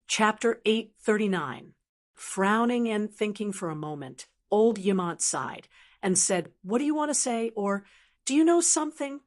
Chapter 839. Frowning and thinking for a moment, old Yamant sighed and said, "What do you want to say?" or "Do you know something?"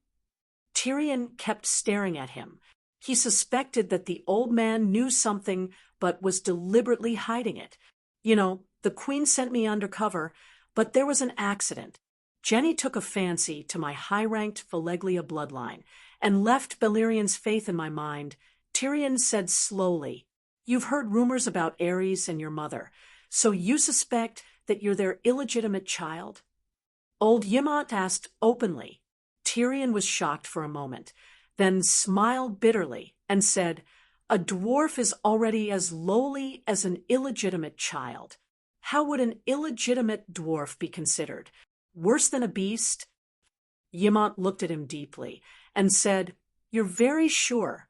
Tyrion kept staring at him. He suspected that the old man knew something but was deliberately hiding it. The queen sent me undercover, but there was an accident. Jenny took a fancy to my high-ranked Valeglia bloodline and left Balerian's faith in my mind. Tyrion said slowly, "You've heard rumors about Aerys and your mother, so you suspect that you're their illegitimate child?" Old Yamant asked openly. Tyrion was shocked for a moment, then smiled bitterly and said, "A dwarf is already as lowly as an illegitimate child. How would an illegitimate dwarf be considered? Worse than a beast?" Yamant looked at him deeply and said, "You're very sure?"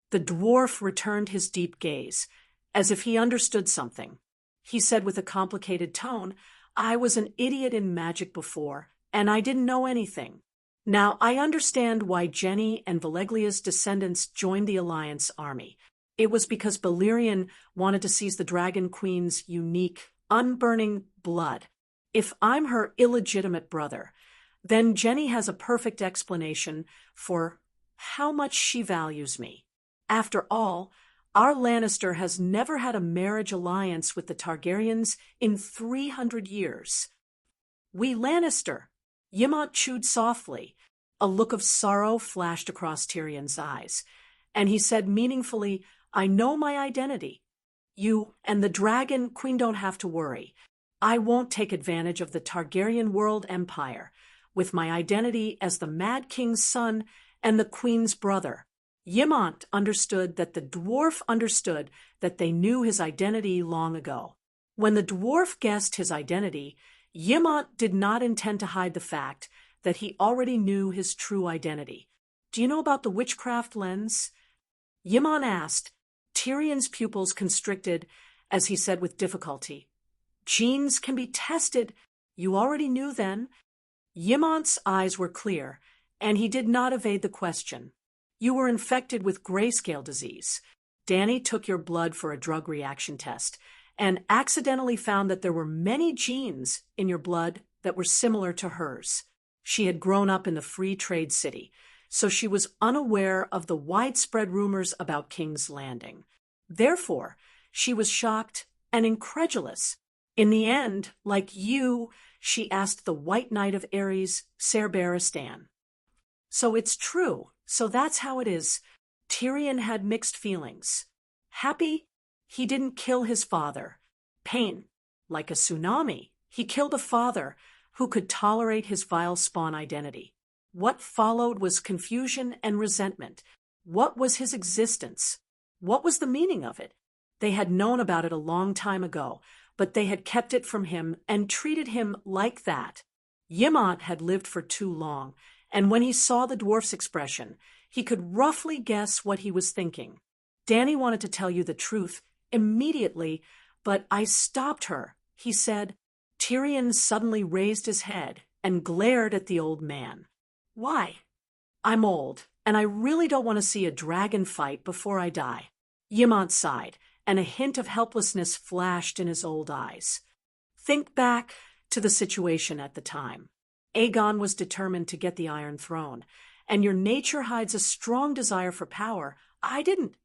The dwarf returned his deep gaze, as if he understood something. He said with a complicated tone, "I was an idiot in magic before, and I didn't know anything. Now I understand why Jenny and Valeglia's descendants joined the Alliance army. It was because Balerion wanted to seize the Dragon Queen's unique, unburning blood. If I'm her illegitimate brother, then Jenny has a perfect explanation for how much she values me. After all, our Lannister has never had a marriage alliance with the Targaryens in 300 years. We Lannister." Yamant chewed softly. A look of sorrow flashed across Tyrion's eyes, and he said meaningfully, "I know my identity. You and the Dragon Queen don't have to worry. I won't take advantage of the Targaryen world empire, with my identity as the Mad King's son and the Queen's brother." Yamant understood that the dwarf understood that they knew his identity long ago. When the dwarf guessed his identity, Yamant did not intend to hide the fact that he already knew his true identity. "Do you know about the witchcraft lens?" Yamant asked. Tyrion's pupils constricted as he said with difficulty, "Genes can be tested. You already knew then." Yamant's eyes were clear, and he did not evade the question. "You were infected with grayscale disease. Dany took your blood for a drug reaction test and accidentally found that there were many genes in your blood that were similar to hers. She had grown up in the free trade city, so she was unaware of the widespread rumors about King's Landing. Therefore, she was shocked and incredulous. In the end, like you, she asked the White Knight of Aerys, Ser Barristan. So it's true. So that's how it is." Tyrion had mixed feelings. Happy? He didn't kill his father. Pain. Like a tsunami, he killed a father who could tolerate his vile spawn identity. What followed was confusion and resentment. What was his existence? What was the meaning of it? They had known about it a long time ago, but they had kept it from him and treated him like that. Yamant had lived for too long, and when he saw the dwarf's expression, he could roughly guess what he was thinking. "Dany wanted to tell you the truth immediately, but I stopped her," he said. Tyrion suddenly raised his head and glared at the old man. "Why?" "I'm old, and I really don't want to see a dragon fight before I die." Yamant sighed, and a hint of helplessness flashed in his old eyes. "Think back to the situation at the time. Aegon was determined to get the Iron Throne, and your nature hides a strong desire for power. I didn't."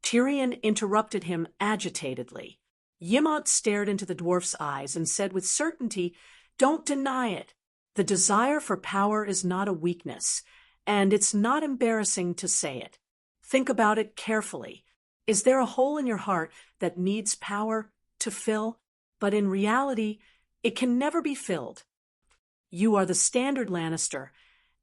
Tyrion interrupted him agitatedly. Yamant stared into the dwarf's eyes and said with certainty, "Don't deny it. The desire for power is not a weakness, and it's not embarrassing to say it. Think about it carefully. Is there a hole in your heart that needs power to fill? But in reality, it can never be filled. You are the standard Lannister,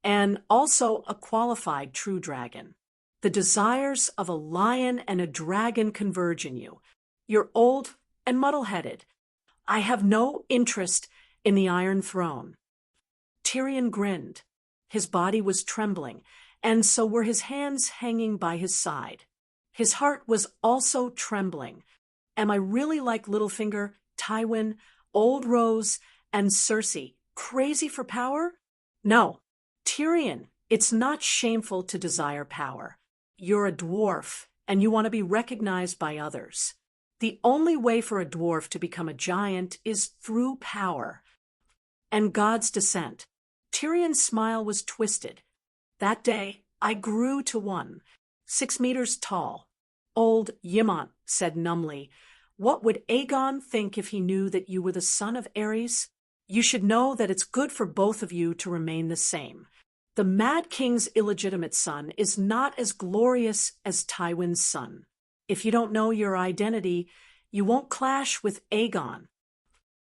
and also a qualified true dragon. The desires of a lion and a dragon converge in you. You're old and muddle-headed. I have no interest in the Iron Throne." Tyrion grinned. His body was trembling, and so were his hands hanging by his side. His heart was also trembling. Am I really like Littlefinger, Tywin, Old Rose, and Cersei, crazy for power? No. Tyrion, it's not shameful to desire power. You're a dwarf, and you want to be recognized by others. The only way for a dwarf to become a giant is through power and God's descent. Tyrion's smile was twisted. That day, I grew to 6 meters tall. Old Ymont said numbly, "What would Aegon think if he knew that you were the son of Ares? You should know that it's good for both of you to remain the same. The Mad King's illegitimate son is not as glorious as Tywin's son. If you don't know your identity, you won't clash with Aegon.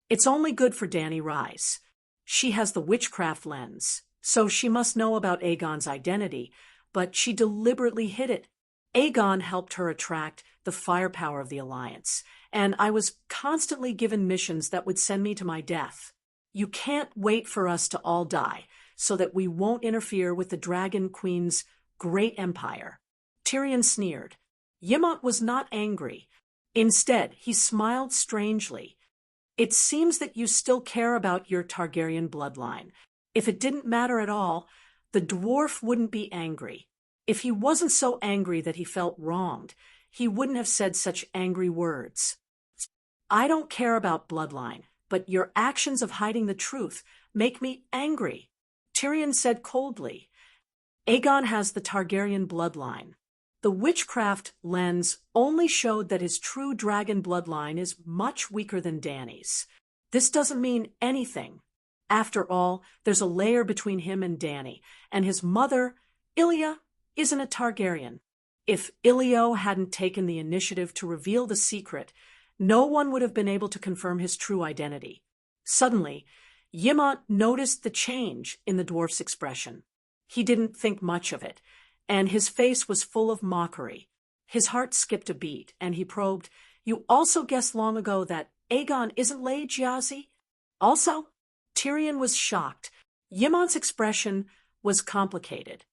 It's only good for Dany Rise. She has the witchcraft lens, so she must know about Aegon's identity, but she deliberately hid it. Aegon helped her attract the firepower of the Alliance, and I was constantly given missions that would send me to my death. You can't wait for us to all die, so that we won't interfere with the Dragon Queen's great empire." Tyrion sneered. Ymont was not angry. Instead, he smiled strangely. "It seems that you still care about your Targaryen bloodline. If it didn't matter at all, the dwarf wouldn't be angry. If he wasn't so angry that he felt wronged, he wouldn't have said such angry words. I don't care about bloodline, but your actions of hiding the truth make me angry." Tyrion said coldly, "Aegon has the Targaryen bloodline. The witchcraft lens only showed that his true dragon bloodline is much weaker than Dany's. This doesn't mean anything. After all, there's a layer between him and Dany, and his mother, Ilya, isn't a Targaryen. If Ilyo hadn't taken the initiative to reveal the secret, no one would have been able to confirm his true identity." Suddenly, Ymont noticed the change in the dwarf's expression. He didn't think much of it, and his face was full of mockery. His heart skipped a beat, and he probed, "You also guessed long ago that Aegon isn't laid, Giazi?" "Also?" Tyrion was shocked. Ymont's expression was complicated.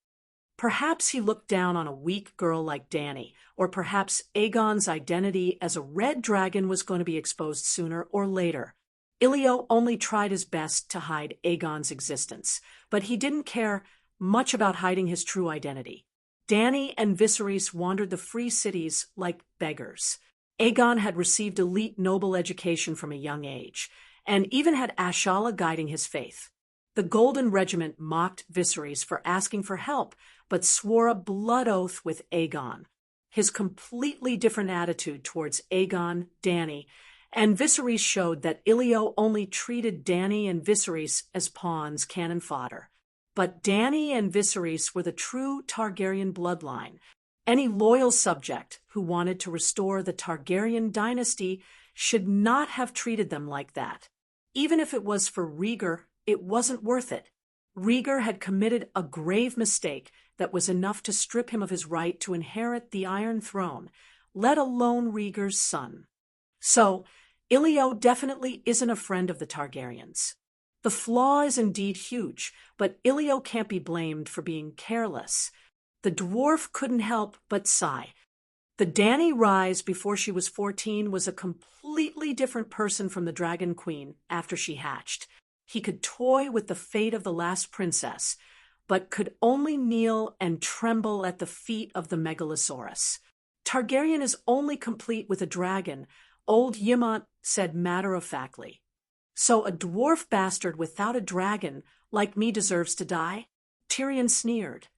Perhaps he looked down on a weak girl like Dany, or perhaps Aegon's identity as a red dragon was going to be exposed sooner or later. Ilyo only tried his best to hide Aegon's existence, but he didn't care much about hiding his true identity. Dany and Viserys wandered the free cities like beggars. Aegon had received elite noble education from a young age, and even had Ashala guiding his faith. The Golden Regiment mocked Viserys for asking for help, but swore a blood oath with Aegon. His completely different attitude towards Aegon, Dany, and Viserys showed that Ilyo only treated Dany and Viserys as pawns, cannon fodder. But Dany and Viserys were the true Targaryen bloodline. Any loyal subject who wanted to restore the Targaryen dynasty should not have treated them like that. Even if it was for Rhaegar, it wasn't worth it. Rhaegar had committed a grave mistake that was enough to strip him of his right to inherit the Iron Throne, let alone Rhaegar's son. So, Ilyo definitely isn't a friend of the Targaryens. The flaw is indeed huge, but Ilyo can't be blamed for being careless. The dwarf couldn't help but sigh. The Dany Rise before she was 14 was a completely different person from the Dragon Queen after she hatched. He could toy with the fate of the last princess, but could only kneel and tremble at the feet of the Megalosaurus. Targaryen is only complete with a dragon, old Ymont said matter-of-factly. So a dwarf bastard without a dragon like me deserves to die? Tyrion sneered.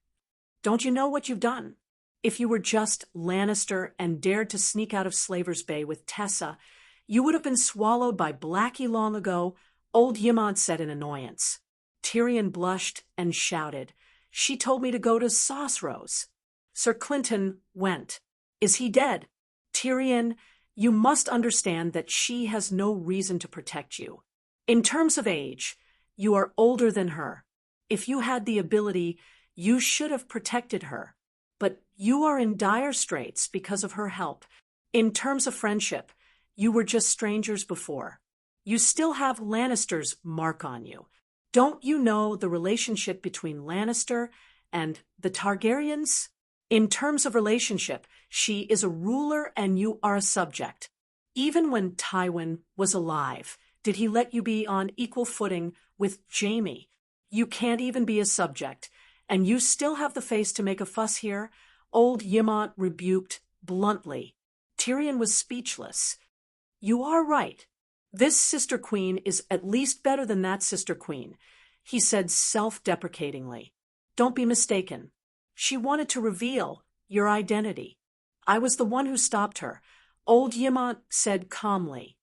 Don't you know what you've done? If you were just Lannister and dared to sneak out of Slaver's Bay with Tessa, you would have been swallowed by Blackie long ago, old Ymont said in annoyance. Tyrion blushed and shouted, "She told me to go to Saucerose." Sir Clinton went. "Is he dead?" Tyrion, you must understand that she has no reason to protect you. In terms of age, you are older than her. If you had the ability, you should have protected her. But you are in dire straits because of her help. In terms of friendship, you were just strangers before. You still have Lannister's mark on you. Don't you know the relationship between Lannister and the Targaryens? In terms of relationship, she is a ruler and you are a subject. Even when Tywin was alive, did he let you be on equal footing with Jaime? You can't even be a subject, and you still have the face to make a fuss here? Old Ymont rebuked bluntly. Tyrion was speechless. "You are right. This sister queen is at least better than that sister queen," he said self-deprecatingly. "Don't be mistaken. She wanted to reveal your identity. I was the one who stopped her," old Yemont said calmly.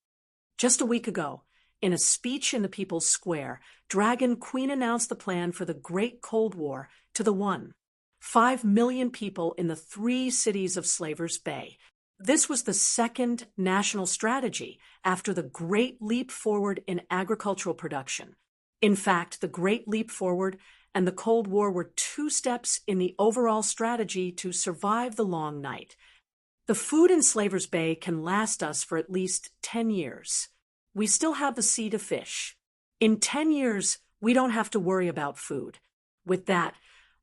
"Just a week ago, in a speech in the People's Square, Dragon Queen announced the plan for the Great Cold War to the 5 million people in the 3 cities of Slavers Bay. This was the second national strategy after the Great Leap Forward in agricultural production. In fact, the Great Leap Forward and the Cold War were 2 steps in the overall strategy to survive the long night. The food in Slavers Bay can last us for at least 10 years. We still have the sea to fish. In 10 years, we don't have to worry about food. With that,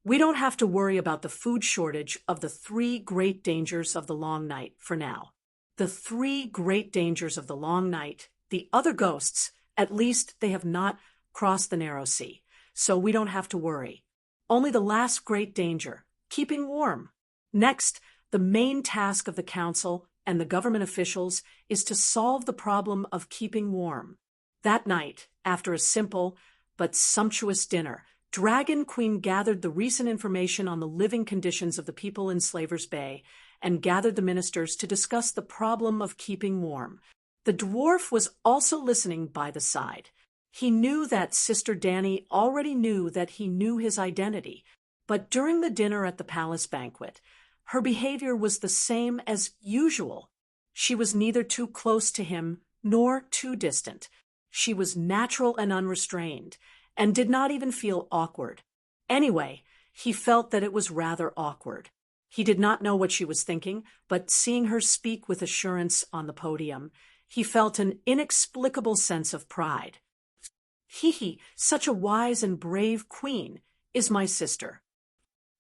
we don't have to worry about the food shortage of the 3 great dangers of the long night for now. The 3 great dangers of the long night, the other ghosts, at least they have not crossed the narrow sea, so we don't have to worry. Only the last great danger, keeping warm. Next, the main task of the council and the government officials is to solve the problem of keeping warm. That night, after a simple but sumptuous dinner, Dragon Queen gathered the recent information on the living conditions of the people in Slavers Bay and gathered the ministers to discuss the problem of keeping warm. The dwarf was also listening by the side. He knew that Sister Dany already knew that he knew his identity, but during the dinner at the palace banquet, her behavior was the same as usual. She was neither too close to him nor too distant. She was natural and unrestrained, and did not even feel awkward. Anyway, he felt that it was rather awkward. He did not know what she was thinking, but seeing her speak with assurance on the podium, he felt an inexplicable sense of pride. "He, such a wise and brave queen, is my sister."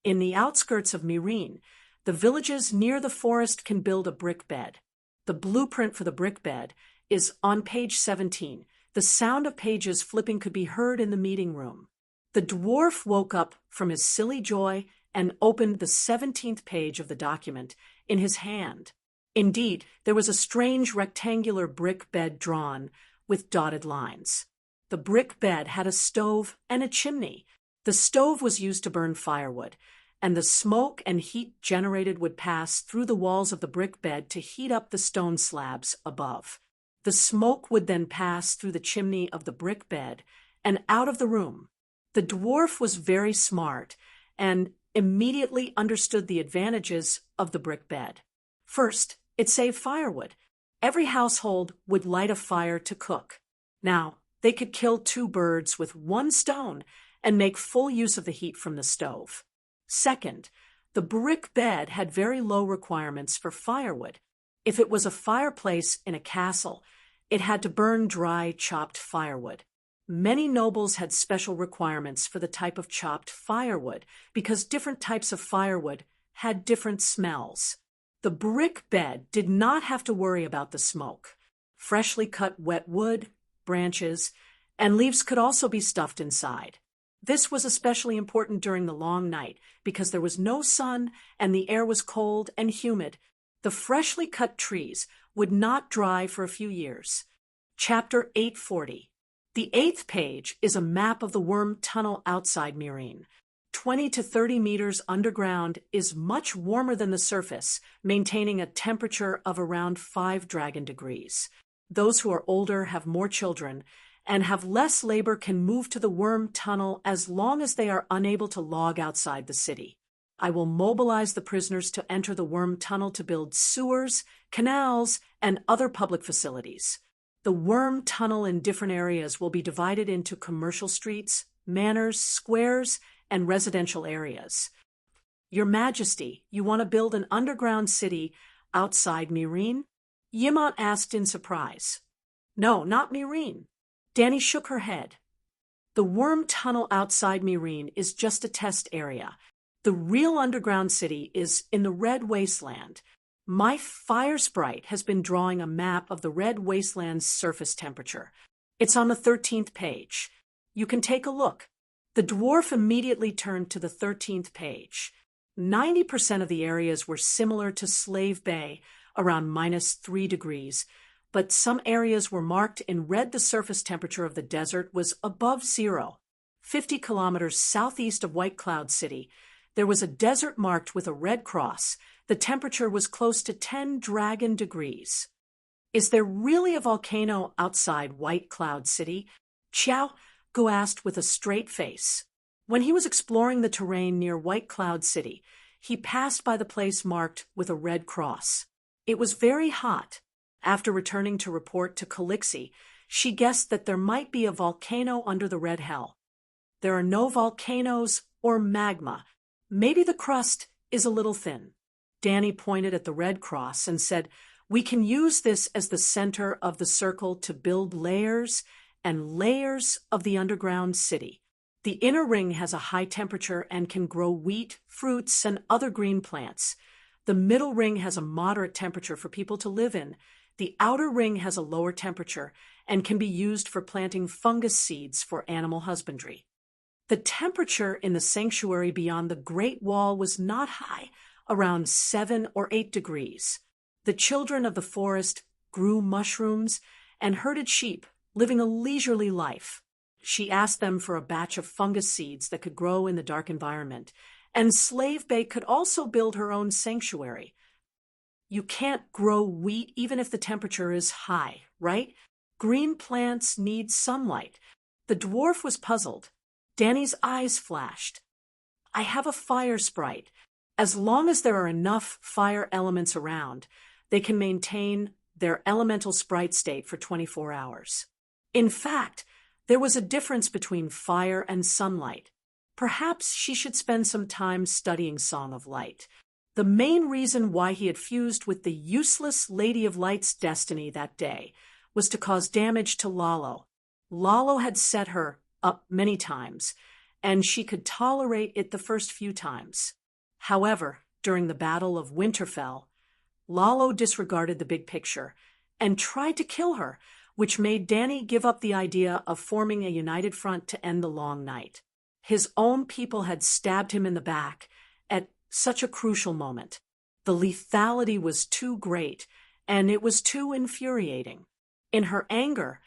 In the outskirts of Meereen, the villages near the forest can build a brick bed. The blueprint for the brick bed is on page 17. The sound of pages flipping could be heard in the meeting room. The dwarf woke up from his silly joy and opened the 17th page of the document in his hand. Indeed, there was a strange rectangular brick bed drawn with dotted lines. The brick bed had a stove and a chimney. The stove was used to burn firewood, and the smoke and heat generated would pass through the walls of the brick bed to heat up the stone slabs above. The smoke would then pass through the chimney of the brick bed and out of the room. The dwarf was very smart and immediately understood the advantages of the brick bed. First, it saved firewood. Every household would light a fire to cook. Now, they could kill 2 birds with 1 stone and make full use of the heat from the stove. Second, the brick bed had very low requirements for firewood. If it was a fireplace in a castle, it had to burn dry, chopped firewood. Many nobles had special requirements for the type of chopped firewood because different types of firewood had different smells. The brick bed did not have to worry about the smoke. Freshly cut wet wood, branches, and leaves could also be stuffed inside. This was especially important during the long night because there was no sun and the air was cold and humid. The freshly cut trees would not dry for a few years. Chapter 840. The 8th page is a map of the worm tunnel outside Meereen. 20 to 30 meters underground is much warmer than the surface, maintaining a temperature of around 5 dragon degrees. Those who are older have more children and have less labor can move to the worm tunnel as long as they are unable to log outside the city. I will mobilize the prisoners to enter the worm tunnel to build sewers, canals, and other public facilities. The worm tunnel in different areas will be divided into commercial streets, manors, squares, and residential areas. Your Majesty, you want to build an underground city outside Meereen? Yemont asked in surprise. No, not Meereen. Dany shook her head. The worm tunnel outside Meereen is just a test area. The real underground city is in the Red Wasteland. My fire sprite has been drawing a map of the Red Wasteland's surface temperature. It's on the 13th page. You can take a look. The dwarf immediately turned to the 13th page. 90% of the areas were similar to Slave Bay, around -3 degrees, but some areas were marked in red. The surface temperature of the desert was above zero. 50 kilometers southeast of White Cloud City, there was a desert marked with a red cross. The temperature was close to 10 dragon degrees. Is there really a volcano outside White Cloud City? Xiao Gu asked with a straight face. When he was exploring the terrain near White Cloud City, he passed by the place marked with a red cross. It was very hot. After returning to report to Calixi, she guessed that there might be a volcano under the red hell. There are no volcanoes or magma. Maybe the crust is a little thin. Danny pointed at the red cross and said, "We can use this as the center of the circle to build layers and layers of the underground city. The inner ring has a high temperature and can grow wheat, fruits, and other green plants. The middle ring has a moderate temperature for people to live in. The outer ring has a lower temperature and can be used for planting fungus seeds for animal husbandry." The temperature in the sanctuary beyond the Great Wall was not high, around 7 or 8 degrees. The children of the forest grew mushrooms and herded sheep, living a leisurely life. She asked them for a batch of fungus seeds that could grow in the dark environment, and Slave Bay could also build her own sanctuary. You can't grow wheat even if the temperature is high, right? Green plants need sunlight. The dwarf was puzzled. Danny's eyes flashed. "I have a fire sprite. As long as there are enough fire elements around, they can maintain their elemental sprite state for 24 hours. In fact, there was a difference between fire and sunlight. Perhaps she should spend some time studying Song of Light. The main reason why he had fused with the useless Lady of Light's destiny that day was to cause damage to Lalo. Lalo had set her up many times, and she could tolerate it the first few times. However, during the Battle of Winterfell, Lalo disregarded the big picture and tried to kill her, which made Danny give up the idea of forming a united front to end the long night. His own people had stabbed him in the back at such a crucial moment. The lethality was too great, and it was too infuriating. In her anger,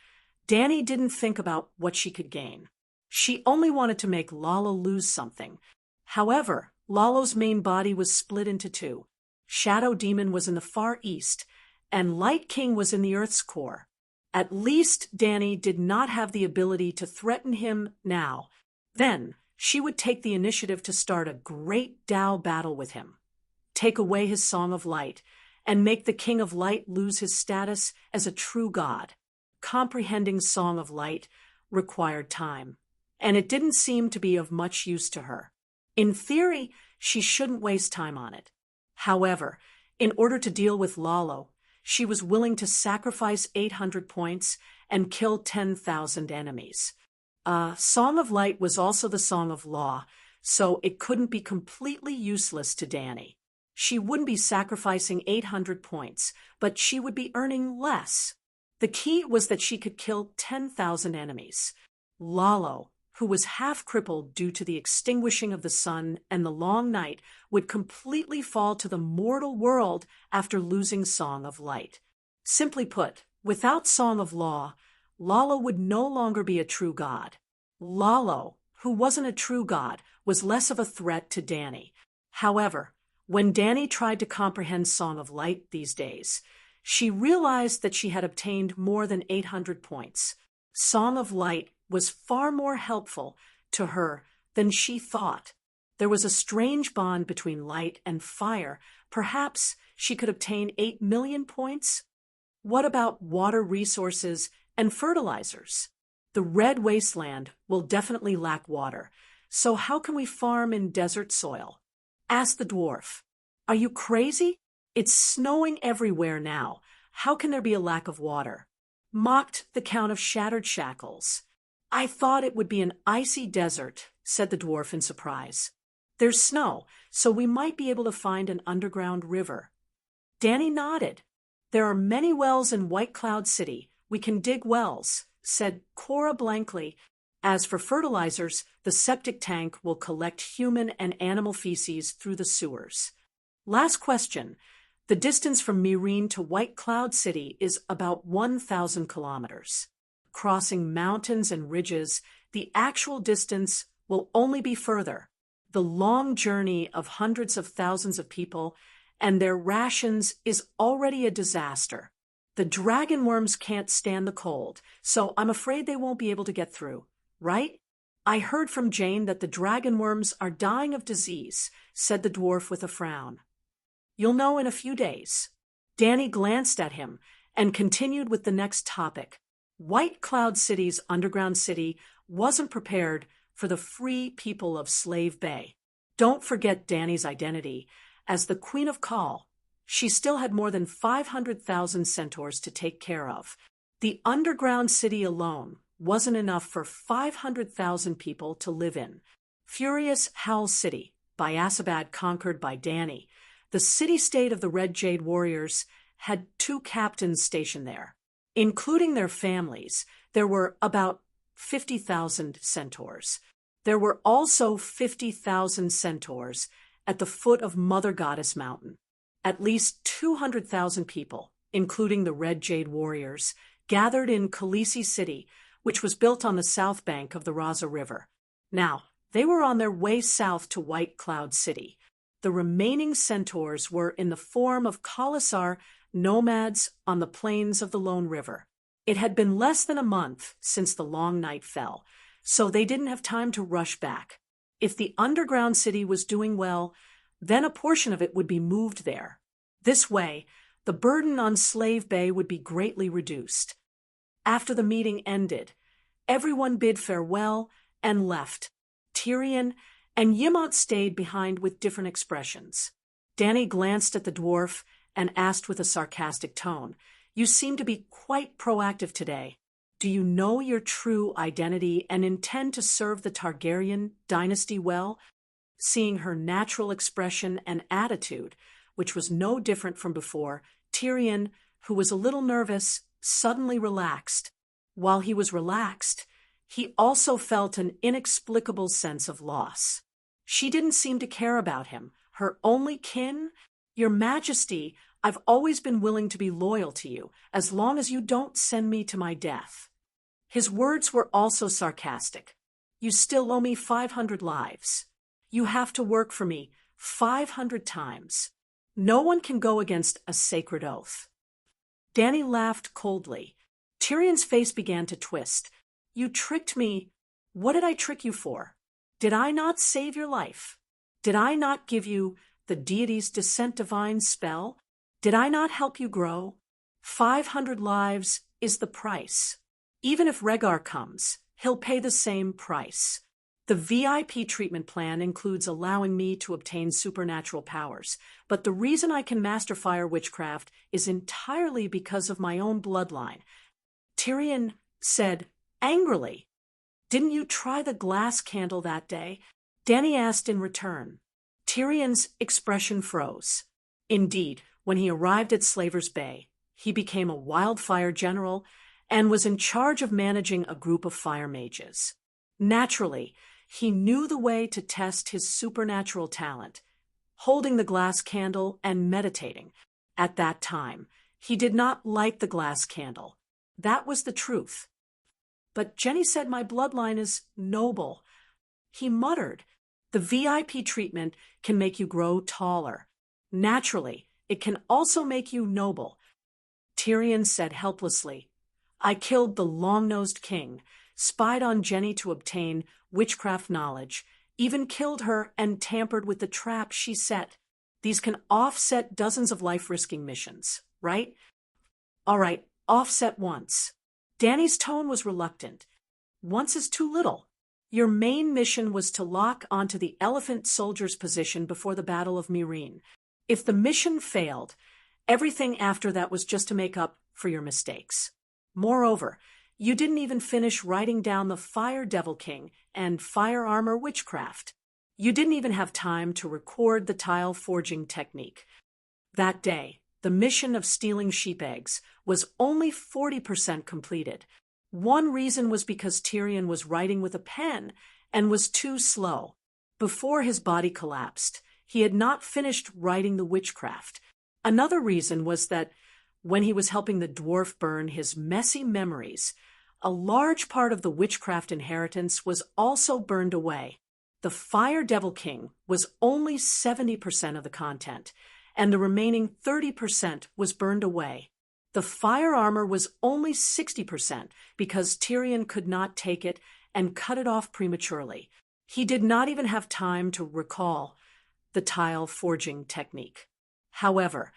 Danny didn't think about what she could gain. She only wanted to make Lalo lose something. However, Lalo's main body was split into two. Shadow Demon was in the far east, and Light King was in the Earth's core. At least Danny did not have the ability to threaten him now. Then she would take the initiative to start a great Tao battle with him, take away his Song of Light, and make the King of Light lose his status as a true god. Comprehending Song of Light required time, and it didn't seem to be of much use to her. In theory, she shouldn't waste time on it. However, in order to deal with Lalo, she was willing to sacrifice 800 points and kill 10,000 enemies. Song of Light was also the Song of Law, so it couldn't be completely useless to Danny. She wouldn't be sacrificing 800 points, but she would be earning less. The key was that she could kill 10,000 enemies. Lalo, who was half crippled due to the extinguishing of the sun and the long night, would completely fall to the mortal world after losing Song of Light. Simply put, without Song of Law, Lalo would no longer be a true god. Lalo, who wasn't a true god, was less of a threat to Danny. However, when Danny tried to comprehend Song of Light these days, she realized that she had obtained more than 800 points. Song of Light was far more helpful to her than she thought. There was a strange bond between light and fire. Perhaps she could obtain 8 million points? What about water resources and fertilizers? The Red Wasteland will definitely lack water, so how can we farm in desert soil? Asked the dwarf. Are you crazy? It's snowing everywhere now. How can there be a lack of water? Mocked the Count of Shattered Shackles. I thought it would be an icy desert, said the dwarf in surprise. There's snow, so we might be able to find an underground river. Danny nodded. There are many wells in White Cloud City. We can dig wells, said Cora blankly. As for fertilizers, the septic tank will collect human and animal feces through the sewers. Last question. The distance from Myrine to White Cloud City is about 1,000 kilometers. Crossing mountains and ridges, the actual distance will only be further. The long journey of hundreds of thousands of people and their rations is already a disaster. The dragon worms can't stand the cold, so I'm afraid they won't be able to get through, right? I heard from Jane that the dragon worms are dying of disease, said the dwarf with a frown. You'll know in a few days. Danny glanced at him and continued with the next topic. White Cloud City's underground city wasn't prepared for the free people of Slave Bay. Don't forget Danny's identity. As the Queen of Call, she still had more than 500,000 centaurs to take care of. The underground city alone wasn't enough for 500,000 people to live in. Furious Howl City, Biasabad conquered by Danny. The city-state of the Red Jade Warriors had 2 captains stationed there. Including their families, there were about 50,000 centaurs. There were also 50,000 centaurs at the foot of Mother Goddess Mountain. At least 200,000 people, including the Red Jade Warriors, gathered in Khaleesi City, which was built on the south bank of the Raza River. Now, they were on their way south to White Cloud City. The remaining centaurs were in the form of Khalasar nomads on the plains of the Lone River. It had been less than a month since the long night fell, so they didn't have time to rush back. If the underground city was doing well, then a portion of it would be moved there. This way, the burden on Slave Bay would be greatly reduced. After the meeting ended, everyone bid farewell and left. Tyrion and Yimont stayed behind with different expressions. Danny glanced at the dwarf and asked with a sarcastic tone, "You seem to be quite proactive today. Do you know your true identity and intend to serve the Targaryen dynasty well?" Seeing her natural expression and attitude, which was no different from before, Tyrion, who was a little nervous, suddenly relaxed. While he was relaxed, he also felt an inexplicable sense of loss. She didn't seem to care about him, her only kin. "Your Majesty, I've always been willing to be loyal to you, as long as you don't send me to my death." His words were also sarcastic. "You still owe me 500 lives. You have to work for me 500 times. No one can go against a sacred oath." Danny laughed coldly. Tyrion's face began to twist. "You tricked me. What did I trick you for? Did I not save your life? Did I not give you the deity's descent divine spell? Did I not help you grow? 500 lives is the price. Even if Rhaegar comes, he'll pay the same price. The VIP treatment plan includes allowing me to obtain supernatural powers, but the reason I can master fire witchcraft is entirely because of my own bloodline." Tyrion said angrily, "Didn't you try the glass candle that day?" Danny asked in return. Tyrion's expression froze. Indeed, when he arrived at Slaver's Bay, he became a wildfire general and was in charge of managing a group of fire mages. Naturally, he knew the way to test his supernatural talent, holding the glass candle and meditating. At that time, he did not light the glass candle. That was the truth. "But Jenny said my bloodline is noble." He muttered, "The VIP treatment can make you grow taller. Naturally, it can also make you noble." Tyrion said helplessly, "I killed the long-nosed king, spied on Jenny to obtain witchcraft knowledge, even killed her and tampered with the trap she set. These can offset dozens of life-risking missions, right?" "All right, offset once." Danny's tone was reluctant. "Once is too little. Your main mission was to lock onto the elephant soldier's position before the Battle of Myrine. If the mission failed, everything after that was just to make up for your mistakes. Moreover, you didn't even finish writing down the Fire Devil King and Fire Armor Witchcraft. You didn't even have time to record the tile forging technique. That day, the mission of stealing sheep eggs was only 40% completed. One reason was because Tyrion was writing with a pen and was too slow. Before his body collapsed, he had not finished writing the witchcraft. Another reason was that when he was helping the dwarf burn his messy memories, a large part of the witchcraft inheritance was also burned away. The Fire Devil King was only 70% of the content, and the remaining 30% was burned away. The fire armor was only 60% because Tyrion could not take it and cut it off prematurely. He did not even have time to recall the tile forging technique. However,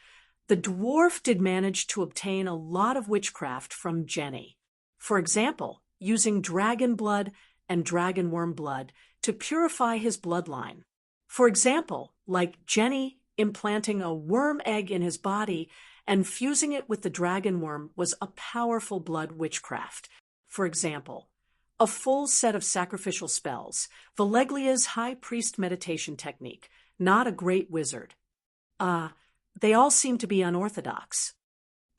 the dwarf did manage to obtain a lot of witchcraft from Jenny. For example, using dragon blood and dragon worm blood to purify his bloodline. For example, like Jenny implanting a worm egg in his body and fusing it with the dragon worm was a powerful blood witchcraft. For example, a full set of sacrificial spells, Valeglia's high priest meditation technique, not a great wizard. They all seem to be unorthodox.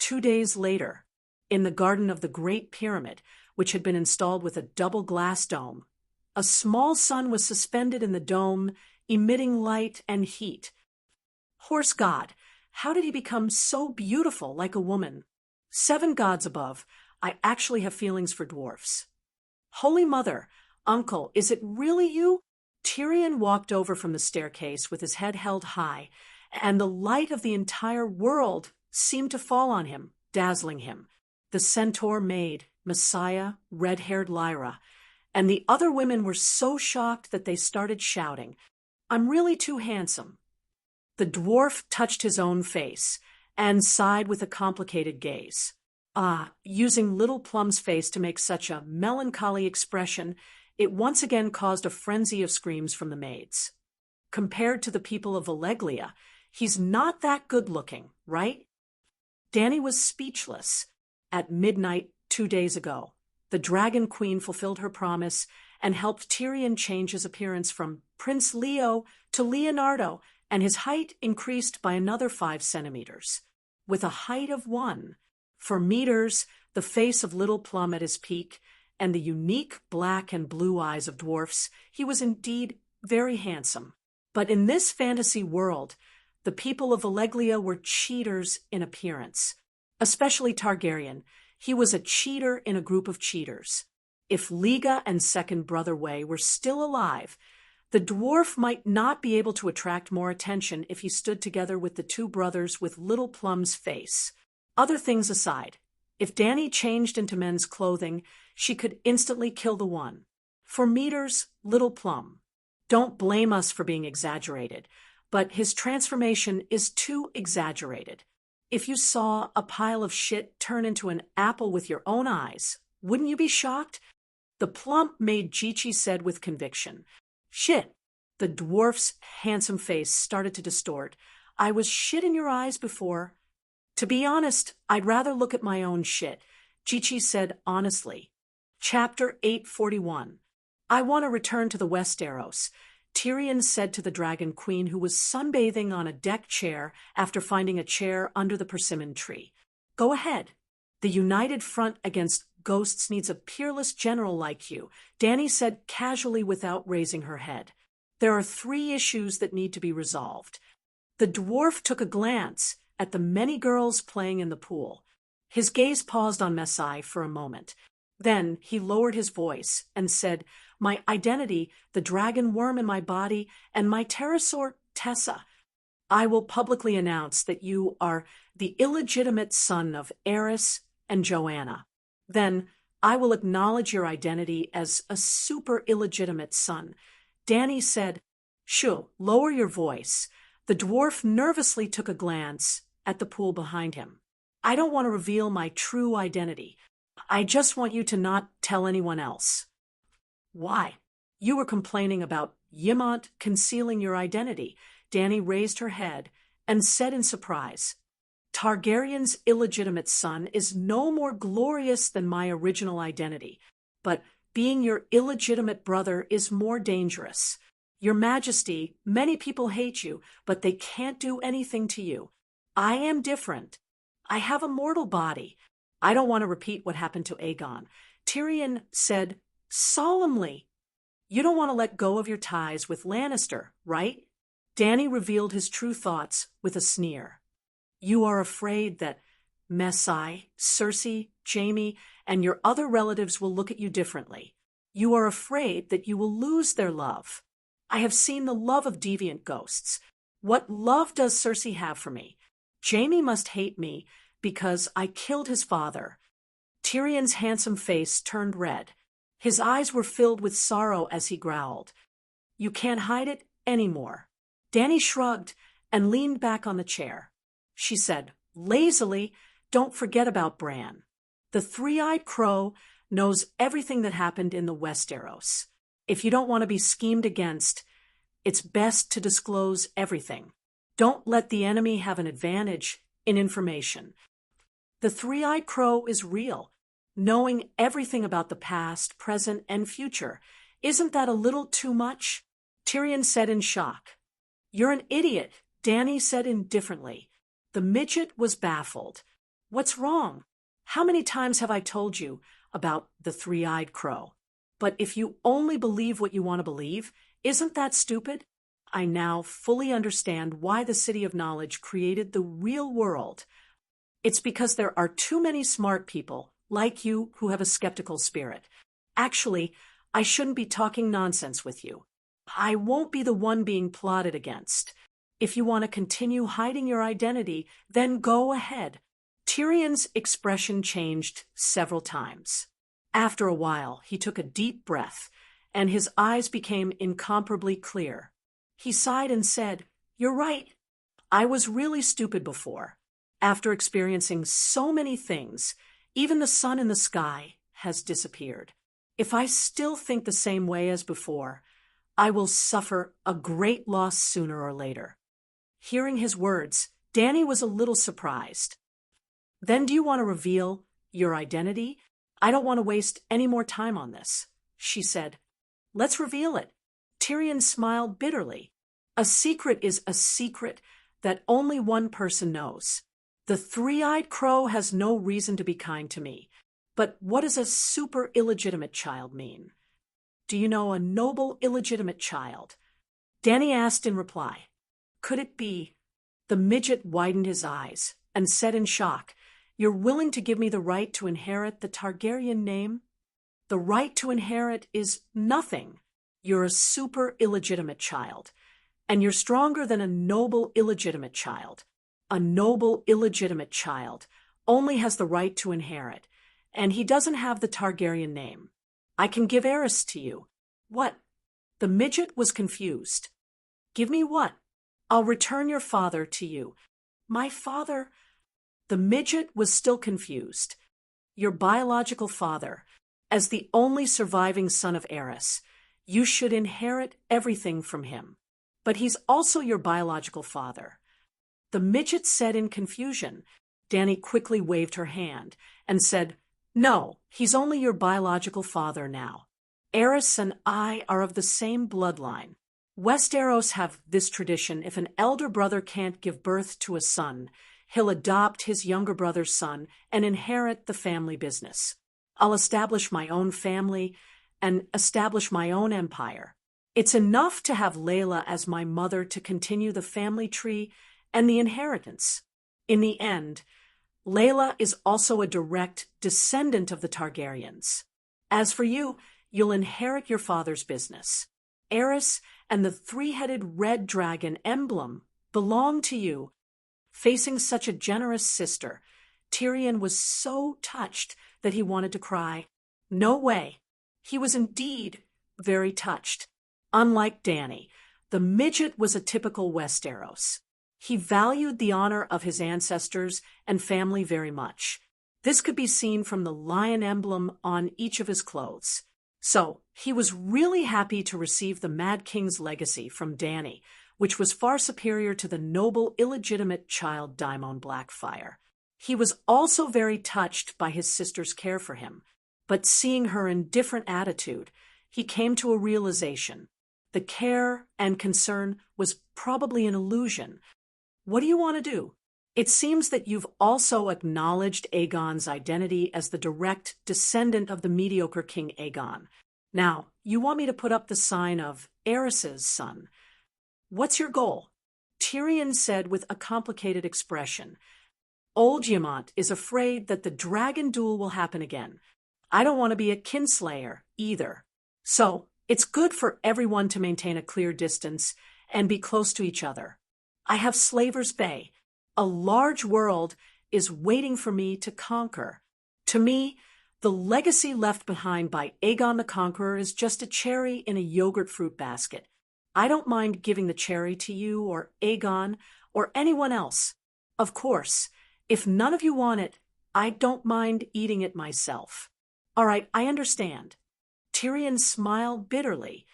2 days later, in the garden of the Great Pyramid, which had been installed with a double glass dome, a small sun was suspended in the dome, emitting light and heat. Horse God, how did he become so beautiful like a woman? 7 gods above, I actually have feelings for dwarfs. Holy Mother, Uncle, is it really you? Tyrion walked over from the staircase with his head held high, and the light of the entire world seemed to fall on him, dazzling him. The centaur maid, Messiah, red-haired Lyra, and the other women were so shocked that they started shouting, "I'm really too handsome." The dwarf touched his own face and sighed with a complicated gaze. Using Little Plum's face to make such a melancholy expression, it once again caused a frenzy of screams from the maids. Compared to the people of Valeglia, he's not that good-looking, right? Dany was speechless. At midnight 2 days ago, the Dragon Queen fulfilled her promise and helped Tyrion change his appearance from Prince Leo to Leonardo, and his height increased by another 5 centimeters. With a height of 1. For meters, the face of Little Plum at his peak, and the unique black and blue eyes of dwarfs, he was indeed very handsome. But in this fantasy world, the people of Valeglia were cheaters in appearance. Especially Targaryen. He was a cheater in a group of cheaters. If Liga and Second Brother Way were still alive, the dwarf might not be able to attract more attention if he stood together with the 2 brothers with Little Plum's face. Other things aside, if Dany changed into men's clothing, she could instantly kill the one. For meters, Little Plum. Don't blame us for being exaggerated, but his transformation is too exaggerated. If you saw a pile of shit turn into an apple with your own eyes, wouldn't you be shocked? The plump maid Jichi said with conviction. Shit. The dwarf's handsome face started to distort. I was shit in your eyes before. To be honest, I'd rather look at my own shit, Jichi said honestly. Chapter 841. I want to return to the Westeros. Tyrion said to the Dragon Queen, who was sunbathing on a deck chair after finding a chair under the persimmon tree. Go ahead. The united front against ghosts needs a peerless general like you, Dany said casually without raising her head. There are 3 issues that need to be resolved. The dwarf took a glance at the many girls playing in the pool. His gaze paused on Messai for a moment. Then he lowered his voice and said, my identity, the dragon worm in my body, and my pterosaur, Tessa. I will publicly announce that you are the illegitimate son of Aerys and Joanna. Then I will acknowledge your identity as a super illegitimate son. Dany said, Shoo, lower your voice. The dwarf nervously took a glance at the pool behind him. I don't want to reveal my true identity. I just want you to not tell anyone else. Why? You were complaining about Ymont concealing your identity. Dany raised her head and said in surprise, Targaryen's illegitimate son is no more glorious than my original identity, but being your illegitimate brother is more dangerous. Your Majesty, many people hate you, but they can't do anything to you. I am different. I have a mortal body. I don't want to repeat what happened to Aegon. Tyrion said solemnly, "You don't want to let go of your ties with Lannister, right?" Dany revealed his true thoughts with a sneer. "You are afraid that Messai, Cersei, Jaime, and your other relatives will look at you differently. You are afraid that you will lose their love. I have seen the love of deviant ghosts. What love does Cersei have for me? Jaime must hate me because I killed his father." Tyrion's handsome face turned red. His eyes were filled with sorrow as he growled, "You can't hide it anymore." Dany shrugged and leaned back on the chair. She said, lazily, "Don't forget about Bran. The three-eyed crow knows everything that happened in the Westeros. If you don't want to be schemed against, it's best to disclose everything. Don't let the enemy have an advantage in information. The three-eyed crow is real. Knowing everything about the past, present, and future. Isn't that a little too much?" Tyrion said in shock. "You're an idiot," Dany said indifferently. The midget was baffled. "What's wrong? How many times have I told you about the three-eyed crow? But if you only believe what you want to believe, isn't that stupid? I now fully understand why the City of Knowledge created the real world. It's because there are too many smart people like you who have a skeptical spirit. Actually, I shouldn't be talking nonsense with you. I won't be the one being plotted against. If you want to continue hiding your identity, then go ahead." Tyrion's expression changed several times. After a while, he took a deep breath, and his eyes became incomparably clear. He sighed and said, "You're right. I was really stupid before. After experiencing so many things, even the sun in the sky has disappeared. If I still think the same way as before, I will suffer a great loss sooner or later." Hearing his words, Dany was a little surprised. "Then do you want to reveal your identity? I don't want to waste any more time on this," she said. "Let's reveal it." Tyrion smiled bitterly. "A secret is a secret that only one person knows. The three-eyed crow has no reason to be kind to me. But what does a super illegitimate child mean? Do you know a noble illegitimate child?" Dany asked in reply. "Could it be?" The midget widened his eyes and said in shock, "You're willing to give me the right to inherit the Targaryen name? The right to inherit is nothing. You're a super illegitimate child, and you're stronger than a noble illegitimate child. A noble illegitimate child only has the right to inherit, and he doesn't have the Targaryen name. I can give Aerys to you." "What?" The midget was confused. "Give me what?" "I'll return your father to you." "My father?" The midget was still confused. "Your biological father. As the only surviving son of Aerys, you should inherit everything from him. But he's also your biological father." The midget said in confusion. Dany quickly waved her hand and said, "No, he's only your biological father now. Aerys and I are of the same bloodline. Westeros have this tradition: if an elder brother can't give birth to a son, he'll adopt his younger brother's son and inherit the family business. I'll establish my own family and establish my own empire. It's enough to have Layla as my mother to continue the family tree and the inheritance. In the end, Layla is also a direct descendant of the Targaryens. As for you, you'll inherit your father's business. Aerys and the three-headed red dragon emblem belong to you." Facing such a generous sister, Tyrion was so touched that he wanted to cry. No way. He was indeed very touched. Unlike Dany, the midget was a typical Westeros. He valued the honor of his ancestors and family very much. This could be seen from the lion emblem on each of his clothes. So he was really happy to receive the Mad King's legacy from Dany, which was far superior to the noble illegitimate child Daemon Blackfyre. He was also very touched by his sister's care for him, but seeing her indifferent attitude, he came to a realization. The care and concern was probably an illusion. "What do you want to do?" It seems that you've also acknowledged Aegon's identity as the direct descendant of the mediocre King Aegon. Now, you want me to put up the sign of Aerys's son. What's your goal? Tyrion said with a complicated expression. Old Yamant is afraid that the dragon duel will happen again. I don't want to be a kinslayer either. So, it's good for everyone to maintain a clear distance and be close to each other. I have Slaver's Bay. A large world is waiting for me to conquer. To me, the legacy left behind by Aegon the Conqueror is just a cherry in a yogurt fruit basket. I don't mind giving the cherry to you or Aegon or anyone else. Of course, if none of you want it, I don't mind eating it myself. All right, I understand. Tyrion smiled bitterly.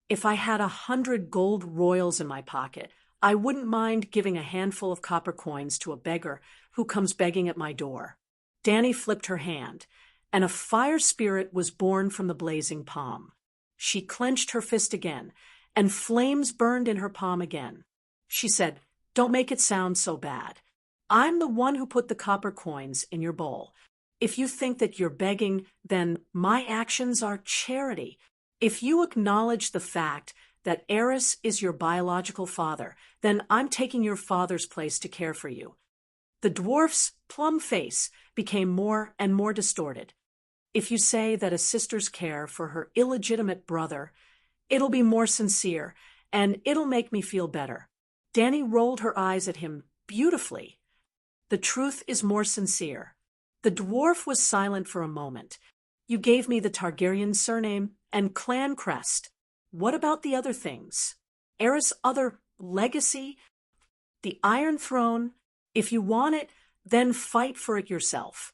If I had 100 gold royals in my pocket, I wouldn't mind giving a handful of copper coins to a beggar who comes begging at my door. Dany flipped her hand, and a fire spirit was born from the blazing palm. She clenched her fist again, and flames burned in her palm again. She said, "Don't make it sound so bad. I'm the one who put the copper coins in your bowl. If you think that you're begging, then my actions are charity. If you acknowledge the fact that Aerys is your biological father, then I'm taking your father's place to care for you." The dwarf's plum face became more and more distorted. If you say that a sister's care for her illegitimate brother, it'll be more sincere, and it'll make me feel better. Dany rolled her eyes at him beautifully. The truth is more sincere. The dwarf was silent for a moment. You gave me the Targaryen surname and clan crest. What about the other things? Aerys' other legacy? The Iron Throne? If you want it, then fight for it yourself.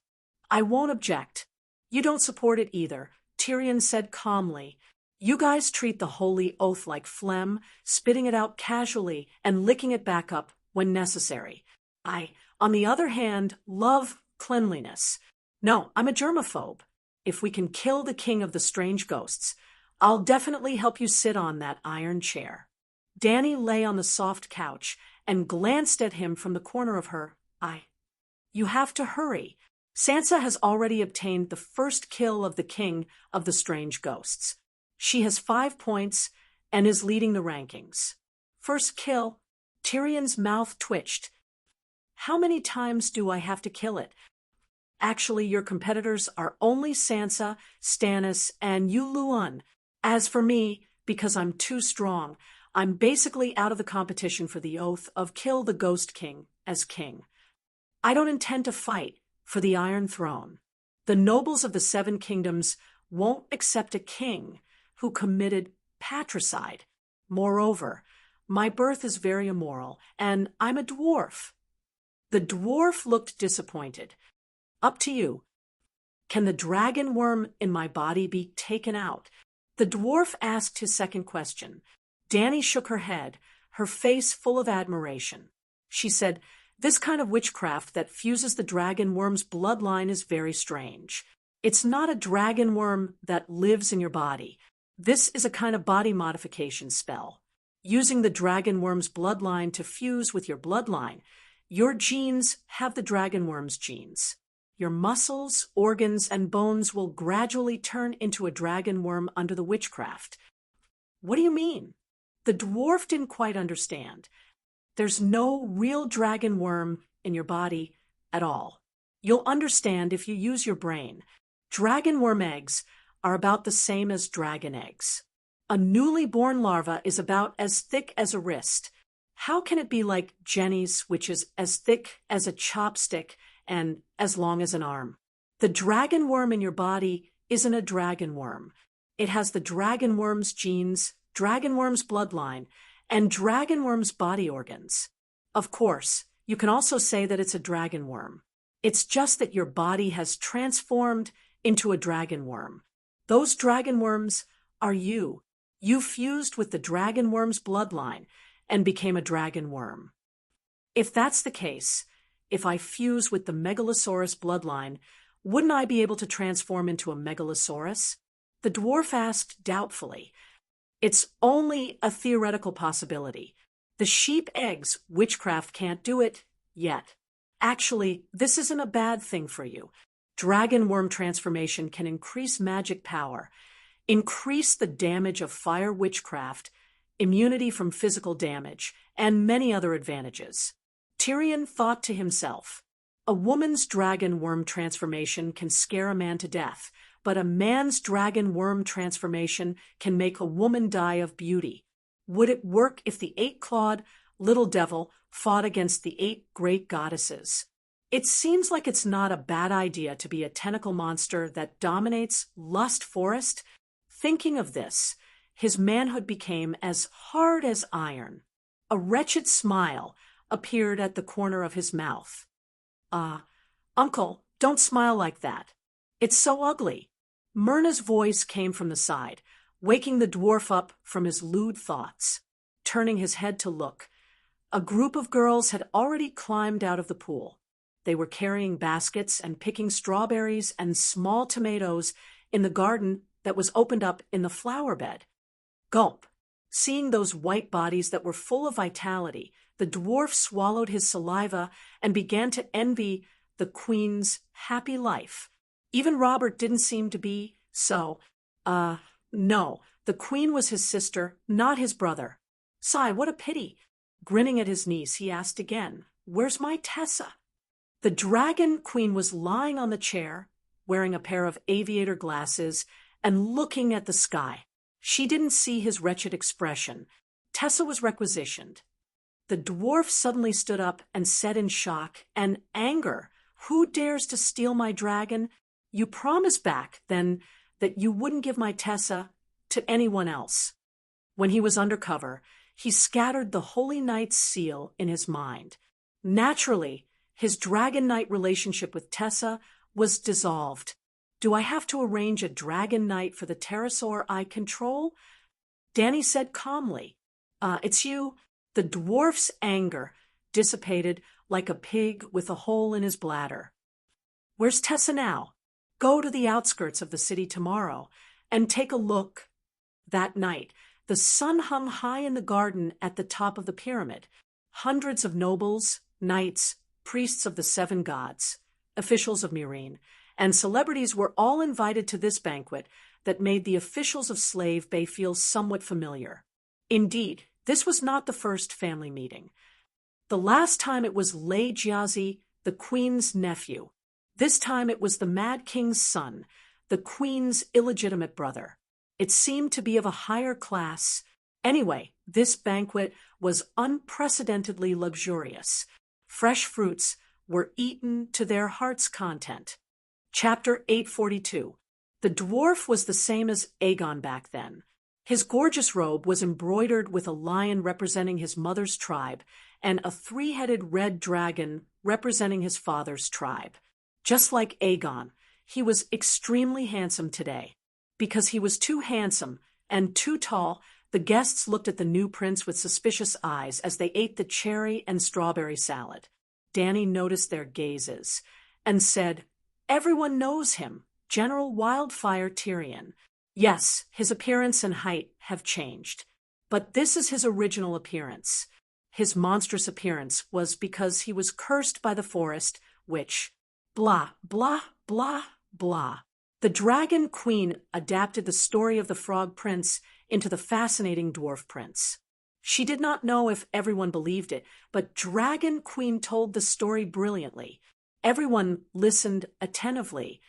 I won't object. You don't support it either, Tyrion said calmly. You guys treat the holy oath like phlegm, spitting it out casually and licking it back up when necessary. I, on the other hand, love cleanliness. No, I'm a germaphobe. If we can kill the king of the strange ghosts, I'll definitely help you sit on that iron chair. Dany lay on the soft couch and glanced at him from the corner of her eye. You have to hurry. Sansa has already obtained the first kill of the king of the strange ghosts. She has 5 points and is leading the rankings. First kill? Tyrion's mouth twitched. How many times do I have to kill it? Actually, your competitors are only Sansa, Stannis, and Yuluan. As for me, because I'm too strong, I'm basically out of the competition for the oath of kill the Ghost King as king. I don't intend to fight for the Iron Throne. The nobles of the Seven Kingdoms won't accept a king who committed patricide. Moreover, my birth is very immoral, and I'm a dwarf. The dwarf looked disappointed. Up to you. Can the dragon worm in my body be taken out? The dwarf asked his second question. Dany shook her head, her face full of admiration. She said, "This kind of witchcraft that fuses the dragon worm's bloodline is very strange. It's not a dragon worm that lives in your body. This is a kind of body modification spell. Using the dragon worm's bloodline to fuse with your bloodline, your genes have the dragon worm's genes. Your muscles, organs, and bones will gradually turn into a dragon worm under the witchcraft." What do you mean? The dwarf didn't quite understand. There's no real dragon worm in your body at all. You'll understand if you use your brain. Dragon worm eggs are about the same as dragon eggs. A newly born larva is about as thick as a wrist. How can it be like Jenny's, which is as thick as a chopstick and as long as an arm? The dragon worm in your body isn't a dragon worm. It has the dragon worm's genes, dragon worm's bloodline, and dragon worm's body organs. Of course, you can also say that it's a dragon worm. It's just that your body has transformed into a dragon worm. Those dragon worms are you. You fused with the dragon worm's bloodline and became a dragon worm. If that's the case, if I fuse with the Megalosaurus bloodline, wouldn't I be able to transform into a Megalosaurus? The dwarf asked doubtfully. It's only a theoretical possibility. The sheep eggs witchcraft can't do it yet. Actually, this isn't a bad thing for you. Dragon worm transformation can increase magic power, increase the damage of fire witchcraft, immunity from physical damage, and many other advantages. Tyrion thought to himself, a woman's dragon worm transformation can scare a man to death, but a man's dragon worm transformation can make a woman die of beauty. Would it work if the 8-clawed little devil fought against the 8 great goddesses? It seems like it's not a bad idea to be a tentacle monster that dominates Lust Forest. Thinking of this, his manhood became as hard as iron. A wretched smile appeared at the corner of his mouth. Uncle, don't smile like that. It's so ugly. Myrna's voice came from the side, waking the dwarf up from his lewd thoughts. Turning his head to look, a group of girls had already climbed out of the pool. They were carrying baskets and picking strawberries and small tomatoes in the garden that was opened up in the flower bed. Gulp. Seeing those white bodies that were full of vitality, the dwarf swallowed his saliva and began to envy the queen's happy life. Even Robert didn't seem to be so. No, the queen was his sister, not his brother. Sigh, what a pity. Grinning at his niece, he asked again, "Where's my Tessa?" The dragon queen was lying on the chair, wearing a pair of aviator glasses and looking at the sky. She didn't see his wretched expression. Tessa was requisitioned. The dwarf suddenly stood up and said in shock and anger, "Who dares to steal my dragon? You promised back, then, that you wouldn't give my Tessa to anyone else." When he was under cover, he scattered the Holy Knight's seal in his mind. Naturally, his Dragon Knight relationship with Tessa was dissolved. Do I have to arrange a Dragon Knight for the pterosaur I control? Danny said calmly. It's you. The dwarf's anger dissipated like a pig with a hole in his bladder. Where's Tessa now? Go to the outskirts of the city tomorrow and take a look. That night, the sun hung high in the garden at the top of the pyramid. Hundreds of nobles, knights, priests of the 7 gods, officials of Meereen, and celebrities were all invited to this banquet that made the officials of Slave Bay feel somewhat familiar. Indeed, this was not the first family meeting. The last time it was Lei Jiazi, the queen's nephew. This time it was the Mad King's son, the queen's illegitimate brother. It seemed to be of a higher class. Anyway, this banquet was unprecedentedly luxurious. Fresh fruits were eaten to their heart's content. Chapter 842. The dwarf was the same as Aegon back then. His gorgeous robe was embroidered with a lion representing his mother's tribe and a 3-headed red dragon representing his father's tribe. Just like Aegon, he was extremely handsome today. Because he was too handsome and too tall, the guests looked at the new prince with suspicious eyes as they ate the cherry and strawberry salad. Danny noticed their gazes and said, "Everyone knows him, General Wildfire Tyrion. Yes, his appearance and height have changed, but this is his original appearance. His monstrous appearance was because he was cursed by the forest, which, blah, blah, blah, blah." The Dragon Queen adapted the story of the Frog Prince into the fascinating Dwarf Prince. She did not know if everyone believed it, but Dragon Queen told the story brilliantly. Everyone listened attentively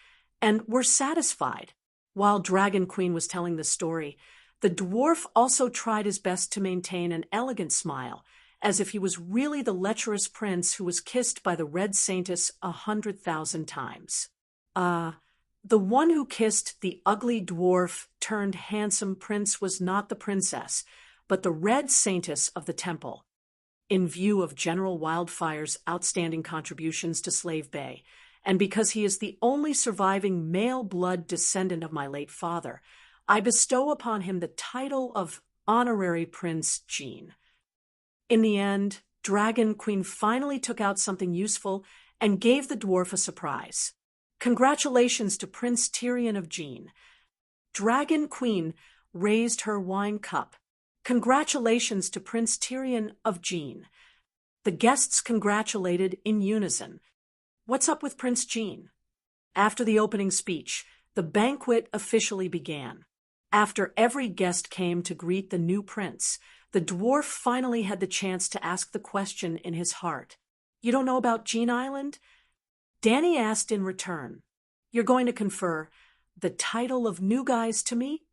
and were satisfied. While Dragon Queen was telling the story, the dwarf also tried his best to maintain an elegant smile, as if he was really the lecherous prince who was kissed by the Red Saintess 100,000 times. The one who kissed the ugly dwarf turned handsome prince was not the princess, but the Red Saintess of the temple. In view of General Wildfire's outstanding contributions to Slave Bay, and because he is the only surviving male blood descendant of my late father, I bestow upon him the title of Honorary Prince Jean. In the end, Dragon Queen finally took out something useful and gave the dwarf a surprise. "Congratulations to Prince Tyrion of Jean." Dragon Queen raised her wine cup. "Congratulations to Prince Tyrion of Jean." The guests congratulated in unison. What's up with Prince Jean? After the opening speech, the banquet officially began. After every guest came to greet the new prince, the dwarf finally had the chance to ask the question in his heart. You don't know about Jean Island? Danny asked in return. You're going to confer the title of New Guys to me?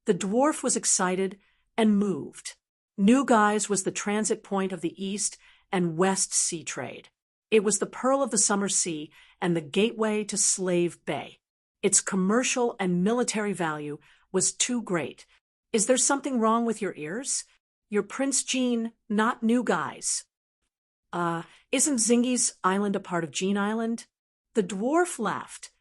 The dwarf was excited and moved. New Guys was the transit point of the East and West sea trade. It was the pearl of the summer sea and the gateway to Slave Bay. Its commercial and military value was too great. Is there something wrong with your ears? You're Prince Jean, not New Guys. Isn't Zingy's Island a part of Jean Island? The dwarf laughed.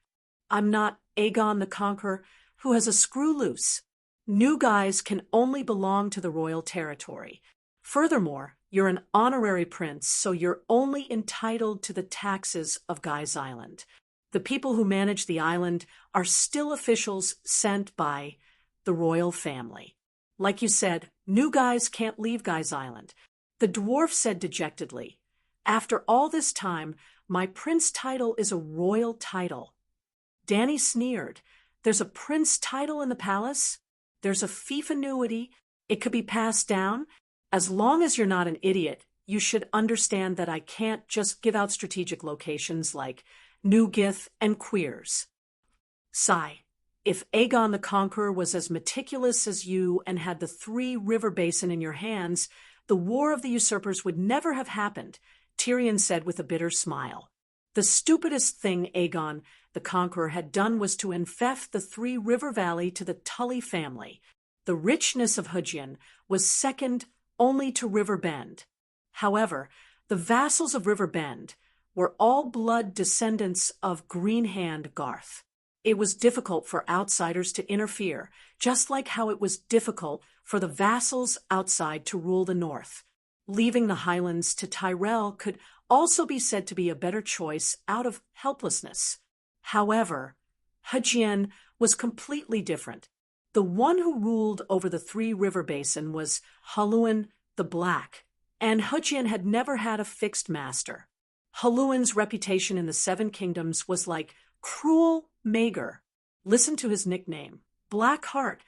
I'm not Aegon the Conqueror, who has a screw loose. New Guys can only belong to the royal territory. Furthermore, you're an honorary prince, so you're only entitled to the taxes of Guy's Island. The people who manage the island are still officials sent by the royal family. Like you said, New Guys can't leave Guy's Island. The dwarf said dejectedly, After all this time, my prince title is a royal title. Danny sneered. There's a prince title in the palace. There's a fief annuity. It could be passed down. As long as you're not an idiot, you should understand that I can't just give out strategic locations like Newgith and Queers. Sigh. If Aegon the Conqueror was as meticulous as you and had the Three River Basin in your hands, the War of the Usurpers would never have happened, Tyrion said with a bitter smile. The stupidest thing Aegon the Conqueror had done was to enfeoff the Three River Valley to the Tully family. The richness of Hugin was second only to River Bend. However, the vassals of River Bend were all blood descendants of Greenhand Garth. It was difficult for outsiders to interfere, just like how it was difficult for the vassals outside to rule the north. Leaving the Highlands to Tyrell could also be said to be a better choice out of helplessness. However, Hugin was completely different. The one who ruled over the Three River Basin was Haluin the Black, and Hugin had never had a fixed master. Haluin's reputation in the Seven Kingdoms was like cruel Maegor. Listen to his nickname, Blackheart.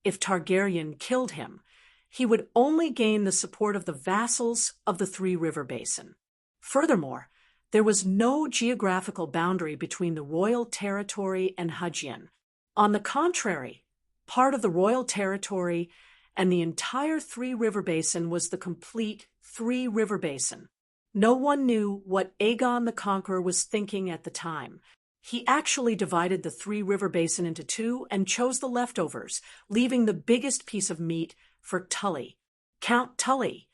If Targaryen killed him, he would only gain the support of the vassals of the Three River Basin. Furthermore, there was no geographical boundary between the royal territory and Hugin. On the contrary, part of the royal territory and the entire Three River Basin was the complete Three River Basin. No one knew what Aegon the Conqueror was thinking at the time. He actually divided the Three River Basin into two and chose the leftovers, leaving the biggest piece of meat for Tully. Count Tully.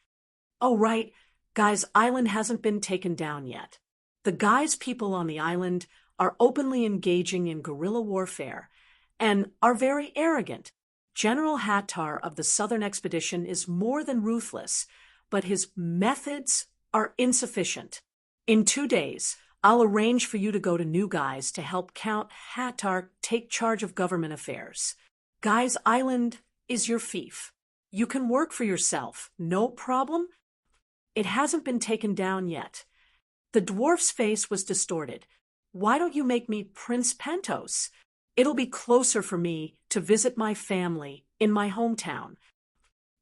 Oh, right, Guy's Island hasn't been taken down yet. The Guy's people on the island are openly engaging in guerrilla warfare and are very arrogant. General Hattar of the Southern Expedition is more than ruthless, but his methods are insufficient. In 2 days, I'll arrange for you to go to New Guys to help Count Hattar take charge of government affairs. Guy's Island is your fief. You can work for yourself, no problem. It hasn't been taken down yet. The dwarf's face was distorted. Why don't you make me Prince Pentos? It'll be closer for me to visit my family in my hometown.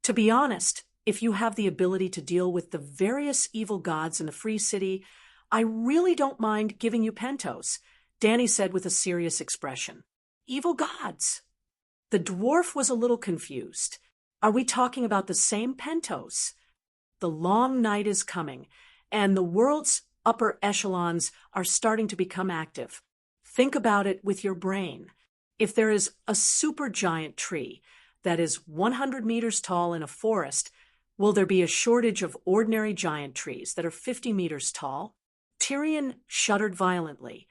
To be honest, if you have the ability to deal with the various evil gods in the Free City, I really don't mind giving you Pentos, Danny said with a serious expression. Evil gods? The dwarf was a little confused. Are we talking about the same Pentos? The long night is coming, and the world's upper echelons are starting to become active. Think about it with your brain. If there is a supergiant tree that is 100 meters tall in a forest, will there be a shortage of ordinary giant trees that are 50 meters tall? Tyrion shuddered violently.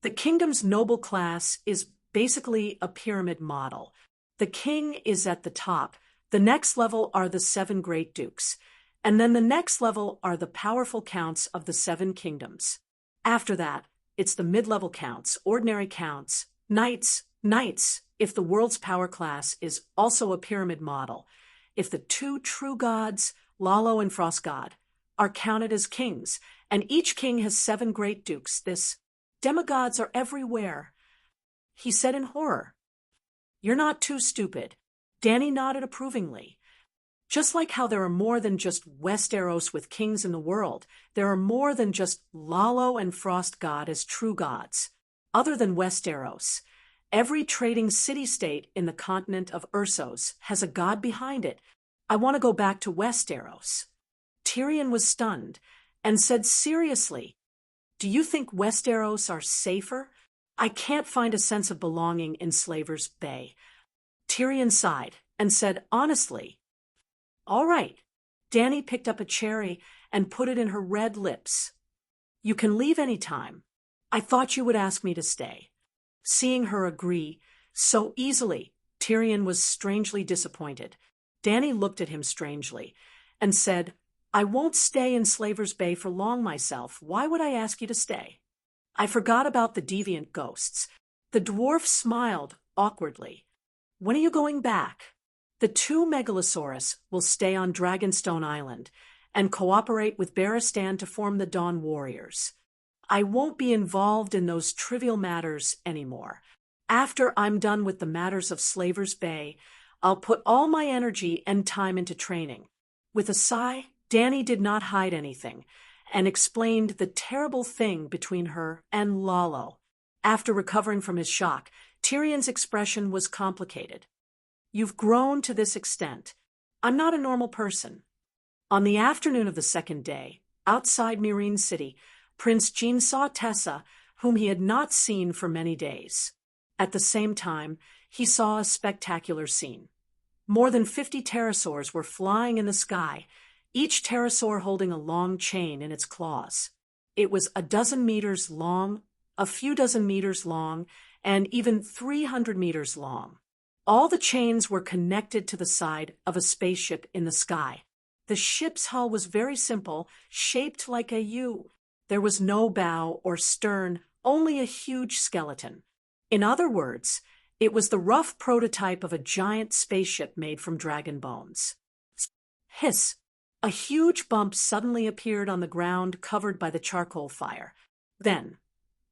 The kingdom's noble class is basically a pyramid model. The king is at the top. The next level are the 7 great dukes. And then the next level are the powerful counts of the 7 kingdoms. After that, it's the mid-level counts, ordinary counts, knights, if the world's power class is also a pyramid model. If the 2 true gods, Lalo and Frostgod, are counted as kings, and each king has 7 great dukes. This demigods are everywhere, he said in horror. You're not too stupid. Danny nodded approvingly. Just like how there are more than just Westeros with kings in the world, there are more than just Lalo and Frost God as true gods. Other than Westeros, every trading city-state in the continent of Ursos has a god behind it. I want to go back to Westeros. Tyrion was stunned and said seriously, do you think Westeros are safer? I can't find a sense of belonging in Slaver's Bay. Tyrion sighed and said honestly, all right. Danny picked up a cherry and put it in her red lips. You can leave any time. I thought you would ask me to stay. Seeing her agree so easily, Tyrion was strangely disappointed. Danny looked at him strangely and said, I won't stay in Slaver's Bay for long myself. Why would I ask you to stay? I forgot about the deviant ghosts. The dwarf smiled awkwardly. When are you going back? The 2 Megalosaurus will stay on Dragonstone Island and cooperate with Barristan to form the Dawn Warriors. I won't be involved in those trivial matters anymore. After I'm done with the matters of Slaver's Bay, I'll put all my energy and time into training. With a sigh, Danny did not hide anything and explained the terrible thing between her and Lalo. After recovering from his shock, Tyrion's expression was complicated. You've grown to this extent. I'm not a normal person. On the afternoon of the 2nd day, outside Meereen City, Prince Jean saw Tessa, whom he had not seen for many days. At the same time, he saw a spectacular scene. More than 50 pterosaurs were flying in the sky, each pterosaur holding a long chain in its claws. It was a dozen meters long, a few dozen meters long, and even 300 meters long. All the chains were connected to the side of a spaceship in the sky. The ship's hull was very simple, shaped like a U. There was no bow or stern, only a huge skeleton. In other words, it was the rough prototype of a giant spaceship made from dragon bones. Hiss! A huge bump suddenly appeared on the ground covered by the charcoal fire. Then,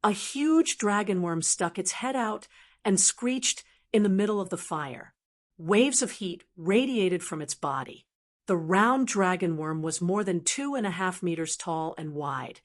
a huge dragon worm stuck its head out and screeched in the middle of the fire. Waves of heat radiated from its body. The round dragon worm was more than 2.5 meters tall and wide,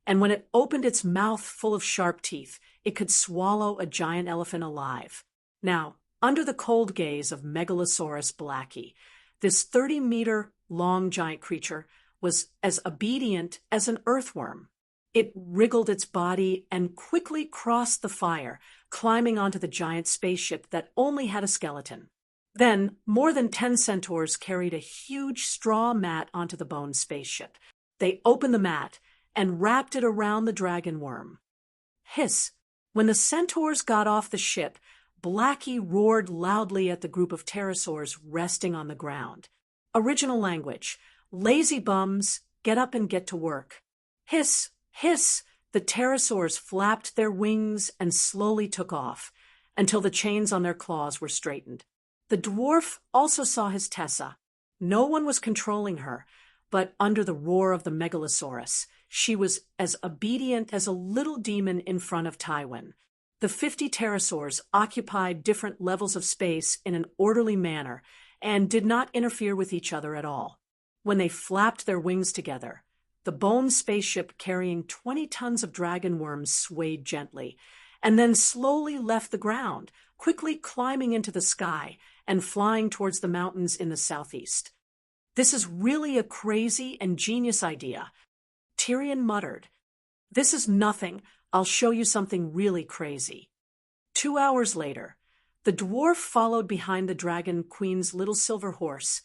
and when it opened its mouth full of sharp teeth, it could swallow a giant elephant alive. Now, under the cold gaze of Megalosaurus blackie, this 30-meter-long giant creature was as obedient as an earthworm. It wriggled its body and quickly crossed the fire, climbing onto the giant spaceship that only had a skeleton. Then, more than 10 centaurs carried a huge straw mat onto the bone spaceship. They opened the mat and wrapped it around the dragon worm. Hiss! When the centaurs got off the ship, Blackie roared loudly at the group of pterosaurs resting on the ground. Original language. Lazy bums, get up and get to work. Hiss! Hiss! The pterosaurs flapped their wings and slowly took off, until the chains on their claws were straightened. The dwarf also saw his Tessa. No one was controlling her, but under the roar of the Megalosaurus, she was as obedient as a little demon in front of Tywin. The 50 pterosaurs occupied different levels of space in an orderly manner and did not interfere with each other at all. When they flapped their wings together, the bone spaceship carrying 20 tons of dragon worms swayed gently, and then slowly left the ground, quickly climbing into the sky and flying towards the mountains in the southeast. This is really a crazy and genius idea, Tyrion muttered. This is nothing. I'll show you something really crazy. 2 hours later, the dwarf followed behind the dragon queen's little silver horse,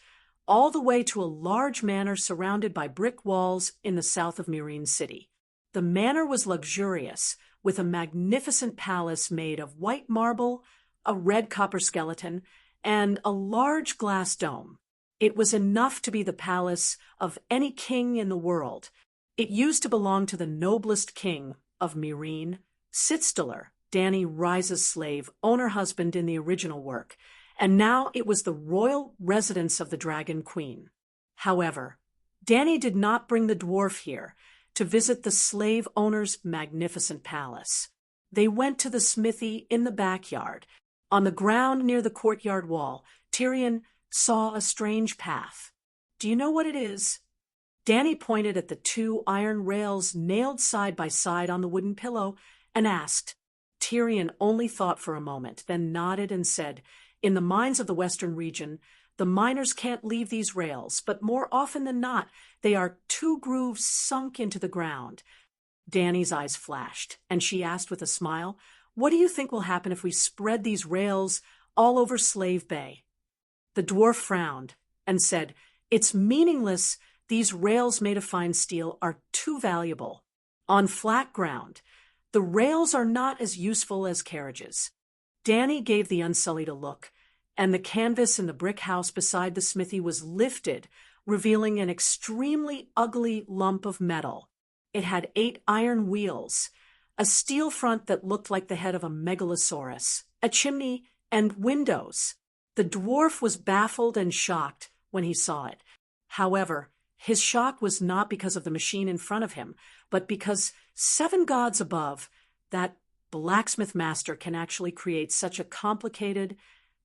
all the way to a large manor surrounded by brick walls in the south of Meereen City. The manor was luxurious, with a magnificent palace made of white marble, a red copper skeleton, and a large glass dome. It was enough to be the palace of any king in the world. It used to belong to the noblest king of Meereen, Sitstiller, Dany Rise's slave, owner-husband in the original work, and now it was the royal residence of the Dragon Queen. However, Danny did not bring the dwarf here to visit the slave owner's magnificent palace. They went to the smithy in the backyard. On the ground near the courtyard wall, Tyrion saw a strange path. Do you know what it is? Danny pointed at the two iron rails nailed side by side on the wooden pillow and asked. Tyrion only thought for a moment, then nodded and said, "In the mines of the western region, the miners can't leave these rails, but more often than not, they are two grooves sunk into the ground." Danny's eyes flashed, and she asked with a smile, "What do you think will happen if we spread these rails all over Slave Bay?" The dwarf frowned and said, "It's meaningless. These rails made of fine steel are too valuable. On flat ground, the rails are not as useful as carriages." Danny gave the Unsullied a look, and the canvas in the brick house beside the smithy was lifted, revealing an extremely ugly lump of metal. It had 8 iron wheels, a steel front that looked like the head of a megalosaurus, a chimney, and windows. The dwarf was baffled and shocked when he saw it. However, his shock was not because of the machine in front of him, but because 7 gods above, that blacksmith master can actually create such a complicated,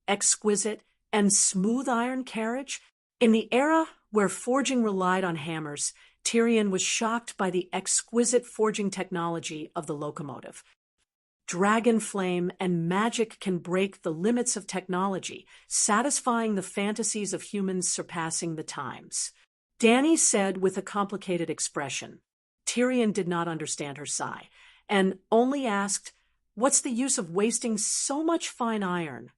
exquisite, and smooth iron carriage. In the era where forging relied on hammers, Tyrion was shocked by the exquisite forging technology of the locomotive. Dragon flame and magic can break the limits of technology, satisfying the fantasies of humans surpassing the times. Danny said with a complicated expression. Tyrion did not understand her sigh, and only asked, "What's the use of wasting so much fine iron?"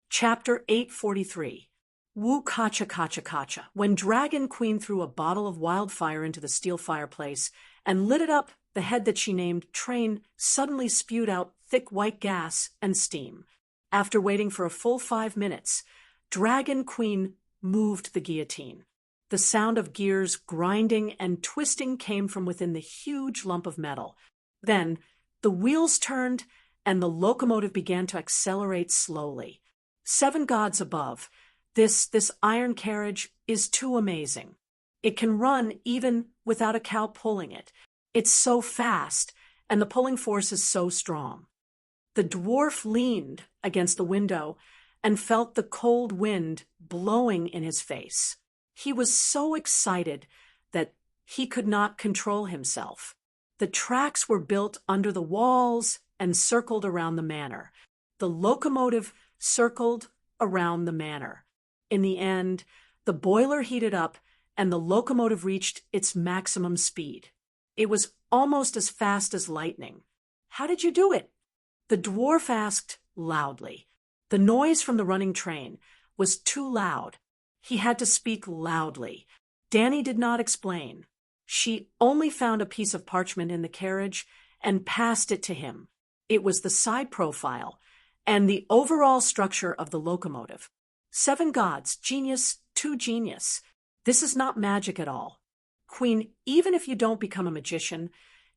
Chapter 843. Woo Kacha Kacha Kacha. When Dragon Queen threw a bottle of wildfire into the steel fireplace and lit it up, the head that she named Train suddenly spewed out thick white gas and steam. After waiting for a full 5 minutes, Dragon Queen moved the guillotine. The sound of gears grinding and twisting came from within the huge lump of metal. Then the wheels turned and the locomotive began to accelerate slowly. 7 gods above, this iron carriage is too amazing. It can run even without a cow pulling it. It's so fast, and the pulling force is so strong. The dwarf leaned against the window and felt the cold wind blowing in his face. He was so excited that he could not control himself. The tracks were built under the walls and circled around the manor. The locomotive circled around the manor. In the end, the boiler heated up and the locomotive reached its maximum speed. It was almost as fast as lightning. "How did you do it?" The dwarf asked loudly. The noise from the running train was too loud. He had to speak loudly. Danny did not explain. She only found a piece of parchment in the carriage and passed it to him. It was the side profile and the overall structure of the locomotive. 7 gods, genius to genius. This is not magic at all. Queen, even if you don't become a magician,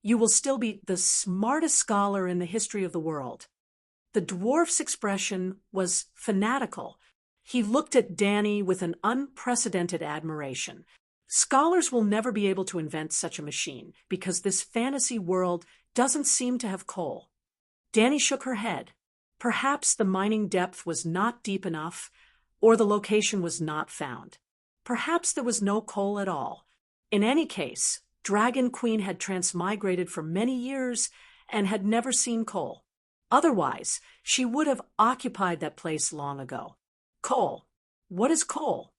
you will still be the smartest scholar in the history of the world. The dwarf's expression was fanatical. He looked at Danny with an unprecedented admiration. Scholars will never be able to invent such a machine because this fantasy world doesn't seem to have coal. Danny shook her head. Perhaps the mining depth was not deep enough, or the location was not found. Perhaps there was no coal at all. In any case, Dragon Queen had transmigrated for many years and had never seen coal. Otherwise, she would have occupied that place long ago. Coal. What is coal?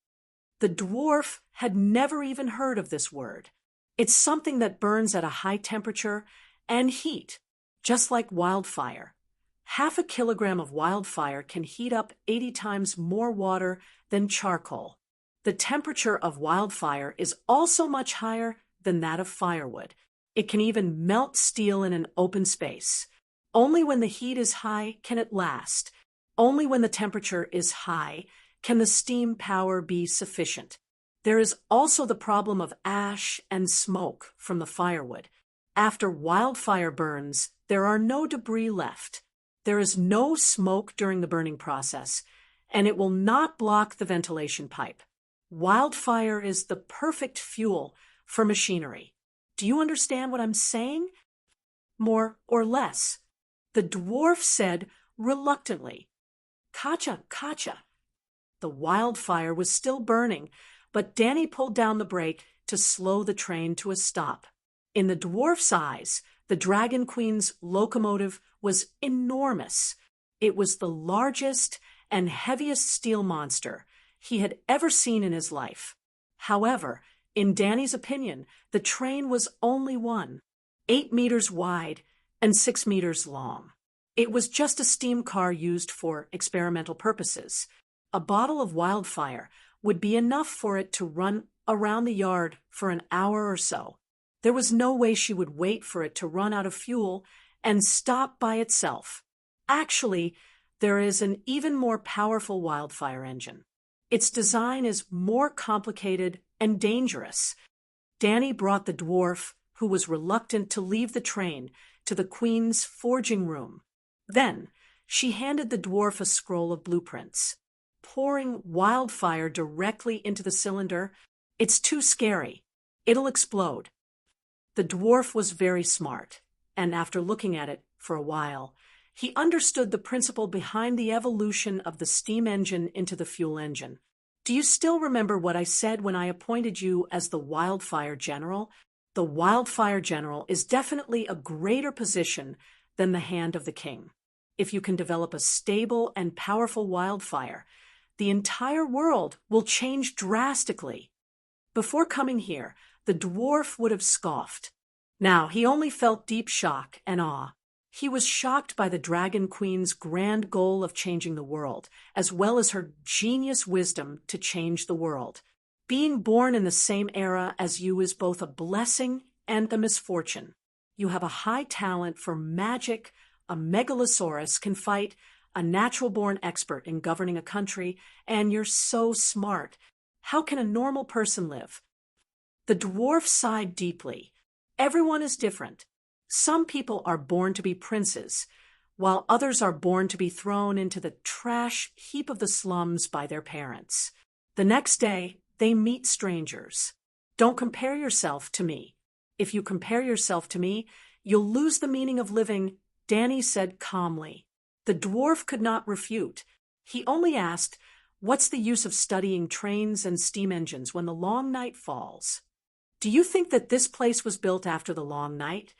The dwarf had never even heard of this word. It's something that burns at a high temperature and heat, just like wildfire. Half a kilogram of wildfire can heat up 80 times more water than charcoal. The temperature of wildfire is also much higher than that of firewood. It can even melt steel in an open space. Only when the heat is high can it last. Only when the temperature is high can the steam power be sufficient. There is also the problem of ash and smoke from the firewood. After wildfire burns, there are no debris left. There is no smoke during the burning process, and it will not block the ventilation pipe. Wildfire is the perfect fuel for machinery. Do you understand what I'm saying? More or less. The dwarf said reluctantly, Katja, Katja. The wildfire was still burning, but Danny pulled down the brake to slow the train to a stop. In the dwarf's eyes, the Dragon Queen's locomotive was enormous. It was the largest and heaviest steel monster he had ever seen in his life. However, in Danny's opinion, the train was only 8 meters wide and 6 meters long. It was just a steam car used for experimental purposes. A bottle of wildfire would be enough for it to run around the yard for an hour or so. There was no way she would wait for it to run out of fuel and stop by itself. Actually, there is an even more powerful wildfire engine. Its design is more complicated and dangerous. Danny brought the dwarf, who was reluctant to leave the train, to the Queen's forging room. Then, she handed the dwarf a scroll of blueprints. Pouring wildfire directly into the cylinder, it's too scary. It'll explode. The dwarf was very smart, and after looking at it for a while, he understood the principle behind the evolution of the steam engine into the fuel engine. Do you still remember what I said when I appointed you as the wildfire general? The wildfire general is definitely a greater position than the hand of the king. If you can develop a stable and powerful wildfire, the entire world will change drastically. Before coming here, the dwarf would have scoffed. Now he only felt deep shock and awe. He was shocked by the Dragon Queen's grand goal of changing the world, as well as her genius wisdom to change the world. Being born in the same era as you is both a blessing and a misfortune. You have a high talent for magic. A megalosaurus can fight a natural-born expert in governing a country, and you're so smart. How can a normal person live? The dwarf sighed deeply. Everyone is different. Some people are born to be princes, while others are born to be thrown into the trash heap of the slums by their parents. The next day, they meet strangers. Don't compare yourself to me. If you compare yourself to me, you'll lose the meaning of living, Danny said calmly. The dwarf could not refute. He only asked, what's the use of studying trains and steam engines when the long night falls? Do you think that this place was built after the long night?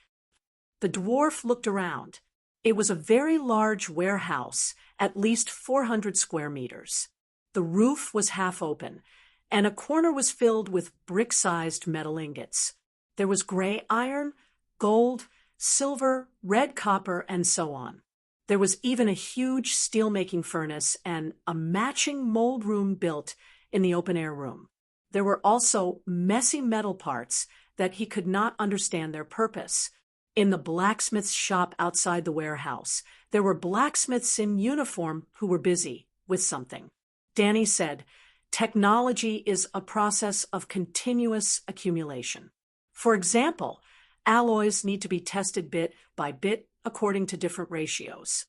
The dwarf looked around. It was a very large warehouse, at least 400 square meters. The roof was half open, and a corner was filled with brick-sized metal ingots. There was gray iron, gold, silver, red copper, and so on. There was even a huge steel-making furnace and a matching mold room built in the open-air room. There were also messy metal parts that he could not understand their purpose. In the blacksmith's shop outside the warehouse, there were blacksmiths in uniform who were busy with something. Danny said, technology is a process of continuous accumulation. For example, alloys need to be tested bit by bit according to different ratios.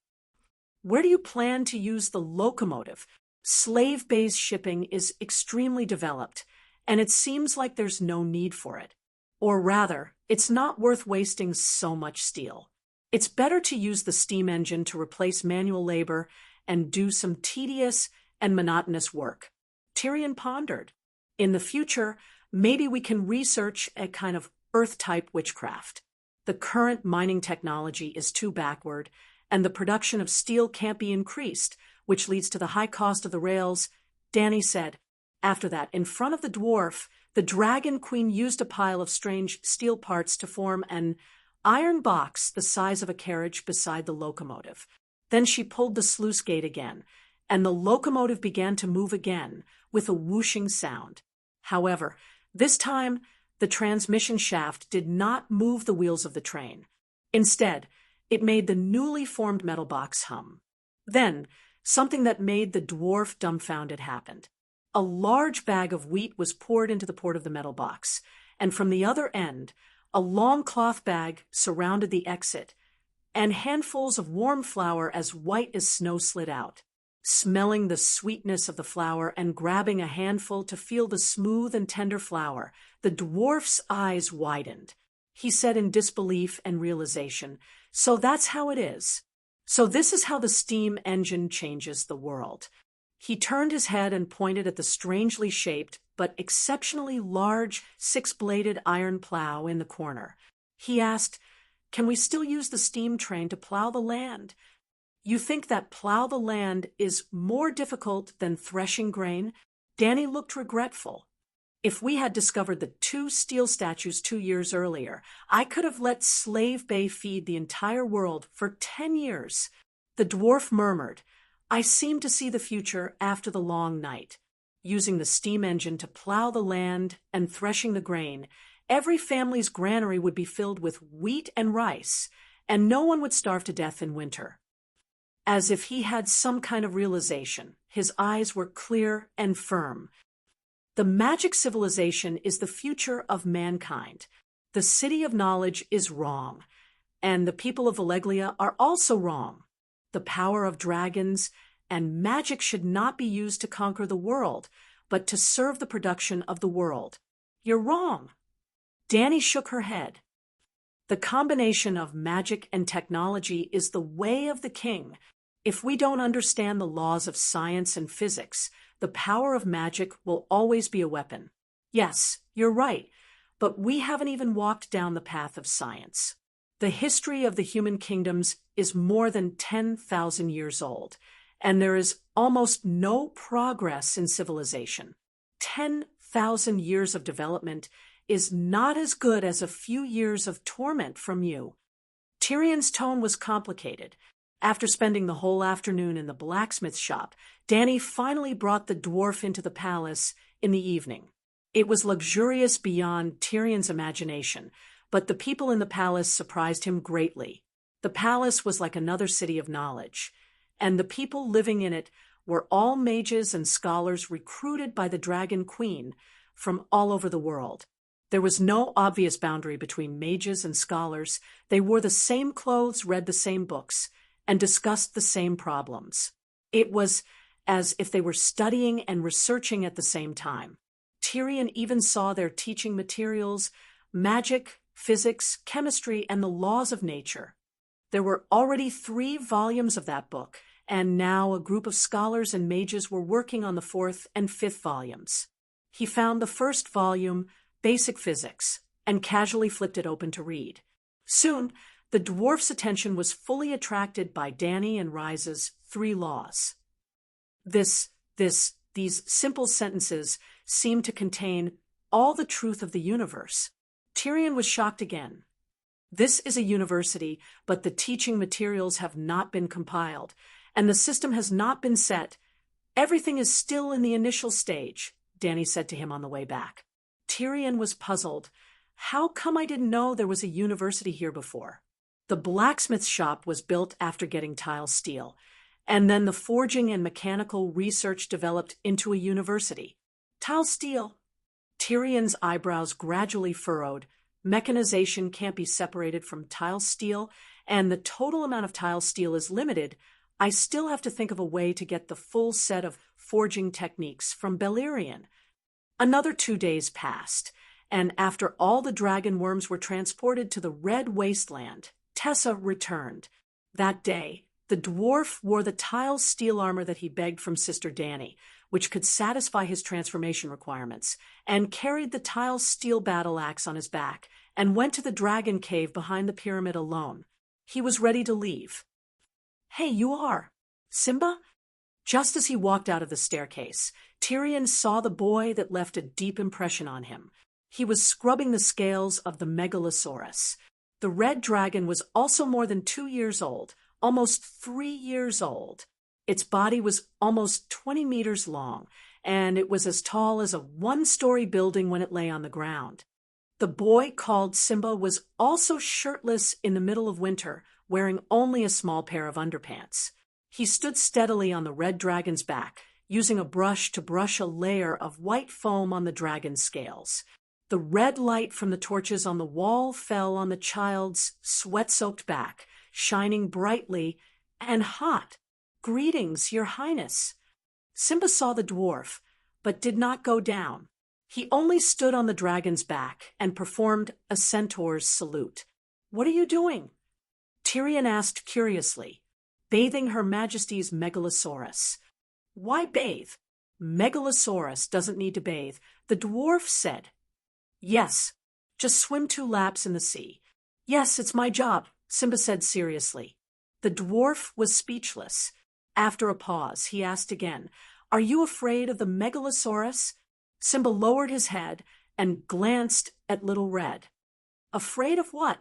Where do you plan to use the locomotive? Slave-based shipping is extremely developed, and it seems like there's no need for it. Or rather, it's not worth wasting so much steel. It's better to use the steam engine to replace manual labor and do some tedious and monotonous work. Tyrion pondered. In the future, maybe we can research a kind of Earth-type witchcraft. The current mining technology is too backward, and the production of steel can't be increased, which leads to the high cost of the rails, Danny said. After that, in front of the dwarf, the Dragon Queen used a pile of strange steel parts to form an iron box the size of a carriage beside the locomotive. Then she pulled the sluice gate again, and the locomotive began to move again with a whooshing sound. However, this time, the transmission shaft did not move the wheels of the train. Instead, it made the newly formed metal box hum. Then, something that made the dwarf dumbfounded happened. A large bag of wheat was poured into the port of the metal box, and from the other end, a long cloth bag surrounded the exit, and handfuls of warm flour as white as snow slid out. smelling the sweetness of the flower and grabbing a handful to feel the smooth and tender flower. The dwarf's eyes widened. He said in disbelief and realization, "So that's how it is. So this is how the steam engine changes the world." He turned his head and pointed at the strangely shaped but exceptionally large six-bladed iron plow in the corner. He asked, "Can we still use the steam train to plow the land?" "You think that plow the land is more difficult than threshing grain?" Danny looked regretful. "If we had discovered the 2 steel statues 2 years earlier, I could have let Slave Bay feed the entire world for 10 years. The dwarf murmured, "I seem to see the future after the long night. Using the steam engine to plow the land and threshing the grain, every family's granary would be filled with wheat and rice, and no one would starve to death in winter." As if he had some kind of realization, his eyes were clear and firm. "The magic civilization is the future of mankind. The city of knowledge is wrong, and the people of Valeglia are also wrong. The power of dragons and magic should not be used to conquer the world, but to serve the production of the world. You're wrong." Danny shook her head. "The combination of magic and technology is the way of the king. If we don't understand the laws of science and physics, the power of magic will always be a weapon. Yes, you're right, but we haven't even walked down the path of science. The history of the human kingdoms is more than 10,000 years old, and there is almost no progress in civilization. 10,000 years of development is not as good as a few years of torment from you." Tyrion's tone was complicated. After spending the whole afternoon in the blacksmith shop, Danny finally brought the dwarf into the palace in the evening. It was luxurious beyond Tyrion's imagination, but the people in the palace surprised him greatly. The palace was like another city of knowledge, and the people living in it were all mages and scholars recruited by the Dragon Queen from all over the world. There was no obvious boundary between mages and scholars. They wore the same clothes, read the same books, and discussed the same problems. It was as if they were studying and researching at the same time. Tyrion even saw their teaching materials, magic, physics, chemistry, and the laws of nature. There were already 3 volumes of that book, and now a group of scholars and mages were working on the 4th and 5th volumes. He found the first volume, Basic Physics, and casually flipped it open to read. Soon, the dwarf's attention was fully attracted by Danny and Rise's 3 laws. These simple sentences seemed to contain all the truth of the universe. Tyrion was shocked again. This is a university, but the teaching materials have not been compiled, and the system has not been set. Everything is still in the initial stage, Danny said to him on the way back. Tyrion was puzzled. How come I didn't know there was a university here before? The blacksmith shop was built after getting tile steel, and then the forging and mechanical research developed into a university. Tile steel. Tyrion's eyebrows gradually furrowed. Mechanization can't be separated from tile steel, and the total amount of tile steel is limited. I still have to think of a way to get the full set of forging techniques from Beleriand. Another 2 days passed, and after all the dragon worms were transported to the Red Wasteland, Tessa returned. That day, the dwarf wore the tile steel armor that he begged from Sister Danny, which could satisfy his transformation requirements, and carried the tile steel battle axe on his back, and went to the dragon cave behind the pyramid alone. He was ready to leave. "Hey, you are Simba?" Just as he walked out of the staircase, Tyrion saw the boy that left a deep impression on him. He was scrubbing the scales of the Megalosaurus. The red dragon was also more than 2 years old, almost 3 years old. Its body was almost 20 meters long, and it was as tall as a 1-story building when it lay on the ground. The boy called Simba was also shirtless in the middle of winter, wearing only a small pair of underpants. He stood steadily on the red dragon's back, using a brush to brush a layer of white foam on the dragon's scales. The red light from the torches on the wall fell on the child's sweat-soaked back, shining brightly and hot. Greetings, your highness. Simba saw the dwarf, but did not go down. He only stood on the dragon's back and performed a centaur's salute. What are you doing? Tyrion asked curiously. Bathing Her Majesty's Megalosaurus. Why bathe? Megalosaurus doesn't need to bathe, the dwarf said. Yes, just swim 2 laps in the sea. Yes, it's my job, Simba said seriously. The dwarf was speechless. After a pause, he asked again, Are you afraid of the Megalosaurus? Simba lowered his head and glanced at Little Red. Afraid of what?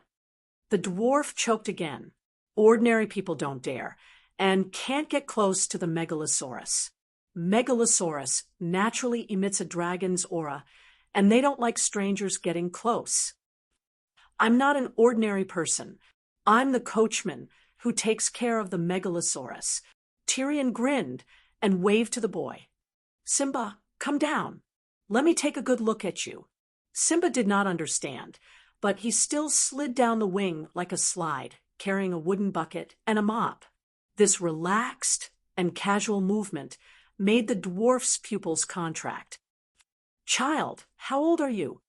The dwarf choked again. Ordinary people don't dare, and can't get close to the Megalosaurus. Megalosaurus naturally emits a dragon's aura, and they don't like strangers getting close. I'm not an ordinary person. I'm the coachman who takes care of the Megalosaurus. Tyrion grinned and waved to the boy. Simba, come down. Let me take a good look at you. Simba did not understand, but he still slid down the wing like a slide, carrying a wooden bucket and a mop. This relaxed and casual movement made the dwarf's pupils contract. Child, how old are you?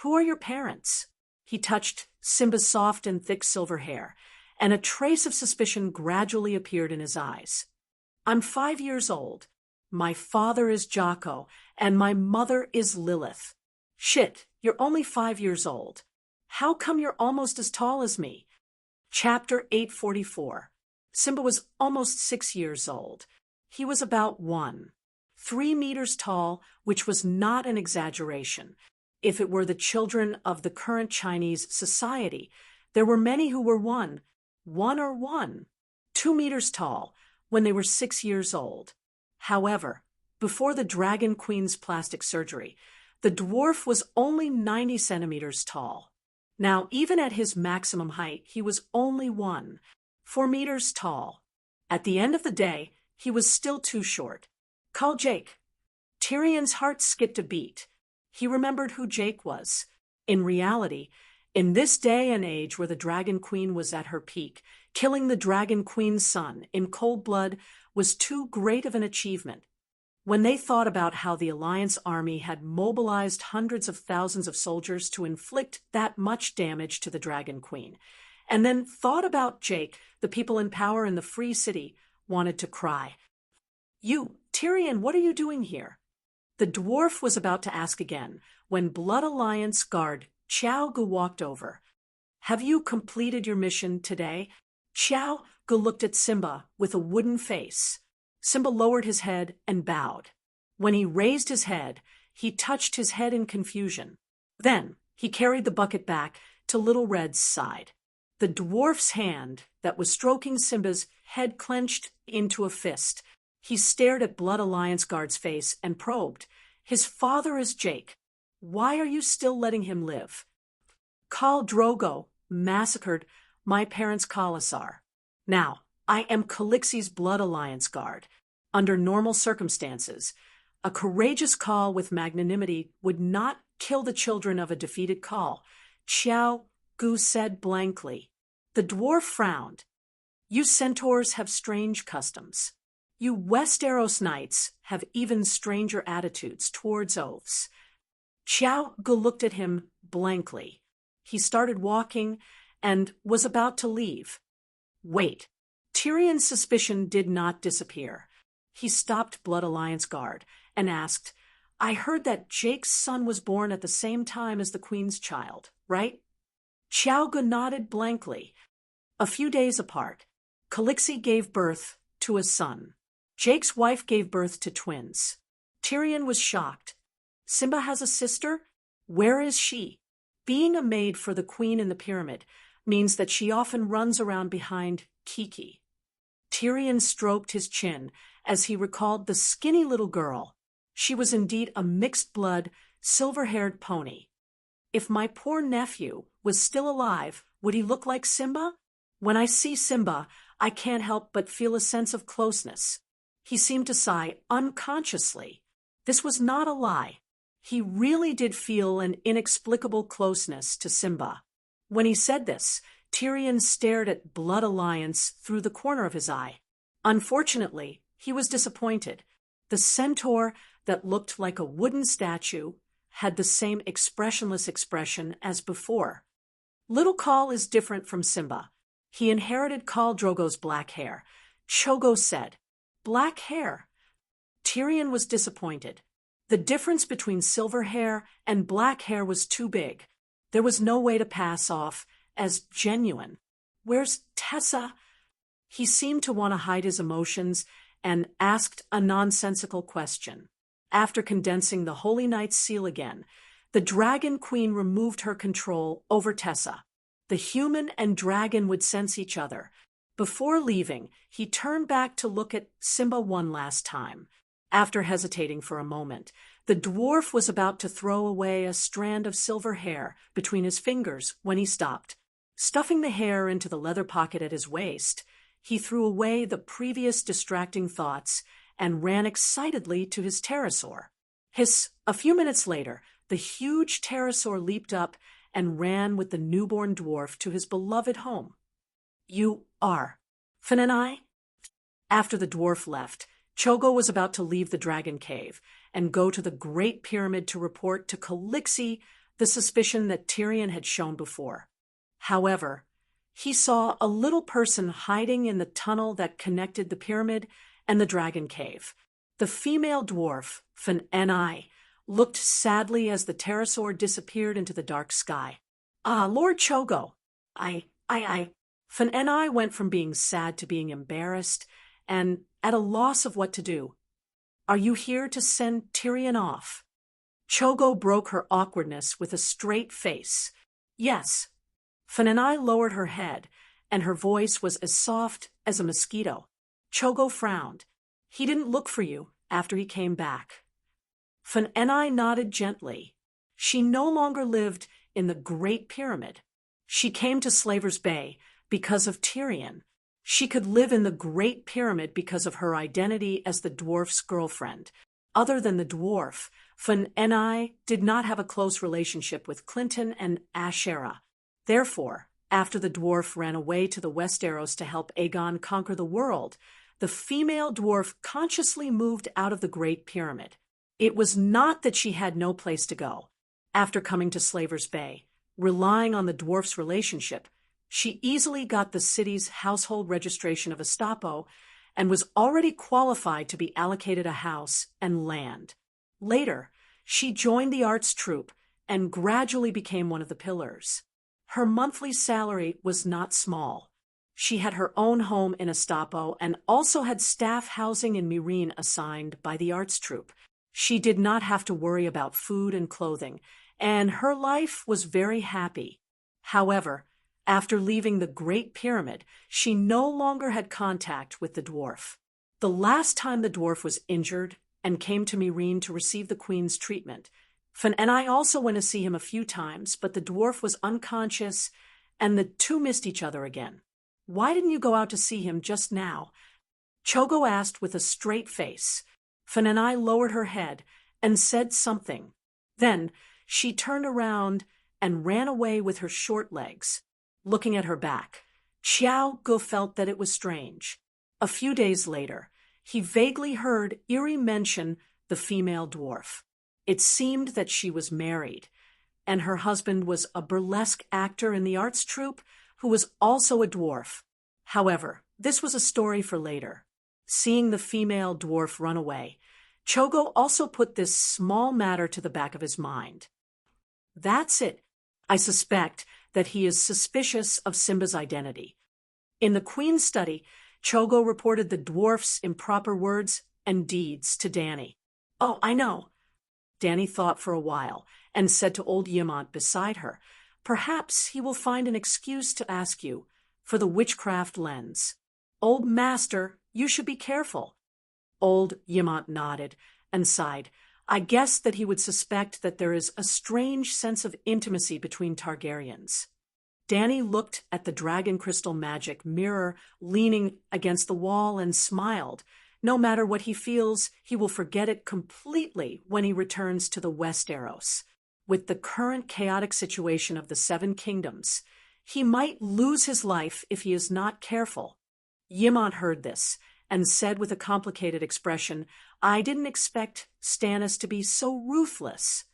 Who are your parents? He touched Simba's soft and thick silver hair, and a trace of suspicion gradually appeared in his eyes. I'm 5 years old. My father is Jocko, and my mother is Lilith. Shit, you're only 5 years old. How come you're almost as tall as me? Chapter 844. Simba was almost 6 years old. He was about 3 meters tall, which was not an exaggeration. If it were the children of the current Chinese society, there were many who were 2 meters tall, when they were 6 years old. However, before the Dragon Queen's plastic surgery, the dwarf was only 90 centimeters tall. Now, even at his maximum height, he was only 4 meters tall. At the end of the day, he was still too short. Call Jake. Tyrion's heart skipped a beat. He remembered who Jake was. In reality, in this day and age where the Dragon Queen was at her peak, killing the Dragon Queen's son in cold blood was too great of an achievement. When they thought about how the Alliance army had mobilized hundreds of thousands of soldiers to inflict that much damage to the Dragon Queen, and then thought about Jake, the people in power in the Free City wanted to cry. You, Tyrion, what are you doing here? The dwarf was about to ask again when Blood Alliance guard Xiao Gu walked over. Have you completed your mission today? Xiao Gu looked at Simba with a wooden face. Simba lowered his head and bowed. When he raised his head, he touched his head in confusion. Then he carried the bucket back to Little Red's side. The dwarf's hand that was stroking Simba's head clenched into a fist. He stared at Blood Alliance guard's face and probed. His father is Jake. Why are you still letting him live? Khal Drogo massacred my parents' Khalasar. Now, I am Khaleesi's Blood Alliance guard. Under normal circumstances, a courageous Khal with magnanimity would not kill the children of a defeated Khal. Xiao Gu said blankly. The dwarf frowned. You centaurs have strange customs. You Westeros knights have even stranger attitudes towards oaths. Xiao Gu looked at him blankly. He started walking and was about to leave. Wait. Tyrion's suspicion did not disappear. He stopped Blood Alliance guard and asked, I heard that Jake's son was born at the same time as the Queen's child, right? Xiao Gu nodded blankly. A few days apart, Khaleesi gave birth to a son. Jake's wife gave birth to twins. Tyrion was shocked. Simba has a sister? Where is she? Being a maid for the queen in the pyramid means that she often runs around behind Kiki. Tyrion stroked his chin as he recalled the skinny little girl. She was indeed a mixed-blood, silver-haired pony. If my poor nephew was still alive, would he look like Simba? When I see Simba, I can't help but feel a sense of closeness. He seemed to sigh unconsciously. This was not a lie. He really did feel an inexplicable closeness to Simba. When he said this, Tyrion stared at Blood Alliance through the corner of his eye. Unfortunately, he was disappointed. The centaur that looked like a wooden statue had the same expressionless expression as before. Little Khal is different from Simba. He inherited Khal Drogo's black hair. Chogo said, "Black hair." Tyrion was disappointed. The difference between silver hair and black hair was too big. There was no way to pass off as genuine. "Where's Tessa?" He seemed to want to hide his emotions and asked a nonsensical question. After condensing the Holy Knight's seal again, the Dragon Queen removed her control over Tessa. The human and dragon would sense each other. Before leaving, he turned back to look at Simba one last time. After hesitating for a moment, the dwarf was about to throw away a strand of silver hair between his fingers when he stopped. Stuffing the hair into the leather pocket at his waist, he threw away the previous distracting thoughts and ran excitedly to his pterosaur. Hiss! A few minutes later, the huge pterosaur leaped up and ran with the newborn dwarf to his beloved home. "You are Fanenai?" After the dwarf left, Chogo was about to leave the dragon cave and go to the Great Pyramid to report to Calixi the suspicion that Tyrion had shown before. However, he saw a little person hiding in the tunnel that connected the pyramid and the dragon cave. The female dwarf, Fanenai, looked sadly as the pterosaur disappeared into the dark sky. "Ah, Lord Chogo." Fanenai went from being sad to being embarrassed and at a loss of what to do. "Are you here to send Tyrion off?" Chogo broke her awkwardness with a straight face. "Yes." Fanenai lowered her head, and her voice was as soft as a mosquito. Chogo frowned. "He didn't look for you after he came back." Fanenai nodded gently. She no longer lived in the Great Pyramid. She came to Slaver's Bay because of Tyrion. She could live in the Great Pyramid because of her identity as the dwarf's girlfriend. Other than the dwarf, Fanenai did not have a close relationship with Clinton and Ashera. Therefore, after the dwarf ran away to the Westeros to help Aegon conquer the world, the female dwarf consciously moved out of the Great Pyramid. It was not that she had no place to go. After coming to Slaver's Bay, relying on the dwarf's relationship, she easily got the city's household registration of Estapo and was already qualified to be allocated a house and land. Later, she joined the arts troupe and gradually became one of the pillars. Her monthly salary was not small. She had her own home in Estapo and also had staff housing in Meereen assigned by the arts troupe. She did not have to worry about food and clothing, and her life was very happy. However, after leaving the Great Pyramid, she no longer had contact with the dwarf. The last time the dwarf was injured and came to Meereen to receive the queen's treatment, Fanenai also went to see him a few times, but the dwarf was unconscious, and the two missed each other again. "Why didn't you go out to see him just now?" Chogo asked with a straight face. Fanenai lowered her head and said something. Then she turned around and ran away with her short legs. Looking at her back, Xiao Gu felt that it was strange. A few days later, he vaguely heard Iri mention the female dwarf. It seemed that she was married, and her husband was a burlesque actor in the arts troupe who was also a dwarf. However, this was a story for later. Seeing the female dwarf run away, Chogo also put this small matter to the back of his mind. That's it. I suspect that he is suspicious of Simba's identity. In the Queen's study, Chogo reported the dwarf's improper words and deeds to Dany. "Oh, I know." Dany thought for a while and said to old Ymont beside her, "Perhaps he will find an excuse to ask you for the witchcraft lens. Old master, you should be careful." Old Ymont nodded and sighed. "I guessed that he would suspect that there is a strange sense of intimacy between Targaryens." Dany looked at the dragon crystal magic mirror leaning against the wall and smiled. No matter what he feels, he will forget it completely when he returns to the Westeros. With the current chaotic situation of the Seven Kingdoms, he might lose his life if he is not careful. Ymont heard this and said with a complicated expression, "I didn't expect Stannis to be so ruthless."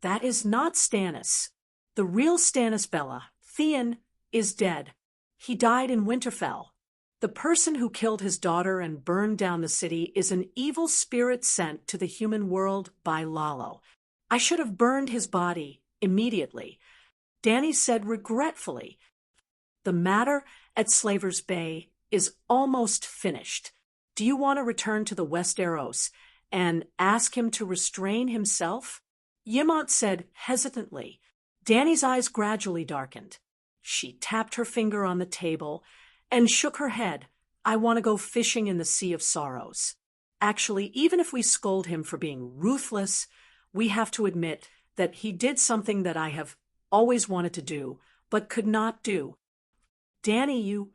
"That is not Stannis. The real Stannis, Bella, Theon, is dead. He died in Winterfell. The person who killed his daughter and burned down the city is an evil spirit sent to the human world by Lalo. I should have burned his body immediately." Dany said regretfully, "The matter at Slaver's Bay is almost finished. Do you want to return to the Westeros and ask him to restrain himself?" Ymont said hesitantly. Dany's eyes gradually darkened. She tapped her finger on the table and shook her head. "I want to go fishing in the Sea of Sorrows. Actually, even if we scold him for being ruthless, we have to admit that he did something that I have always wanted to do, but could not do." "Dany, you—"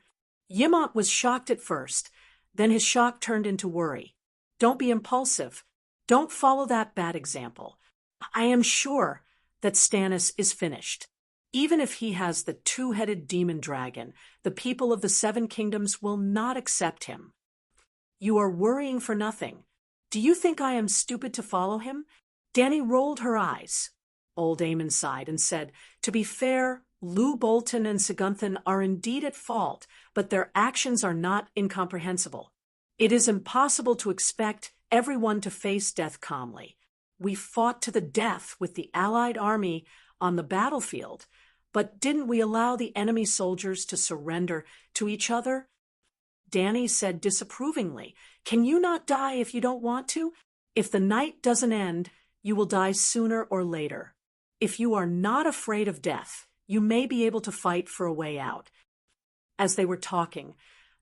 Ymont was shocked at first, then his shock turned into worry. "Don't be impulsive. Don't follow that bad example. I am sure that Stannis is finished. Even if he has the two-headed demon dragon, the people of the Seven Kingdoms will not accept him. You are worrying for nothing. Do you think I am stupid to follow him?" Dany rolled her eyes. Old Aemon sighed and said, "To be fair, Lou Bolton and Segunthan are indeed at fault, but their actions are not incomprehensible. It is impossible to expect everyone to face death calmly. We fought to the death with the Allied army on the battlefield, but didn't we allow the enemy soldiers to surrender to each other?" Dany said disapprovingly, "Can you not die if you don't want to? If the night doesn't end, you will die sooner or later. If you are not afraid of death, you may be able to fight for a way out." As they were talking,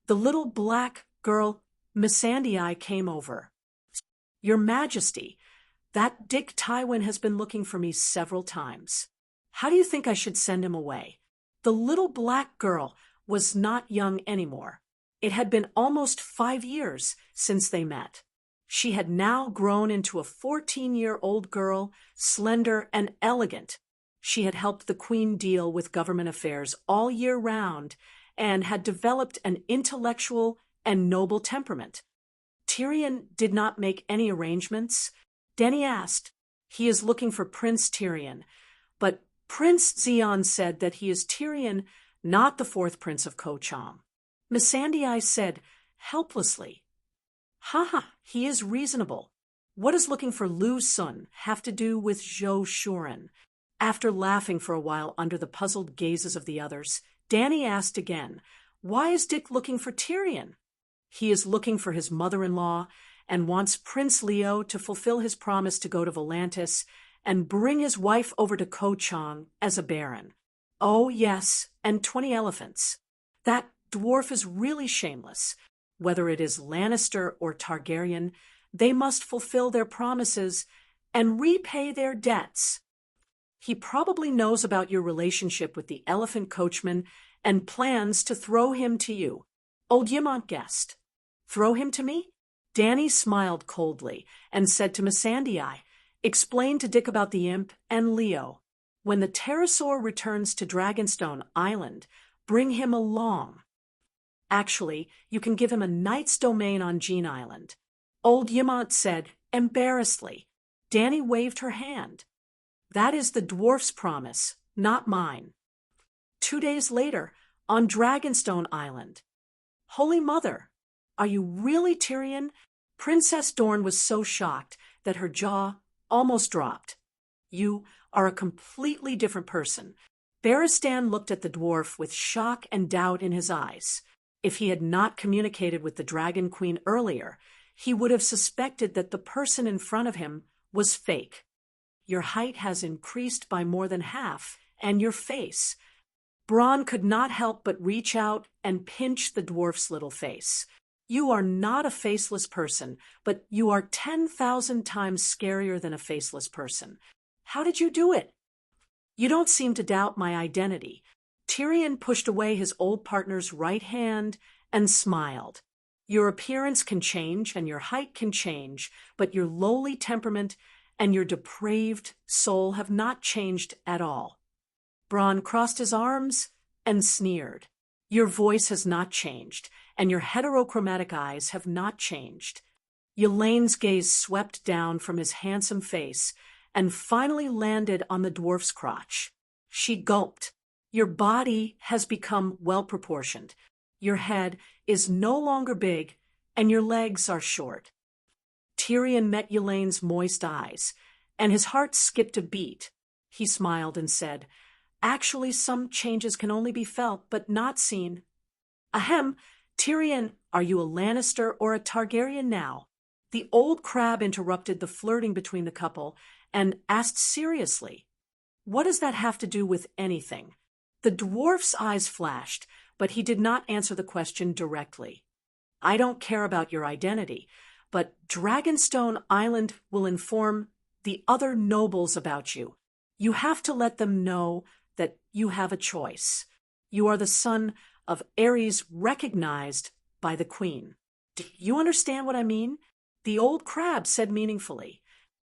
the little black girl, Missandei, came over. "Your Majesty, that Dick Tywin has been looking for me several times. How do you think I should send him away?" The little black girl was not young anymore. It had been almost 5 years since they met. She had now grown into a 14-year-old girl, slender and elegant. She had helped the Queen deal with government affairs all year round and had developed an intellectual and noble temperament. "Tyrion did not make any arrangements?" Dany asked. "He is looking for Prince Tyrion, but Prince Zeon said that he is Tyrion, not the fourth prince of Kocham." Missandei said helplessly, "Ha, he is reasonable. What does looking for Lu Sun have to do with Zhou Shuren?" After laughing for a while under the puzzled gazes of the others, Dany asked again, "Why is Dick looking for Tyrion?" "He is looking for his mother-in-law and wants Prince Leo to fulfill his promise to go to Volantis and bring his wife over to Kochang as a baron. Oh, yes, and 20 elephants. That dwarf is really shameless. Whether it is Lannister or Targaryen, they must fulfill their promises and repay their debts. He probably knows about your relationship with the elephant coachman and plans to throw him to you." Old Ymont guessed. "Throw him to me?" Dany smiled coldly and said to Missandei, "Explain to Dick about the imp and Leo. When the pterosaur returns to Dragonstone Island, bring him along. Actually, you can give him a knight's domain on Jean Island." Old Ymont said embarrassedly. Dany waved her hand. "That is the dwarf's promise, not mine." 2 days later, on Dragonstone Island. "Holy Mother, are you really Tyrion?" Princess Dorne was so shocked that her jaw almost dropped. "You are a completely different person." Barristan looked at the dwarf with shock and doubt in his eyes. If he had not communicated with the Dragon Queen earlier, he would have suspected that the person in front of him was fake. "Your height has increased by more than half, and your face." Bronn could not help but reach out and pinch the dwarf's little face. "You are not a faceless person, but you are 10,000 times scarier than a faceless person. How did you do it?" "You don't seem to doubt my identity." Tyrion pushed away his old partner's right hand and smiled. "Your appearance can change and your height can change, but your lowly temperament and your depraved soul have not changed at all." Bronn crossed his arms and sneered. "Your voice has not changed, and your heterochromatic eyes have not changed. Elaine's gaze swept down from his handsome face and finally landed on the dwarf's crotch. She gulped. Your body has become well-proportioned. Your head is no longer big, and your legs are short. Tyrion met Elaine's moist eyes, and his heart skipped a beat. He smiled and said, "Actually, some changes can only be felt, but not seen." "Ahem, Tyrion, are you a Lannister or a Targaryen now?" The old crab interrupted the flirting between the couple and asked seriously, "What does that have to do with anything?" The dwarf's eyes flashed, but he did not answer the question directly. "I don't care about your identity, but Dragonstone Island will inform the other nobles about you. You have to let them know that you have a choice. You are the son of Aerys recognized by the queen." "Do you understand what I mean?" The old crab said meaningfully.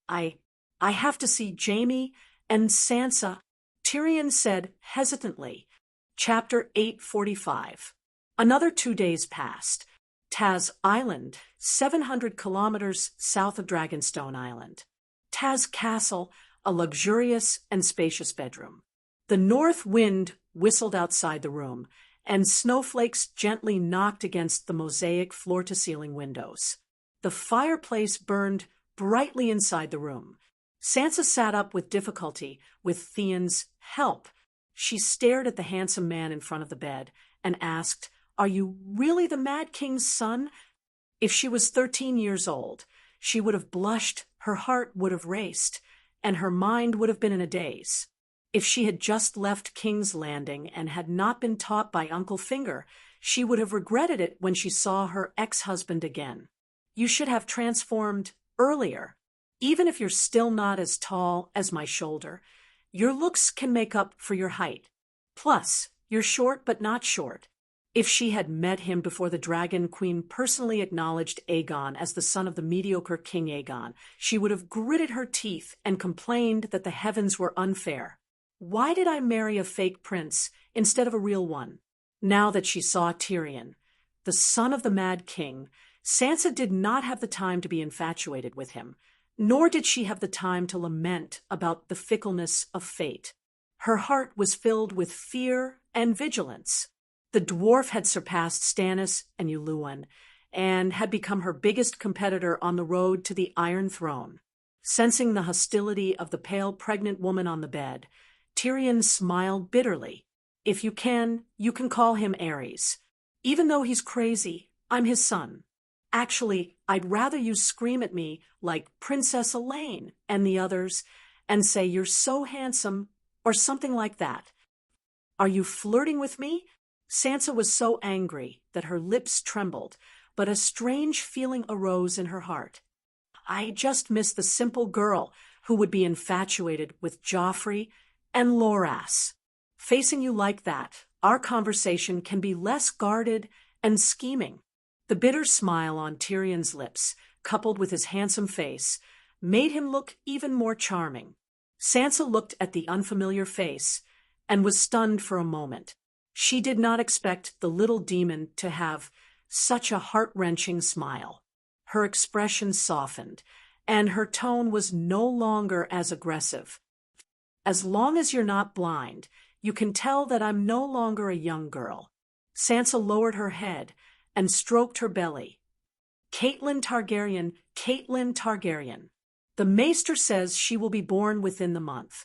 I have to see Jaime and Sansa," Tyrion said hesitantly. Chapter 845. Another 2 days passed. Taz Island, 700 kilometers south of Dragonstone Island. Taz Castle, a luxurious and spacious bedroom. The north wind whistled outside the room, and snowflakes gently knocked against the mosaic floor-to-ceiling windows. The fireplace burned brightly inside the room. Sansa sat up with difficulty, with Theon's help. She stared at the handsome man in front of the bed and asked, "Are you really the Mad King's son?" If she was 13 years old, she would have blushed, her heart would have raced, and her mind would have been in a daze. If she had just left King's Landing and had not been taught by Uncle Finger, she would have regretted it when she saw her ex-husband again. "You should have transformed earlier. Even if you're still not as tall as my shoulder, your looks can make up for your height. Plus, you're short but not short." If she had met him before the Dragon Queen personally acknowledged Aegon as the son of the mediocre King Aegon, she would have gritted her teeth and complained that the heavens were unfair. Why did I marry a fake prince instead of a real one? Now that she saw Tyrion, the son of the Mad King, Sansa did not have the time to be infatuated with him, nor did she have the time to lament about the fickleness of fate. Her heart was filled with fear and vigilance. The dwarf had surpassed Stannis and Yuluen, and had become her biggest competitor on the road to the Iron Throne. Sensing the hostility of the pale pregnant woman on the bed, Tyrion smiled bitterly. "If you can call him Aerys. Even though he's crazy, I'm his son. Actually, I'd rather you scream at me like Princess Elaine and the others and say you're so handsome or something like that." "Are you flirting with me?" Sansa was so angry that her lips trembled, but a strange feeling arose in her heart. "I just miss the simple girl who would be infatuated with Joffrey and Loras. Facing you like that, our conversation can be less guarded and scheming." The bitter smile on Tyrion's lips, coupled with his handsome face, made him look even more charming. Sansa looked at the unfamiliar face and was stunned for a moment. She did not expect the little demon to have such a heart-wrenching smile. Her expression softened, and her tone was no longer as aggressive. "As long as you're not blind, you can tell that I'm no longer a young girl." Sansa lowered her head and stroked her belly. Catelyn Targaryen, Catelyn Targaryen. The Maester says she will be born within the month.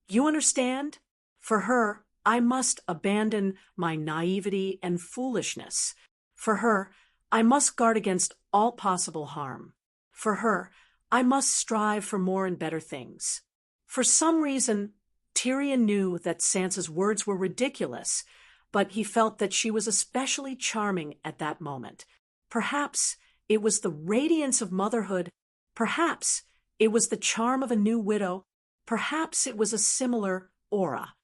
You understand? For her, I must abandon my naivety and foolishness. For her, I must guard against all possible harm. For her, I must strive for more and better things. For some reason, Tyrion knew that Sansa's words were ridiculous, but he felt that she was especially charming at that moment. Perhaps it was the radiance of motherhood. Perhaps it was the charm of a new widow. Perhaps it was a similar aura.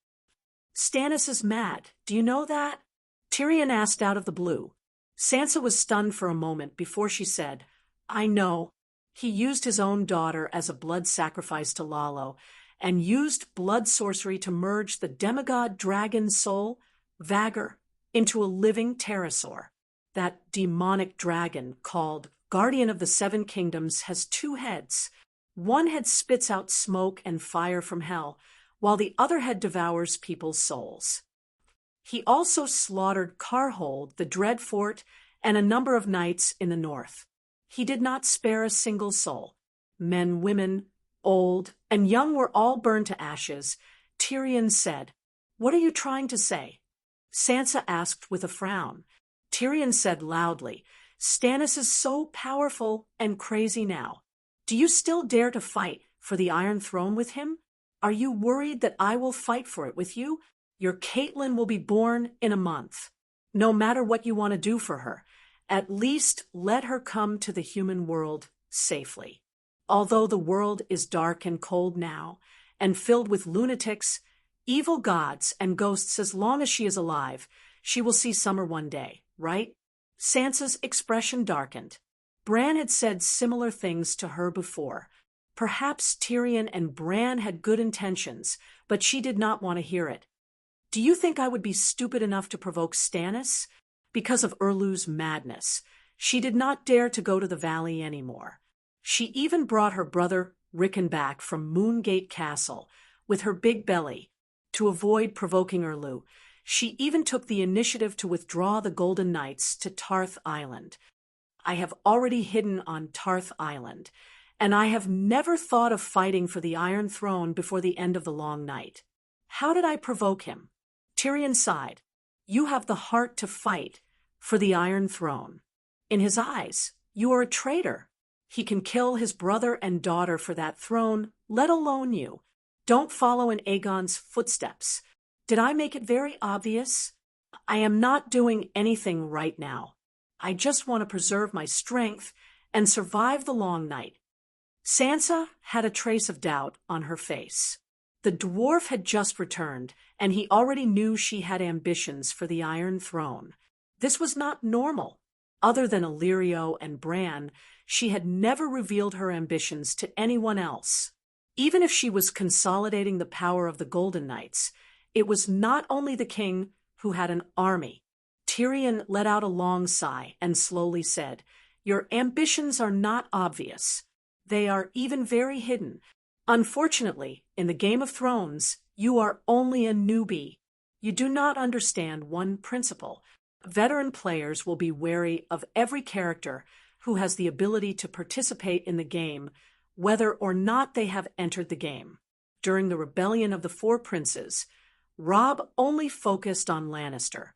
"Stannis is mad. Do you know that?" Tyrion asked out of the blue. Sansa was stunned for a moment before she said, "I know. He used his own daughter as a blood sacrifice to Lalo, and used blood sorcery to merge the demigod dragon soul, Vhagar, into a living pterosaur. That demonic dragon, called Guardian of the Seven Kingdoms, has two heads. One head spits out smoke and fire from hell, while the other head devours people's souls. He also slaughtered Karhold, the Dread Fort, and a number of knights in the north. He did not spare a single soul. Men, women, old, and young were all burned to ashes. Tyrion said, "What are you trying to say?" Sansa asked with a frown. Tyrion said loudly, "Stannis is so powerful and crazy now. Do you still dare to fight for the Iron Throne with him? Are you worried that I will fight for it with you? Your Catelyn will be born in a month. No matter what you want to do for her, at least let her come to the human world safely. Although the world is dark and cold now, and filled with lunatics, evil gods, and ghosts, as long as she is alive, she will see summer one day, right?" Sansa's expression darkened. Bran had said similar things to her before. Perhaps Tyrion and Bran had good intentions, but she did not want to hear it. "Do you think I would be stupid enough to provoke Stannis?" Because of Erlu's madness, she did not dare to go to the valley anymore. She even brought her brother Rickon back from Moongate Castle with her big belly to avoid provoking Erlu. She even took the initiative to withdraw the Golden Knights to Tarth Island. "I have already hidden on Tarth Island, and I have never thought of fighting for the Iron Throne before the end of the long night. How did I provoke him?" Tyrion sighed. "You have the heart to fight for the Iron Throne. In his eyes, you are a traitor. He can kill his brother and daughter for that throne, let alone you. Don't follow in Aegon's footsteps. Did I make it very obvious? I am not doing anything right now. I just want to preserve my strength and survive the long night." Sansa had a trace of doubt on her face. The dwarf had just returned, and he already knew she had ambitions for the Iron Throne. This was not normal. Other than Illyrio and Bran, she had never revealed her ambitions to anyone else. Even if she was consolidating the power of the Golden Knights, it was not only the king who had an army. Tyrion let out a long sigh and slowly said, "Your ambitions are not obvious. They are even very hidden. Unfortunately, in the Game of Thrones, you are only a newbie. You do not understand one principle. Veteran players will be wary of every character who has the ability to participate in the game, whether or not they have entered the game. During the Rebellion of the Four Princes, Robb only focused on Lannister.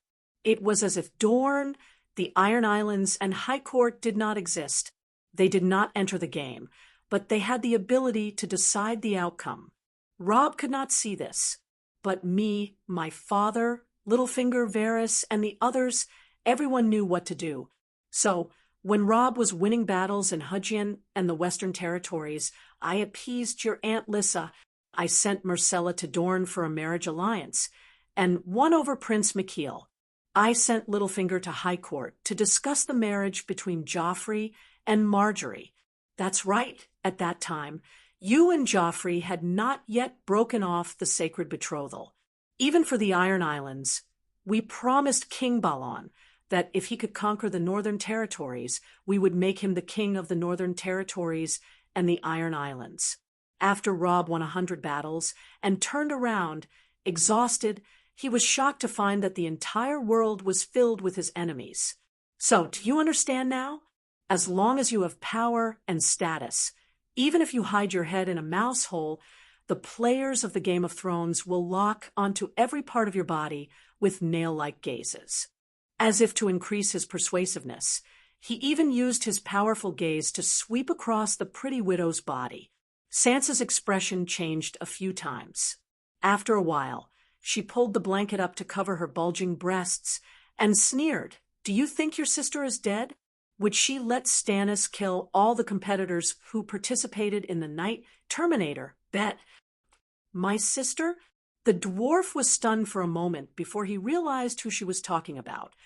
It was as if Dorne, the Iron Islands, and High Court did not exist. They did not enter the game, but they had the ability to decide the outcome. Robb could not see this, but me, my father, Littlefinger, Varys, and the others, everyone knew what to do. So, when Robb was winning battles in Hudgian and the Western Territories, I appeased your Aunt Lyssa. I sent Myrcella to Dorne for a marriage alliance, and won over Prince Mikhael. I sent Littlefinger to High Court to discuss the marriage between Joffrey and Marjorie. That's right, at that time, you and Joffrey had not yet broken off the sacred betrothal. Even for the Iron Islands, we promised King Balon that if he could conquer the Northern Territories, we would make him the king of the Northern Territories and the Iron Islands. After Robb won 100 battles and turned around, exhausted, he was shocked to find that the entire world was filled with his enemies. So, do you understand now? As long as you have power and status, even if you hide your head in a mouse hole, the players of the Game of Thrones will lock onto every part of your body with nail-like gazes. As if to increase his persuasiveness, he even used his powerful gaze to sweep across the pretty widow's body. Sansa's expression changed a few times. After a while, she pulled the blanket up to cover her bulging breasts and sneered, "Do you think your sister is dead? Would she let Stannis kill all the competitors who participated in the Night Terminator bet?" "My sister?" The dwarf was stunned for a moment before he realized who she was talking about.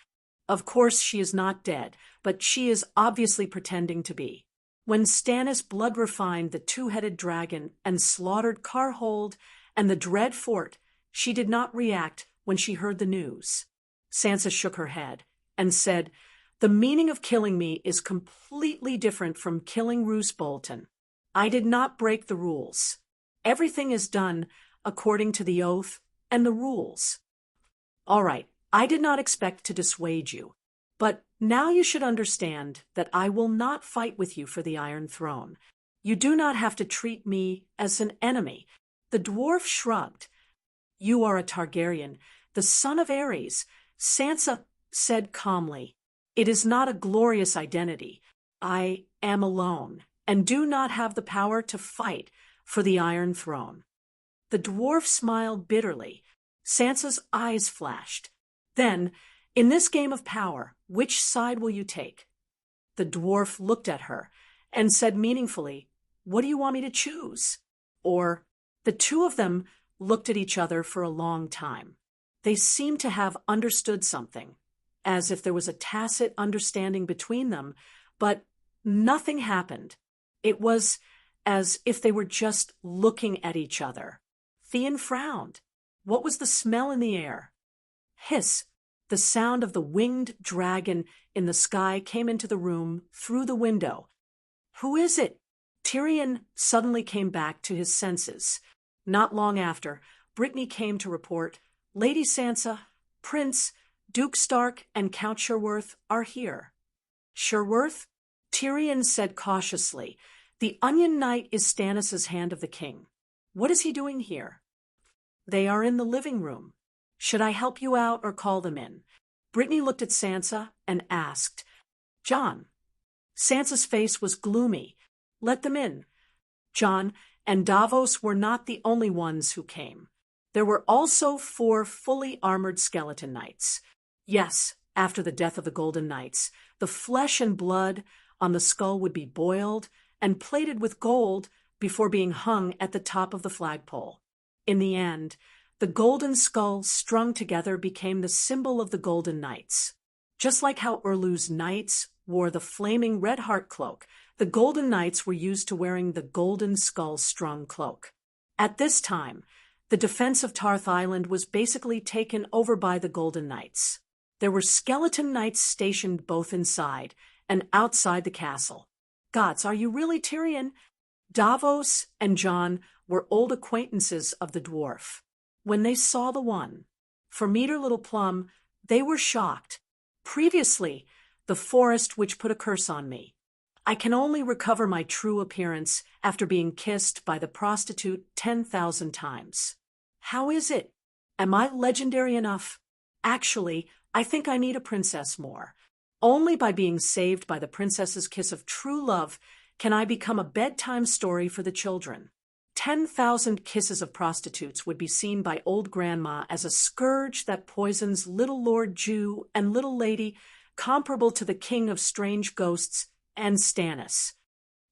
"Of course she is not dead, but she is obviously pretending to be. When Stannis blood-refined the two-headed dragon and slaughtered Karhold and the Dread Fort, she did not react when she heard the news." Sansa shook her head and said, The meaning of killing me is completely different from killing Roose Bolton. I did not break the rules. Everything is done according to the oath and the rules. All right, I did not expect to dissuade you, but now you should understand that I will not fight with you for the Iron Throne. You do not have to treat me as an enemy. The dwarf shrugged. You are a Targaryen, the son of Aerys, Sansa said calmly. It is not a glorious identity. I am alone, and do not have the power to fight for the Iron Throne. The dwarf smiled bitterly. Sansa's eyes flashed. Then, in this game of power, which side will you take? The dwarf looked at her and said meaningfully, What do you want me to choose? Or, the two of them looked at each other for a long time. They seemed to have understood something, as if there was a tacit understanding between them, but nothing happened. It was as if they were just looking at each other. Theon frowned. What was the smell in the air? Hiss! The sound of the winged dragon in the sky came into the room through the window. Who is it? Tyrion suddenly came back to his senses. Not long after, Brittany came to report, Lady Sansa, Prince, Duke Stark, and Count Sherworth are here. Sherworth? Tyrion said cautiously. The Onion Knight is Stannis's Hand of the King. What is he doing here? They are in the living room. Should I help you out or call them in? Brittany looked at Sansa and asked, Jon. Sansa's face was gloomy. Let them in. Jon and Davos were not the only ones who came. There were also 4 fully armored skeleton knights. Yes, after the death of the Golden Knights, the flesh and blood on the skull would be boiled and plated with gold before being hung at the top of the flagpole. In the end, the golden skull strung together became the symbol of the Golden Knights. Just like how Urlu's knights wore the flaming red heart cloak, the Golden Knights were used to wearing the golden skull-strung cloak. At this time, the defense of Tarth Island was basically taken over by the Golden Knights. There were skeleton knights stationed both inside and outside the castle. Gods, are you really Tyrion? Davos and Jon were old acquaintances of the dwarf. When they saw the one, for Meader Little Plum, they were shocked. Previously, the forest which put a curse on me. I can only recover my true appearance after being kissed by the prostitute 10,000 times. How is it? Am I legendary enough? Actually, I think I need a princess more. Only by being saved by the princess's kiss of true love can I become a bedtime story for the children. 10,000 kisses of prostitutes would be seen by old grandma as a scourge that poisons little Lord Jew and little lady, comparable to the king of strange ghosts and Stannis.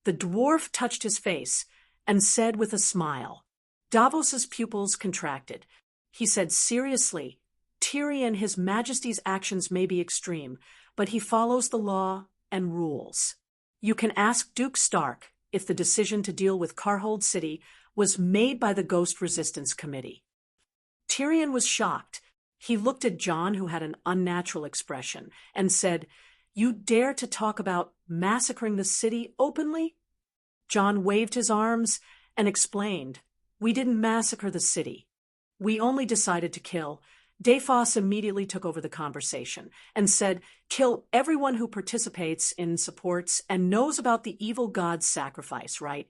The dwarf touched his face and said with a smile. Davos's pupils contracted. He said seriously, Tyrion, His Majesty's actions may be extreme, but he follows the law and rules. You can ask Duke Stark if the decision to deal with Carhold City was made by the Ghost Resistance Committee. Tyrion was shocked. He looked at Jon, who had an unnatural expression, and said, You dare to talk about massacring the city openly? Jon waved his arms and explained, We didn't massacre the city. We only decided to kill. Dafos immediately took over the conversation and said, Kill everyone who participates in, supports, and knows about the evil god's sacrifice, right?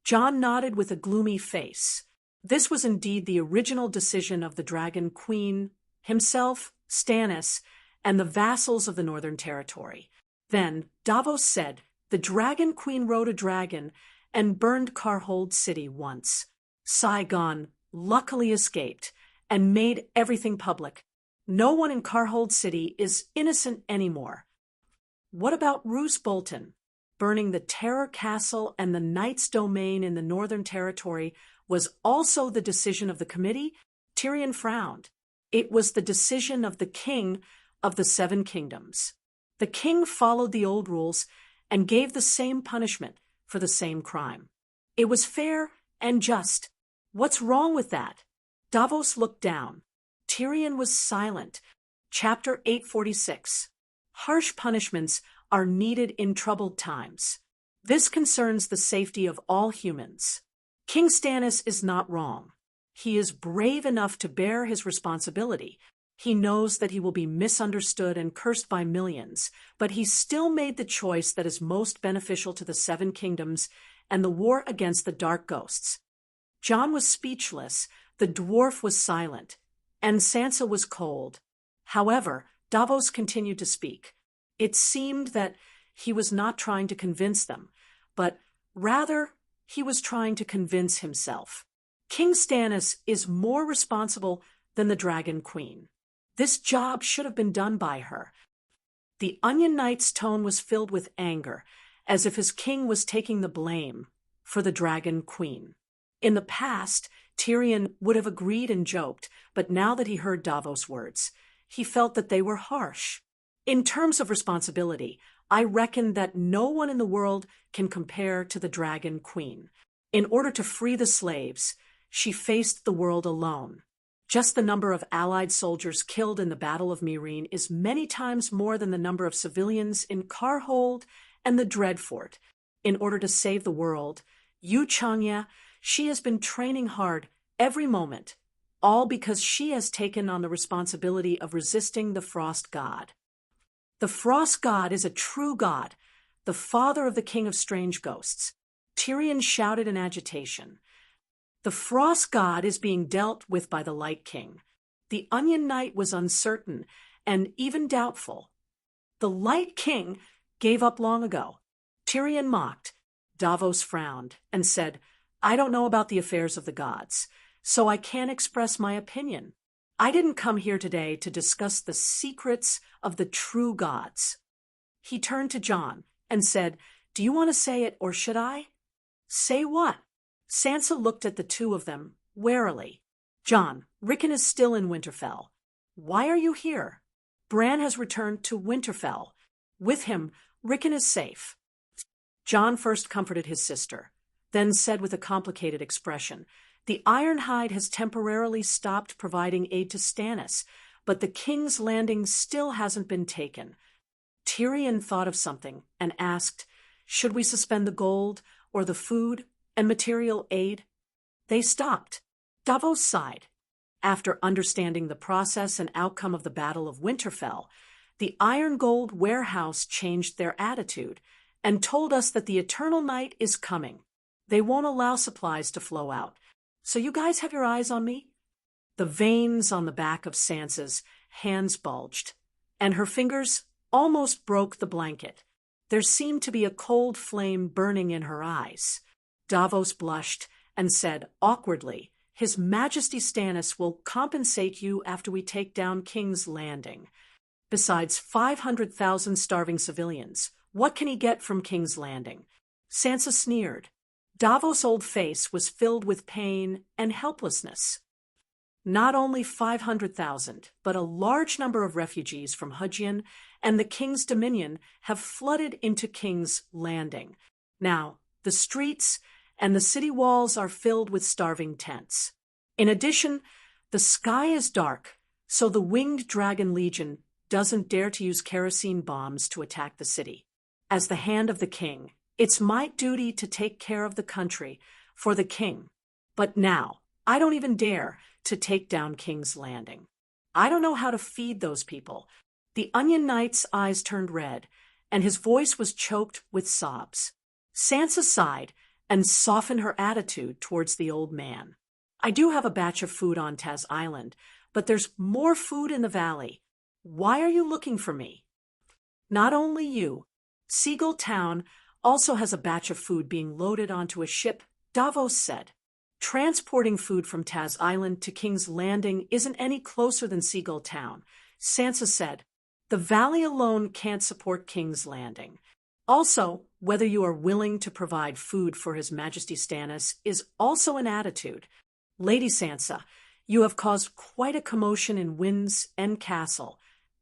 Jon nodded with a gloomy face. This was indeed the original decision of the Dragon Queen, himself, Stannis, and the vassals of the Northern Territory. Then Davos said, The Dragon Queen rode a dragon and burned Carhold City once. Saigon luckily escaped and made everything public. No one in Carhold City is innocent anymore. What about Roose Bolton? Burning the Terror Castle and the Knight's Domain in the Northern Territory was also the decision of the committee? Tyrion frowned. It was the decision of the king of the 7 kingdoms. The king followed the old rules and gave the same punishment for the same crime. It was fair and just. What's wrong with that? Davos looked down. Tyrion was silent. Chapter 846. Harsh punishments are needed in troubled times. This concerns the safety of all humans. King Stannis is not wrong. He is brave enough to bear his responsibility. He knows that he will be misunderstood and cursed by millions, but he still made the choice that is most beneficial to the Seven Kingdoms and the war against the Dark Ghosts. Jon was speechless, the dwarf was silent, and Sansa was cold. However, Davos continued to speak. It seemed that he was not trying to convince them, but rather he was trying to convince himself. King Stannis is more responsible than the Dragon Queen. This job should have been done by her. The Onion Knight's tone was filled with anger, as if his king was taking the blame for the Dragon Queen. In the past, Tyrion would have agreed and joked, but now that he heard Davos' words, he felt that they were harsh. In terms of responsibility, I reckon that no one in the world can compare to the Dragon Queen. In order to free the slaves, she faced the world alone. Just the number of Allied soldiers killed in the Battle of Meereen is many times more than the number of civilians in Carhold and the Dreadfort. In order to save the world, Yu Changya, she has been training hard every moment, all because she has taken on the responsibility of resisting the Frost God. The Frost God is a true god, the father of the King of Strange Ghosts. Tyrion shouted in agitation. The Frost God is being dealt with by the Light King. The Onion Knight was uncertain and even doubtful. The Light King gave up long ago. Tyrion mocked. Davos frowned and said, I don't know about the affairs of the gods, so I can't express my opinion. I didn't come here today to discuss the secrets of the true gods. He turned to Jon and said, Do you want to say it or should I? Say what? Sansa looked at the two of them warily. Jon, Rickon is still in Winterfell. Why are you here? Bran has returned to Winterfell. With him, Rickon is safe. Jon first comforted his sister, then said with a complicated expression, The Ironhide has temporarily stopped providing aid to Stannis, but the King's Landing still hasn't been taken. Tyrion thought of something and asked, Should we suspend the gold or the food and material aid? They stopped. Davos sighed. After understanding the process and outcome of the Battle of Winterfell, the Iron Gold warehouse changed their attitude and told us that the Eternal Night is coming. They won't allow supplies to flow out. So you guys have your eyes on me? The veins on the back of Sansa's hands bulged, and her fingers almost broke the blanket. There seemed to be a cold flame burning in her eyes. Davos blushed and said awkwardly, His Majesty Stannis will compensate you after we take down King's Landing. Besides 500,000 starving civilians, what can he get from King's Landing? Sansa sneered. Davos' old face was filled with pain and helplessness. Not only 500,000, but a large number of refugees from Hudgian and the King's Dominion have flooded into King's Landing. Now, the streets and the city walls are filled with starving tents. In addition, the sky is dark, so the Winged Dragon Legion doesn't dare to use kerosene bombs to attack the city. As the hand of the king, it's my duty to take care of the country for the king. But now, I don't even dare to take down King's Landing. I don't know how to feed those people. The Onion Knight's eyes turned red, and his voice was choked with sobs. Sansa sighed and softened her attitude towards the old man. I do have a batch of food on Taz Island, but there's more food in the valley. Why are you looking for me? Not only you. Seagull Town also has a batch of food being loaded onto a ship, Davos said. Transporting food from Taz Island to King's Landing isn't any closer than Seagull Town. Sansa said, The valley alone can't support King's Landing. Also, whether you are willing to provide food for His Majesty Stannis is also an attitude. Lady Sansa, you have caused quite a commotion in Wind's End Castle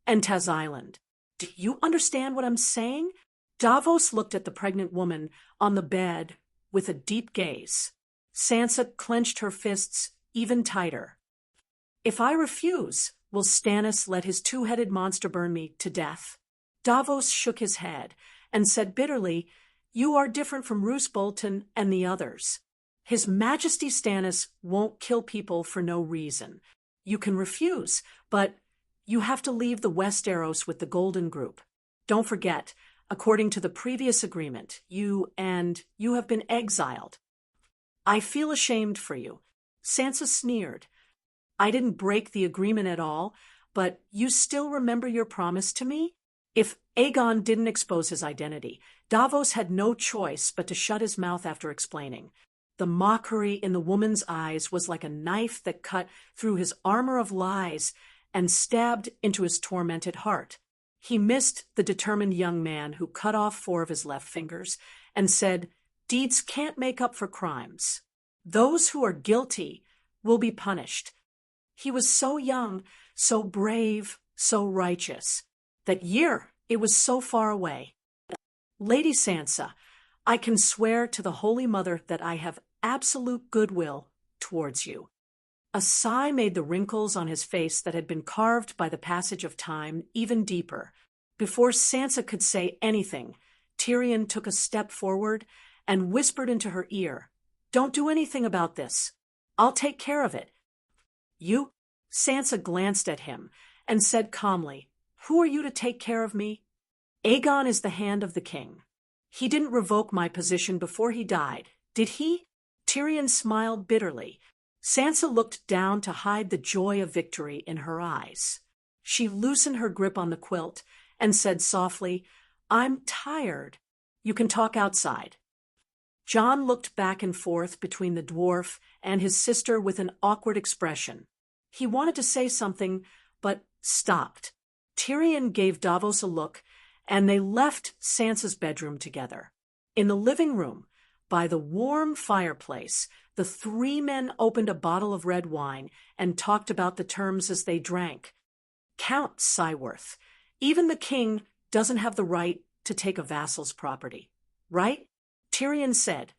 and Taz Island. Do you understand what I'm saying? Davos looked at the pregnant woman on the bed with a deep gaze. Sansa clenched her fists even tighter. If I refuse, will Stannis let his two-headed monster burn me to death? Davos shook his head and said bitterly, "You are different from Roose Bolton and the others. His Majesty Stannis won't kill people for no reason. You can refuse, but you have to leave the Westeros with the Golden Group. Don't forget, according to the previous agreement, you have been exiled." "I feel ashamed for you." Sansa sneered. "I didn't break the agreement at all, but you still remember your promise to me?" If Aegon didn't expose his identity, Davos had no choice but to shut his mouth after explaining. The mockery in the woman's eyes was like a knife that cut through his armor of lies and stabbed into his tormented heart. He missed the determined young man who cut off 4 of his left fingers and said, "Deeds can't make up for crimes. Those who are guilty will be punished." He was so young, so brave, so righteous. That year, it was so far away. "Lady Sansa, I can swear to the Holy Mother that I have absolute goodwill towards you." A sigh made the wrinkles on his face that had been carved by the passage of time even deeper. Before Sansa could say anything, Tyrion took a step forward and whispered into her ear, "Don't do anything about this. I'll take care of it." "You?" Sansa glanced at him and said calmly, "Who are you to take care of me?" "Aegon is the hand of the king. He didn't revoke my position before he died, did he?" Tyrion smiled bitterly. Sansa looked down to hide the joy of victory in her eyes. She loosened her grip on the quilt and said softly, "I'm tired. You can talk outside." Jon looked back and forth between the dwarf and his sister with an awkward expression. He wanted to say something, but stopped. Tyrion gave Davos a look, and they left Sansa's bedroom together. In the living room, by the warm fireplace, the 3 men opened a bottle of red wine and talked about the terms as they drank. "Count Cyworth, even the king doesn't have the right to take a vassal's property, right?" Tyrion said.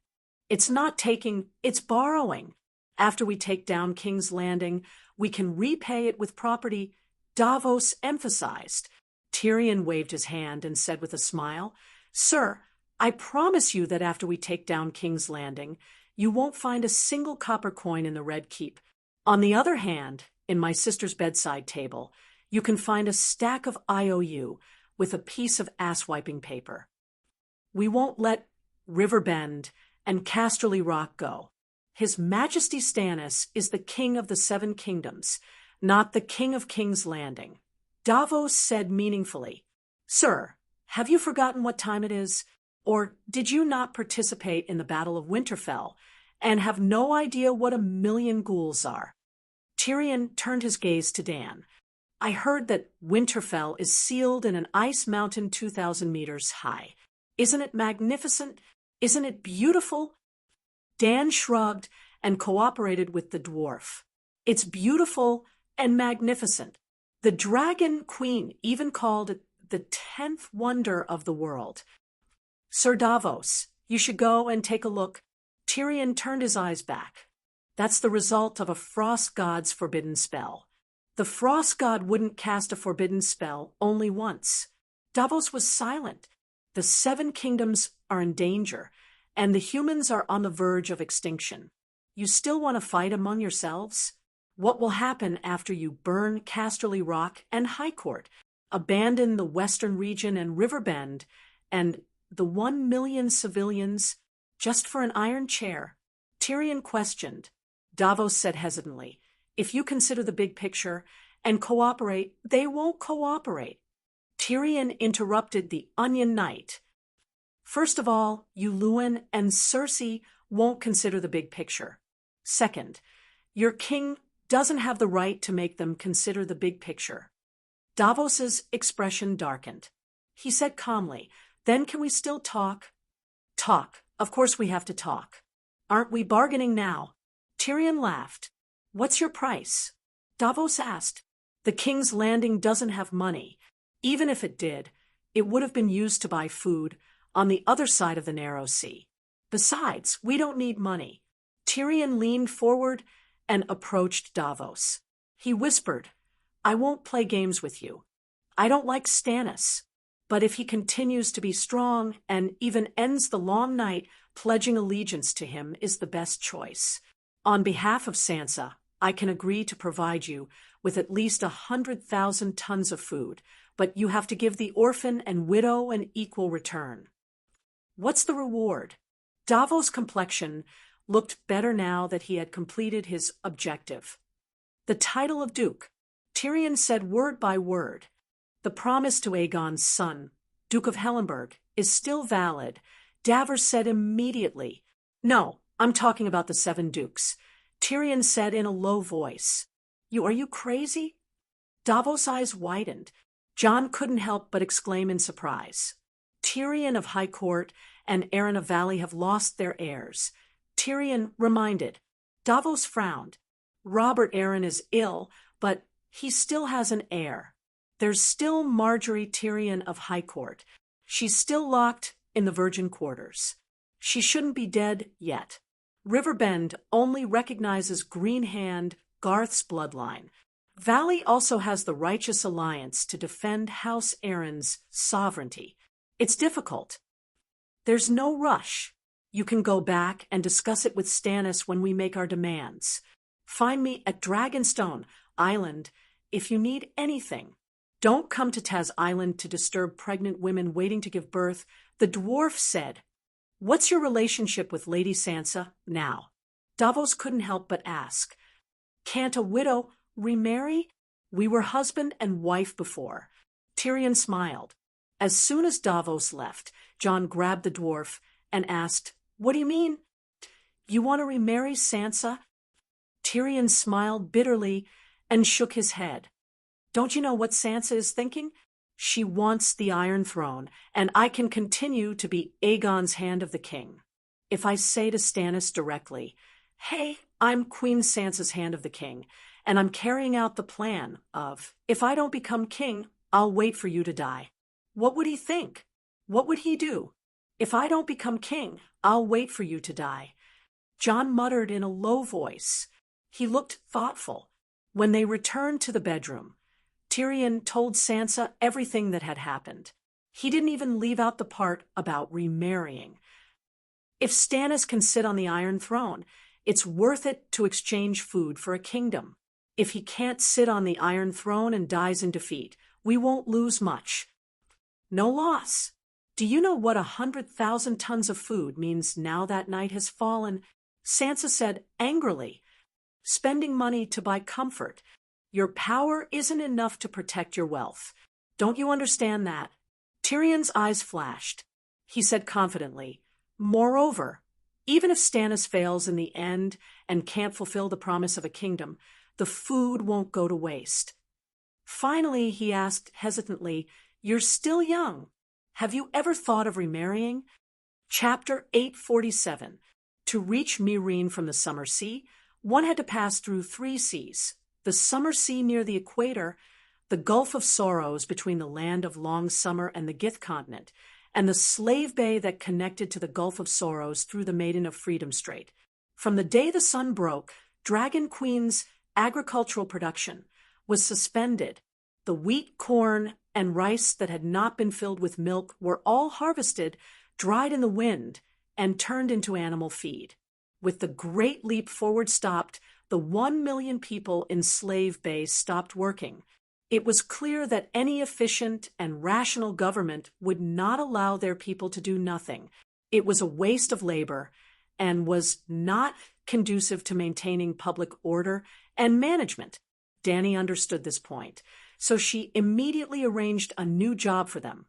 "It's not taking, it's borrowing. After we take down King's Landing, we can repay it with property," Davos emphasized. Tyrion waved his hand and said with a smile, "Sir, I promise you that after we take down King's Landing, you won't find a single copper coin in the Red Keep. On the other hand, in my sister's bedside table, you can find a stack of IOU with a piece of ass-wiping paper. We won't let Riverbend and Casterly Rock go. His Majesty Stannis is the king of the 7 kingdoms, not the king of King's Landing." Davos said meaningfully, "Sir, have you forgotten what time it is? Or did you not participate in the Battle of Winterfell and have no idea what 1,000,000 ghouls are?" Tyrion turned his gaze to Dan. "I heard that Winterfell is sealed in an ice mountain 2,000 meters high. Isn't it magnificent? Isn't it beautiful?" Dan shrugged and cooperated with the dwarf. "It's beautiful and magnificent. The Dragon Queen even called it the 10th wonder of the world. Sir Davos, you should go and take a look." Tyrion turned his eyes back. "That's the result of a frost god's forbidden spell. The frost god wouldn't cast a forbidden spell only once." Davos was silent. "The 7 kingdoms are in danger, and the humans are on the verge of extinction. You still want to fight among yourselves? What will happen after you burn Casterly Rock and High Court, abandon the western region and Riverbend, and the 1,000,000 civilians just for an iron chair?" Tyrion questioned. Davos said hesitantly, "If you consider the big picture and cooperate, they won't cooperate." Tyrion interrupted the Onion Knight. "First of all, you Luwin and Cersei won't consider the big picture. Second, your king doesn't have the right to make them consider the big picture." Davos's expression darkened. He said calmly, "Then can we still talk?" "Talk. Of course we have to talk. Aren't we bargaining now?" Tyrion laughed. "What's your price?" Davos asked. "The King's Landing doesn't have money. Even if it did, it would have been used to buy food on the other side of the narrow sea. Besides, we don't need money." Tyrion leaned forward and approached Davos. He whispered, "I won't play games with you. I don't like Stannis, But if he continues to be strong and even ends the long night, pledging allegiance to him is the best choice. On behalf of Sansa, I can agree to provide you with at least 100,000 tons of food, but you have to give the orphan and widow an equal return. What's the reward? Davos' complexion looked better now that he had completed his objective. The title of Duke. Tyrion said word by word. The promise to Aegon's son, Duke of Hellenberg, is still valid. Davos said immediately. No, I'm talking about the 7 dukes. Tyrion said in a low voice. Are you crazy? Davos' eyes widened. Jon couldn't help but exclaim in surprise. Tyrion of High Court and Aeron of Valley have lost their heirs. Tyrion reminded. Davos frowned. Robert Arryn is ill, but he still has an heir. There's still Marjorie Tyrion of High Court. She's still locked in the Virgin Quarters. She shouldn't be dead yet. Riverbend only recognizes Green Hand, Garth's bloodline. Valley also has the Righteous Alliance to defend House Arryn's sovereignty. It's difficult. There's no rush. You can go back and discuss it with Stannis when we make our demands. Find me at Dragonstone Island if you need anything. Don't come to Taz Island to disturb pregnant women waiting to give birth. The dwarf said, What's your relationship with Lady Sansa now? Davos couldn't help but ask. Can't a widow remarry? We were husband and wife before. Tyrion smiled. As soon as Davos left, Jon grabbed the dwarf and asked, What do you mean? You want to remarry Sansa? Tyrion smiled bitterly and shook his head. Don't you know what Sansa is thinking? She wants the Iron Throne, and I can continue to be Aegon's Hand of the King. If I say to Stannis directly, Hey, I'm Queen Sansa's Hand of the King, and I'm carrying out the plan of, if I don't become king, I'll wait for you to die. What would he think? What would he do? If I don't become king, I'll wait for you to die. Jon muttered in a low voice. He looked thoughtful. When they returned to the bedroom, Tyrion told Sansa everything that had happened. He didn't even leave out the part about remarrying. If Stannis can sit on the Iron Throne, it's worth it to exchange food for a kingdom. If he can't sit on the Iron Throne and dies in defeat, we won't lose much. No loss. Do you know what 100,000 tons of food means now that night has fallen? Sansa said angrily. Spending money to buy comfort. Your power isn't enough to protect your wealth. Don't you understand that? Tyrion's eyes flashed. He said confidently, Moreover, even if Stannis fails in the end and can't fulfill the promise of a kingdom, the food won't go to waste. Finally, he asked hesitantly, You're still young. Have you ever thought of remarrying? Chapter 847. To reach Meereen from the Summer Sea, one had to pass through 3 seas. The Summer Sea near the equator, the Gulf of Sorrows between the land of long summer and the Gith continent, and the Slave Bay that connected to the Gulf of Sorrows through the Maiden of Freedom Strait. From the day the sun broke, Dragon Queen's agricultural production was suspended. The wheat, corn, and rice that had not been filled with milk were all harvested, dried in the wind, and turned into animal feed. With the Great Leap Forward stopped, the 1 million people in Slave Bay stopped working. It was clear that any efficient and rational government would not allow their people to do nothing. It was a waste of labor and was not conducive to maintaining public order and management. Dany understood this point, so she immediately arranged a new job for them.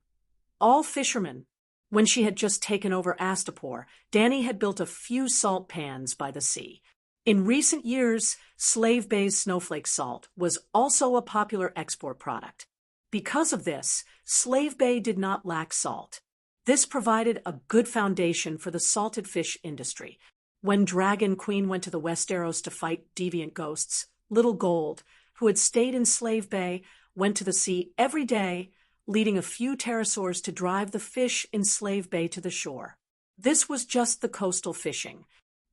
All fishermen. When she had just taken over Astapor, Dany had built a few salt pans by the sea. In recent years, Slave Bay's snowflake salt was also a popular export product. Because of this, Slave Bay did not lack salt. This provided a good foundation for the salted fish industry. When Dragon Queen went to the Westeros to fight deviant ghosts, Little Gold, who had stayed in Slave Bay, went to the sea every day, leading a few pterosaurs to drive the fish in Slave Bay to the shore. This was just the coastal fishing.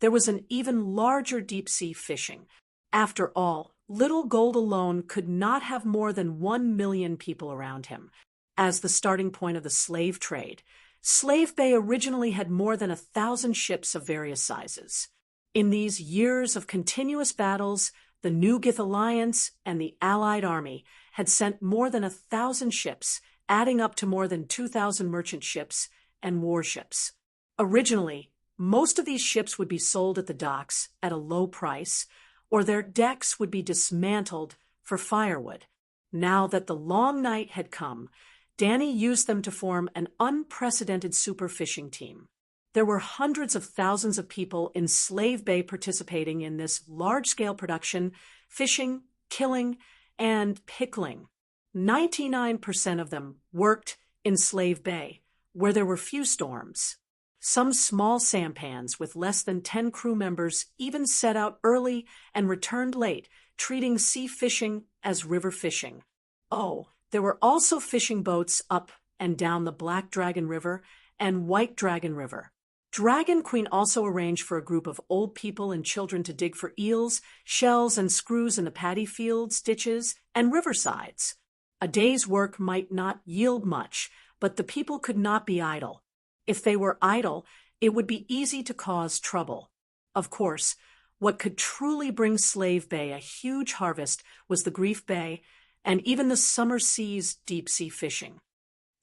There was an even larger deep-sea fishing. After all, Little Gold alone could not have more than 1 million people around him. as the starting point of the slave trade. Slave Bay originally had more than 1,000 ships of various sizes. In these years of continuous battles, the New-Gith Alliance and the Allied Army had sent more than 1,000 ships, adding up to more than 2,000 merchant ships and warships. Originally, most of these ships would be sold at the docks at a low price, or their decks would be dismantled for firewood. Now that the long night had come, Danny used them to form an unprecedented super fishing team. There were hundreds of thousands of people in Slave Bay participating in this large-scale production, fishing, killing, and pickling. 99% of them worked in Slave Bay, where there were few storms. Some small sampans with less than 10 crew members even set out early and returned late, treating sea fishing as river fishing. Oh, there were also fishing boats up and down the Black Dragon River and White Dragon River. Dragon Queen also arranged for a group of old people and children to dig for eels, shells, and screws in the paddy fields, ditches, and riversides. A day's work might not yield much, but the people could not be idle. If they were idle, it would be easy to cause trouble. Of course, what could truly bring Slave Bay a huge harvest was the Grief Bay and even the summer sea's deep-sea fishing.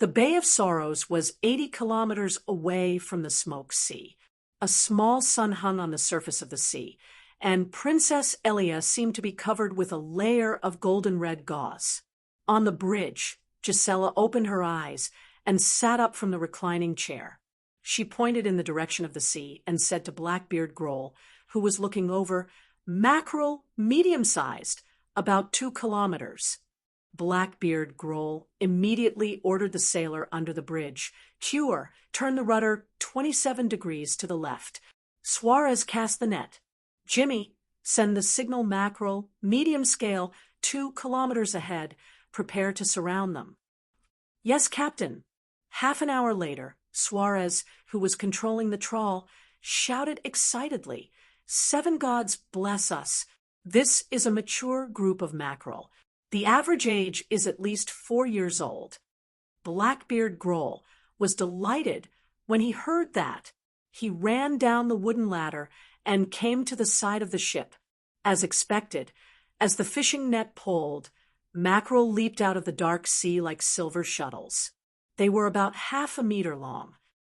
The Bay of Sorrows was 80 kilometers away from the Smoke Sea. A small sun hung on the surface of the sea, and Princess Elia seemed to be covered with a layer of golden-red gauze. On the bridge, Gisela opened her eyes and sat up from the reclining chair. She pointed in the direction of the sea and said to Blackbeard Grohl, who was looking over, "Mackerel, medium-sized, about 2 kilometers." Blackbeard Grohl immediately ordered the sailor under the bridge, "Cure, turn the rudder 27 degrees to the left. Suarez, cast the net. Jimmy, send the signal mackerel, medium scale, 2 kilometers ahead. Prepare to surround them." "Yes, Captain." Half an hour later, Suarez, who was controlling the trawl, shouted excitedly, "Seven gods bless us. This is a mature group of mackerel. The average age is at least 4 years old." Blackbeard Grohl was delighted when he heard that. He ran down the wooden ladder and came to the side of the ship. As expected, as the fishing net pulled, mackerel leaped out of the dark sea like silver shuttles. They were about half a meter long.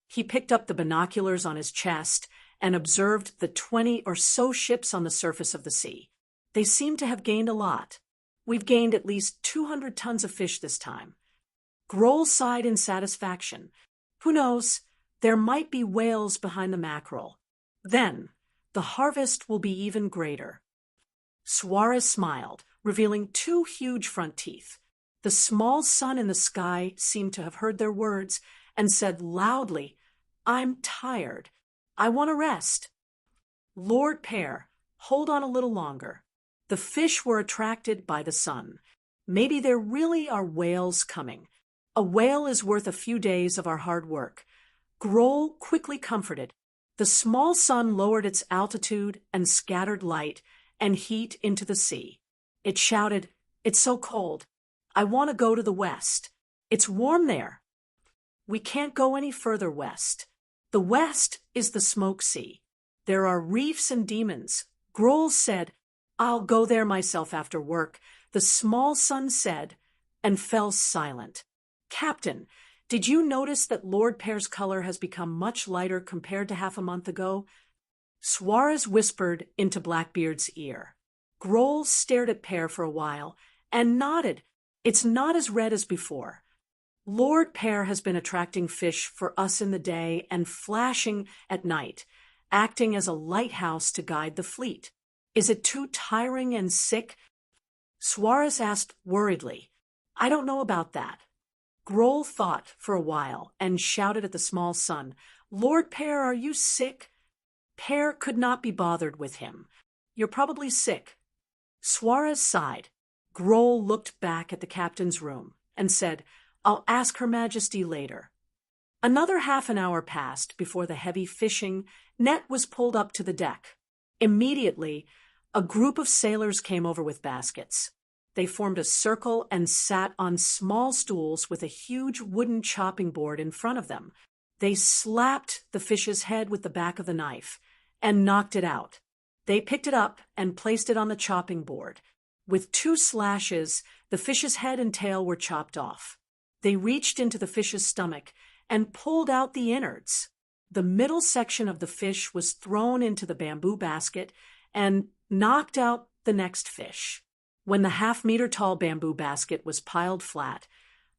He picked up the binoculars on his chest and observed the 20 or so ships on the surface of the sea. They seemed to have gained a lot. "We've gained at least 200 tons of fish this time." Grohl sighed in satisfaction. "Who knows? There might be whales behind the mackerel. Then, the harvest will be even greater." Suarez smiled, revealing 2 huge front teeth. The small sun in the sky seemed to have heard their words and said loudly, "I'm tired. I want to rest." "Lord Pear, hold on a little longer." The fish were attracted by the sun. "Maybe there really are whales coming. A whale is worth a few days of our hard work." Grohl quickly comforted. The small sun lowered its altitude and scattered light and heat into the sea. It shouted, "It's so cold. I want to go to the west. It's warm there." "We can't go any further west. The west is the Smoke Sea. There are reefs and demons." Grohl said, "I'll go there myself after work." The small sun said, and fell silent. "Captain, did you notice that Lord Pear's color has become much lighter compared to half a month ago?" Suarez whispered into Blackbeard's ear. Grohl stared at Pear for a while and nodded. "It's not as red as before. Lord Pear has been attracting fish for us in the day and flashing at night, acting as a lighthouse to guide the fleet. Is it too tiring and sick?" Suarez asked worriedly. "I don't know about that." Grohl thought for a while and shouted at the small sun, "Lord Pear, are you sick?" Pear could not be bothered with him. "You're probably sick." Suarez sighed. Grohl looked back at the captain's room and said, "I'll ask Her Majesty later." Another half an hour passed before the heavy fishing net was pulled up to the deck. Immediately, a group of sailors came over with baskets. They formed a circle and sat on small stools with a huge wooden chopping board in front of them. They slapped the fish's head with the back of the knife and knocked it out. They picked it up and placed it on the chopping board. With 2 slashes, the fish's head and tail were chopped off. They reached into the fish's stomach and pulled out the innards. The middle section of the fish was thrown into the bamboo basket and knocked out the next fish. When the half-meter-tall bamboo basket was piled flat,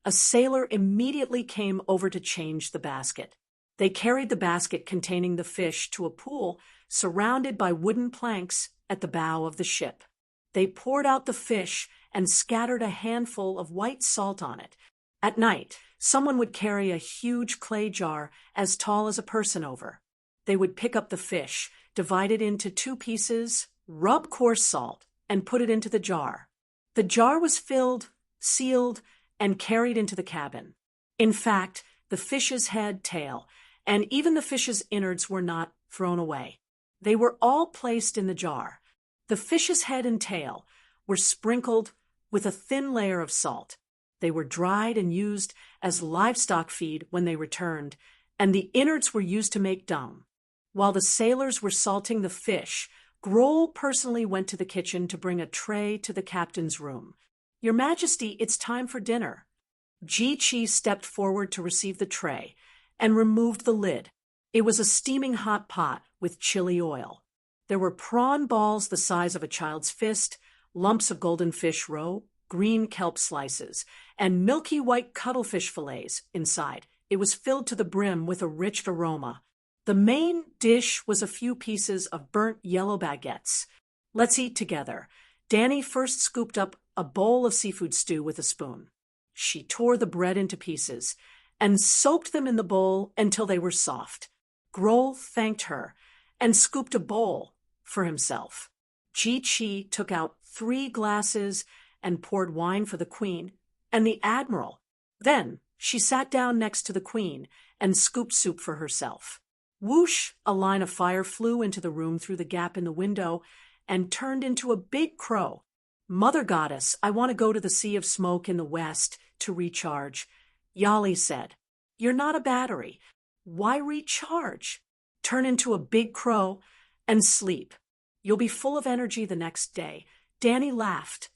a sailor immediately came over to change the basket. They carried the basket containing the fish to a pool surrounded by wooden planks at the bow of the ship. They poured out the fish and scattered a handful of white salt on it. At night, someone would carry a huge clay jar as tall as a person over. They would pick up the fish, divide it into 2 pieces, rub coarse salt, and put it into the jar. The jar was filled, sealed, and carried into the cabin. In fact, the fish's head, tail, and even the fish's innards were not thrown away. They were all placed in the jar. The fish's head and tail were sprinkled with a thin layer of salt. They were dried and used as livestock feed when they returned, and the innards were used to make dung. While the sailors were salting the fish, Grohl personally went to the kitchen to bring a tray to the captain's room. "Your Majesty, it's time for dinner." Ji-Chi stepped forward to receive the tray and removed the lid. It was a steaming hot pot with chili oil. There were prawn balls the size of a child's fist, lumps of golden fish roe, green kelp slices, and milky white cuttlefish fillets inside. It was filled to the brim with a rich aroma. The main dish was a few pieces of burnt yellow baguettes. "Let's eat together." Danny first scooped up a bowl of seafood stew with a spoon. She tore the bread into pieces and soaked them in the bowl until they were soft. Grohl thanked her and scooped a bowl for himself. Ji-Chi took out 3 glasses and poured wine for the Queen and the Admiral. Then she sat down next to the Queen and scooped soup for herself. Whoosh! A line of fire flew into the room through the gap in the window and turned into a big crow. "Mother Goddess, I want to go to the Sea of Smoke in the west to recharge." Yali said, "You're not a battery. Why recharge? Turn into a big crow and sleep. You'll be full of energy the next day." Danny laughed.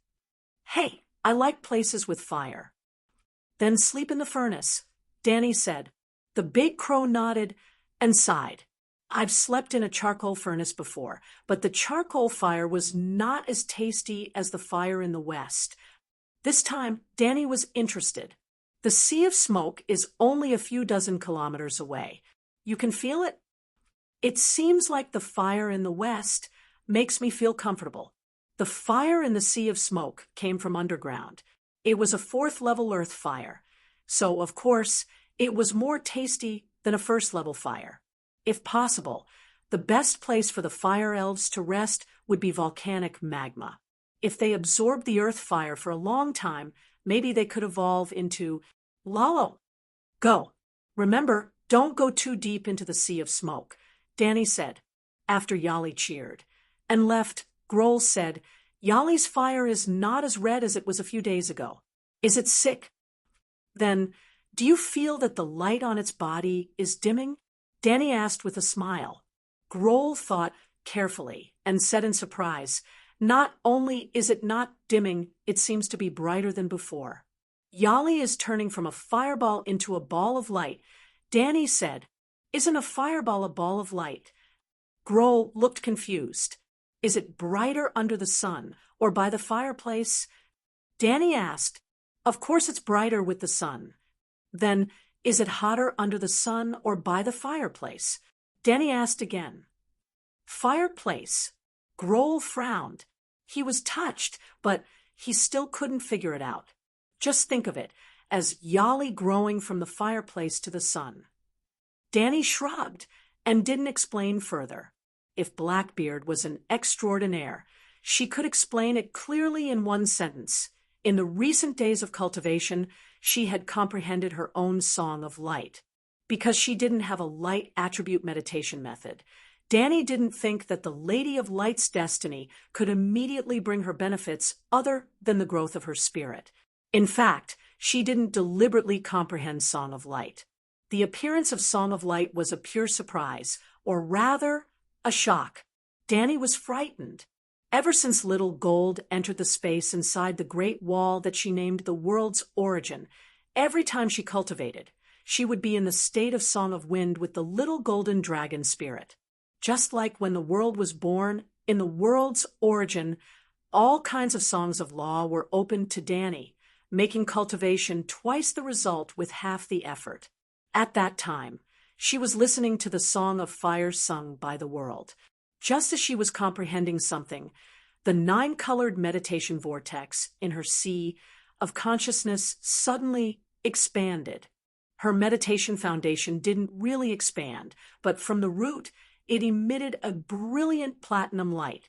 "Hey, I like places with fire." "Then sleep in the furnace," Danny said. The big crow nodded and sighed. "I've slept in a charcoal furnace before, but the charcoal fire was not as tasty as the fire in the west." This time, Danny was interested. "The Sea of Smoke is only a few dozen kilometers away. You can feel it?" "It seems like the fire in the west makes me feel comfortable." The fire in the Sea of Smoke came from underground. It was a 4th-level earth fire, so, of course, it was more tasty than a 1st-level fire. If possible, the best place for the fire elves to rest would be volcanic magma. If they absorbed the earth fire for a long time, maybe they could evolve into Lalo. "Go. Remember, don't go too deep into the Sea of Smoke," Danny said, after Yali cheered, and left. Grohl said, "Yali's fire is not as red as it was a few days ago. Is it sick?" "Then, do you feel that the light on its body is dimming?" Danny asked with a smile. Grohl thought carefully and said in surprise, "Not only is it not dimming, it seems to be brighter than before." "Yali is turning from a fireball into a ball of light." Danny said, "Isn't a fireball a ball of light?" Grohl looked confused. "Is it brighter under the sun or by the fireplace?" Danny asked, "Of course it's brighter with the sun." "Then, is it hotter under the sun or by the fireplace?" Danny asked again. "Fireplace." Grohl frowned. He was touched, but he still couldn't figure it out. Just think of it as Yali growing from the fireplace to the sun. Danny shrugged and didn't explain further. If Blackbeard was an extraordinaire, she could explain it clearly in one sentence. In the recent days of cultivation, she had comprehended her own song of light. Because she didn't have a light attribute meditation method, Dani didn't think that the Lady of Light's destiny could immediately bring her benefits other than the growth of her spirit. In fact, she didn't deliberately comprehend Song of Light. The appearance of Song of Light was a pure surprise, or rather, a shock. Dani was frightened. Ever since little Gold entered the space inside the great wall that she named the world's origin, every time she cultivated, she would be in the state of Song of Wind with the little golden dragon spirit. Just like when the world was born, in the world's origin, all kinds of songs of law were opened to Dani, making cultivation twice the result with half the effort. At that time, she was listening to the Song of Fire sung by the world. Just as she was comprehending something, the 9-colored meditation vortex in her sea of consciousness suddenly expanded. Her meditation foundation didn't really expand, but from the root, it emitted a brilliant platinum light.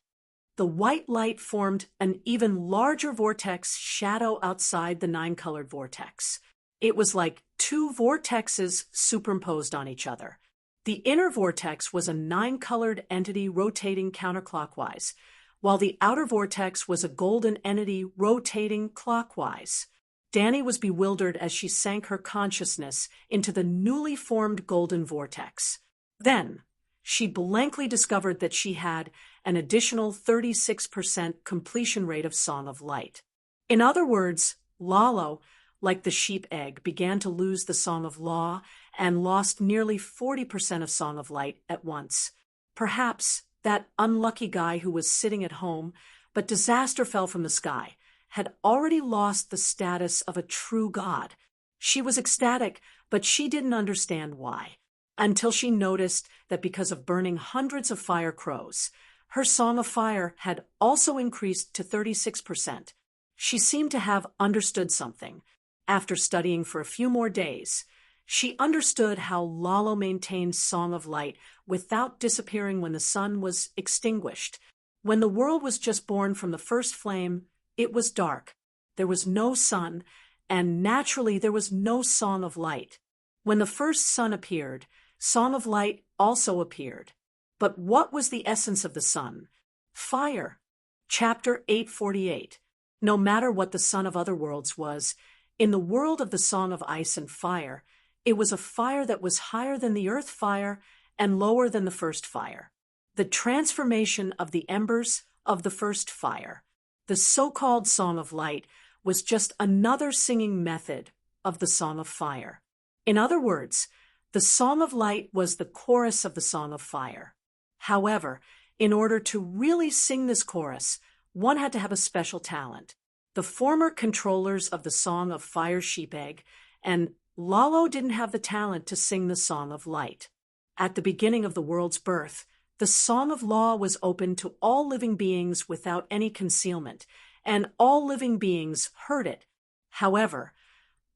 The white light formed an even larger vortex shadow outside the 9-colored vortex. It was like 2 vortexes superimposed on each other. The inner vortex was a 9-colored entity rotating counterclockwise, while the outer vortex was a golden entity rotating clockwise. Dani was bewildered as she sank her consciousness into the newly formed golden vortex. Then, she blankly discovered that she had an additional 36% completion rate of Song of Light. In other words, Lalo, like the sheep egg, began to lose the Song of Law and lost nearly 40% of Song of Light at once. Perhaps that unlucky guy who was sitting at home, but disaster fell from the sky, had already lost the status of a true god. She was ecstatic, but she didn't understand why, until she noticed that because of burning hundreds of fire crows, her Song of Fire had also increased to 36%. She seemed to have understood something. After studying for a few more days, she understood how Lalo maintained Song of Light without disappearing when the sun was extinguished. When the world was just born from the first flame, it was dark. There was no sun, and naturally there was no Song of Light. When the first sun appeared, Song of Light also appeared. But what was the essence of the sun? Fire. Chapter 848. No matter what the sun of other worlds was, in the world of the Song of Ice and Fire, it was a fire that was higher than the earth fire and lower than the first fire. The transformation of the embers of the first fire. The so-called Song of Light was just another singing method of the Song of Fire. In other words, the Song of Light was the chorus of the Song of Fire. However, in order to really sing this chorus, one had to have a special talent. The former controllers of the Song of Fire sheep egg and Lalo didn't have the talent to sing the Song of Light. At the beginning of the world's birth, the Song of Law was open to all living beings without any concealment, and all living beings heard it. However,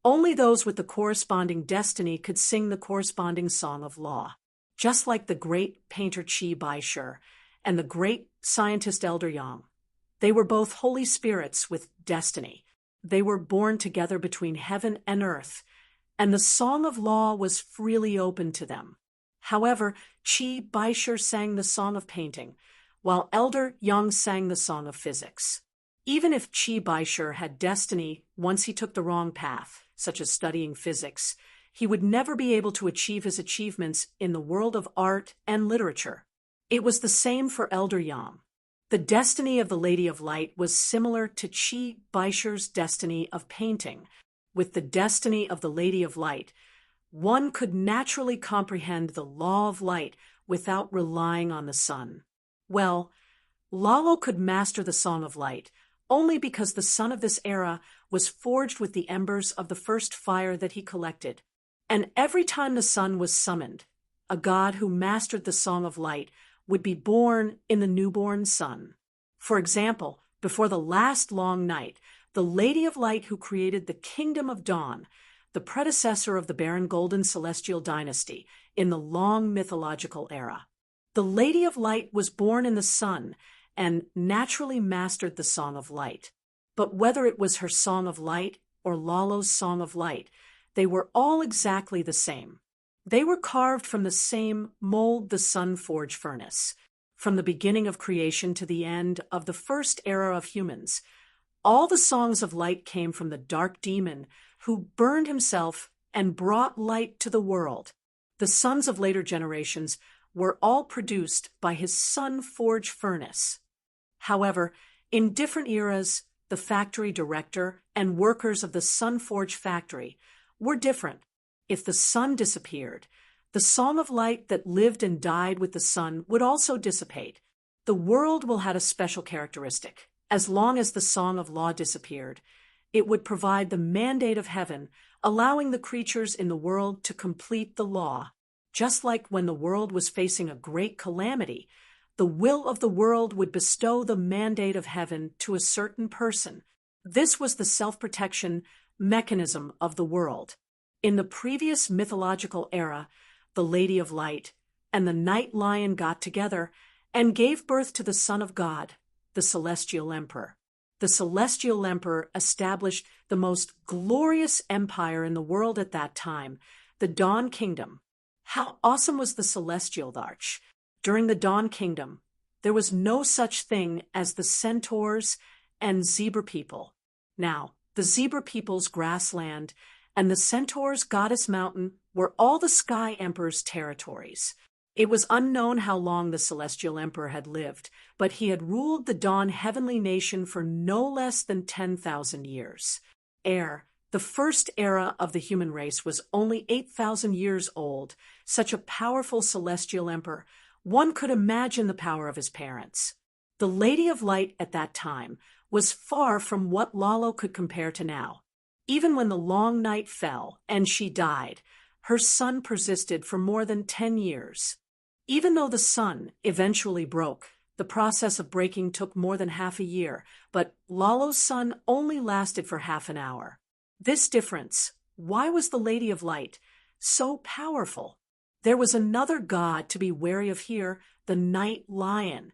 only those with the corresponding destiny could sing the corresponding Song of Law. Just like the great painter Chi Baishur and the great scientist Elder Yang. They were both holy spirits with destiny. They were born together between heaven and earth, and the Song of Law was freely open to them. However, Chi Baishur sang the Song of Painting, while Elder Yang sang the Song of Physics. Even if Chi Baishur had destiny once he took the wrong path, such as studying physics, he would never be able to achieve his achievements in the world of art and literature. It was the same for Elder Yang. The destiny of the Lady of Light was similar to Chi Baishur's destiny of painting. With the destiny of the Lady of Light, one could naturally comprehend the law of light without relying on the sun. Well, Lalo could master the Song of Light only because the sun of this era was forged with the embers of the first fire that he collected. And every time the sun was summoned, a god who mastered the Song of Light would be born in the newborn sun. For example, before the last long night, the Lady of Light who created the Kingdom of Dawn, the predecessor of the barren golden celestial dynasty in the long mythological era. The Lady of Light was born in the sun and naturally mastered the Song of Light. But whether it was her Song of Light or Lalo's Song of Light, they were all exactly the same. They were carved from the same mold the sun forge furnace. From the beginning of creation to the end of the first era of humans, all the songs of light came from the dark demon who burned himself and brought light to the world. The sons of later generations were all produced by his sun forge furnace. However, in different eras, the factory director and workers of the sun forge factory were different. If the sun disappeared, the song of light that lived and died with the sun would also dissipate. The world will have a special characteristic. As long as the song of law disappeared, it would provide the mandate of heaven, allowing the creatures in the world to complete the law. Just like when the world was facing a great calamity, the will of the world would bestow the mandate of heaven to a certain person. This was the self-protection mechanism of the world. In the previous mythological era, the Lady of Light and the Night Lion got together and gave birth to the Son of God, the Celestial Emperor. The Celestial Emperor established the most glorious empire in the world at that time, the Dawn Kingdom. How awesome was the Celestial Arch! During the Dawn Kingdom, there was no such thing as the centaurs and zebra people. Now, the zebra people's grassland and the centaurs' goddess mountain were all the Sky Emperor's territories. It was unknown how long the Celestial Emperor had lived, but he had ruled the Dawn heavenly nation for no less than 10,000 years. The first era of the human race, was only 8,000 years old. Such a powerful Celestial Emperor, one could imagine the power of his parents. The Lady of Light at that time was far from what Lalo could compare to now. Even when the long night fell and she died, her sun persisted for more than 10 years. Even though the sun eventually broke, the process of breaking took more than half a year, but Lalo's sun only lasted for half an hour. This difference, why was the Lady of Light so powerful? There was another god to be wary of here, the Night Lion.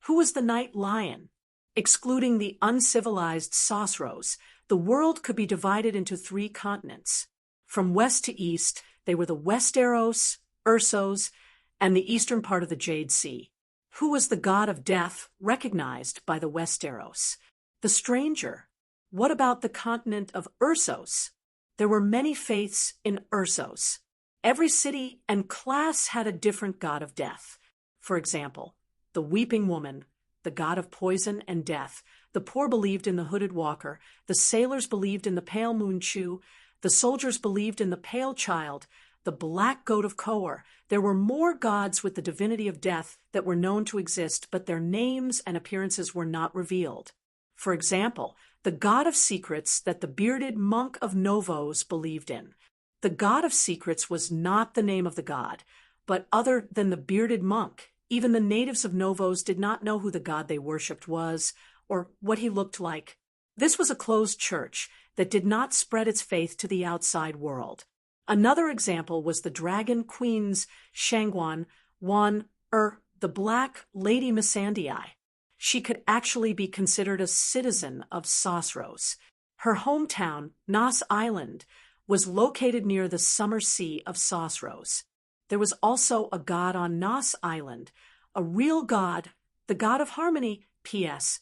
Who was the Night Lion? Excluding the uncivilized Sosros, the world could be divided into 3 continents. From west to east, they were the Westeros, Ursos, and the eastern part of the Jade Sea. Who was the god of death recognized by the Westeros? The stranger. What about the continent of Ursos? There were many faiths in Ursos. Every city and class had a different god of death. For example, the Weeping Woman, the god of poison and death. The poor believed in the Hooded Walker. The sailors believed in the Pale Moon Chew. The soldiers believed in the Pale Child, the Black Goat of Kohor. There were more gods with the divinity of death that were known to exist, but their names and appearances were not revealed. For example, the god of secrets that the bearded monk of Novos believed in. The god of secrets was not the name of the god, but other than the bearded monk. Even the natives of Novos did not know who the god they worshipped was, or what he looked like. This was a closed church that did not spread its faith to the outside world. Another example was the Dragon Queen's Shangwan Wan, the Black Lady Missandei. She could actually be considered a citizen of Sosros. Her hometown, Nos Island, was located near the summer sea of Sosros. There was also a god on Nos Island, a real god, the god of harmony. P.S.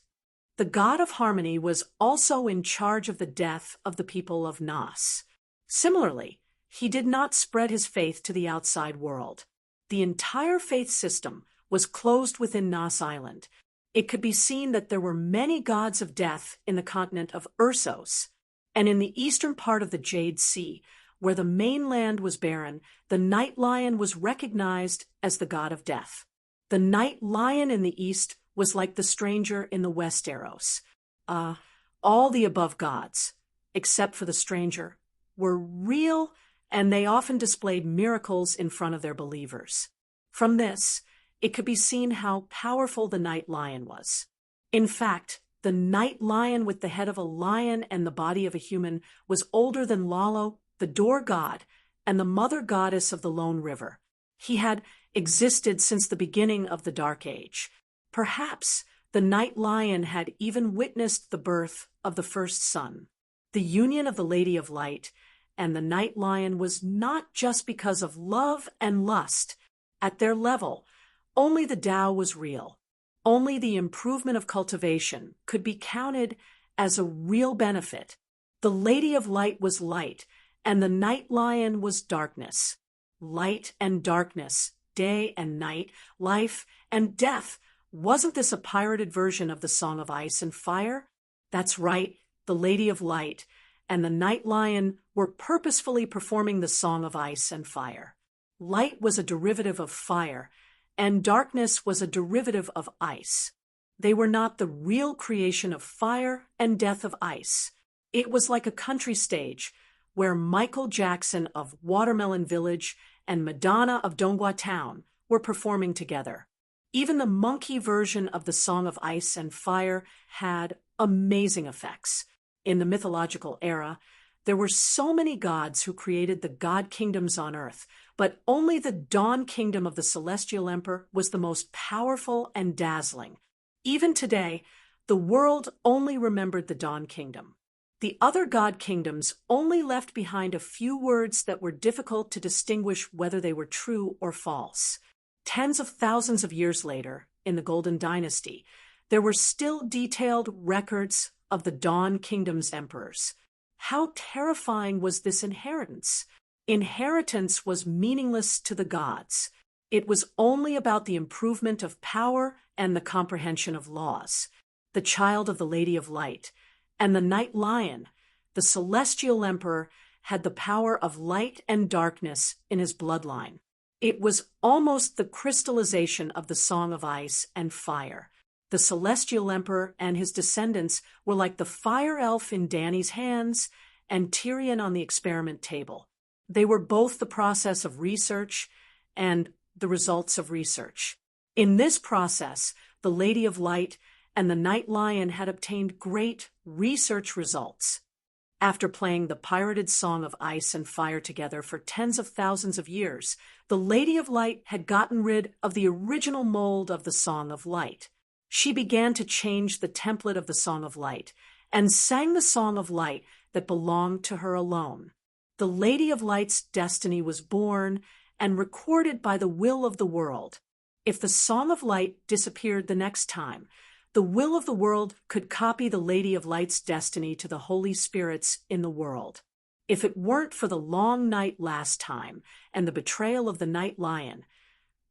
The god of harmony was also in charge of the death of the people of Nos. Similarly, he did not spread his faith to the outside world. The entire faith system was closed within Nos Island. It could be seen that there were many gods of death in the continent of Ursos, and in the eastern part of the Jade Sea, where the mainland was barren, the Night Lion was recognized as the god of death. The Night Lion in the east was like the stranger in the Westeros. All the above gods, except for the stranger, were real, and they often displayed miracles in front of their believers. From this, it could be seen how powerful the Night Lion was. In fact, the Night Lion with the head of a lion and the body of a human was older than Lalo, the door god, and the mother goddess of the Lone River. He had existed since the beginning of the Dark Age. Perhaps the Night Lion had even witnessed the birth of the first sun. The union of the Lady of Light and the night lion was not just because of love and lust. At their level, only the Tao was real. Only the improvement of cultivation could be counted as a real benefit. The Lady of Light was light, and the night lion was darkness. Light and darkness, day and night, life and death. Wasn't this a pirated version of the Song of Ice and Fire? That's right, the Lady of Light and the night lion were purposefully performing the Song of Ice and Fire. Light was a derivative of fire, and darkness was a derivative of ice. They were not the real creation of fire and death of ice. It was like a country stage where Michael Jackson of Watermelon Village and Madonna of Donghua Town were performing together. Even the monkey version of the Song of Ice and Fire had amazing effects. In the mythological era, there were so many gods who created the god kingdoms on earth, but only the dawn kingdom of the celestial emperor was the most powerful and dazzling. Even today, the world only remembered the dawn kingdom. The other god kingdoms only left behind a few words that were difficult to distinguish whether they were true or false. Tens of thousands of years later, in the Golden Dynasty, there were still detailed records of the Dawn Kingdom's emperors. How terrifying was this inheritance? Inheritance was meaningless to the gods. It was only about the improvement of power and the comprehension of laws. The child of the Lady of Light and the Night Lion, the celestial emperor, had the power of light and darkness in his bloodline. It was almost the crystallization of the Song of Ice and Fire. The celestial emperor and his descendants were like the fire elf in Dany's hands and Tyrion on the experiment table. They were both the process of research and the results of research. In this process, the Lady of Light and the Night Lion had obtained great research results. After playing the pirated Song of Ice and Fire together for tens of thousands of years, the Lady of Light had gotten rid of the original mold of the Song of Light. She began to change the template of the Song of Light and sang the Song of Light that belonged to her alone. The Lady of Light's destiny was born and recorded by the will of the world. If the Song of Light disappeared the next time, the will of the world could copy the Lady of Light's destiny to the holy spirits in the world. If it weren't for the long night last time and the betrayal of the Night Lion,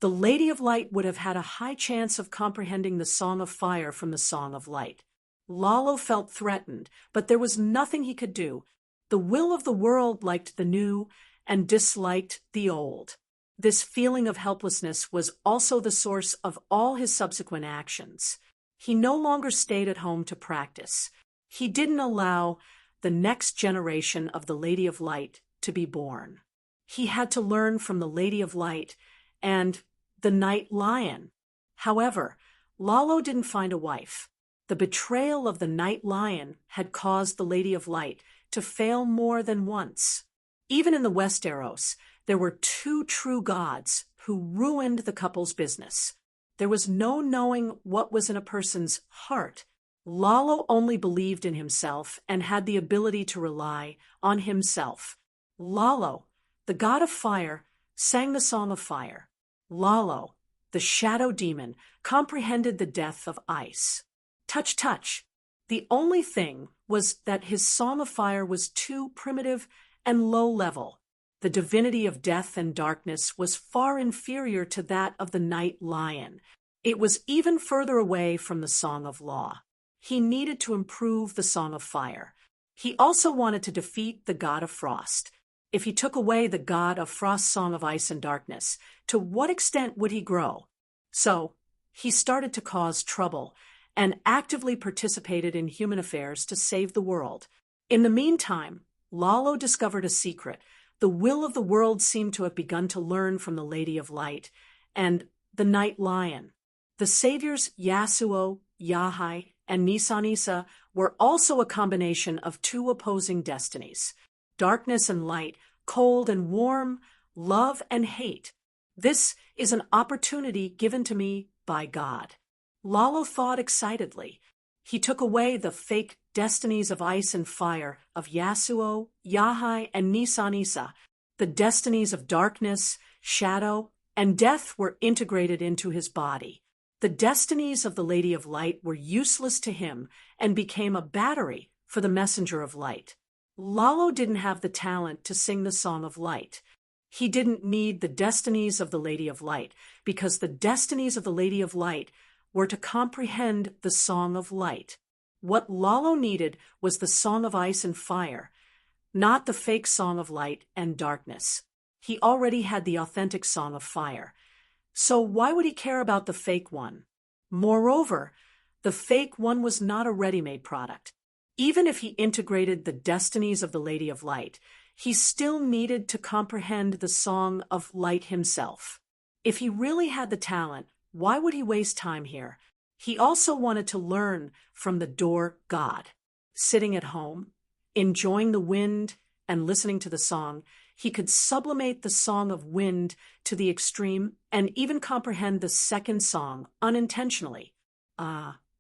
the Lady of Light would have had a high chance of comprehending the Song of Fire from the Song of Light. Lalo felt threatened, but there was nothing he could do. The will of the world liked the new and disliked the old. This feeling of helplessness was also the source of all his subsequent actions. He no longer stayed at home to practice. He didn't allow the next generation of the Lady of Light to be born. He had to learn from the Lady of Light and the Night Lion. However, Lalo didn't find a wife. The betrayal of the Night Lion had caused the Lady of Light to fail more than once. Even in the Westeros, there were two true gods who ruined the couple's business. There was no knowing what was in a person's heart. Lalo only believed in himself and had the ability to rely on himself. Lalo, the god of fire, sang the Song of Fire. Lalo, the shadow demon, comprehended the death of ice. Touch, touch. The only thing was that his Song of Fire was too primitive and low level. The divinity of death and darkness was far inferior to that of the Night Lion. It was even further away from the Song of Law. He needed to improve the Song of Fire. He also wanted to defeat the god of Frost. If he took away the god of Frost's Song of Ice and Darkness, to what extent would he grow? So, he started to cause trouble and actively participated in human affairs to save the world. In the meantime, Lalo discovered a secret. The will of the world seemed to have begun to learn from the Lady of Light and the Night Lion. The saviors Yasuo, Yahai, and Nisa were also a combination of two opposing destinies: darkness and light, cold and warm, love and hate. This is an opportunity given to me by God. Lalo thought excitedly. He took away the fake destinies of ice and fire of Yasuo, Yahai, and Nisa. The destinies of darkness, shadow, and death were integrated into his body. The destinies of the Lady of Light were useless to him and became a battery for the messenger of light. Lalo didn't have the talent to sing the Song of Light. He didn't need the destinies of the Lady of Light, because the destinies of the Lady of Light were to comprehend the Song of Light. What Lalo needed was the Song of Ice and Fire, not the fake Song of Light and Darkness. He already had the authentic Song of Fire. So why would he care about the fake one? Moreover, the fake one was not a ready-made product. Even if he integrated the destinies of the Lady of Light, he still needed to comprehend the Song of Light himself. If he really had the talent, why would he waste time here? He also wanted to learn from the door god. Sitting at home, enjoying the wind and listening to the song, he could sublimate the Song of Wind to the extreme and even comprehend the second song unintentionally.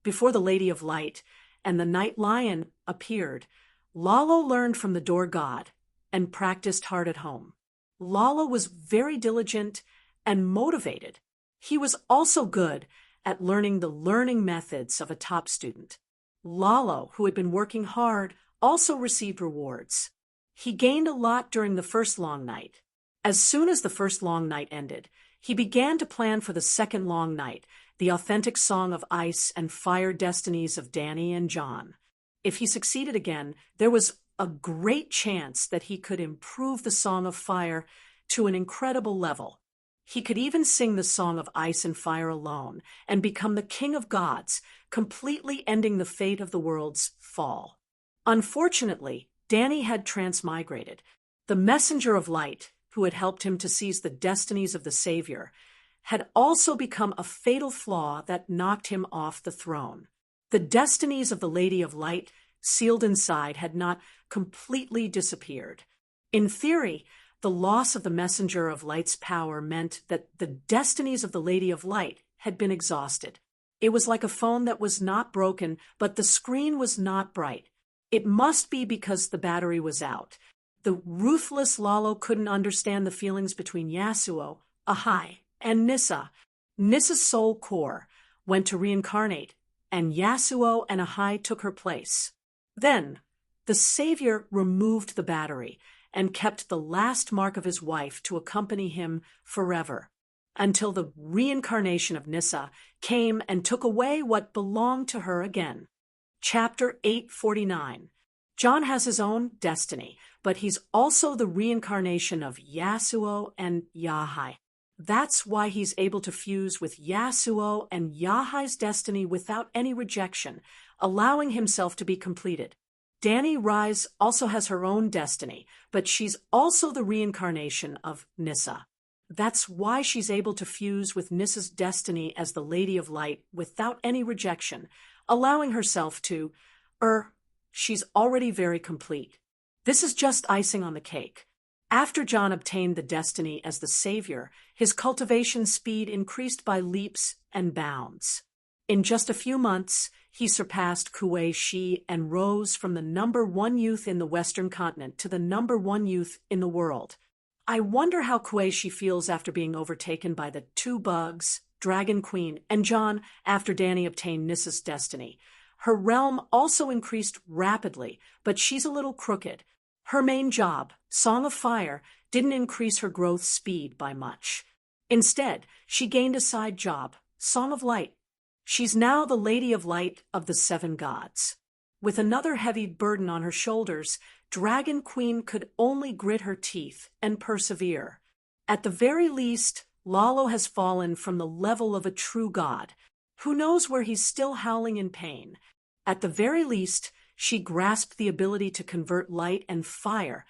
Before the Lady of Light and the Night Lion appeared, Lalo learned from the door god and practiced hard at home. Lalo was very diligent and motivated. He was also good at learning the learning methods of a top student. Lalo, who had been working hard, also received rewards. He gained a lot during the first long night. As soon as the first long night ended, he began to plan for the second long night, the authentic Song of Ice and Fire destinies of Danny and John. If he succeeded again, there was a great chance that he could improve the Song of Fire to an incredible level. He could even sing the Song of Ice and Fire alone and become the king of gods, completely ending the fate of the world's fall. Unfortunately, Danny had transmigrated. The messenger of light, who had helped him to seize the destinies of the Savior, had also become a fatal flaw that knocked him off the throne. The destinies of the Lady of Light, sealed inside, had not completely disappeared. In theory, the loss of the messenger of light's power meant that the destinies of the Lady of Light had been exhausted. It was like a phone that was not broken, but the screen was not bright. It must be because the battery was out. The ruthless Lalo couldn't understand the feelings between Yasuo, Ahai, and Nissa. Nissa's soul core went to reincarnate, and Yasuo and Ahai took her place. Then, the Savior removed the battery and kept the last mark of his wife to accompany him forever, until the reincarnation of Nissa came and took away what belonged to her again. Chapter 849. John has his own destiny, but he's also the reincarnation of Yasuo and Yahai. That's why he's able to fuse with Yasuo and Yahai's destiny without any rejection, allowing himself to be completed. Danny Rise also has her own destiny, but she's also the reincarnation of Nissa. That's why she's able to fuse with Nissa's destiny as the Lady of Light without any rejection, allowing herself to, she's already very complete. This is just icing on the cake. After John obtained the destiny as the Savior, his cultivation speed increased by leaps and bounds. In just a few months, he surpassed Kuei Shi and rose from the #1 youth in the Western continent to the #1 youth in the world. I wonder how Kuei Shi feels after being overtaken by the two bugs, Dragon Queen, and John after Danny obtained Nissa's destiny. Her realm also increased rapidly, but she's a little crooked. Her main job, Song of Fire, didn't increase her growth speed by much. Instead, she gained a side job, Song of Light. She's now the Lady of Light of the 7 gods. With another heavy burden on her shoulders, Dragon Queen could only grit her teeth and persevere. At the very least, Lalo has fallen from the level of a true god. Who knows where he's still howling in pain? At the very least, she grasped the ability to convert light and fire,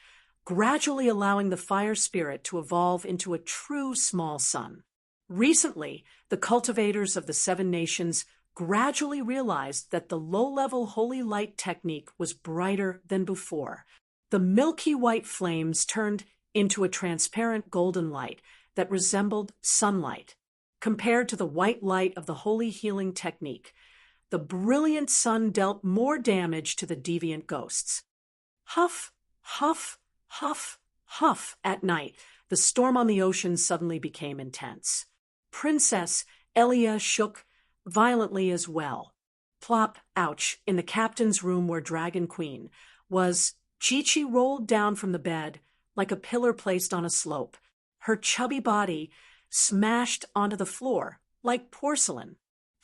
gradually allowing the fire spirit to evolve into a true small sun. Recently, the cultivators of the 7 nations gradually realized that the low-level holy light technique was brighter than before. The milky white flames turned into a transparent golden light that resembled sunlight. Compared to the white light of the holy healing technique, The brilliant sun dealt more damage to the deviant ghosts. Huff, huff, huff, huff. At night, the storm on the ocean suddenly became intense. Princess Elia shook violently as well. Plop, ouch, in the captain's room where Dragon Queen was, Chi-Chi rolled down from the bed like a pillar placed on a slope. Her chubby body smashed onto the floor like porcelain.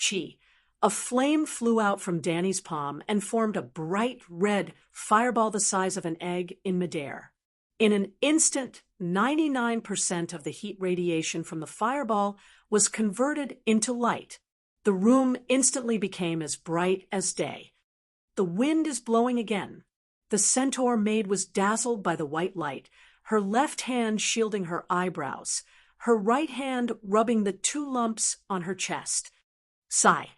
Chi. A flame flew out from Danny's palm and formed a bright red fireball the size of an egg in midair. In an instant, 99% of the heat radiation from the fireball was converted into light. The room instantly became as bright as day. The wind is blowing again. The centaur maid was dazzled by the white light, her left hand shielding her eyebrows, her right hand rubbing the 2 lumps on her chest. Sigh.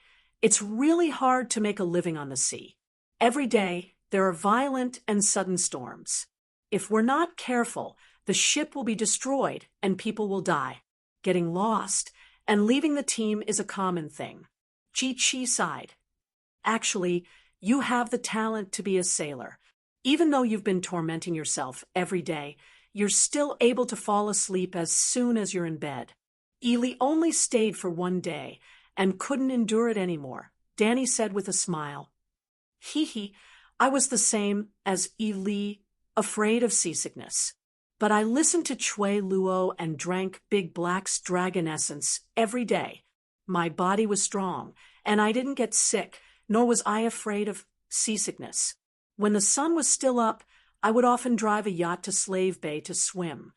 It's really hard to make a living on the sea. Every day, there are violent and sudden storms. If we're not careful, the ship will be destroyed and people will die. Getting lost and leaving the team is a common thing. Chi-Chi sighed. Actually, you have the talent to be a sailor. Even though you've been tormenting yourself every day, you're still able to fall asleep as soon as you're in bed. Ely only stayed for 1 day and couldn't endure it anymore, Danny said with a smile. Hee, I was the same as Ely, afraid of seasickness. But I listened to Chui Luo and drank Big Black's dragon essence every day. My body was strong, and I didn't get sick, nor was I afraid of seasickness. When the sun was still up, I would often drive a yacht to Slave Bay to swim.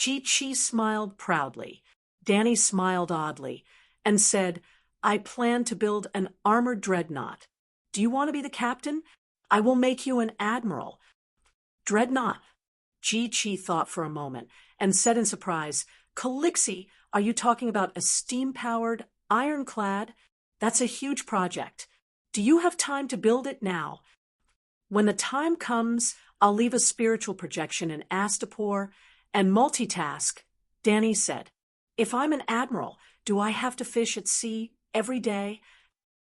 Chi-Chi smiled proudly. Danny smiled oddly and said, I plan to build an armored dreadnought. Do you want to be the captain? I will make you an admiral. Dreadnought. Chi-Chi thought for a moment and said in surprise, Calixi, are you talking about a steam-powered, ironclad? That's a huge project. Do you have time to build it now? When the time comes, I'll leave a spiritual projection in Astapor and multitask, Danny said. If I'm an admiral, do I have to fish at sea every day?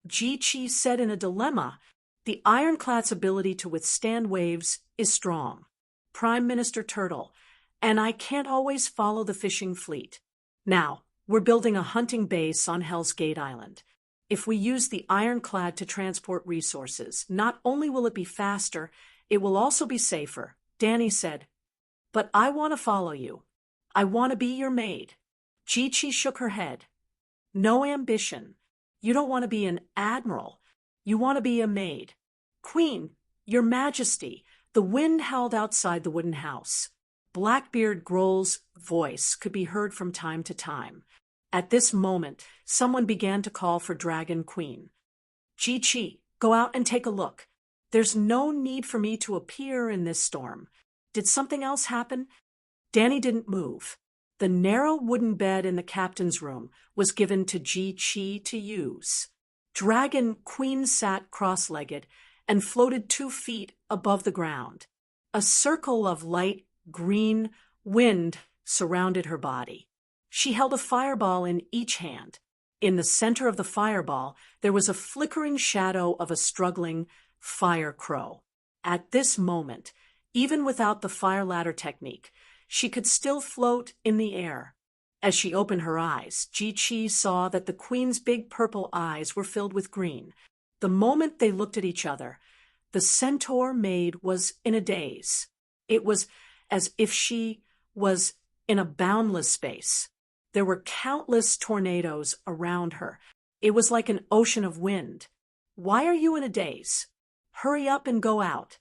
Chi-Chi said in a dilemma, the ironclad's ability to withstand waves is strong. Prime Minister Turtle, and I can't always follow the fishing fleet. Now, we're building a hunting base on Hell's Gate Island. If we use the ironclad to transport resources, not only will it be faster, it will also be safer, Danny said. But I want to follow you. I want to be your maid. Chi-Chi shook her head. No ambition. You don't want to be an admiral. You want to be a maid. Queen, your majesty. The wind howled outside the wooden house. Blackbeard Grohl's voice could be heard from time to time. At this moment, someone began to call for Dragon Queen. Chi-Chi, go out and take a look. There's no need for me to appear in this storm. Did something else happen? Danny didn't move. The narrow wooden bed in the captain's room was given to Chi-Chi to use. Dragon Queen sat cross-legged and floated 2 feet above the ground. A circle of light green wind surrounded her body. She held a fireball in each hand. In the center of the fireball, there was a flickering shadow of a struggling fire crow. At this moment, even without the fire ladder technique, she could still float in the air. As she opened her eyes, Chi-Chi saw that the queen's big purple eyes were filled with green. The moment they looked at each other, the centaur maid was in a daze. It was as if she was in a boundless space. There were countless tornadoes around her. It was like an ocean of wind. Why are you in a daze? Hurry up and go out.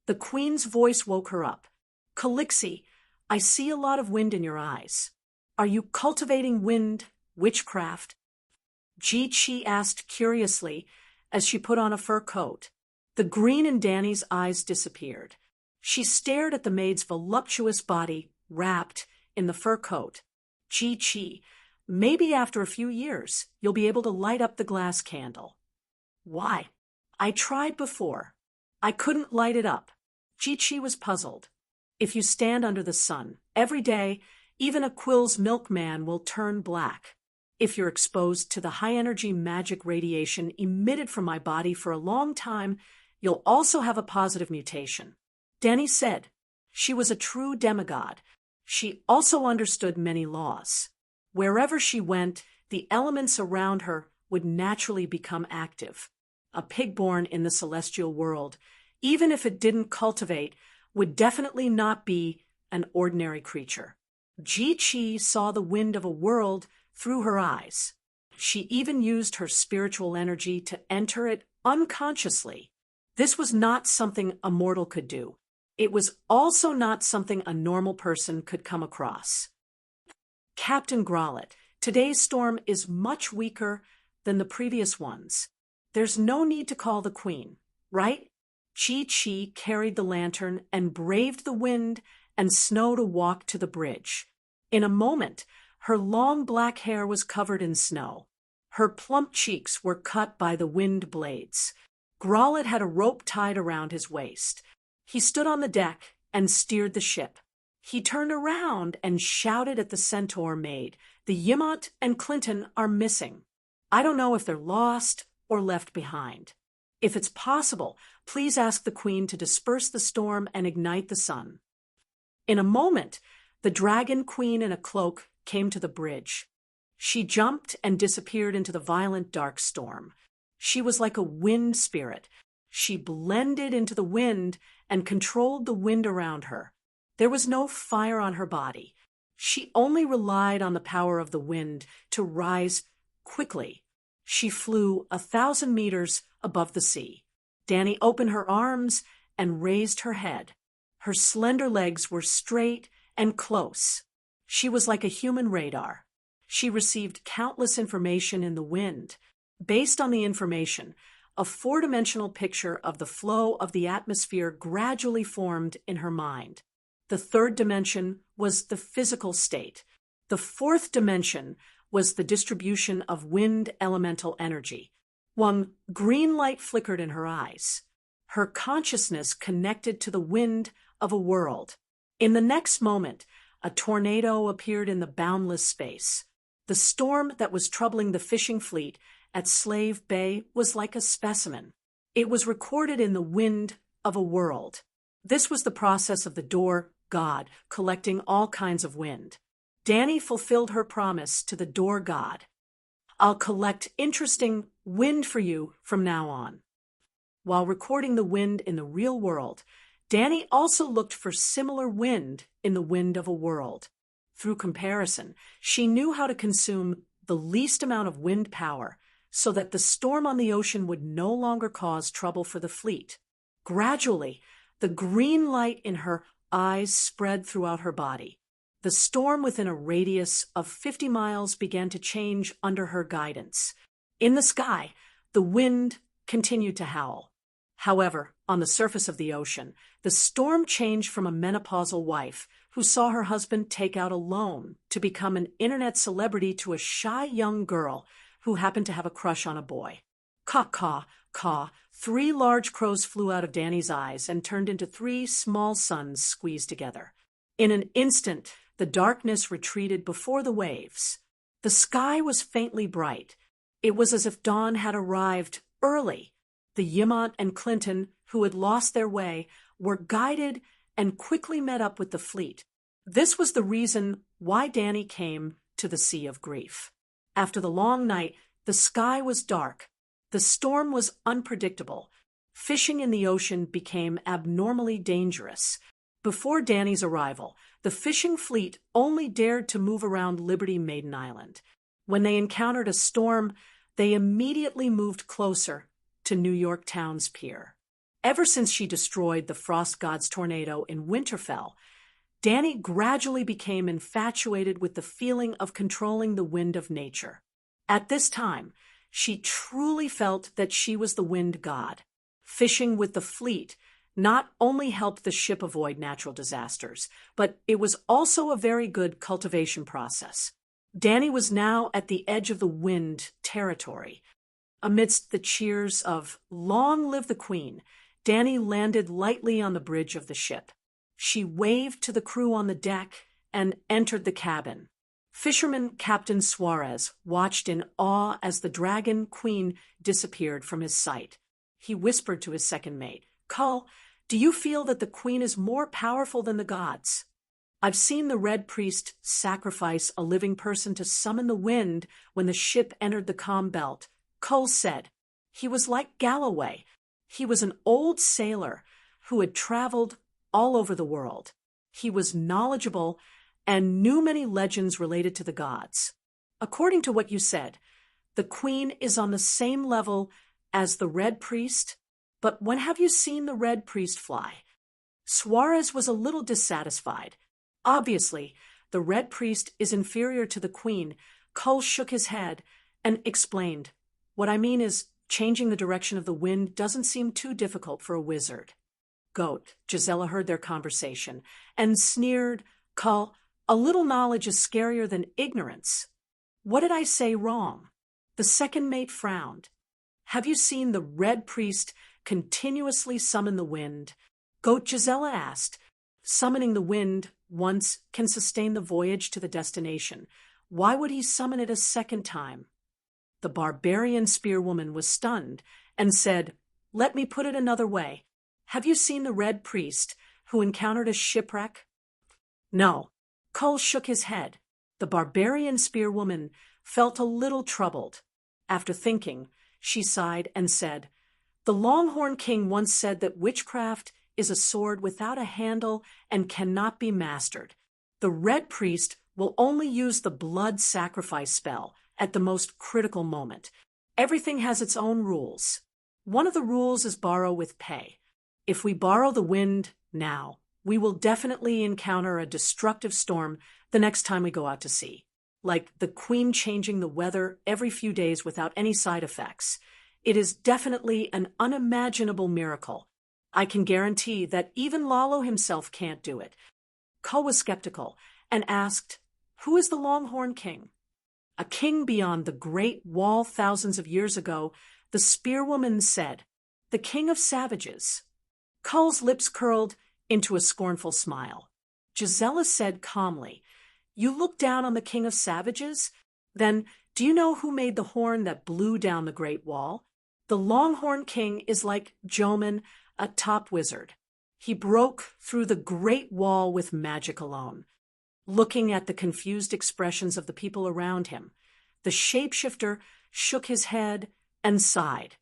The queen's voice woke her up. Calixi, I see a lot of wind in your eyes. Are you cultivating wind witchcraft? Chi-Chi asked curiously as she put on a fur coat. The green in Danny's eyes disappeared. She stared at the maid's voluptuous body wrapped in the fur coat. Chi-Chi, maybe after a few years, you'll be able to light up the glass candle. Why? I tried before. I couldn't light it up. Chi-Chi was puzzled. If you stand under the sun, every day, even a Quill's milkman will turn black. If you're exposed to the high-energy magic radiation emitted from my body for a long time, you'll also have a positive mutation. Dany said. She was a true demigod. She also understood many laws. Wherever she went, the elements around her would naturally become active. A pig born in the celestial world, even if it didn't cultivate, would definitely not be an ordinary creature. Ji-Chi saw the wind of a world through her eyes. She even used her spiritual energy to enter it unconsciously. This was not something a mortal could do. It was also not something a normal person could come across. Captain Grollet, today's storm is much weaker than the previous ones. There's no need to call the Queen, right? Chi-Chi carried the lantern and braved the wind and snow to walk to the bridge. In a moment, her long black hair was covered in snow. Her plump cheeks were cut by the wind blades. Grollet had a rope tied around his waist. He stood on the deck and steered the ship. He turned around and shouted at the centaur maid, "The Yimont and Clinton are missing. I don't know if they're lost or left behind. If it's possible, please ask the Queen to disperse the storm and ignite the sun." In a moment, the Dragon Queen in a cloak came to the bridge. She jumped and disappeared into the violent dark storm. She was like a wind spirit. She blended into the wind and controlled the wind around her. There was no fire on her body. She only relied on the power of the wind to rise quickly. She flew 1,000 meters above the sea. Dany opened her arms and raised her head. Her slender legs were straight and close. She was like a human radar. She received countless information in the wind. Based on the information, a four-dimensional picture of the flow of the atmosphere gradually formed in her mind. The third dimension was the physical state. The fourth dimension was the distribution of wind elemental energy. One green light flickered in her eyes. Her consciousness connected to the wind of a world. In the next moment, a tornado appeared in the boundless space. The storm that was troubling the fishing fleet at Slave Bay was like a specimen. It was recorded in the wind of a world. This was the process of the door god collecting all kinds of wind. Dany fulfilled her promise to the door god. "I'll collect interesting wind for you from now on." While recording the wind in the real world, Dany also looked for similar wind in the wind of a world. Through comparison, she knew how to consume the least amount of wind power so that the storm on the ocean would no longer cause trouble for the fleet. Gradually, the green light in her eyes spread throughout her body. The storm within a radius of 50 miles began to change under her guidance. In the sky, the wind continued to howl. However, on the surface of the ocean, the storm changed from a menopausal wife who saw her husband take out a loan to become an internet celebrity to a shy young girl who happened to have a crush on a boy. Caw, caw, caw. 3 large crows flew out of Dany's eyes and turned into 3 small suns squeezed together. In an instant, the darkness retreated before the waves. The sky was faintly bright. It was as if dawn had arrived early. The Yimont and Clinton, who had lost their way, were guided and quickly met up with the fleet. This was the reason why Dany came to the Sea of Grief. After the long night, the sky was dark. The storm was unpredictable. Fishing in the ocean became abnormally dangerous. Before Dany's arrival, the fishing fleet only dared to move around Liberty Maiden Island. When they encountered a storm, they immediately moved closer to New York Town's pier. Ever since she destroyed the Frost God's tornado in Winterfell, Dany gradually became infatuated with the feeling of controlling the wind of nature. At this time, she truly felt that she was the wind god. Fishing with the fleet not only helped the ship avoid natural disasters, but it was also a very good cultivation process. Dany was now at the edge of the wind territory. Amidst the cheers of "Long live the Queen," Dany landed lightly on the bridge of the ship. She waved to the crew on the deck and entered the cabin. Fisherman Captain Suarez watched in awe as the dragon queen disappeared from his sight. He whispered to his second mate, "Cull, do you feel that the queen is more powerful than the gods?" "I've seen the Red Priest sacrifice a living person to summon the wind when the ship entered the calm belt," Cull said. "He was like Galloway. He was an old sailor who had traveled all over the world. He was knowledgeable and knew many legends related to the gods. According to what you said, the queen is on the same level as the Red Priest, but when have you seen the Red Priest fly?" Suarez was a little dissatisfied. Obviously, the Red Priest is inferior to the queen. Cull shook his head and explained, "What I mean is, changing the direction of the wind doesn't seem too difficult for a wizard." Goat, Gisela heard their conversation and sneered, "Cull, a little knowledge is scarier than ignorance." "What did I say wrong?" The second mate frowned. "Have you seen the Red Priest continuously summon the wind?" Goat Gisela asked. "Summoning the wind once can sustain the voyage to the destination. Why would he summon it a second time?" The barbarian spearwoman was stunned and said, "Let me put it another way. Have you seen the Red Priest who encountered a shipwreck?" "No." Cull shook his head. The barbarian spearwoman felt a little troubled. After thinking, she sighed and said, "The Longhorn King once said that witchcraft is a sword without a handle and cannot be mastered. The Red Priest will only use the blood sacrifice spell at the most critical moment. Everything has its own rules. One of the rules is borrow with pay. If we borrow the wind now, we will definitely encounter a destructive storm the next time we go out to sea. Like the queen changing the weather every few days without any side effects. It is definitely an unimaginable miracle. I can guarantee that even Lalo himself can't do it." Cull was skeptical and asked, "Who is the Longhorn King?" "A king beyond the Great Wall thousands of years ago," the spearwoman said. "The king of savages." Cull's lips curled into a scornful smile. Gisela said calmly, "You look down on the king of savages? Then do you know who made the horn that blew down the Great Wall? The Longhorn King is like Joman, a top wizard. He broke through the Great Wall with magic alone." Looking at the confused expressions of the people around him, the shapeshifter shook his head and sighed.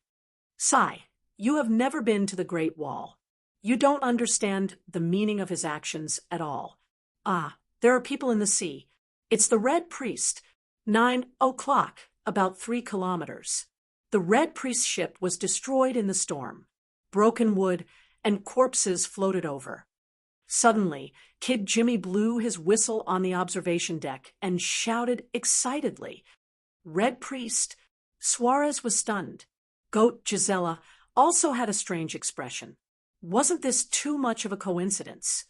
"Sigh, you have never been to the Great Wall. You don't understand the meaning of his actions at all. Ah, there are people in the sea. It's the Red Priest. 9 o'clock, about 3 kilometers. The Red Priest's ship was destroyed in the storm. Broken wood and corpses floated over. Suddenly, Kid Jimmy blew his whistle on the observation deck and shouted excitedly, "Red Priest!" Suarez was stunned. Goat Gisela also had a strange expression. Wasn't this too much of a coincidence?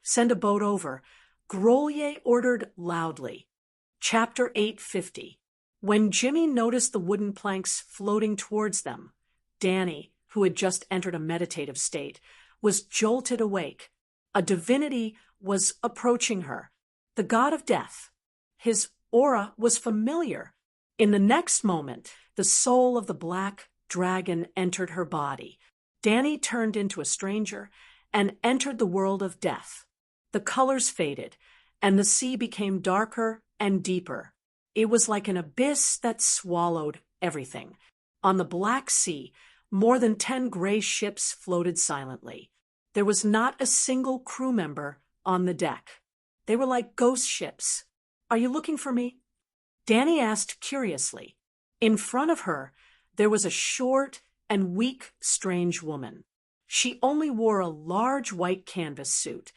"Send a boat over," Grolier ordered loudly. Chapter 850. When Jimmy noticed the wooden planks floating towards them, Danny, who had just entered a meditative state, was jolted awake. A divinity was approaching her, the god of death. His aura was familiar. In the next moment, the soul of the black dragon entered her body. Danny turned into a stranger and entered the world of death. The colors faded, and the sea became darker and deeper. It was like an abyss that swallowed everything. On the Black Sea, more than 10 gray ships floated silently. There was not a single crew member on the deck. They were like ghost ships. "Are you looking for me?" Danny asked curiously. In front of her, there was a short and weak, strange woman. She only wore a large white canvas suit.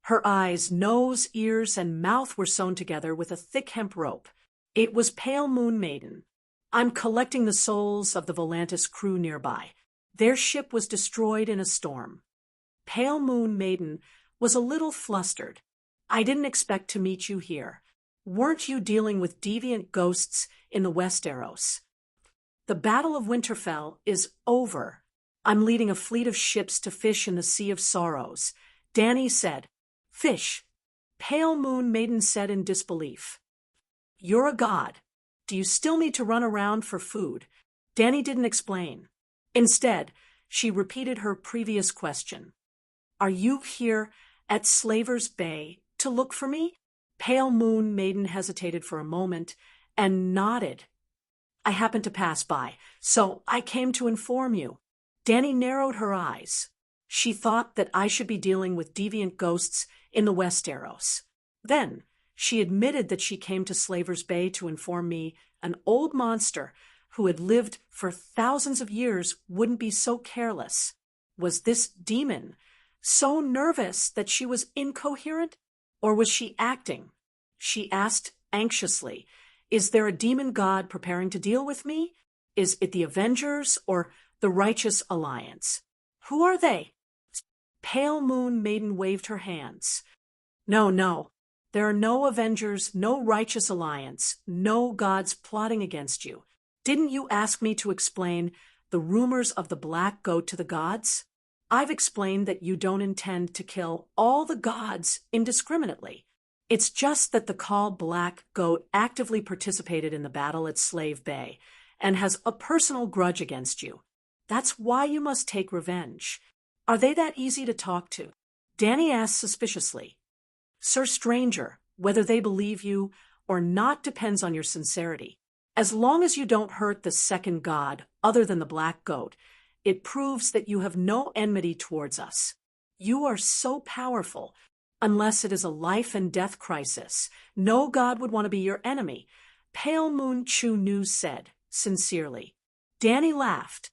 Her eyes, nose, ears, and mouth were sewn together with a thick hemp rope. It was Pale Moon Maiden. "I'm collecting the souls of the Volantis crew nearby. Their ship was destroyed in a storm." Pale Moon Maiden was a little flustered. "I didn't expect to meet you here. Weren't you dealing with deviant ghosts in the Westeros?" "The Battle of Winterfell is over. I'm leading a fleet of ships to fish in the Sea of Sorrows." Danny said. "Fish?" Pale Moon Maiden said in disbelief. You're a god. Do you still need to run around for food? Danny didn't explain. Instead, she repeated her previous question. Are you here at Slaver's Bay to look for me? Pale Moon Maiden hesitated for a moment and nodded. I happened to pass by, so I came to inform you. Danny narrowed her eyes. She thought that I should be dealing with deviant ghosts in the Westeros. Then, she admitted that she came to Slaver's Bay to inform me an old monster who had lived for thousands of years wouldn't be so careless. Was this demon so nervous that she was incoherent? Or was she acting? She asked anxiously, is there a demon god preparing to deal with me? Is it the Avengers or the Righteous Alliance? Who are they? Pale Moon Maiden waved her hands. No. There are no Avengers, no Righteous Alliance, no gods plotting against you. Didn't you ask me to explain the rumors of the black goat to the gods? I've explained that you don't intend to kill all the gods indiscriminately. It's just that the Call Black Goat actively participated in the battle at Slave Bay and has a personal grudge against you. That's why you must take revenge. Are they that easy to talk to? Danny asked suspiciously. Sir Stranger, whether they believe you or not depends on your sincerity. As long as you don't hurt the second god other than the Black Goat, it proves that you have no enmity towards us. You are so powerful. Unless it is a life and death crisis, no god would want to be your enemy, Pale Moon Chu Nu said, sincerely. Danny laughed.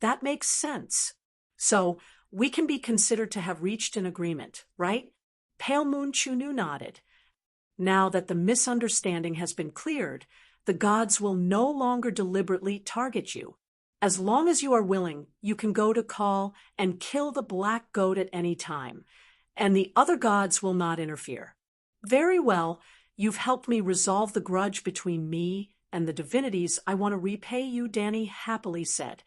That makes sense. So, we can be considered to have reached an agreement, right? Pale Moon Chu Nu nodded. Now that the misunderstanding has been cleared, the gods will no longer deliberately target you. As long as you are willing, you can go to Call and kill the Black Goat at any time, and the other gods will not interfere. Very well, you've helped me resolve the grudge between me and the divinities. I want to repay you, Danny happily said.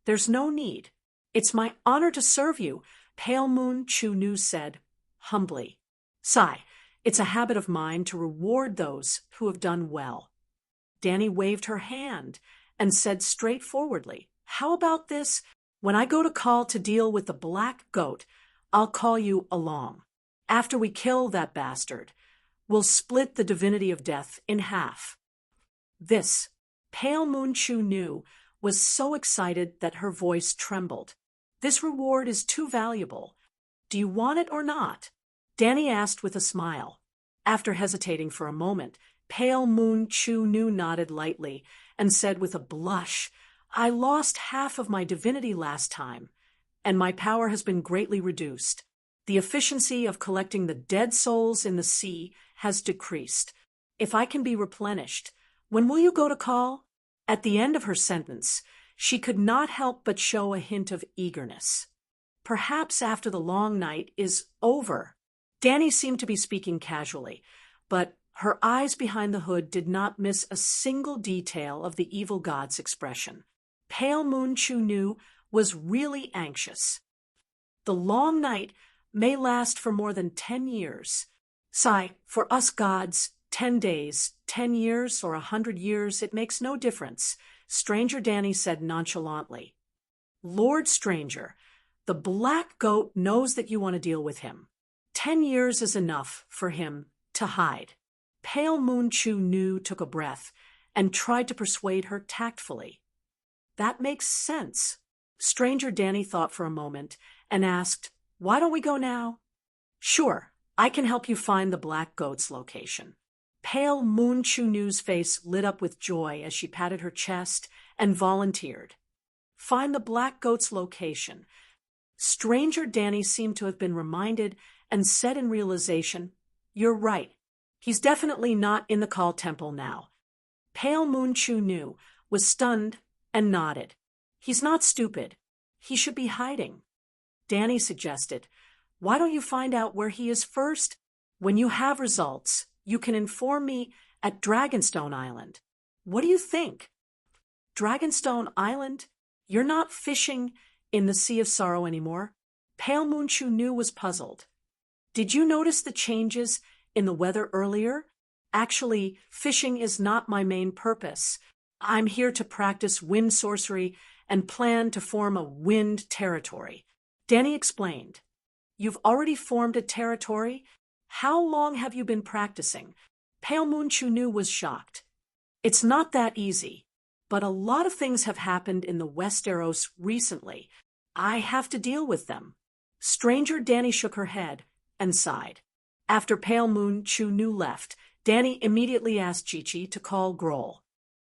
There's no need. It's my honor to serve you, Pale Moon Chu Nu said, humbly. Sigh, it's a habit of mine to reward those who have done well. Danny waved her hand and said straightforwardly, how about this? When I go to Call to deal with the Black Goat, I'll call you along. After we kill that bastard, we'll split the divinity of death in half. This, Pale Moon Chu Nu, was so excited that her voice trembled. This reward is too valuable. Do you want it or not? Danny asked with a smile. After hesitating for a moment, Pale Moon Chu Nu nodded lightly and said with a blush, I lost half of my divinity last time, and my power has been greatly reduced. The efficiency of collecting the dead souls in the sea has decreased. If I can be replenished, when will you go to Call? At the end of her sentence, she could not help but show a hint of eagerness. Perhaps after the long night is over. Danny seemed to be speaking casually, but her eyes behind the hood did not miss a single detail of the evil god's expression. Pale Moon Chu Nu was really anxious. The long night may last for more than 10 years. Sigh, for us gods, 10 days, 10 years, or 100 years, it makes no difference, Stranger Danny said nonchalantly. Lord Stranger, the Black Goat knows that you want to deal with him. 10 years is enough for him to hide. Pale Moon Chu Nu took a breath and tried to persuade her tactfully. That makes sense. Stranger Danny thought for a moment and asked, why don't we go now? Sure, I can help you find the Black Goat's location. Pale Moon Chu Nu's face lit up with joy as she patted her chest and volunteered. Find the Black Goat's location. Stranger Danny seemed to have been reminded and said in realization, you're right. He's definitely not in the Call Temple now. Pale Moon Chu Nu was stunned and nodded. He's not stupid. He should be hiding. Danny suggested, why don't you find out where he is first? When you have results, you can inform me at Dragonstone Island. What do you think? Dragonstone Island? You're not fishing in the Sea of Sorrow anymore? Pale Moon Chu Nu was puzzled. Did you notice the changes in the weather earlier? Actually, fishing is not my main purpose. I'm here to practice wind sorcery and plan to form a wind territory. Danny explained. You've already formed a territory? How long have you been practicing? Pale Moon Chunu was shocked. It's not that easy, but a lot of things have happened in the Westeros recently. I have to deal with them. Stranger Danny shook her head and sighed. After Pale Moon Chunu left, Danny immediately asked Chi-Chi to call Grohl.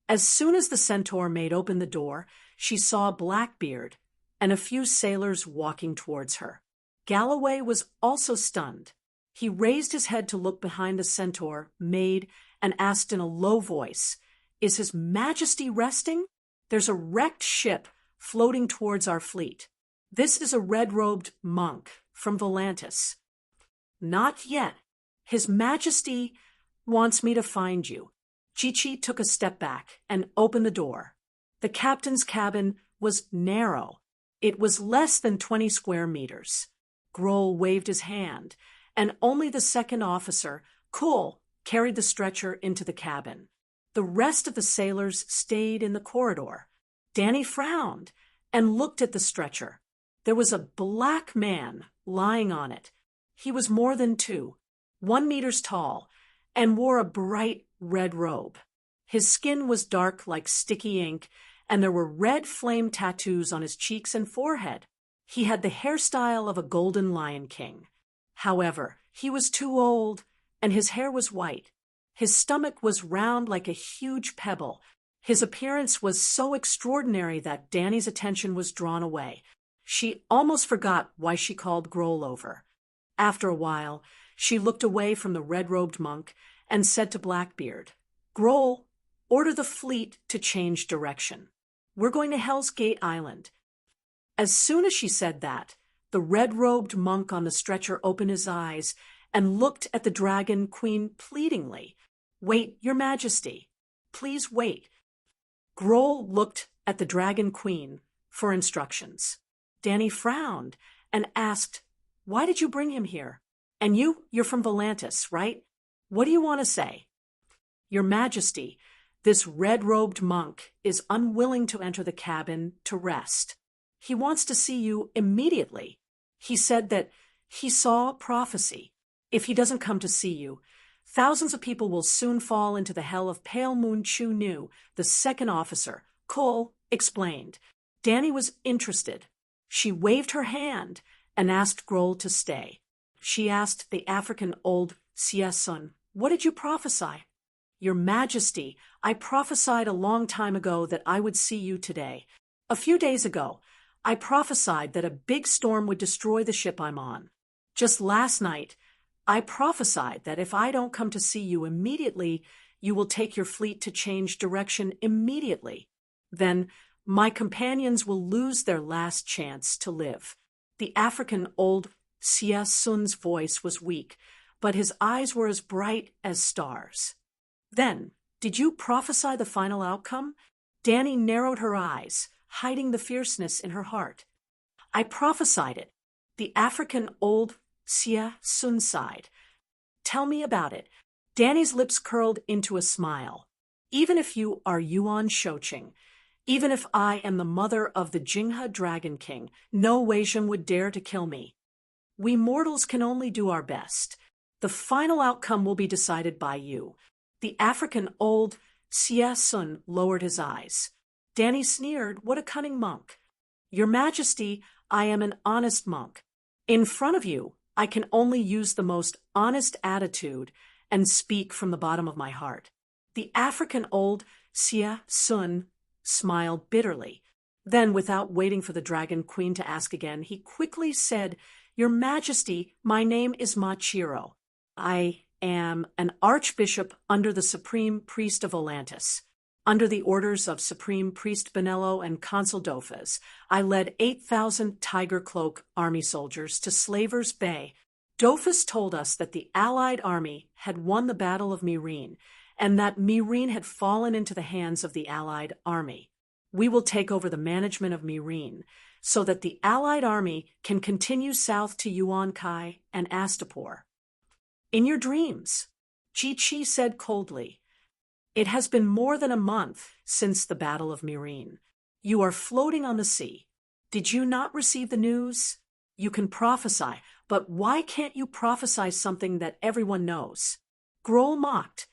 As soon as the centaur maid opened the door, she saw Blackbeard and a few sailors walking towards her. Galloway was also stunned. He raised his head to look behind the centaur maid and asked in a low voice, "Is His Majesty resting? There's a wrecked ship floating towards our fleet. This is a red-robed monk from Volantis." "Not yet. His Majesty wants me to find you." Chi-Chi took a step back and opened the door. The captain's cabin was narrow. It was less than 20 square meters. Grohl waved his hand, and only the second officer, Kuhl, carried the stretcher into the cabin. The rest of the sailors stayed in the corridor. Danny frowned and looked at the stretcher. There was a black man lying on it. He was more than 1 meter tall, and wore a bright red robe. His skin was dark like sticky ink, and there were red flame tattoos on his cheeks and forehead. He had the hairstyle of a golden lion king. However, he was too old, and his hair was white. His stomach was round like a huge pebble. His appearance was so extraordinary that Danny's attention was drawn away. She almost forgot why she called Grohl over. After a while, she looked away from the red-robed monk and said to Blackbeard, "Grohl, order the fleet to change direction. We're going to Hell's Gate Island." As soon as she said that, the red-robed monk on the stretcher opened his eyes and looked at the Dragon Queen pleadingly. "Wait, Your Majesty. Please wait." Grohl looked at the Dragon Queen for instructions. Danny frowned and asked, "Why did you bring him here? And you're from Volantis, right? What do you want to say?" "Your Majesty, this red-robed monk is unwilling to enter the cabin to rest. He wants to see you immediately. He said that he saw prophecy. If he doesn't come to see you, thousands of people will soon fall into the hell of Pale Moon Chunu," the second officer, Cole, explained. Danny was interested. She waved her hand and asked Grohl to stay. She asked the African old Siesun, "What did you prophesy?" "Your Majesty, I prophesied a long time ago that I would see you today. A few days ago, I prophesied that a big storm would destroy the ship I'm on. Just last night, I prophesied that if I don't come to see you immediately, you will take your fleet to change direction immediately. Then my companions will lose their last chance to live." The African old Siesun's voice was weak, but his eyes were as bright as stars. "Then, did you prophesy the final outcome?" Danny narrowed her eyes, hiding the fierceness in her heart. "I prophesied it." The African old Siesun sighed. "Tell me about it." Danny's lips curled into a smile. "Even if you are Yuan Shoching, even if I am the mother of the Jingha Dragon King, no Weijin would dare to kill me. We mortals can only do our best. The final outcome will be decided by you." The African old Siesun lowered his eyes. Danny sneered, "What a cunning monk." "Your Majesty, I am an honest monk. In front of you, I can only use the most honest attitude and speak from the bottom of my heart." The African old Siesun smiled bitterly. Then, without waiting for the Dragon Queen to ask again, he quickly said, "Your Majesty, my name is Machiro. I am an archbishop under the Supreme Priest of Volantis. Under the orders of Supreme Priest Benello and Consul Dofes, I led 8,000 Tiger Cloak army soldiers to Slaver's Bay. Dofus told us that the Allied army had won the Battle of Meereen, and that Meereen had fallen into the hands of the Allied army. We will take over the management of Meereen, so that the Allied army can continue south to Yuan Kai and Astapor." "In your dreams." Chi said coldly. It has been more than a month since the Battle of Myrine. You are floating on the sea. Did you not receive the news? You can prophesy, but why can't you prophesy something that everyone knows? Grohl mocked.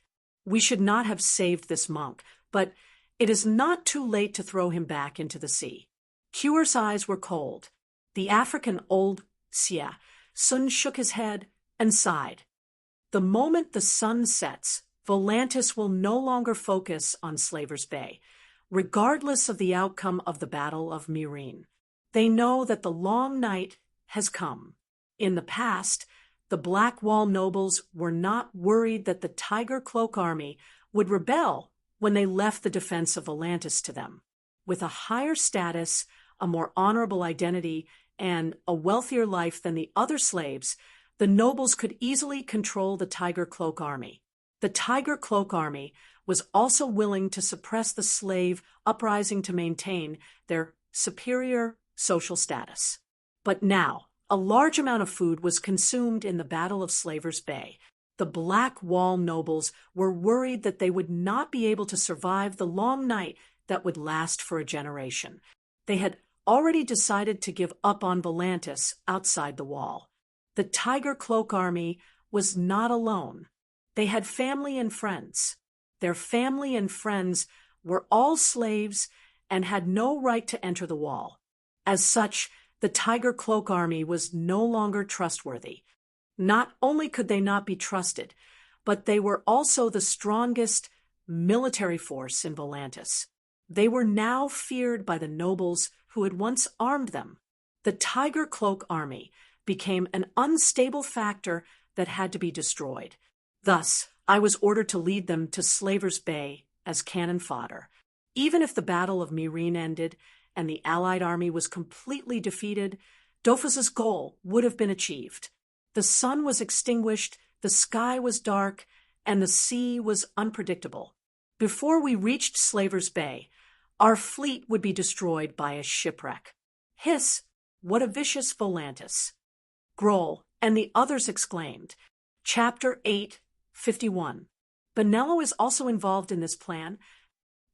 We should not have saved this monk, but it is not too late to throw him back into the sea. Kewer's eyes were cold. The African old Sia, Sun shook his head and sighed. The moment the sun sets, Volantis will no longer focus on Slaver's Bay, regardless of the outcome of the Battle of Myrine. They know that the long night has come. In the past, the Black Wall nobles were not worried that the Tiger Cloak army would rebel when they left the defense of Volantis to them. With a higher status, a more honorable identity, and a wealthier life than the other slaves, the nobles could easily control the Tiger Cloak army. The Tiger Cloak army was also willing to suppress the slave uprising to maintain their superior social status. But now, a large amount of food was consumed in the Battle of Slaver's Bay. The Black Wall nobles were worried that they would not be able to survive the long night that would last for a generation. They had already decided to give up on Volantis outside the wall. The Tiger Cloak army was not alone. They had family and friends. Their family and friends were all slaves and had no right to enter the wall. As such, the Tiger Cloak army was no longer trustworthy. Not only could they not be trusted, but they were also the strongest military force in Volantis. They were now feared by the nobles who had once armed them. The Tiger Cloak army became an unstable factor that had to be destroyed. Thus, I was ordered to lead them to Slaver's Bay as cannon fodder. Even if the Battle of Myrine ended and the Allied army was completely defeated, Dofus's goal would have been achieved. The sun was extinguished, the sky was dark, and the sea was unpredictable. Before we reached Slaver's Bay, our fleet would be destroyed by a shipwreck. Hiss, what a vicious Volantis! Grohl and the others exclaimed. Chapter 8:51. Bonello is also involved in this plan.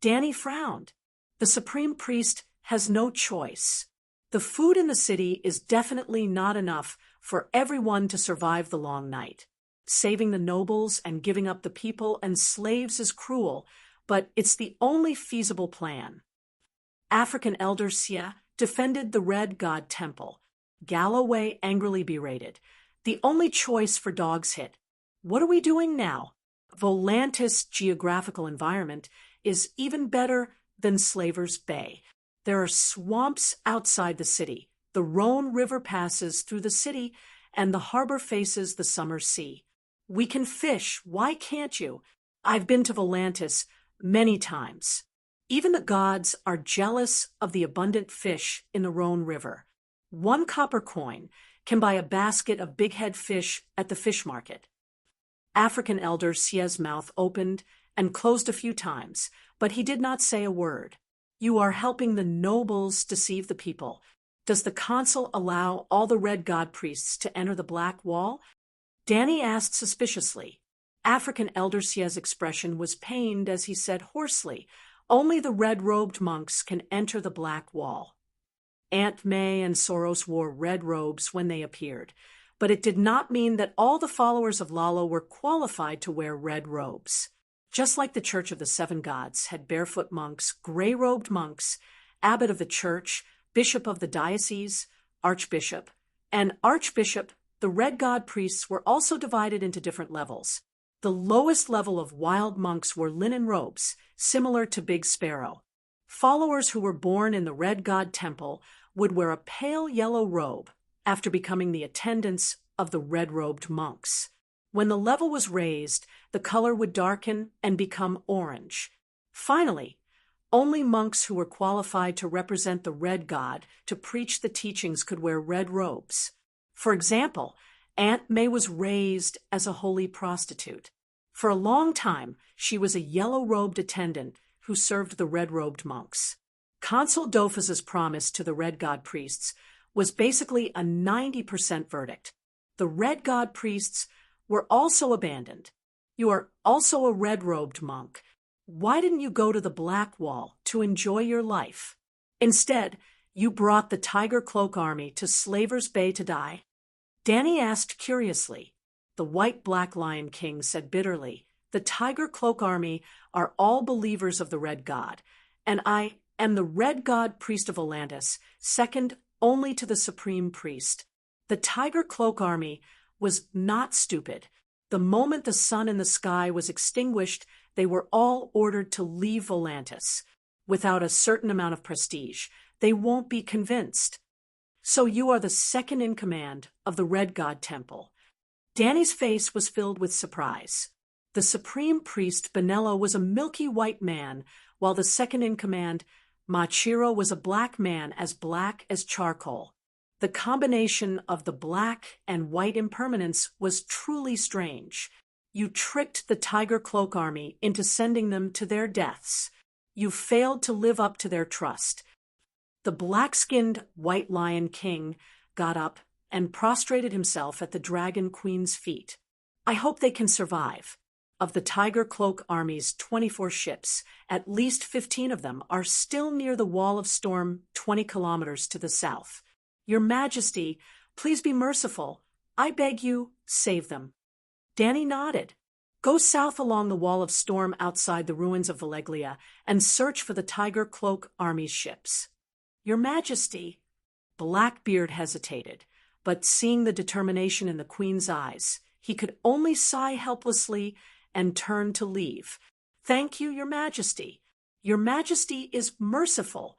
Danny frowned. The Supreme Priest has no choice. The food in the city is definitely not enough for everyone to survive the long night. Saving the nobles and giving up the people and slaves is cruel, but it's the only feasible plan. African elder Sia defended the Red God Temple. Galloway angrily berated. The only choice for Dog's Hit. What are we doing now? Volantis' geographical environment is even better than Slaver's Bay. There are swamps outside the city. The Rhone River passes through the city, and the harbor faces the summer sea. We can fish. Why can't you? I've been to Volantis many times. Even the gods are jealous of the abundant fish in the Rhone River. 1 copper coin can buy a basket of bighead fish at the fish market. African elder Sia's mouth opened and closed a few times, but he did not say a word. You are helping the nobles deceive the people. Does the consul allow all the Red God priests to enter the Black Wall? Danny asked suspiciously. African elder Sia's expression was pained as he said hoarsely, only the red-robed monks can enter the Black Wall. Aunt May and Soros wore red robes when they appeared, but it did not mean that all the followers of Lalo were qualified to wear red robes. Just like the Church of the Seven Gods had barefoot monks, gray-robed monks, abbot of the church, bishop of the diocese, archbishop, and archbishop, the Red God priests were also divided into different levels. The lowest level of wild monks wore linen robes, similar to Big Sparrow. Followers who were born in the Red God Temple would wear a pale yellow robe after becoming the attendants of the red-robed monks. When the level was raised, the color would darken and become orange. Finally, only monks who were qualified to represent the Red God to preach the teachings could wear red robes. For example, Aunt May was raised as a holy prostitute. For a long time, she was a yellow-robed attendant who served the red-robed monks. Consul Dofus's promise to the Red God priests was basically a 90% verdict. The Red God priests were also abandoned. You are also a red-robed monk. Why didn't you go to the Black Wall to enjoy your life? Instead, you brought the Tiger Cloak Army to Slaver's Bay to die." Danny asked curiously. The White-Black Lion King said bitterly, "The Tiger Cloak Army are all believers of the Red God, and I am the Red God Priest of Atlantis, second only to the Supreme Priest. The Tiger Cloak Army was not stupid. The moment the sun in the sky was extinguished, they were all ordered to leave Atlantis. Without a certain amount of prestige, they won't be convinced. So you are the second in command of the Red God Temple." Danny's face was filled with surprise. The Supreme Priest, Benello, was a milky white man, while the second in command, Machiro, was a black man as black as charcoal. The combination of the black and white impermanence was truly strange. You tricked the Tiger Cloak Army into sending them to their deaths. You failed to live up to their trust. The black-skinned White Lion King got up and prostrated himself at the Dragon Queen's feet. "I hope they can survive. Of the Tiger Cloak Army's 24 ships, at least 15 of them are still near the Wall of Storm 20 kilometers to the south. Your Majesty, please be merciful. I beg you, save them." Danny nodded. "Go south along the Wall of Storm outside the ruins of Valeglia and search for the Tiger Cloak Army's ships." "Your Majesty." Blackbeard hesitated, but seeing the determination in the Queen's eyes, he could only sigh helplessly and turn to leave. "Thank you, Your Majesty. Your Majesty is merciful."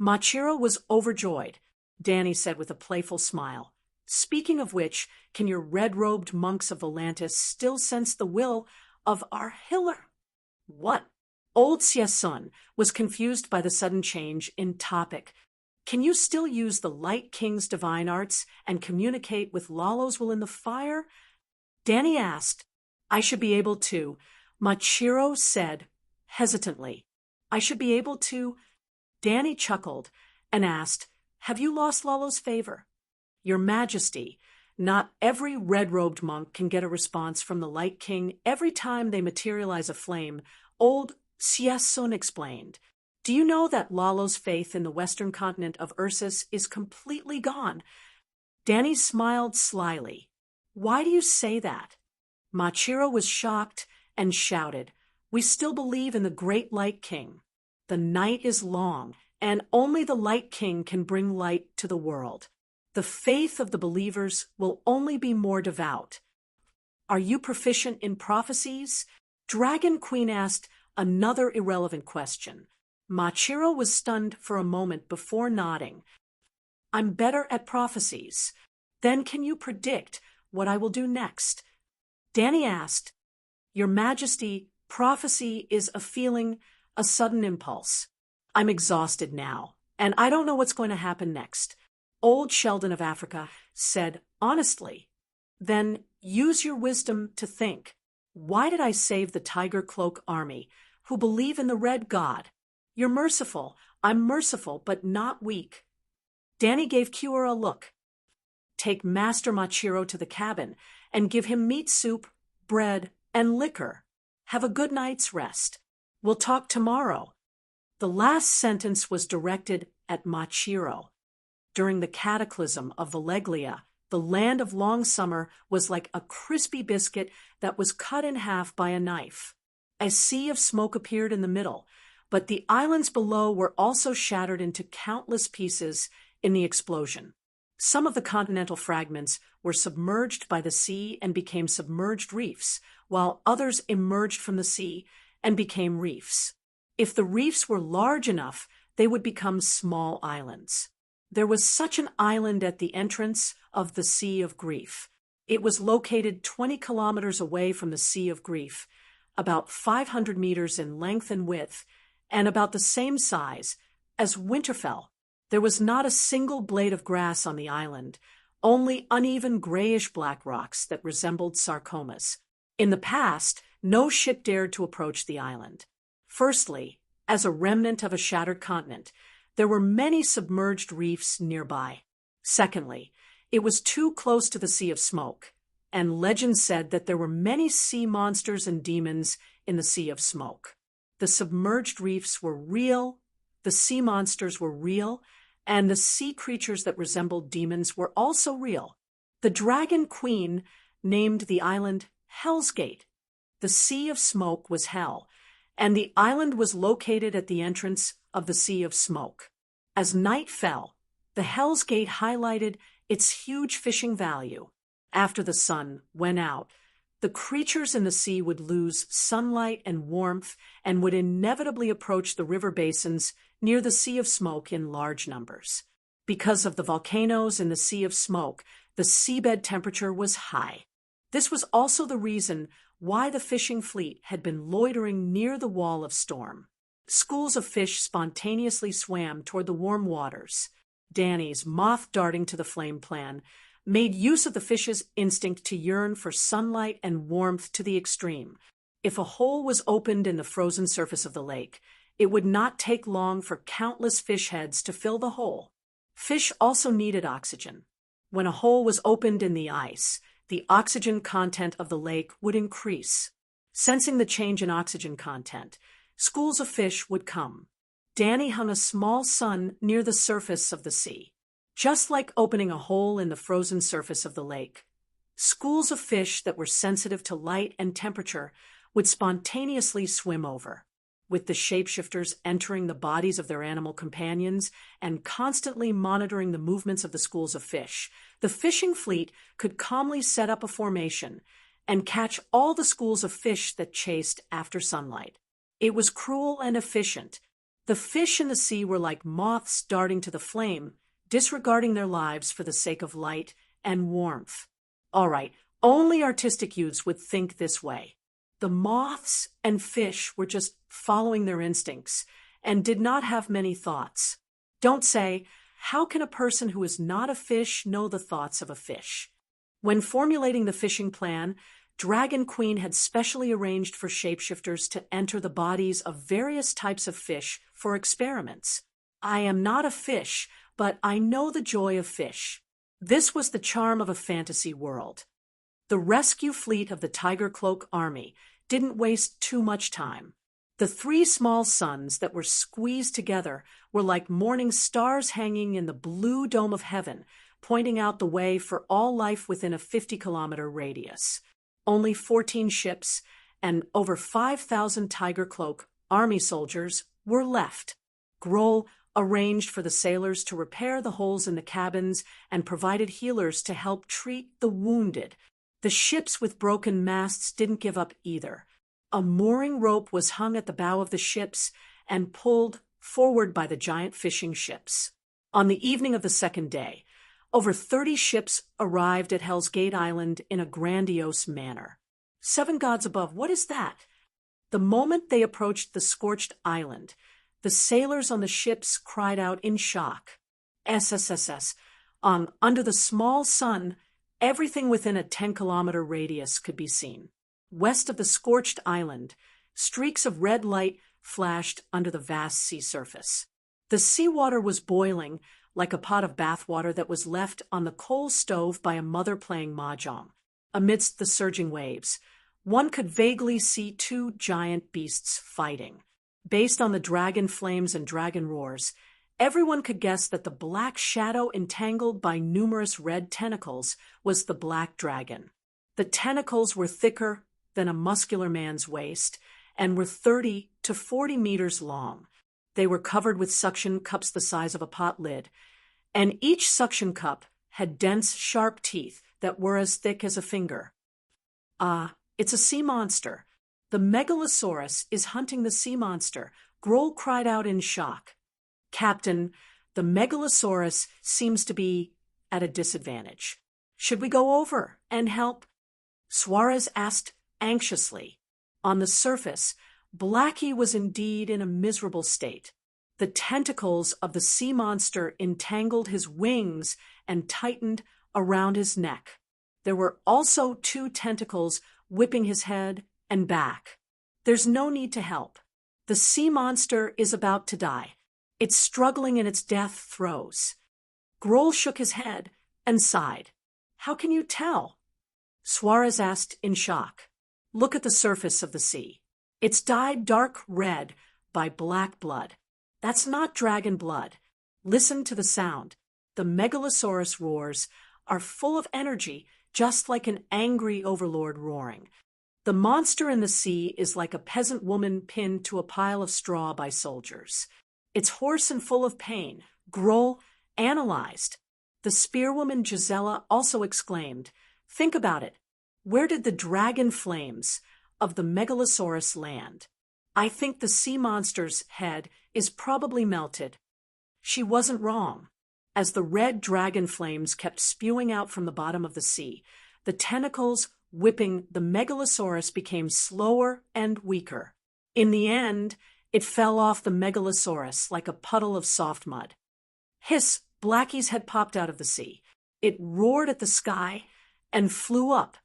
Machiro was overjoyed. Danny said with a playful smile, "Speaking of which, can your red-robed monks of Atlantis still sense the will of our healer?" "What?" Old Siesun was confused by the sudden change in topic. "Can you still use the Light King's divine arts and communicate with Lalo's will in the fire?" Danny asked. "I should be able to," Machiro said hesitantly. "I should be able to." Danny chuckled and asked, "Have you lost Lalo's favor?" "Your Majesty, not every red-robed monk can get a response from the Light King every time they materialize a flame," old Siesun explained. "Do you know that Lalo's faith in the western continent of Ursus is completely gone?" Danny smiled slyly. "Why do you say that?" Machiro was shocked and shouted, "We still believe in the great Light King. The night is long, and only the Light King can bring light to the world. The faith of the believers will only be more devout." "Are you proficient in prophecies?" Dragon Queen asked another irrelevant question. Machiro was stunned for a moment before nodding. "I'm better at prophecies. Then can you predict what I will do next?" Danny asked. "Your Majesty, prophecy is a feeling, a sudden impulse. I'm exhausted now, and I don't know what's going to happen next." Old Sheldon of Africa said honestly. "Then use your wisdom to think. Why did I save the Tiger Cloak Army, who believe in the Red God? You're merciful. I'm merciful, but not weak." Danny gave Cure a look. "Take Master Machiro to the cabin and give him meat soup, bread, and liquor. Have a good night's rest. We'll talk tomorrow." The last sentence was directed at Machiro. During the cataclysm of Valeglia, the land of long summer was like a crispy biscuit that was cut in half by a knife. A sea of smoke appeared in the middle, but the islands below were also shattered into countless pieces in the explosion. Some of the continental fragments were submerged by the sea and became submerged reefs, while others emerged from the sea and became reefs. If the reefs were large enough, they would become small islands. There was such an island at the entrance of the Sea of Grief. It was located 20 kilometers away from the Sea of Grief, about 500 meters in length and width, and about the same size as Winterfell. There was not a single blade of grass on the island, only uneven grayish-black rocks that resembled sarcomas. In the past, no ship dared to approach the island. Firstly, as a remnant of a shattered continent, there were many submerged reefs nearby. Secondly, it was too close to the Sea of Smoke. and legend said that there were many sea monsters and demons in the Sea of Smoke. The submerged reefs were real, the sea monsters were real, and the sea creatures that resembled demons were also real. The Dragon Queen named the island Hell's Gate. The Sea of Smoke was hell, and the island was located at the entrance of the Sea of Smoke. As night fell, the Hell's Gate highlighted its huge fishing value. After the sun went out, the creatures in the sea would lose sunlight and warmth and would inevitably approach the river basins near the Sea of Smoke in large numbers. Because of the volcanoes in the Sea of Smoke, the seabed temperature was high. This was also the reason why the fishing fleet had been loitering near the wall of storm. Schools of fish spontaneously swam toward the warm waters. Danny's moth-darting to the flame plan made use of the fish's instinct to yearn for sunlight and warmth to the extreme. If a hole was opened in the frozen surface of the lake, it would not take long for countless fish heads to fill the hole. Fish also needed oxygen. When a hole was opened in the ice, the oxygen content of the lake would increase. Sensing the change in oxygen content, schools of fish would come. Danny hung a small sun near the surface of the sea. Just like opening a hole in the frozen surface of the lake, schools of fish that were sensitive to light and temperature would spontaneously swim over. With the shapeshifters entering the bodies of their animal companions and constantly monitoring the movements of the schools of fish, the fishing fleet could calmly set up a formation and catch all the schools of fish that chased after sunlight. It was cruel and efficient. The fish in the sea were like moths darting to the flame, disregarding their lives for the sake of light and warmth. All right, only artistic youths would think this way. The moths and fish were just following their instincts and did not have many thoughts. Don't say, how can a person who is not a fish know the thoughts of a fish? When formulating the fishing plan, Dragon Queen had specially arranged for shapeshifters to enter the bodies of various types of fish for experiments. I am not a fish, but I know the joy of fish. This was the charm of a fantasy world. The rescue fleet of the Tiger Cloak Army didn't waste too much time. The 3 small suns that were squeezed together were like morning stars hanging in the blue dome of heaven, pointing out the way for all life within a 50-kilometer radius. Only 14 ships and over 5,000 Tiger Cloak Army soldiers were left. Grohl arranged for the sailors to repair the holes in the cabins and provided healers to help treat the wounded. The ships with broken masts didn't give up either. A mooring rope was hung at the bow of the ships and pulled forward by the giant fishing ships. On the evening of the second day, over 30 ships arrived at Hell's Gate Island in a grandiose manner. 7 gods above, what is that? The moment they approached the scorched island, the sailors on the ships cried out in shock. SSSS. Under the small sun, everything within a 10-kilometer radius could be seen. West of the scorched island, streaks of red light flashed under the vast sea surface. The seawater was boiling like a pot of bathwater that was left on the coal stove by a mother playing mahjong. Amidst the surging waves, one could vaguely see 2 giant beasts fighting. Based on the dragon flames and dragon roars, everyone could guess that the black shadow entangled by numerous red tentacles was the black dragon. The tentacles were thicker than a muscular man's waist and were 30 to 40 meters long. They were covered with suction cups the size of a pot lid, and each suction cup had dense, sharp teeth that were as thick as a finger. It's a sea monster. The Megalosaurus is hunting the sea monster, Grohl cried out in shock. Captain, the Megalosaurus seems to be at a disadvantage. Should we go over and help? Suarez asked anxiously. On the surface, Blackie was indeed in a miserable state. The tentacles of the sea monster entangled his wings and tightened around his neck. There were also 2 tentacles whipping his head and back. There's no need to help. The sea monster is about to die. It's struggling in its death throes. Grohl shook his head and sighed. How can you tell? Suarez asked in shock. Look at the surface of the sea. It's dyed dark red by black blood. That's not dragon blood. Listen to the sound. The megalosaurus roars are full of energy, just like an angry overlord roaring. The monster in the sea is like a peasant woman pinned to a pile of straw by soldiers. It's hoarse and full of pain. Grohl analyzed. The spearwoman Gisela also exclaimed, think about it. Where did the dragon flames of the megalosaurus land? I think the sea monster's head is probably melted. She wasn't wrong. As the red dragon flames kept spewing out from the bottom of the sea, the tentacles whipping the megalosaurus became slower and weaker. In the end, it fell off the megalosaurus like a puddle of soft mud. Hiss! Blackie's head popped out of the sea. It roared at the sky and flew up.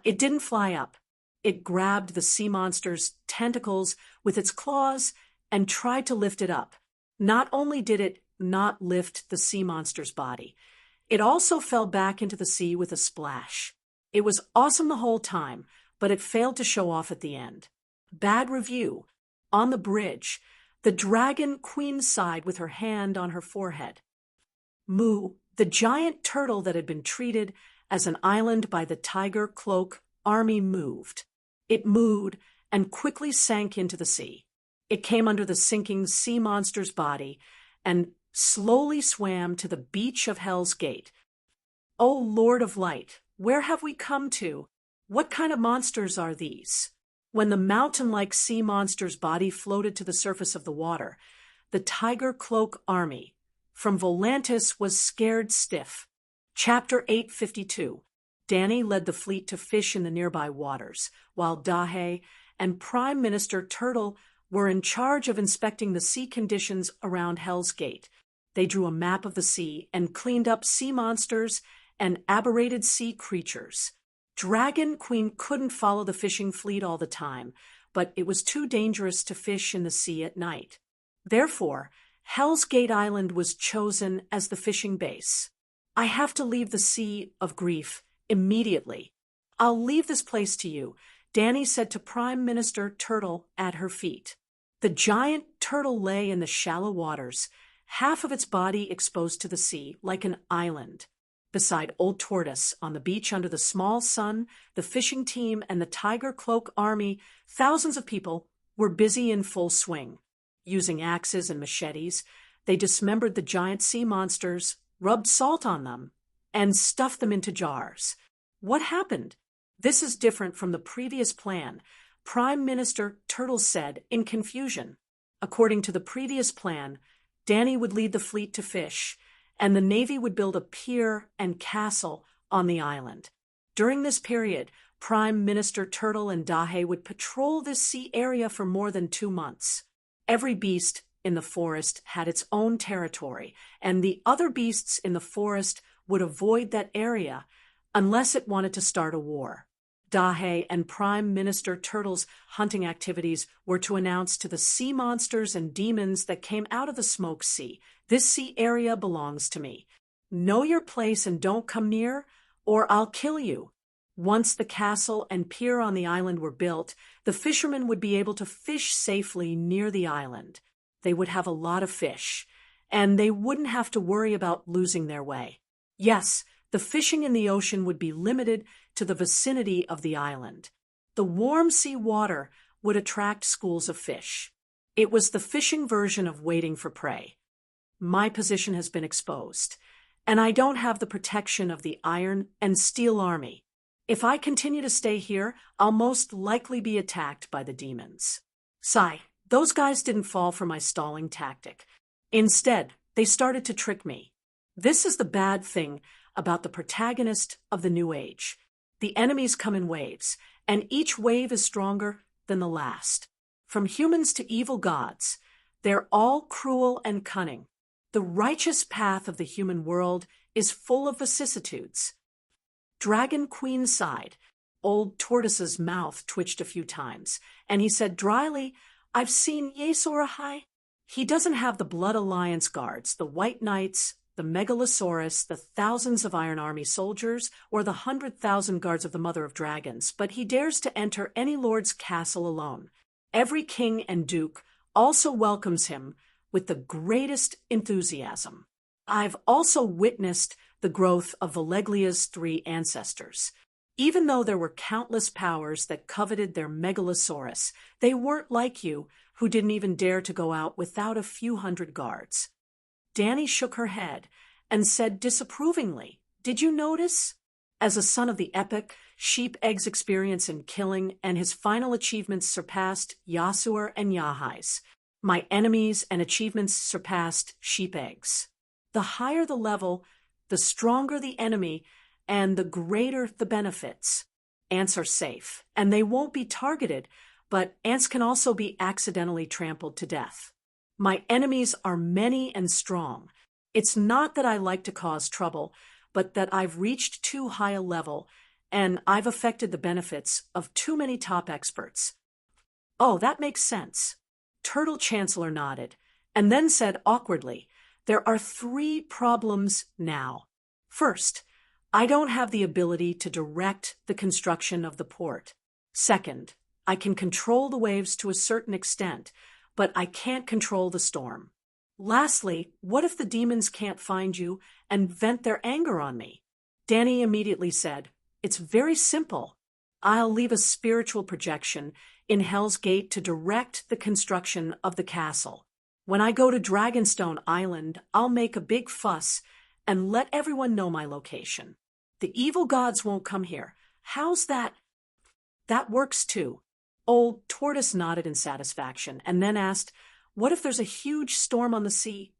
It didn't fly up. It grabbed the sea monster's tentacles with its claws and tried to lift it up. Not only did it not lift the sea monster's body, it also fell back into the sea with a splash. It was awesome the whole time, but it failed to show off at the end. Bad review. On the bridge, the dragon queen sighed with her hand on her forehead. Moo, the giant turtle that had been treated as an island by the tiger cloak army moved. It mooed and quickly sank into the sea. It came under the sinking sea monster's body and slowly swam to the beach of Hell's Gate. "Oh, Lord of Light, where have we come to? What kind of monsters are these?" When the mountain-like sea monster's body floated to the surface of the water, the tiger cloak army from Volantis was scared stiff. Chapter 852. Danny led the fleet to fish in the nearby waters, while Dahe and Prime Minister Turtle were in charge of inspecting the sea conditions around Hell's Gate. They drew a map of the sea and cleaned up sea monsters and aberrated sea creatures. Dragon Queen couldn't follow the fishing fleet all the time, but it was too dangerous to fish in the sea at night. Therefore, Hell's Gate Island was chosen as the fishing base. "I have to leave the Sea of Grief immediately. I'll leave this place to you," Danny said to Prime Minister Turtle at her feet. The giant turtle lay in the shallow waters, half of its body exposed to the sea, like an island. Beside Old Tortoise, on the beach under the small sun, the fishing team and the Tiger Cloak Army, thousands of people, were busy in full swing. Using axes and machetes, they dismembered the giant sea monsters, rubbed salt on them, and stuffed them into jars. What happened? "This is different from the previous plan," Prime Minister Turtle said in confusion. According to the previous plan, Danny would lead the fleet to fish, and the Navy would build a pier and castle on the island. During this period, Prime Minister Turtle and Dahe would patrol this sea area for more than 2 months. Every beast in the forest had its own territory, and the other beasts in the forest would avoid that area unless it wanted to start a war. Dahe and Prime Minister Turtle's hunting activities were to announce to the sea monsters and demons that came out of the smoke sea, "This sea area belongs to me. Know your place and don't come near, or I'll kill you." Once the castle and pier on the island were built, the fishermen would be able to fish safely near the island. They would have a lot of fish, and they wouldn't have to worry about losing their way. Yes, the fishing in the ocean would be limited to the vicinity of the island. The warm sea water would attract schools of fish. It was the fishing version of waiting for prey. My position has been exposed, and I don't have the protection of the Iron and Steel Army. If I continue to stay here, I'll most likely be attacked by the demons. Sigh, those guys didn't fall for my stalling tactic. Instead, they started to trick me. This is the bad thing about the protagonist of the New Age. The enemies come in waves, and each wave is stronger than the last. From humans to evil gods, they're all cruel and cunning. The righteous path of the human world is full of vicissitudes. Dragon Queen sighed. Old Tortoise's mouth twitched a few times, and he said dryly, "I've seen Yesorahai. He doesn't have the Blood Alliance guards, the White Knights, the Megalosaurus, the thousands of Iron Army soldiers, or the 100,000 guards of the Mother of Dragons, but he dares to enter any lord's castle alone. Every king and duke also welcomes him with the greatest enthusiasm. I've also witnessed the growth of Valeglia's 3 ancestors. Even though there were countless powers that coveted their Megalosaurus, they weren't like you, who didn't even dare to go out without a few hundred guards. Dany shook her head and said disapprovingly, "Did you notice? As a son of the epic, Sheep Egg's experience in killing and his final achievements surpassed Yasuer and Yahai's. My enemies and achievements surpassed Sheep Egg's. The higher the level, the stronger the enemy, and the greater the benefits. Ants are safe, and they won't be targeted, but ants can also be accidentally trampled to death. My enemies are many and strong. It's not that I like to cause trouble, but that I've reached too high a level, and I've affected the benefits of too many top experts." "Oh, that makes sense." Turtle Chancellor nodded, and then said awkwardly, "There are 3 problems now. First, I don't have the ability to direct the construction of the port. Second, I can control the waves to a certain extent, but I can't control the storm. Lastly, what if the demons can't find you and vent their anger on me?" Dany immediately said, "It's very simple. I'll leave a spiritual projection in Hell's Gate to direct the construction of the castle. When I go to Dragonstone Island, I'll make a big fuss and let everyone know my location. The evil gods won't come here. How's that?" "That works too." Old Tortoise nodded in satisfaction and then asked, "What if there's a huge storm on the sea?"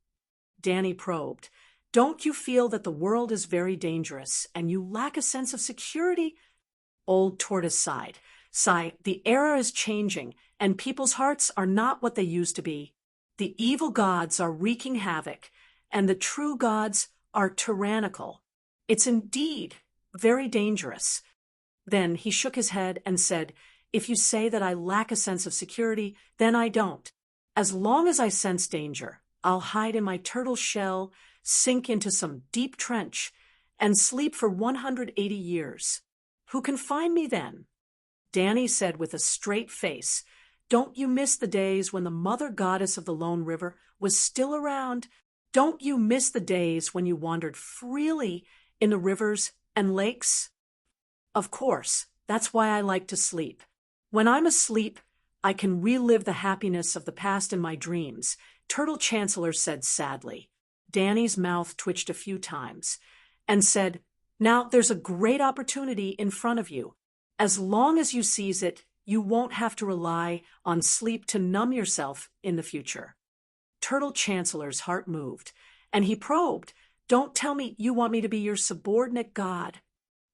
Dany probed, "Don't you feel that the world is very dangerous and you lack a sense of security?" Old Tortoise sighed. "The era is changing and people's hearts are not what they used to be. The evil gods are wreaking havoc and the true gods are tyrannical. It's indeed very dangerous." Then he shook his head and said, "If you say that I lack a sense of security, then I don't. As long as I sense danger, I'll hide in my turtle shell, sink into some deep trench, and sleep for 180 years. Who can find me then?" Dany said with a straight face, "Don't you miss the days when the mother goddess of the Lone River was still around? Don't you miss the days when you wandered freely in the rivers and lakes?" "Of course, that's why I like to sleep. When I'm asleep, I can relive the happiness of the past in my dreams," Turtle Chancellor said sadly. Dany's mouth twitched a few times and said, "Now there's a great opportunity in front of you. As long as you seize it, you won't have to rely on sleep to numb yourself in the future." Turtle Chancellor's heart moved, and he probed, "Don't tell me you want me to be your subordinate god."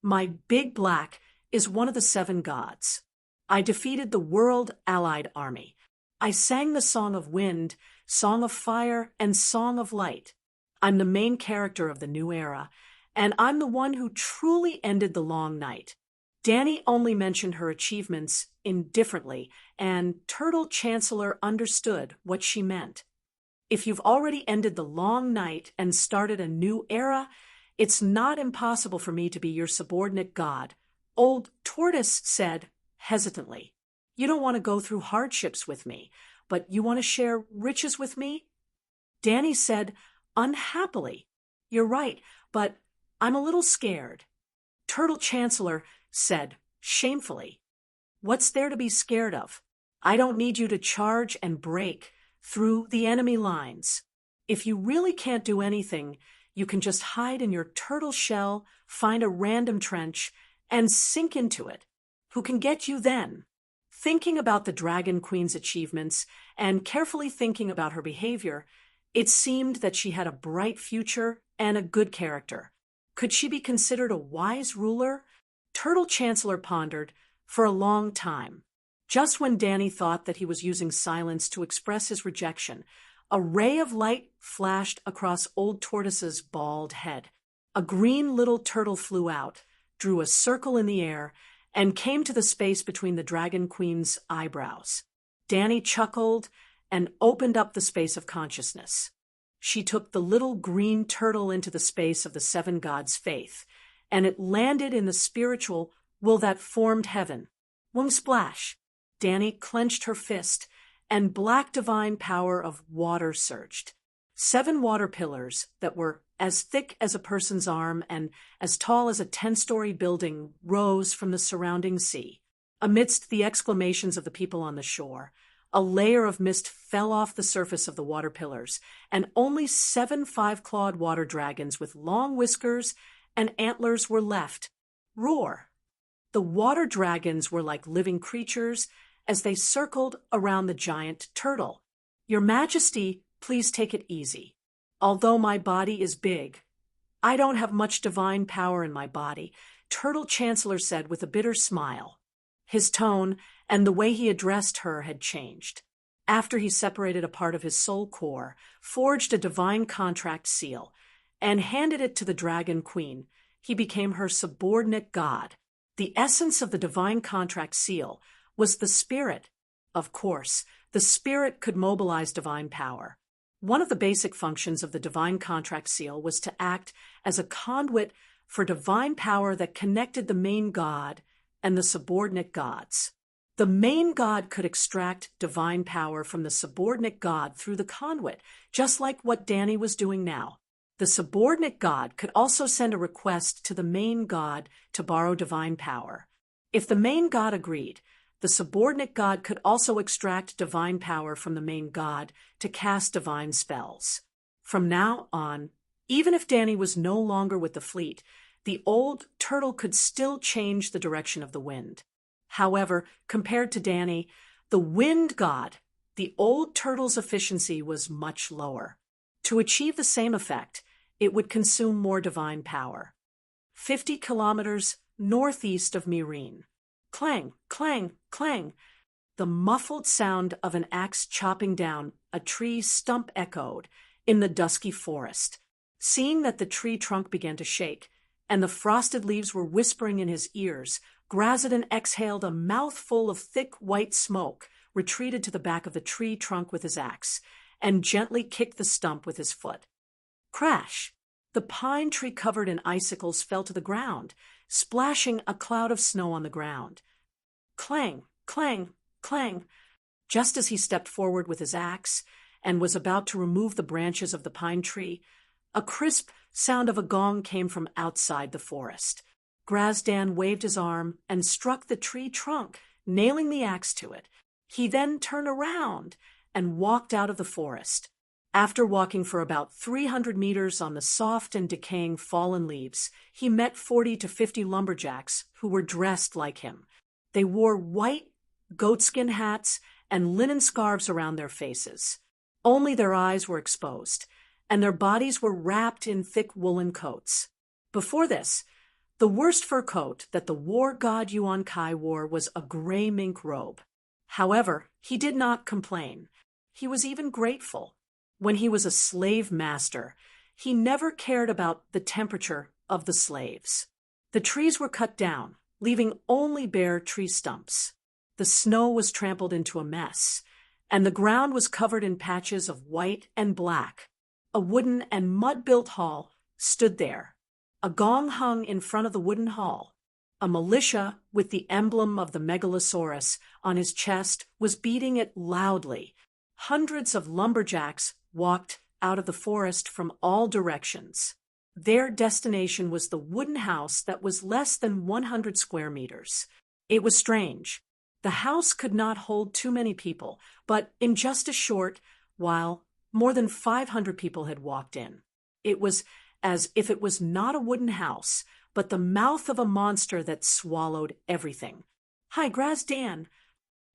"My big black is one of the 7 gods. I defeated the World Allied Army. I sang the Song of Wind, Song of Fire, and Song of Light. I'm the main character of the new era, and I'm the one who truly ended the long night." Dany only mentioned her achievements indifferently, and Turtle Chancellor understood what she meant. "If you've already ended the long night and started a new era, it's not impossible for me to be your subordinate god," Old Tortoise said hesitantly. "You don't want to go through hardships with me, but you want to share riches with me?" Dany said unhappily, "You're right, but I'm a little scared." Turtle Chancellor said shamefully, "What's there to be scared of? I don't need you to charge and break through the enemy lines. If you really can't do anything, you can just hide in your turtle shell, find a random trench, and sink into it. Who can get you then?" Thinking about the Dragon Queen's achievements and carefully thinking about her behavior, it seemed that she had a bright future and a good character. Could she be considered a wise ruler? Turtle Chancellor pondered for a long time. Just when Dany thought that he was using silence to express his rejection, a ray of light flashed across Old Tortoise's bald head. A green little turtle flew out, drew a circle in the air, and came to the space between the Dragon Queen's eyebrows. Dany chuckled and opened up the space of consciousness. she took the little green turtle into the space of the seven gods' faith, and it landed in the spiritual will that formed heaven. Wung splash! Dani clenched her fist, and black divine power of water surged. 7 water pillars that were as thick as a person's arm and as tall as a 10-story building rose from the surrounding sea. Amidst the exclamations of the people on the shore, a layer of mist fell off the surface of the water pillars, and only 7 5-clawed water dragons with long whiskers and antlers were left. Roar! The water dragons were like living creatures as they circled around the giant turtle. Your Majesty, please take it easy. Although my body is big, I don't have much divine power in my body, Turtle Chancellor said with a bitter smile. His tone and the way he addressed her had changed. After he separated a part of his soul core, forged a divine contract seal, and handed it to the Dragon Queen, he became her subordinate god. The essence of the divine contract seal was the spirit. Of course, the spirit could mobilize divine power. One of the basic functions of the divine contract seal was to act as a conduit for divine power that connected the main god and the subordinate gods. The main god could extract divine power from the subordinate god through the conduit, just like what Dani was doing now. The subordinate god could also send a request to the main god to borrow divine power. If the main god agreed, the subordinate god could also extract divine power from the main god to cast divine spells. From now on, even if Dani was no longer with the fleet, the old turtle could still change the direction of the wind. However, compared to Dani, the wind god, the old turtle's efficiency was much lower. To achieve the same effect, it would consume more divine power. 50 kilometers northeast of Myrene. Clang, clang, clang. The muffled sound of an axe chopping down a tree stump echoed in the dusky forest. Seeing that the tree trunk began to shake, and the frosted leaves were whispering in his ears, Grazadon exhaled a mouthful of thick white smoke, retreated to the back of the tree trunk with his axe, and gently kicked the stump with his foot. Crash! The pine tree covered in icicles fell to the ground, splashing a cloud of snow on the ground. Clang, clang, clang. Just as he stepped forward with his axe and was about to remove the branches of the pine tree, a crisp sound of a gong came from outside the forest. Grazdan waved his arm and struck the tree trunk, nailing the axe to it. He then turned around and walked out of the forest. After walking for about 300 meters on the soft and decaying fallen leaves, he met 40 to 50 lumberjacks who were dressed like him. They wore white goatskin hats and linen scarves around their faces. Only their eyes were exposed, and their bodies were wrapped in thick woolen coats. Before this, the worst fur coat that the war god Yuan Kai wore was a gray mink robe. However, he did not complain. He was even grateful. When he was a slave master, he never cared about the temperature of the slaves. The trees were cut down, leaving only bare tree stumps. The snow was trampled into a mess, and the ground was covered in patches of white and black. A wooden and mud-built hall stood there. A gong hung in front of the wooden hall. A militia with the emblem of the megalosaurus on his chest was beating it loudly. Hundreds of lumberjacks walked out of the forest from all directions. Their destination was the wooden house that was less than 100 square meters. It was strange. The house could not hold too many people, but in just a short while, more than 500 people had walked in. It was as if it was not a wooden house, but the mouth of a monster that swallowed everything. Hi, Grazdan.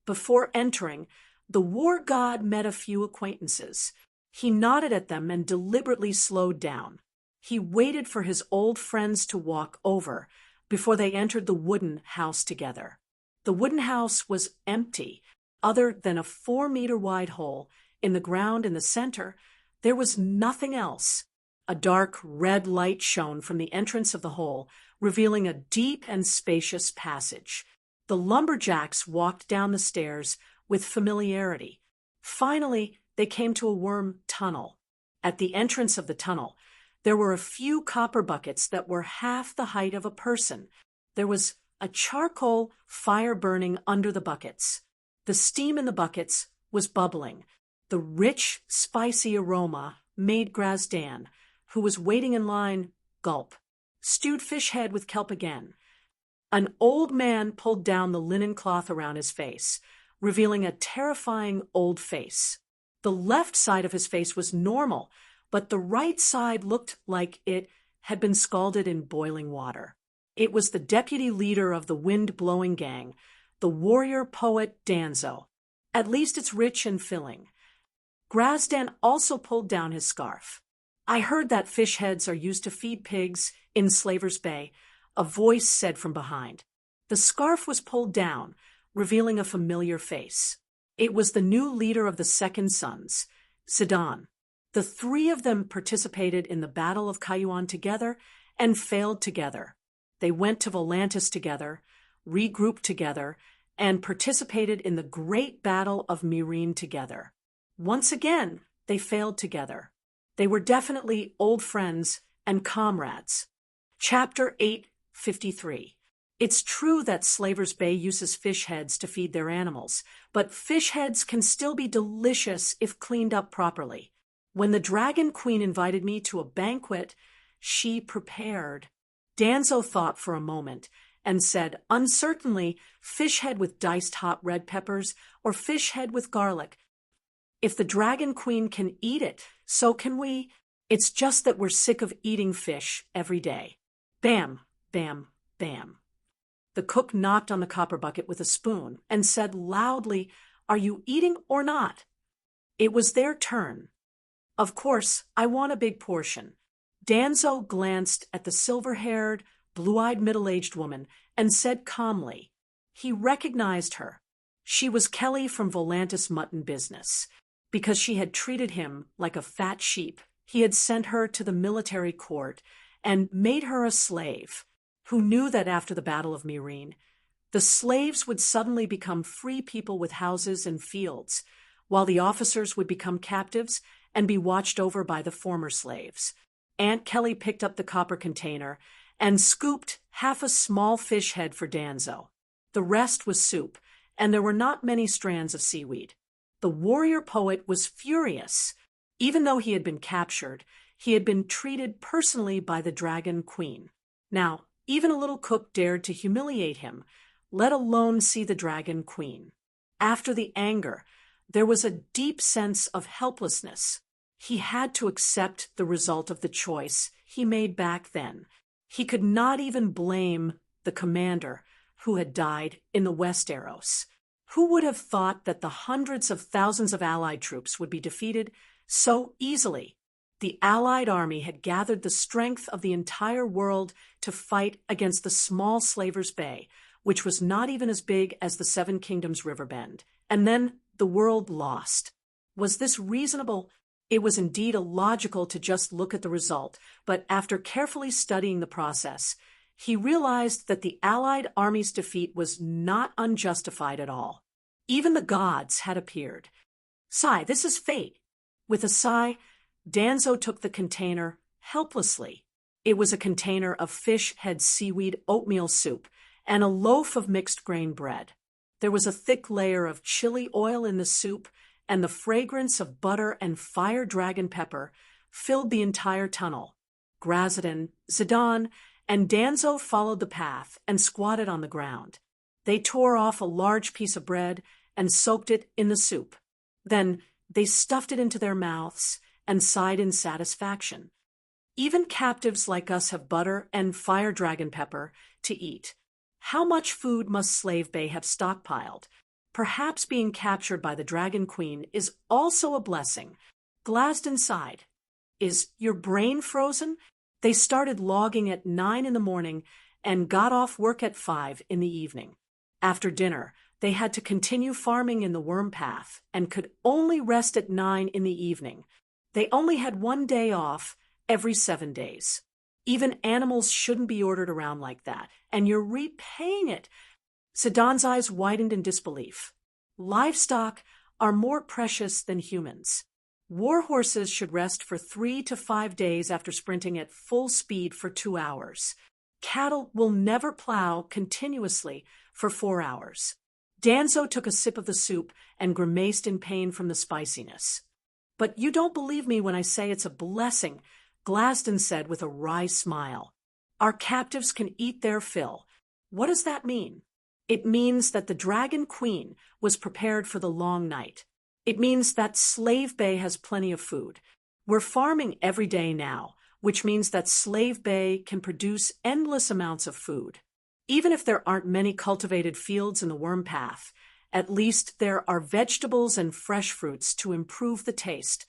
Before entering, the war god met a few acquaintances. He nodded at them and deliberately slowed down. He waited for his old friends to walk over before they entered the wooden house together. The wooden house was empty. Other than a 4-meter-wide hole in the ground in the center, there was nothing else. A dark red light shone from the entrance of the hole, revealing a deep and spacious passage. The lumberjacks walked down the stairs with familiarity. Finally, they came to a worm tunnel. At the entrance of the tunnel, there were a few copper buckets that were half the height of a person. There was a charcoal fire burning under the buckets. The steam in the buckets was bubbling. The rich, spicy aroma made Grazdan, who was waiting in line, gulp. Stewed fish head with kelp again. An old man pulled down the linen cloth around his face, revealing a terrifying old face. The left side of his face was normal, but the right side looked like it had been scalded in boiling water. It was the deputy leader of the wind-blowing gang, the warrior poet Danzo. At least it's rich and filling. Grazdan also pulled down his scarf. I heard that fish heads are used to feed pigs in Slaver's Bay, a voice said from behind. The scarf was pulled down, revealing a familiar face. It was the new leader of the Second Sons, Zidane. The three of them participated in the Battle of Cayuan together and failed together. They went to Volantis together, regrouped together, and participated in the Great Battle of Myrine together. Once again, they failed together. They were definitely old friends and comrades. Chapter 853. It's true that Slaver's Bay uses fish heads to feed their animals, but fish heads can still be delicious if cleaned up properly. When the Dragon Queen invited me to a banquet, she prepared. Danzo thought for a moment and said, uncertainly, fish head with diced hot red peppers or fish head with garlic. If the Dragon Queen can eat it, so can we. It's just that we're sick of eating fish every day. Bam, bam, bam. The cook knocked on the copper bucket with a spoon and said loudly, "Are you eating or not?" It was their turn. Of course, I want a big portion. Danzo glanced at the silver-haired, blue-eyed middle-aged woman and said calmly. He recognized her. She was Kelly from Volantis Mutton Business. Because she had treated him like a fat sheep, he had sent her to the military court and made her a slave, who knew that after the Battle of Myrine, the slaves would suddenly become free people with houses and fields, while the officers would become captives and be watched over by the former slaves. Aunt Kelly picked up the copper container and scooped half a small fish head for Danzo. The rest was soup, and there were not many strands of seaweed. The warrior poet was furious. Even though he had been captured, he had been treated personally by the Dragon Queen. Now, even a little cook dared to humiliate him, let alone see the Dragon Queen. After the anger, there was a deep sense of helplessness. He had to accept the result of the choice he made back then. He could not even blame the commander who had died in the Westeros. Who would have thought that the hundreds of thousands of Allied troops would be defeated so easily? The Allied army had gathered the strength of the entire world to fight against the small Slaver's Bay, which was not even as big as the Seven Kingdoms River Bend. And then the world lost. Was this reasonable? It was indeed illogical to just look at the result, but after carefully studying the process, he realized that the Allied army's defeat was not unjustified at all. Even the gods had appeared. Sigh, this is fate. With a sigh, Danzo took the container helplessly. It was a container of fish head seaweed oatmeal soup and a loaf of mixed grain bread. There was a thick layer of chili oil in the soup, and the fragrance of butter and fire dragon pepper filled the entire tunnel. Grazdan, Zidane, and Danzo followed the path and squatted on the ground. They tore off a large piece of bread and soaked it in the soup. Then they stuffed it into their mouths and sighed in satisfaction. Even captives like us have butter and fire dragon pepper to eat. How much food must Slave Bay have stockpiled? Perhaps being captured by the Dragon Queen is also a blessing. Grazdan sighed. Is your brain frozen? They started logging at 9 in the morning and got off work at 5 in the evening. After dinner, they had to continue farming in the worm path and could only rest at 9 in the evening. They only had 1 day off every 7 days. Even animals shouldn't be ordered around like that, and you're repaying it. Zidane's eyes widened in disbelief. Livestock are more precious than humans. War horses should rest for 3 to 5 days after sprinting at full speed for 2 hours. Cattle will never plow continuously for 4 hours. Danzo took a sip of the soup and grimaced in pain from the spiciness. But you don't believe me when I say it's a blessing, Glasden said with a wry smile. Our captives can eat their fill. What does that mean? It means that the Dragon Queen was prepared for the long night. It means that Slave Bay has plenty of food. We're farming every day now, which means that Slave Bay can produce endless amounts of food. Even if there aren't many cultivated fields in the worm path, at least there are vegetables and fresh fruits to improve the taste.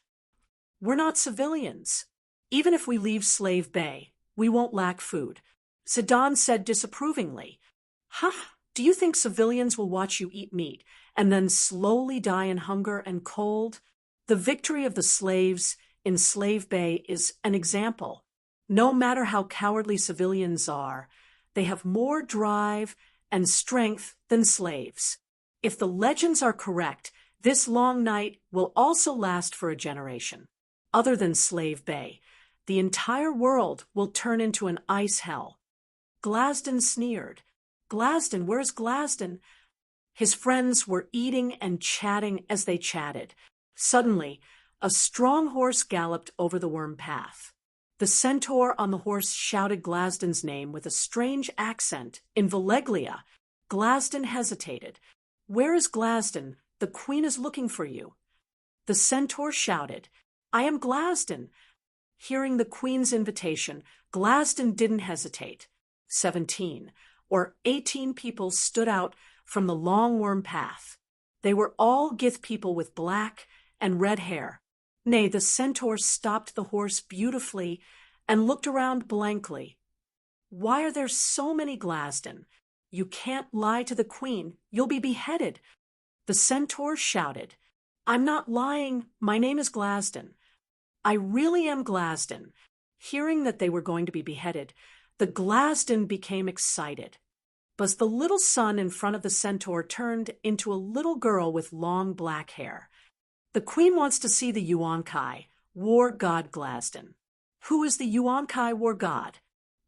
We're not civilians. Even if we leave Slave Bay, we won't lack food. Zidane said disapprovingly. Huh? Do you think civilians will watch you eat meat and then slowly die in hunger and cold? The victory of the slaves in Slave Bay is an example. No matter how cowardly civilians are, they have more drive and strength than slaves. If the legends are correct, this long night will also last for a generation. Other than Slave Bay, the entire world will turn into an ice hell. Glasden sneered. Glasden, where's Glasden? His friends were eating and chatting as they chatted. Suddenly, a strong horse galloped over the worm path. The centaur on the horse shouted Glasden's name with a strange accent in Valeglia. Glasden hesitated. Where is Glasden? The queen is looking for you. The centaur shouted, I am Glasden. Hearing the queen's invitation, Glasden didn't hesitate. 17 or 18 people stood out from the long worm path. They were all Gith people with black and red hair. Nay, the centaur stopped the horse beautifully and looked around blankly. Why are there so many Glasden? You can't lie to the queen. You'll be beheaded. The centaur shouted, I'm not lying. My name is Glasden. I really am Glasden. Hearing that they were going to be beheaded, the Glasden became excited. But the little son in front of the centaur turned into a little girl with long black hair. The queen wants to see the Yuan-Kai, war god Glasden. Who is the Yuan-Kai war god?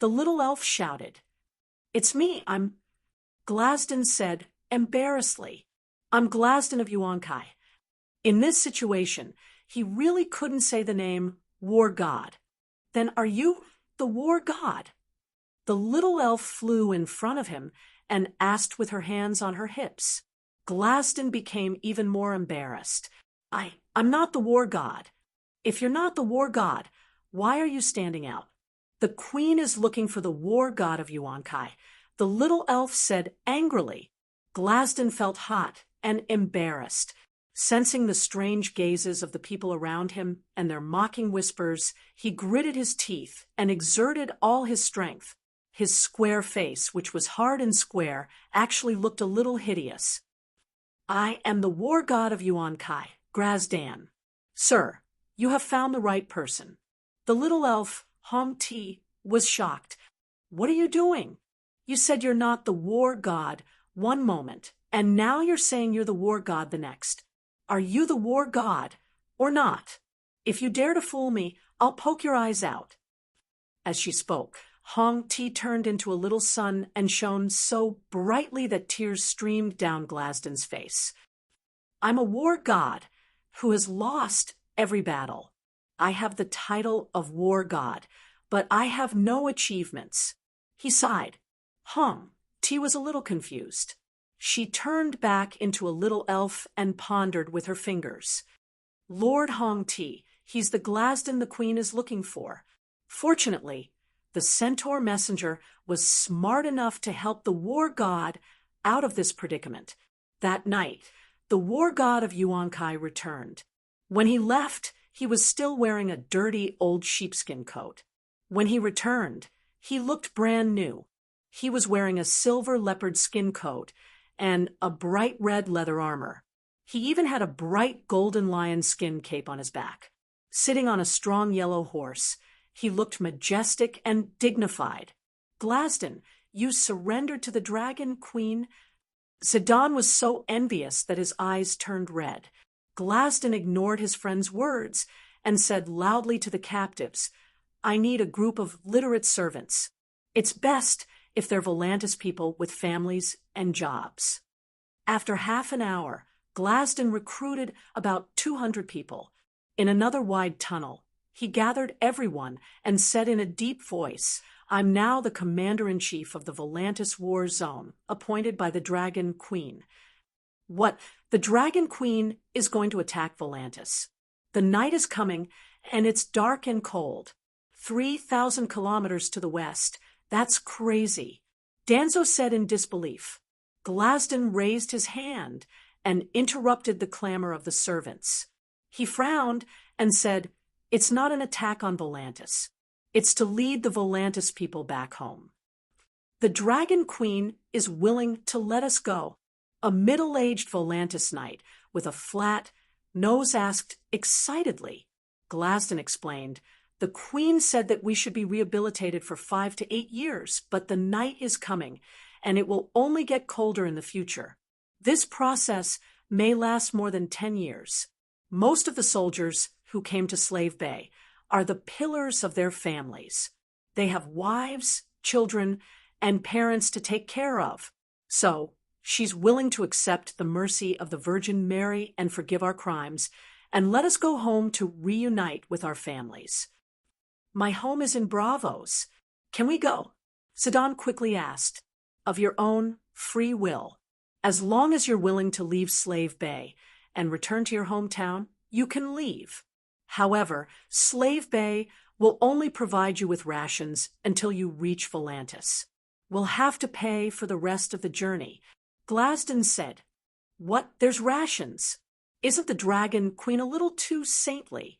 The little elf shouted. It's me, Glasden said, embarrassedly. I'm Glasden of Yuan-Kai. In this situation, he really couldn't say the name war god. Then are you the war god? The little elf flew in front of him and asked with her hands on her hips. Glasden became even more embarrassed. I'm not the war god. If you're not the war god, why are you standing out? The queen is looking for the war god of Yuan-Kai. The little elf said angrily. Glasden felt hot and embarrassed. Sensing the strange gazes of the people around him and their mocking whispers, he gritted his teeth and exerted all his strength. His square face, which was hard and square, actually looked a little hideous. I am the war god of Yuan-Kai, Grazdan. Sir, you have found the right person. The little elf, Hong Ti, was shocked. What are you doing? You said you're not the war god one moment, and now you're saying you're the war god the next. Are you the war god or not? If you dare to fool me, I'll poke your eyes out. As she spoke, Hong Ti turned into a little sun and shone so brightly that tears streamed down Glasden's face. I'm a war god who has lost every battle. I have the title of war god, but I have no achievements. He sighed. Hong Ti was a little confused. She turned back into a little elf and pondered with her fingers. Lord Hong Ti, he's the Glasden the queen is looking for. Fortunately, the centaur messenger was smart enough to help the war god out of this predicament. That night, the war god of Yuan-Kai returned. When he left, he was still wearing a dirty old sheepskin coat. When he returned, he looked brand new. He was wearing a silver leopard skin coat and a bright red leather armor. He even had a bright golden lion skin cape on his back. Sitting on a strong yellow horse, he looked majestic and dignified. Glasden, you surrendered to the Dragon Queen? Zidane was so envious that his eyes turned red. Glaston ignored his friend's words and said loudly to the captives, "I need a group of literate servants. It's best if they're Volantis people with families and jobs." After half an hour, Glaston recruited about 200 people. In another wide tunnel, he gathered everyone and said in a deep voice, "I'm now the commander-in-chief of the Volantis War Zone, appointed by the Dragon Queen. What? The Dragon Queen is going to attack Volantis. The night is coming, and it's dark and cold. 3,000 kilometers to the west. That's crazy." Danzo said in disbelief. Glaston raised his hand and interrupted the clamor of the servants. He frowned and said, "It's not an attack on Volantis. It's to lead the Volantis people back home. The Dragon Queen is willing to let us go." A middle-aged Volantis knight with a flat nose asked excitedly. Glaston explained, "The Queen said that we should be rehabilitated for 5 to 8 years, but the night is coming, and it will only get colder in the future. This process may last more than 10 years. Most of the soldiers who came to Slave Bay are the pillars of their families. They have wives, children, and parents to take care of. So she's willing to accept the mercy of the Virgin Mary and forgive our crimes, and let us go home to reunite with our families." "My home is in Bravos. Can we go?" Zidane quickly asked. "Of your own free will. As long as you're willing to leave Slave Bay and return to your hometown, you can leave. However, Slave Bay will only provide you with rations until you reach Volantis. We'll have to pay for the rest of the journey." Glaston said, "What? There's rations? Isn't the Dragon Queen a little too saintly?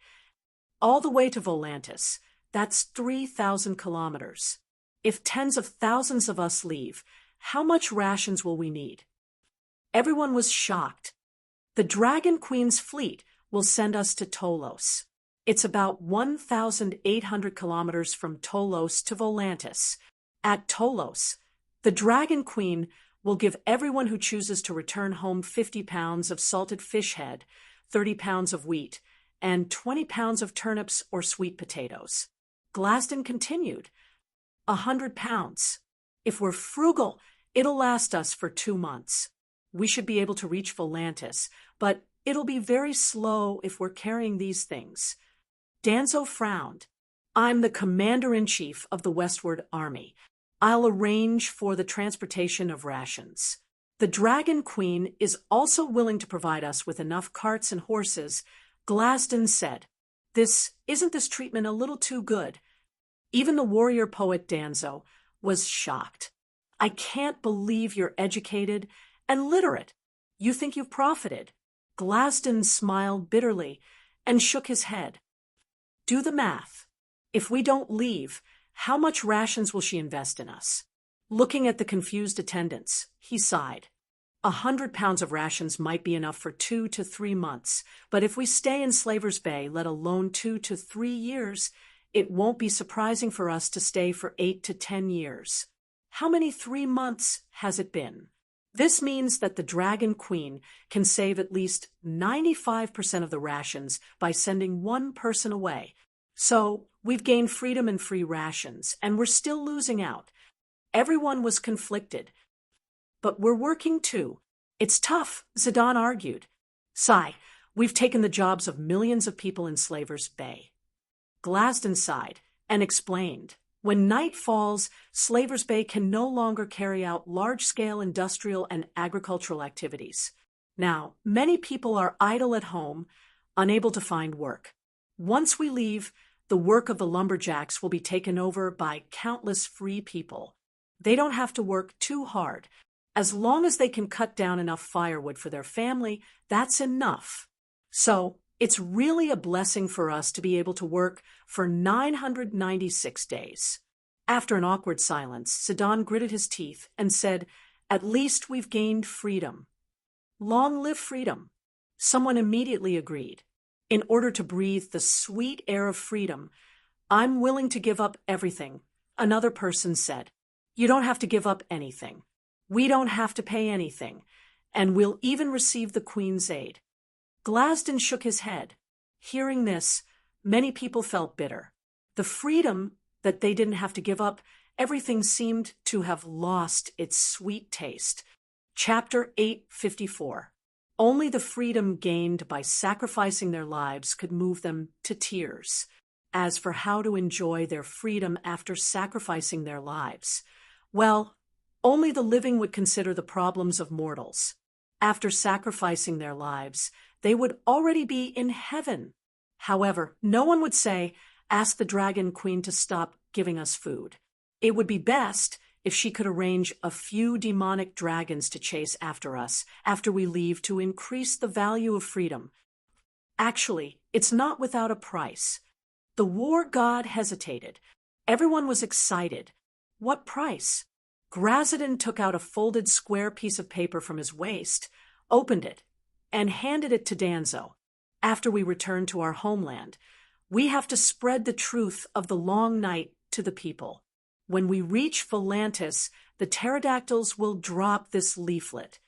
All the way to Volantis, that's 3,000 kilometers. If tens of thousands of us leave, how much rations will we need?" Everyone was shocked. "The Dragon Queen's fleet will send us to Tolos. It's about 1,800 kilometers from Tolos to Volantis. At Tolos, the Dragon Queen will give everyone who chooses to return home 50 pounds of salted fish head, 30 pounds of wheat, and 20 pounds of turnips or sweet potatoes." Glaston continued, 100 pounds. If we're frugal, it'll last us for 2 months. We should be able to reach Volantis, but it'll be very slow if we're carrying these things." Danzo frowned. "I'm the commander-in-chief of the Westward Army. I'll arrange for the transportation of rations. The Dragon Queen is also willing to provide us with enough carts and horses." Glaston said, Isn't this treatment a little too good?" Even the warrior poet Danzo was shocked. "I can't believe you're educated and literate. You think you've profited." Glaston smiled bitterly and shook his head. "Do the math. If we don't leave, how much rations will she invest in us?" Looking at the confused attendants, he sighed. 100 pounds of rations might be enough for 2 to 3 months, but if we stay in Slaver's Bay, let alone 2 to 3 years, it won't be surprising for us to stay for 8 to 10 years. How many 3 months has it been? This means that the Dragon Queen can save at least 95% of the rations by sending one person away. So we've gained freedom and free rations, and we're still losing out. Everyone was conflicted. "But we're working too. It's tough," Zidane argued. "Sigh, we've taken the jobs of millions of people in Slaver's Bay." Glaston sighed and explained. When night falls, Slaver's Bay can no longer carry out large-scale industrial and agricultural activities. Now, many people are idle at home, unable to find work. Once we leave, the work of the lumberjacks will be taken over by countless free people. They don't have to work too hard. As long as they can cut down enough firewood for their family, that's enough. So, it's really a blessing for us to be able to work for 996 days. After an awkward silence, Zidane gritted his teeth and said, "At least we've gained freedom." "Long live freedom." Someone immediately agreed. "In order to breathe the sweet air of freedom, I'm willing to give up everything." Another person said, "You don't have to give up anything. We don't have to pay anything, and we'll even receive the Queen's aid." Glasden shook his head. Hearing this, many people felt bitter. The freedom that they didn't have to give up, everything seemed to have lost its sweet taste. Chapter 854. Only the freedom gained by sacrificing their lives could move them to tears. As for how to enjoy their freedom after sacrificing their lives, well, only the living would consider the problems of mortals. After sacrificing their lives, they would already be in heaven. However, no one would say, "Ask the Dragon Queen to stop giving us food." It would be best if she could arrange a few demonic dragons to chase after us after we leave to increase the value of freedom. Actually, it's not without a price. The war god hesitated. Everyone was excited. What price? Grazadin took out a folded square piece of paper from his waist, opened it, and handed it to Danzo. After we return to our homeland, we have to spread the truth of the long night to the people. When we reach Volantis, the pterodactyls will drop this leaflet.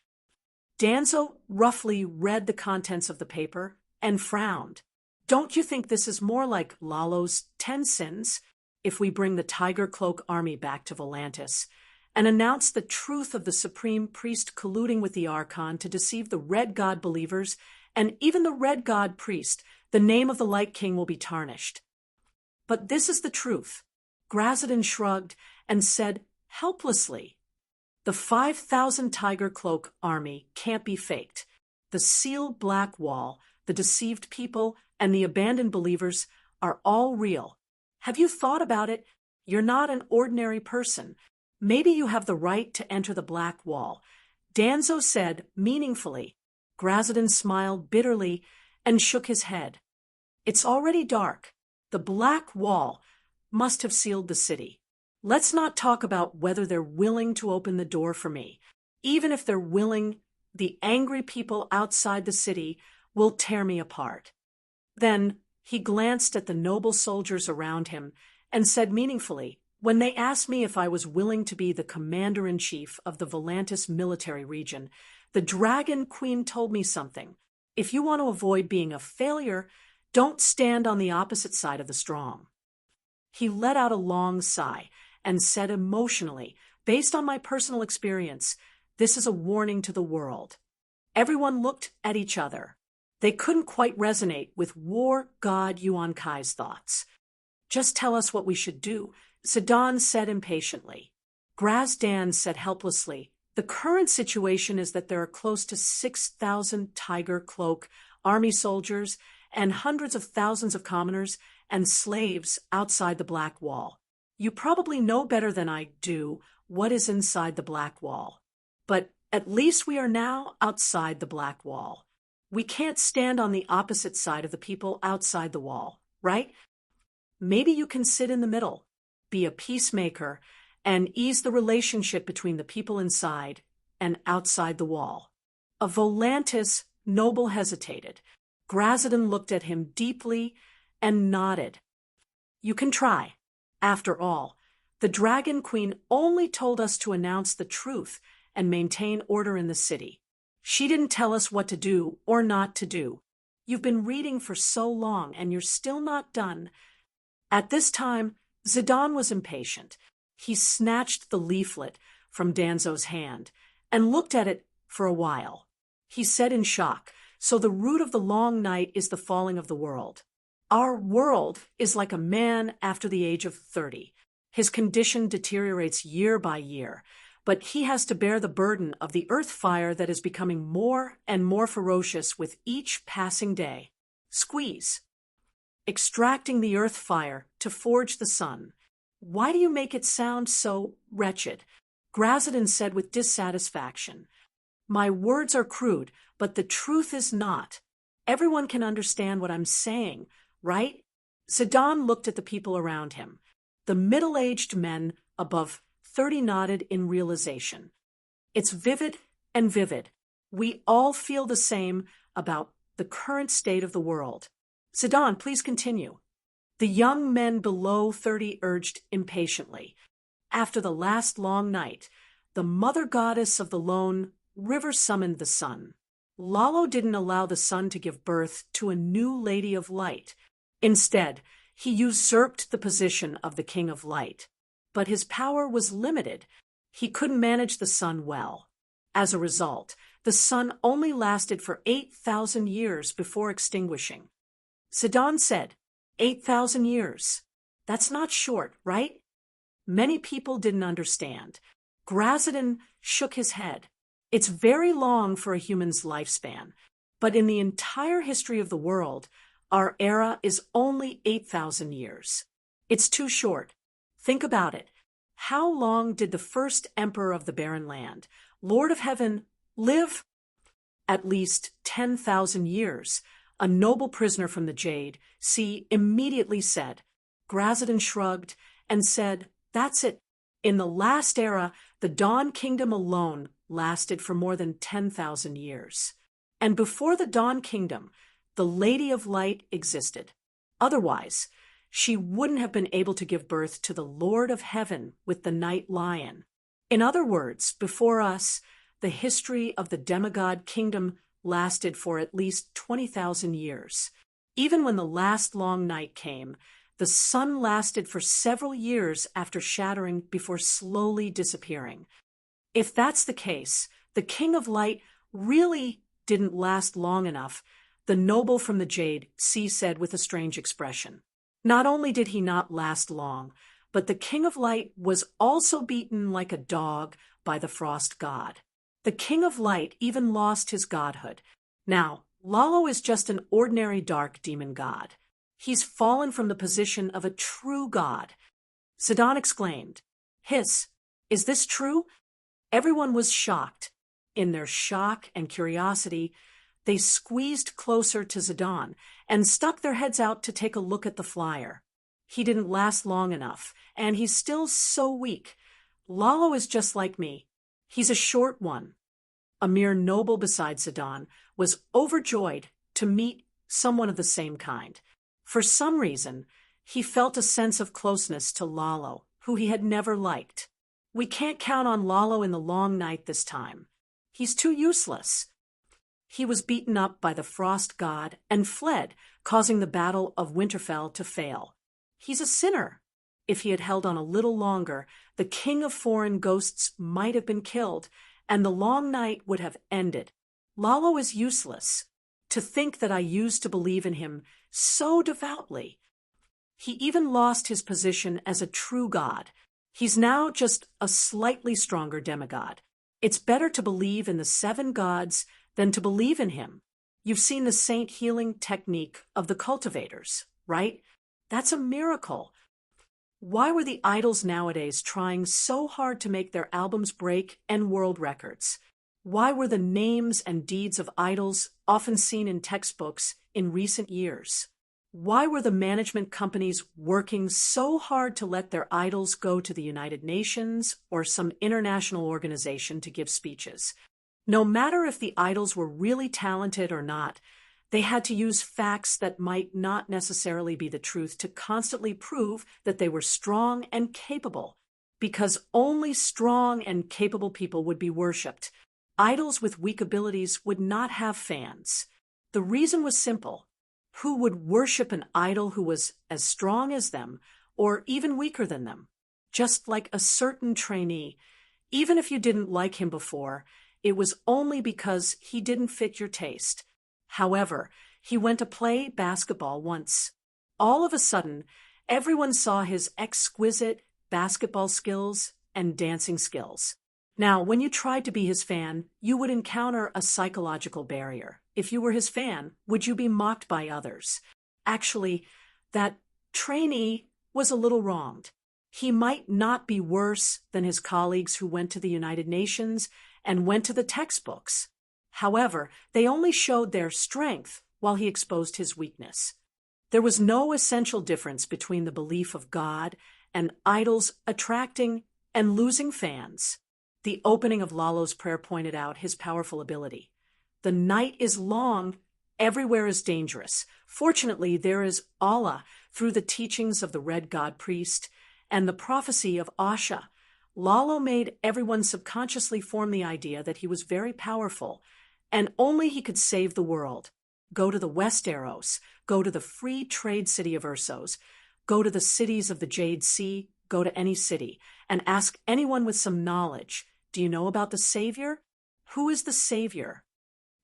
Danzo roughly read the contents of the paper and frowned. Don't you think this is more like Lalo's 10 sins if we bring the Tiger Cloak army back to Volantis and announce the truth of the Supreme Priest colluding with the Archon to deceive the Red God believers and even the Red God Priest? The name of the Light King will be tarnished. But this is the truth. Grazadin shrugged and said helplessly, "The 5,000 Tiger Cloak army can't be faked. The sealed black wall, the deceived people, and the abandoned believers are all real. Have you thought about it? You're not an ordinary person. Maybe you have the right to enter the black wall." Danzo said meaningfully. Grazadin smiled bitterly and shook his head. "It's already dark. The black wall must have sealed the city. Let's not talk about whether they're willing to open the door for me. Even if they're willing, the angry people outside the city will tear me apart." Then he glanced at the noble soldiers around him and said meaningfully, "When they asked me if I was willing to be the commander-in-chief of the Volantis military region, the Dragon Queen told me something. If you want to avoid being a failure, don't stand on the opposite side of the strong." He let out a long sigh and said emotionally, "Based on my personal experience, this is a warning to the world." Everyone looked at each other. They couldn't quite resonate with War God Yuan Kai's thoughts. "Just tell us what we should do," Zidane said impatiently. Grazdan said helplessly, "The current situation is that there are close to 6,000 Tiger Cloak army soldiers and hundreds of thousands of commoners and slaves outside the Black Wall. You probably know better than I do what is inside the Black Wall. But at least we are now outside the Black Wall. We can't stand on the opposite side of the people outside the wall, right? Maybe you can sit in the middle, be a peacemaker, and ease the relationship between the people inside and outside the wall." A Volantis noble hesitated. Grazadin looked at him deeply and nodded. "You can try. After all, the Dragon Queen only told us to announce the truth and maintain order in the city. She didn't tell us what to do or not to do. You've been reading for so long and you're still not done." At this time, Zidane was impatient. He snatched the leaflet from Danzo's hand and looked at it for a while. He said in shock, "So the root of the long night is the falling of the world. Our world is like a man after the age of 30. His condition deteriorates year by year, but he has to bear the burden of the earth fire that is becoming more and more ferocious with each passing day. Squeeze. Extracting the earth fire to forge the sun. Why do you make it sound so wretched?" Grazadin said with dissatisfaction. "My words are crude, but the truth is not. Everyone can understand what I'm saying, right?" Zidane looked at the people around him. The middle-aged men above 30 nodded in realization. "It's vivid and vivid. We all feel the same about the current state of the world." "Zidane, please continue." The young men below 30 urged impatiently. "After the last long night, the mother goddess of the lone river summoned the sun. Lalo didn't allow the sun to give birth to a new Lady of Light. Instead, he usurped the position of the King of Light. But his power was limited. He couldn't manage the sun well. As a result, the sun only lasted for 8,000 years before extinguishing. Zidane said, 8,000 years. That's not short, right? Many people didn't understand. Grazidin shook his head. It's very long for a human's lifespan, but in the entire history of the world, our era is only 8,000 years. It's too short. Think about it. How long did the first emperor of the Barren Land, Lord of Heaven, live? At least 10,000 years. A noble prisoner from the Jade, immediately said. Grazidin shrugged and said, that's it. In the last era, the Dawn Kingdom alone lasted for more than 10,000 years. And before the Dawn Kingdom, the Lady of Light existed. Otherwise, she wouldn't have been able to give birth to the Lord of Heaven with the Night Lion. In other words, before us, the history of the demigod kingdom lasted for at least 20,000 years. Even when the last long night came, the sun lasted for several years after shattering before slowly disappearing. If that's the case, the King of Light really didn't last long enough, the noble from the Jade, said with a strange expression. Not only did he not last long, but the King of Light was also beaten like a dog by the Frost God. The King of Light even lost his godhood. Now, Lalo is just an ordinary dark demon god. He's fallen from the position of a true god. Zidane exclaimed, "Hiss, is this true?" Everyone was shocked. In their shock and curiosity, they squeezed closer to Zidane and stuck their heads out to take a look at the flyer. He didn't last long enough, and he's still so weak. Lalo is just like me. He's a short one. A mere noble beside Zidane was overjoyed to meet someone of the same kind. For some reason, he felt a sense of closeness to Lalo, who he had never liked. We can't count on Lalo in the long night this time. He's too useless. He was beaten up by the Frost God and fled, causing the Battle of Winterfell to fail. He's a sinner. If he had held on a little longer, the king of foreign ghosts might have been killed, and the long night would have ended. Lalo is useless. To think that I used to believe in him so devoutly. He even lost his position as a true god. He's now just a slightly stronger demigod. It's better to believe in the 7 gods than to believe in him. You've seen the saint healing technique of the cultivators, right? That's a miracle. Why were the idols nowadays trying so hard to make their albums break and world records? Why were the names and deeds of idols often seen in textbooks in recent years? Why were the management companies working so hard to let their idols go to the United Nations or some international organization to give speeches? No matter if the idols were really talented or not, they had to use facts that might not necessarily be the truth to constantly prove that they were strong and capable, because only strong and capable people would be worshipped. Idols with weak abilities would not have fans. The reason was simple. Who would worship an idol who was as strong as them or even weaker than them? Just like a certain trainee, even if you didn't like him before, it was only because he didn't fit your taste. However, he went to play basketball once. All of a sudden, everyone saw his exquisite basketball skills and dancing skills. Now, when you tried to be his fan, you would encounter a psychological barrier. If you were his fan, would you be mocked by others? Actually, that trainee was a little wronged. He might not be worse than his colleagues who went to the United Nations and went to the textbooks. However, they only showed their strength while he exposed his weakness. There was no essential difference between the belief of God and idols attracting and losing fans. The opening of Lalo's prayer pointed out his powerful ability. The night is long, everywhere is dangerous. Fortunately, there is Allah through the teachings of the Red God Priest and the prophecy of Asha. Lalo made everyone subconsciously form the idea that he was very powerful, and only he could save the world. Go to the Westeros, go to the free trade city of Ursos, go to the cities of the Jade Sea, go to any city, and ask anyone with some knowledge, do you know about the Savior? Who is the Savior?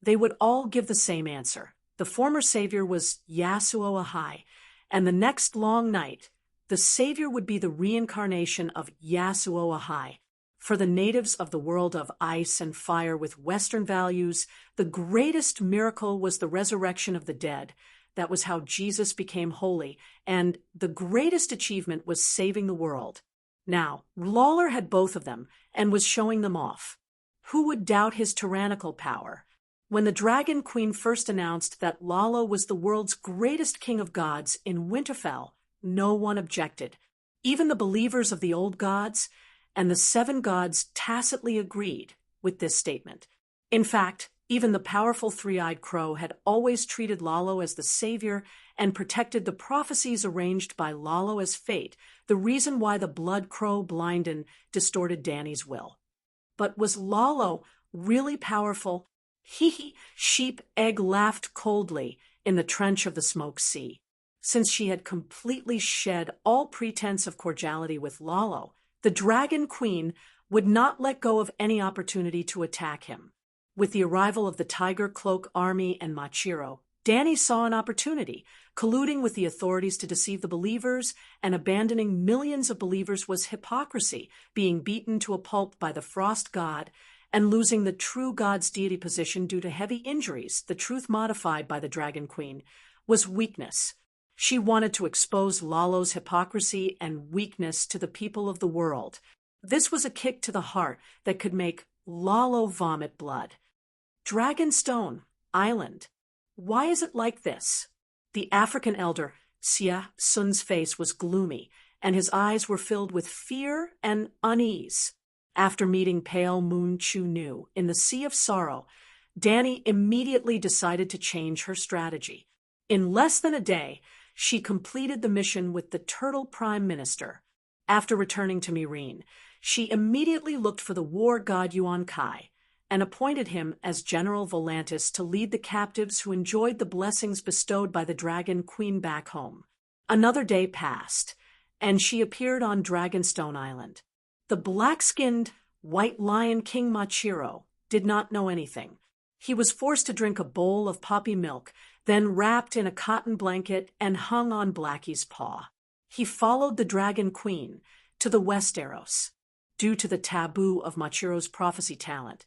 They would all give the same answer. The former Savior was Yasuo Ahai, and the next long night, the Savior would be the reincarnation of Yasuo Ahai. For the natives of the world of ice and fire with Western values, the greatest miracle was the resurrection of the dead. That was how Jesus became holy, and the greatest achievement was saving the world. Now, Lawler had both of them and was showing them off. Who would doubt his tyrannical power? When the Dragon Queen first announced that Lalo was the world's greatest king of gods in Winterfell, no one objected. Even the believers of the old gods and the seven gods tacitly agreed with this statement. In fact, even the powerful three-eyed crow had always treated Lalo as the savior and protected the prophecies arranged by Lalo as fate, the reason why the blood crow blinded and distorted Dany's will. But was Lalo really powerful? Sheep Egg laughed coldly in the trench of the Smoke Sea. Since she had completely shed all pretense of cordiality with Lalo, the Dragon Queen would not let go of any opportunity to attack him. With the arrival of the Tiger Cloak army and Machiro, Dany saw an opportunity. Colluding with the authorities to deceive the believers and abandoning millions of believers was hypocrisy. Being beaten to a pulp by the Frost God and losing the true god's deity position due to heavy injuries, the truth modified by the Dragon Queen, was weakness. She wanted to expose Lalo's hypocrisy and weakness to the people of the world. This was a kick to the heart that could make Lalo vomit blood. Dragonstone Island. Why is it like this? The African elder, Sia Sun's face was gloomy, and his eyes were filled with fear and unease. After meeting Pale Moon Chu Nu in the Sea of Sorrow, Dany immediately decided to change her strategy. In less than a day, she completed the mission with the Turtle Prime Minister. After returning to Meereen, she immediately looked for the war god Yuan Kai and appointed him as General Volantis to lead the captives who enjoyed the blessings bestowed by the Dragon Queen back home. Another day passed, and she appeared on Dragonstone Island. The black-skinned, White Lion King Machiro did not know anything. He was forced to drink a bowl of poppy milk, then wrapped in a cotton blanket and hung on Blackie's paw. He followed the Dragon Queen to the Westeros. Due to the taboo of Machiro's prophecy talent,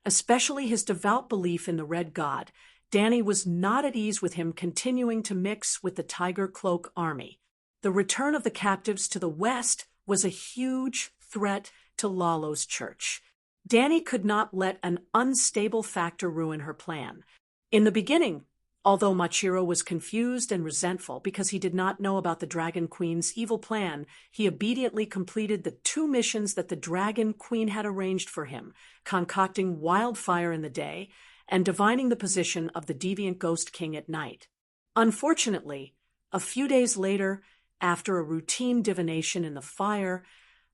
especially his devout belief in the Red God, Dany was not at ease with him continuing to mix with the Tiger Cloak army. The return of the captives to the west was a huge threat to Lalo's church. Dany could not let an unstable factor ruin her plan. In the beginning, although Machiro was confused and resentful because he did not know about the Dragon Queen's evil plan, he obediently completed the 2 missions that the Dragon Queen had arranged for him, concocting wildfire in the day and divining the position of the deviant Ghost King at night. Unfortunately, a few days later, after a routine divination in the fire,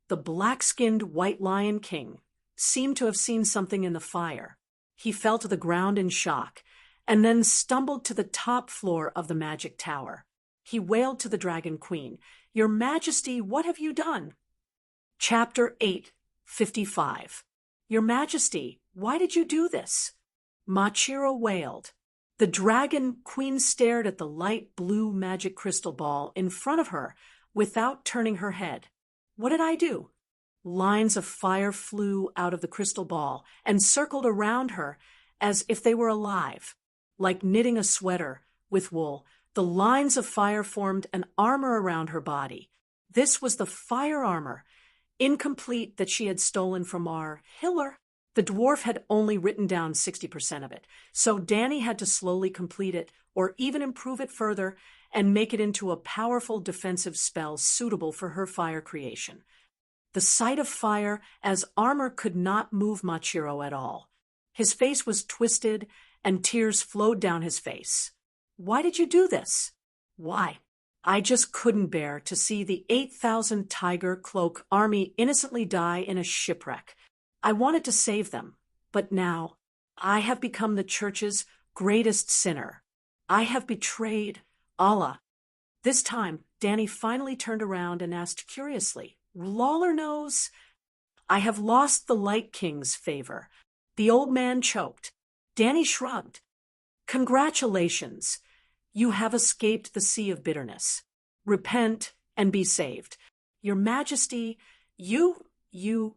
the black-skinned White Lion King seemed to have seen something in the fire. He fell to the ground in shock, and then stumbled to the top floor of the magic tower. He wailed to the Dragon Queen, "Your Majesty, what have you done?" Chapter 8:55. "Your Majesty, why did you do this?" Machiro wailed. The Dragon Queen stared at the light blue magic crystal ball in front of her without turning her head. "What did I do?" Lines of fire flew out of the crystal ball and circled around her as if they were alive. Like knitting a sweater with wool, the lines of fire formed an armor around her body. This was the fire armor, incomplete, that she had stolen from our Hiller. The dwarf had only written down 60% of it, so Dany had to slowly complete it or even improve it further and make it into a powerful defensive spell suitable for her fire creation. The sight of fire as armor could not move Machiro at all. His face was twisted and tears flowed down his face. "Why did you do this?" "Why? I just couldn't bear to see the 8,000 Tiger Cloak army innocently die in a shipwreck. I wanted to save them, but now..." I have become the church's greatest sinner. I have betrayed Allah. This time, Danny finally turned around and asked curiously, Lawler knows? I have lost the Light King's favor. The old man choked. Danny shrugged. Congratulations. You have escaped the sea of bitterness. Repent and be saved. Your Majesty, you.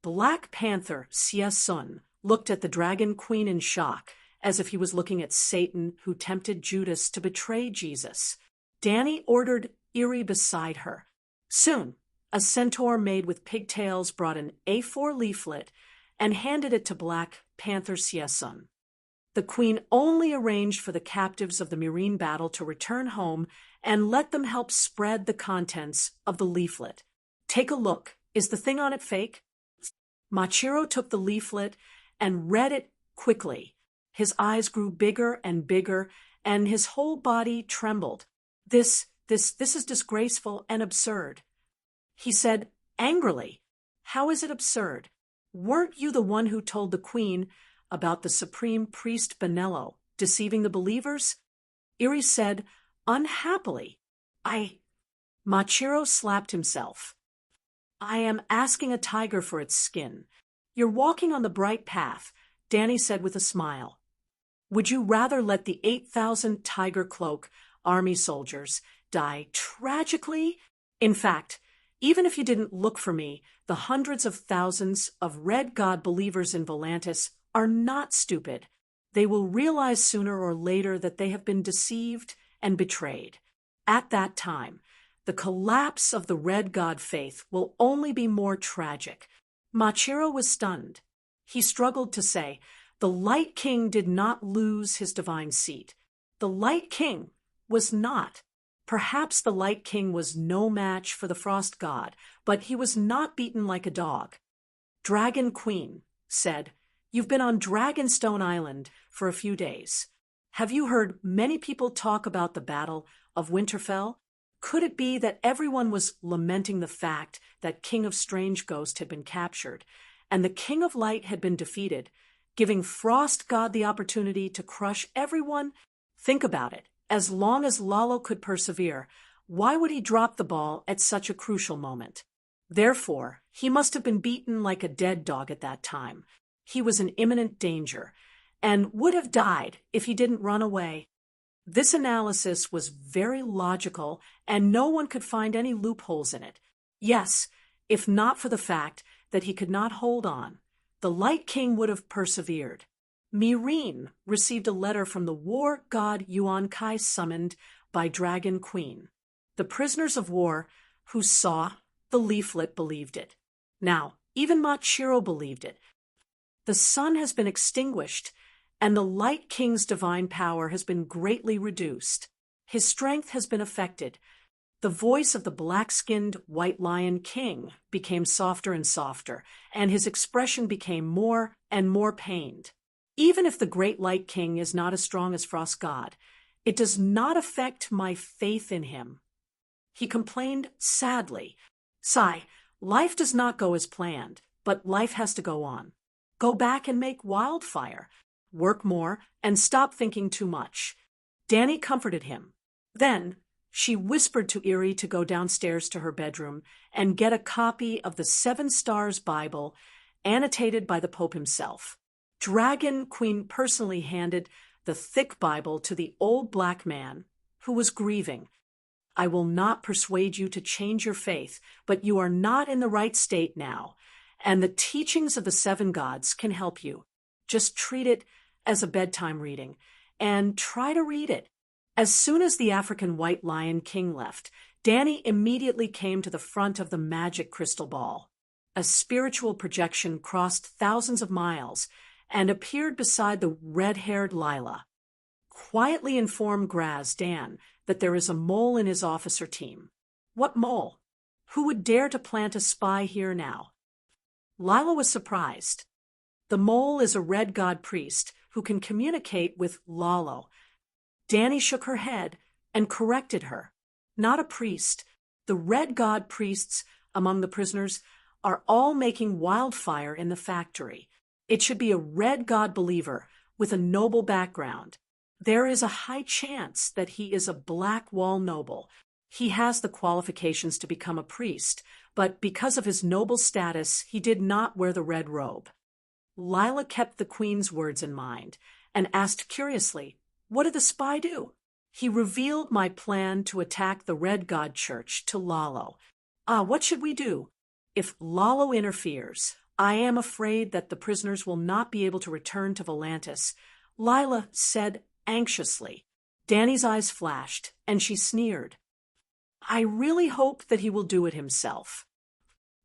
Black Panther Sia Sun looked at the Dragon Queen in shock, as if he was looking at Satan who tempted Judas to betray Jesus. Danny ordered Eerie beside her. Soon, a centaur made with pigtails brought an A4 leaflet and handed it to Black Panther Sia Sun. The queen only arranged for the captives of the Marine battle to return home and let them help spread the contents of the leaflet. Take a look. Is the thing on it fake? Machiro took the leaflet and read it quickly. His eyes grew bigger and bigger, and his whole body trembled. This is disgraceful and absurd. He said angrily, How is it absurd? Weren't you the one who told the queen about the supreme priest Benello deceiving the believers? Eerie said, unhappily, Machiro slapped himself. I am asking a tiger for its skin. You're walking on the bright path, Danny said with a smile. Would you rather let the 8,000 Tiger Cloak army soldiers die tragically? In fact, even if you didn't look for me, the hundreds of thousands of Red God believers in Volantis are not stupid. They will realize sooner or later that they have been deceived and betrayed. At that time, the collapse of the Red God faith will only be more tragic. Machiro was stunned. He struggled to say, the Light King did not lose his divine seat. The Light King was not. Perhaps the Light King was no match for the Frost God, but he was not beaten like a dog. Dragon Queen said, You've been on Dragonstone Island for a few days. Have you heard many people talk about the Battle of Winterfell? Could it be that everyone was lamenting the fact that King of Strange Ghost had been captured, and the King of Light had been defeated, giving Frost God the opportunity to crush everyone? Think about it. As long as Lalo could persevere, why would he drop the ball at such a crucial moment? Therefore, he must have been beaten like a dead dog at that time. He was in imminent danger, and would have died if he didn't run away. This analysis was very logical, and no one could find any loopholes in it. Yes, if not for the fact that he could not hold on, the Light King would have persevered. Mirene received a letter from the war god Yuan Kai summoned by Dragon Queen. The prisoners of war who saw the leaflet believed it. Now, even Machiro believed it. The sun has been extinguished, and the Light King's divine power has been greatly reduced. His strength has been affected. The voice of the black-skinned White Lion King became softer and softer, and his expression became more and more pained. Even if the great Light King is not as strong as Frost God, it does not affect my faith in him. He complained sadly, Sai, life does not go as planned, but life has to go on. Go back and make wildfire. Work more, and stop thinking too much. Danny comforted him. Then, she whispered to Eerie to go downstairs to her bedroom and get a copy of the Seven Stars Bible, annotated by the Pope himself. Dragon Queen personally handed the thick Bible to the old black man, who was grieving. I will not persuade you to change your faith, but you are not in the right state now, and the teachings of the seven gods can help you. Just treat it as a bedtime reading, and try to read it. As soon as the African White Lion King left, Danny immediately came to the front of the magic crystal ball. A spiritual projection crossed thousands of miles and appeared beside the red-haired Lila. Quietly inform Graz Dan that there is a mole in his officer team. What mole? Who would dare to plant a spy here now? Lila was surprised. The mole is a red god priest who can communicate with Lalo. Danny shook her head and corrected her. Not a priest. The red god priests among the prisoners are all making wildfire in the factory. It should be a red god believer with a noble background. There is a high chance that he is a black wall noble. He has the qualifications to become a priest, but because of his noble status, he did not wear the red robe. Lila kept the queen's words in mind and asked curiously, "What did the spy do?" "He revealed my plan to attack the Red God Church to Lalo." "Ah, what should we do?" "If Lalo interferes, I am afraid that the prisoners will not be able to return to Volantis," Lila said anxiously. Danny's eyes flashed, and she sneered. "I really hope that he will do it himself."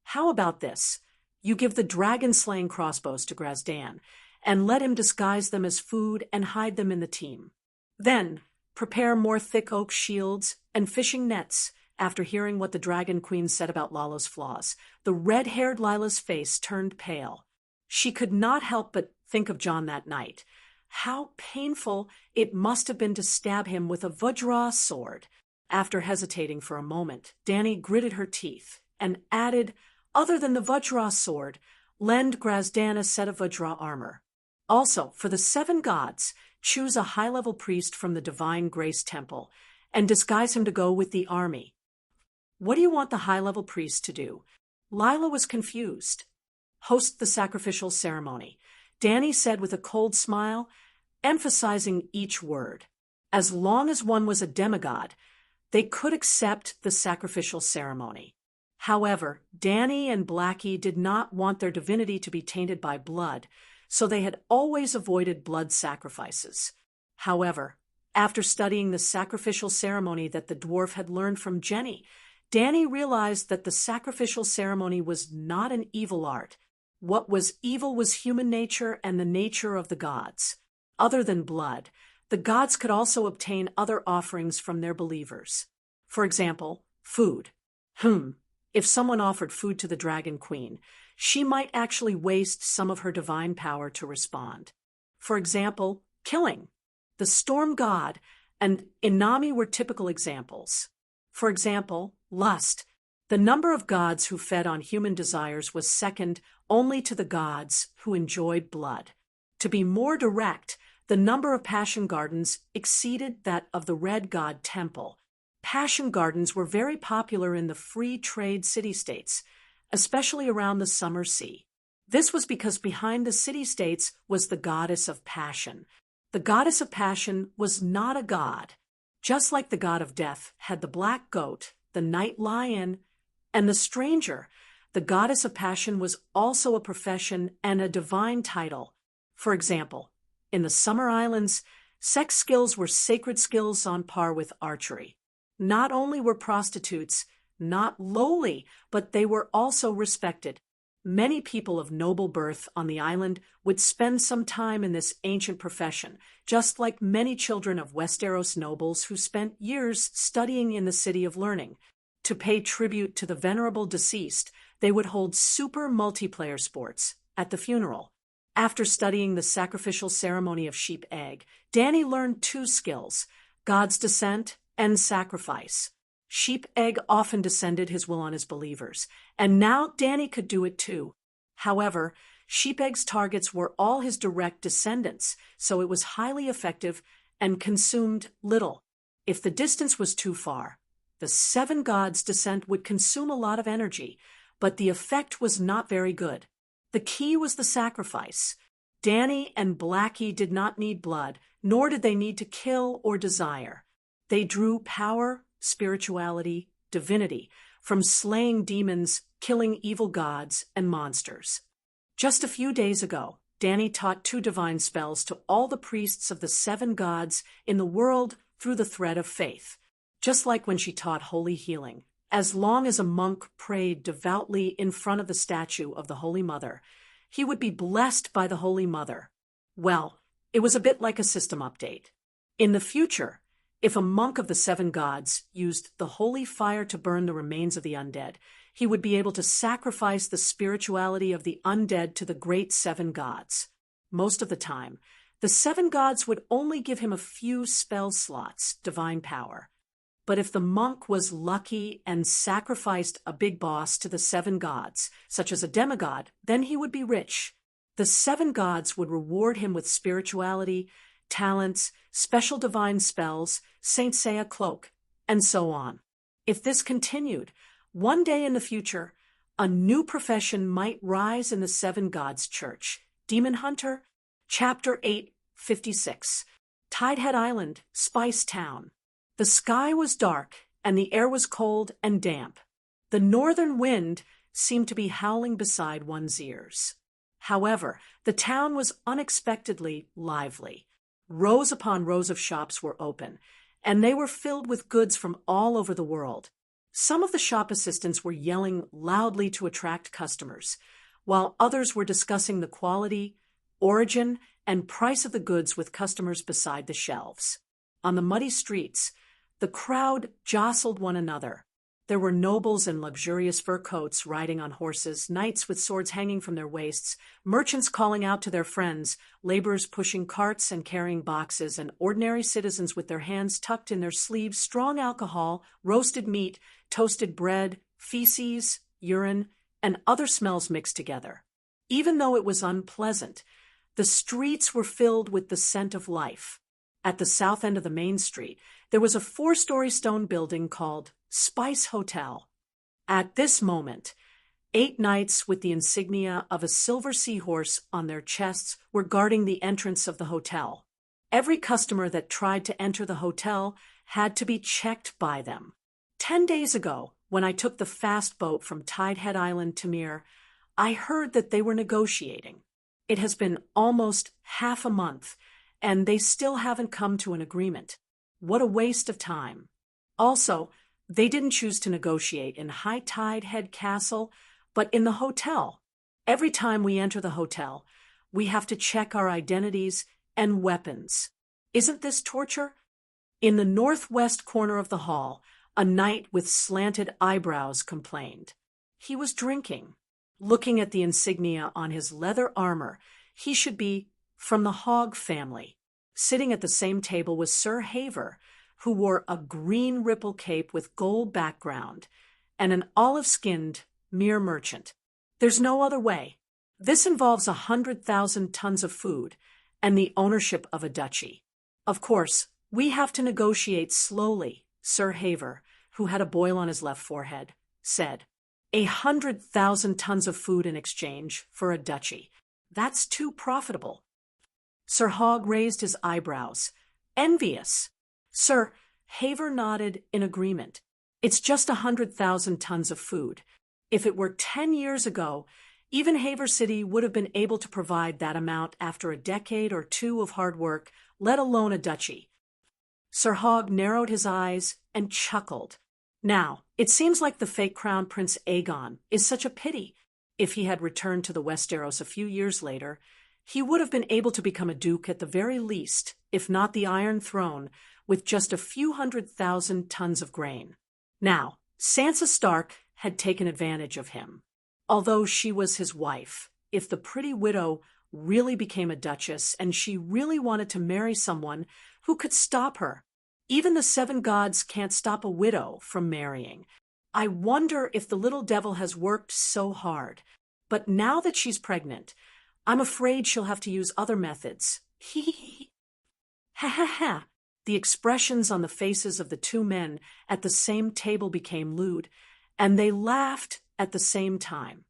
"How about this? You give the dragon-slaying crossbows to Grazdan, and let him disguise them as food and hide them in the team. Then, prepare more thick oak shields and fishing nets." After hearing what the Dragon Queen said about Lala's flaws, the red-haired Lila's face turned pale. She could not help but think of John that night. How painful it must have been to stab him with a Vajra sword. After hesitating for a moment, Danny gritted her teeth and added, "Other than the Vajra sword, lend Grazdan a set of Vajra armor. Also, for the 7 gods, choose a high-level priest from the Divine Grace Temple and disguise him to go with the army." "What do you want the high-level priest to do?" Lila was confused. "Host the sacrificial ceremony," Danny said with a cold smile, emphasizing each word. As long as one was a demigod, they could accept the sacrificial ceremony. However, Danny and Blackie did not want their divinity to be tainted by blood, so they had always avoided blood sacrifices. However, after studying the sacrificial ceremony that the dwarf had learned from Jenny, Danny realized that the sacrificial ceremony was not an evil art. What was evil was human nature and the nature of the gods. Other than blood, the gods could also obtain other offerings from their believers. For example, food. If someone offered food to the Dragon Queen, she might actually waste some of her divine power to respond. For example, killing. The storm god and Inami were typical examples. For example, lust. The number of gods who fed on human desires was second only to the gods who enjoyed blood. To be more direct, the number of passion gardens exceeded that of the Red God Temple. Passion gardens were very popular in the free trade city-states, especially around the Summer Sea. This was because behind the city-states was the goddess of passion. The goddess of passion was not a god. Just like the god of death had the black goat, the night lion, and the stranger, the goddess of passion was also a profession and a divine title. For example, in the Summer Islands, sex skills were sacred skills on par with archery. Not only were prostitutes not lowly, but they were also respected. Many people of noble birth on the island would spend some time in this ancient profession, just like many children of Westeros nobles who spent years studying in the City of Learning. To pay tribute to the venerable deceased, they would hold super multiplayer sports at the funeral. After studying the sacrificial ceremony of Sheep Egg, Danny learned 2 skills, God's Descent and Sacrifice. Sheep Egg often descended his will on his believers, and now Danny could do it too. However, Sheep Egg's targets were all his direct descendants, so it was highly effective and consumed little. If the distance was too far, the 7 gods' descent would consume a lot of energy, but the effect was not very good. The key was the sacrifice. Danny and Blackie did not need blood, nor did they need to kill or desire. They drew power, spirituality, divinity from slaying demons, killing evil gods and monsters. Just a few days ago, Danny taught 2 divine spells to all the priests of the 7 gods in the world through the thread of faith. Just like when she taught holy healing, as long as a monk prayed devoutly in front of the statue of the Holy Mother, he would be blessed by the Holy Mother. Well, it was a bit like a system update. In the future, if a monk of the 7 gods used the holy fire to burn the remains of the undead, he would be able to sacrifice the spirituality of the undead to the great 7 gods. Most of the time, the 7 gods would only give him a few spell slots, divine power. But if the monk was lucky and sacrificed a big boss to the 7 gods, such as a demigod, then he would be rich. The 7 gods would reward him with spirituality, talents, special divine spells, Saint Seiya cloak, and so on. If this continued, one day in the future, a new profession might rise in the 7 gods' church. Demon Hunter, Chapter 856. Tidehead Island, Spice Town. The sky was dark, and the air was cold and damp. The northern wind seemed to be howling beside one's ears. However, the town was unexpectedly lively. Rows upon rows of shops were open, and they were filled with goods from all over the world. Some of the shop assistants were yelling loudly to attract customers, while others were discussing the quality, origin, and price of the goods with customers beside the shelves. On the muddy streets, the crowd jostled one another. There were nobles in luxurious fur coats riding on horses, knights with swords hanging from their waists, merchants calling out to their friends, laborers pushing carts and carrying boxes, and ordinary citizens with their hands tucked in their sleeves, strong alcohol, roasted meat, toasted bread, feces, urine, and other smells mixed together. Even though it was unpleasant, the streets were filled with the scent of life. At the south end of the main street, there was a 4-story stone building called Spice Hotel. At this moment, 8 knights with the insignia of a silver seahorse on their chests were guarding the entrance of the hotel. Every customer that tried to enter the hotel had to be checked by them. 10 days ago, when I took the fast boat from Tidehead Island to Mir, I heard that they were negotiating. It has been almost half a month, and they still haven't come to an agreement. What a waste of time. Also, they didn't choose to negotiate in High Tidehead Castle, but in the hotel. Every time we enter the hotel, we have to check our identities and weapons. Isn't this torture? In the northwest corner of the hall, a knight with slanted eyebrows complained. He was drinking. Looking at the insignia on his leather armor, he should be from the Hog family. Sitting at the same table was Sir Haver, who wore a green ripple cape with gold background, and an olive-skinned mere merchant. There's no other way. This involves 100,000 tons of food and the ownership of a duchy. Of course, we have to negotiate slowly, Sir Haver, who had a boil on his left forehead, said. 100,000 tons of food in exchange for a duchy. That's too profitable. Sir Hogg raised his eyebrows. Envious. Sir Haver nodded in agreement. It's just 100,000 tons of food. If it were 10 years ago, even Haver City would have been able to provide that amount after a decade or 2 of hard work, let alone a duchy. Sir Hogg narrowed his eyes and chuckled. Now, it seems like the fake Crown Prince Aegon is such a pity. If he had returned to the Westeros a few years later, he would have been able to become a duke at the very least, if not the Iron Throne, with just a few 100,000 tons of grain. Now, Sansa Stark had taken advantage of him. Although she was his wife, if the pretty widow really became a duchess and she really wanted to marry someone, who could stop her? Even the 7 gods can't stop a widow from marrying. I wonder if the little devil has worked so hard. But now that she's pregnant, I'm afraid she'll have to use other methods. Hee. Ha ha ha. The expressions on the faces of the 2 men at the same table became lewd, and they laughed at the same time.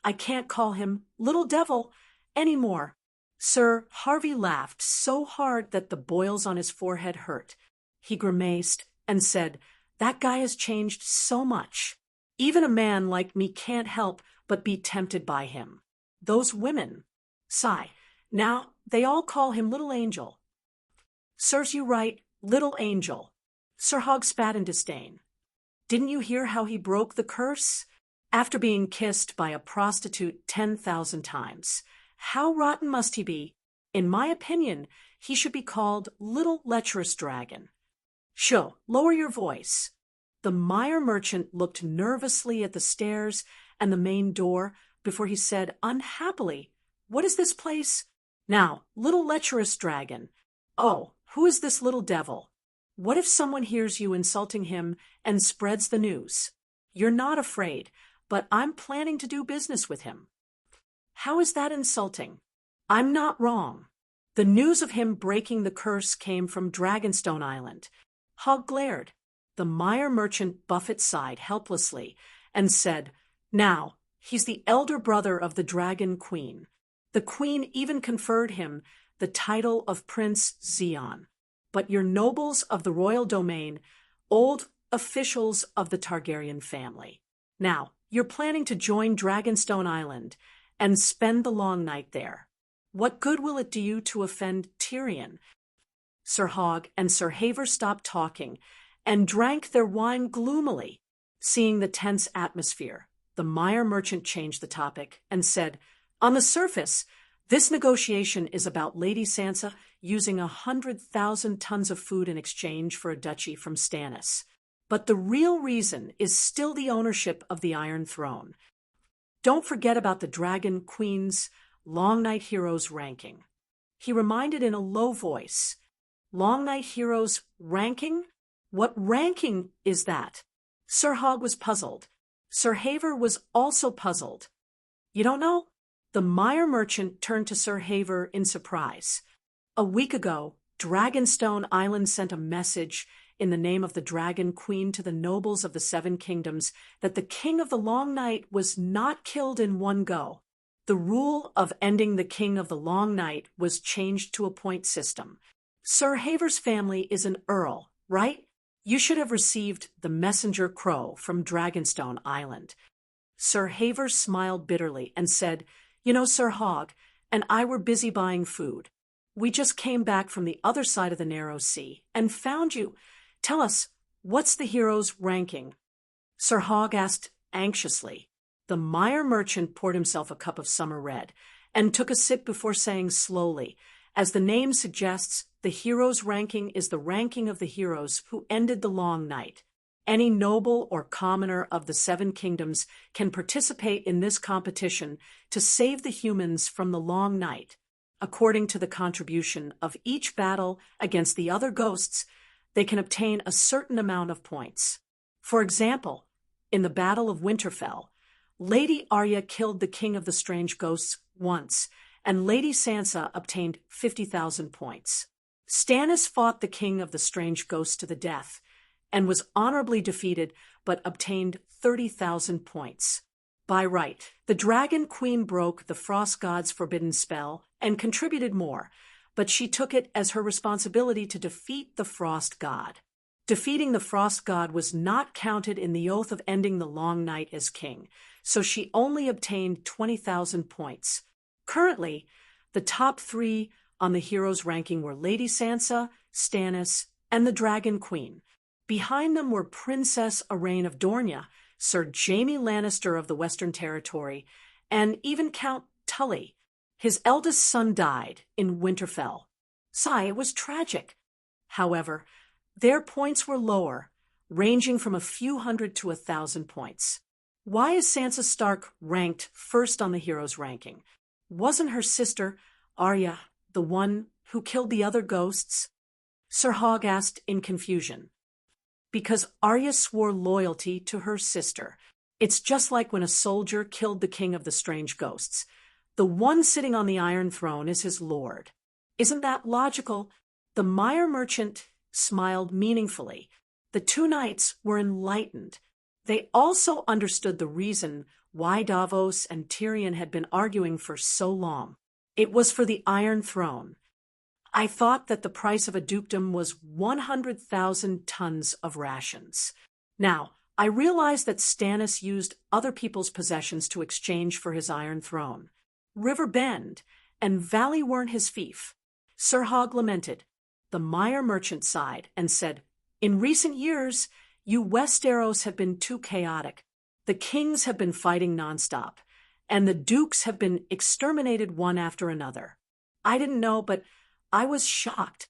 I can't call him Little Devil anymore. Sir Harvey laughed so hard that the boils on his forehead hurt. He grimaced and said, "That guy has changed so much. Even a man like me can't help but be tempted by him. Those women. Sigh. Now they all call him Little Angel." "Serves you right, Little Angel." Sir Hogg spat in disdain. "Didn't you hear how he broke the curse? After being kissed by a prostitute 10,000 times. How rotten must he be? In my opinion, he should be called Little Lecherous Dragon." "Sho, lower your voice." The Meyer merchant looked nervously at the stairs and the main door before he said unhappily, "What is this place?" "Now, Little Lecherous Dragon. Oh, who is this little devil? What if someone hears you insulting him and spreads the news? You're not afraid, but I'm planning to do business with him." How is that insulting? I'm not wrong. The news of him breaking the curse came from Dragonstone Island. Hogg glared. The Meyer merchant Buffett sighed helplessly and said, "Now, he's the elder brother of the Dragon Queen. The Queen even conferred him the title of Prince Zeon. But you're nobles of the royal domain, old officials of the Targaryen family. Now, you're planning to join Dragonstone Island and spend the long night there. What good will it do you to offend Tyrion?" Sir Hogg and Sir Haver stopped talking and drank their wine gloomily. Seeing the tense atmosphere, the Meyer merchant changed the topic and said, "On the surface, this negotiation is about Lady Sansa using 100,000 tons of food in exchange for a duchy from Stannis. But the real reason is still the ownership of the Iron Throne. Don't forget about the Dragon Queen's Long Night Heroes ranking." He reminded in a low voice, "Long Night Heroes ranking? What ranking is that?" Sir Hogg was puzzled. Sir Haver was also puzzled. "You don't know?" The Meyer merchant turned to Sir Haver in surprise. "A week ago, Dragonstone Island sent a message in the name of the Dragon Queen to the nobles of the Seven Kingdoms that the King of the Long Night was not killed in one go. The rule of ending the King of the Long Night was changed to a point system. Sir Haver's family is an earl, right? You should have received the messenger crow from Dragonstone Island." Sir Haver smiled bitterly and said, "You know, Sir Hogg and I were busy buying food. We just came back from the other side of the narrow sea and found you. Tell us, what's the hero's ranking?" Sir Hogg asked anxiously. The Meyer merchant poured himself a cup of summer red and took a sip before saying slowly, "As the name suggests, the hero's ranking is the ranking of the heroes who ended the long night. Any noble or commoner of the Seven Kingdoms can participate in this competition to save the humans from the long night. According to the contribution of each battle against the other ghosts, they can obtain a certain amount of points. For example, in the Battle of Winterfell, Lady Arya killed the King of the Strange Ghosts once, and Lady Sansa obtained 50,000 points. Stannis fought the King of the Strange Ghosts to the death, and was honorably defeated but obtained 30,000 points. By right, the Dragon Queen broke the Frost God's forbidden spell and contributed more, but she took it as her responsibility to defeat the Frost God. Defeating the Frost God was not counted in the oath of ending the long night as king, so she only obtained 20,000 points. Currently, the top three on the heroes' ranking were Lady Sansa, Stannis, and the Dragon Queen. Behind them were Princess Arrayne of Dorne, Sir Jaime Lannister of the Western Territory, and even Count Tully. His eldest son died in Winterfell. Sigh, it was tragic. However, their points were lower, ranging from a few hundred to 1,000 points. Why is Sansa Stark ranked first on the heroes' ranking? Wasn't her sister, Arya, the one who killed the other ghosts? Sir Hogg asked in confusion. Because Arya swore loyalty to her sister. It's just like when a soldier killed the King of the Strange Ghosts. The one sitting on the Iron Throne is his lord. Isn't that logical? The Meyer merchant smiled meaningfully. The two knights were enlightened. They also understood the reason why Davos and Tyrion had been arguing for so long. It was for the Iron Throne. I thought that the price of a dukedom was 100,000 tons of rations. Now, I realized that Stannis used other people's possessions to exchange for his Iron Throne. River Bend and Valley weren't his fief. Sir Hogg lamented. The Meyer merchant sighed and said, "In recent years, you Westeros have been too chaotic. The kings have been fighting nonstop, and the dukes have been exterminated one after another. I didn't know, but I was shocked.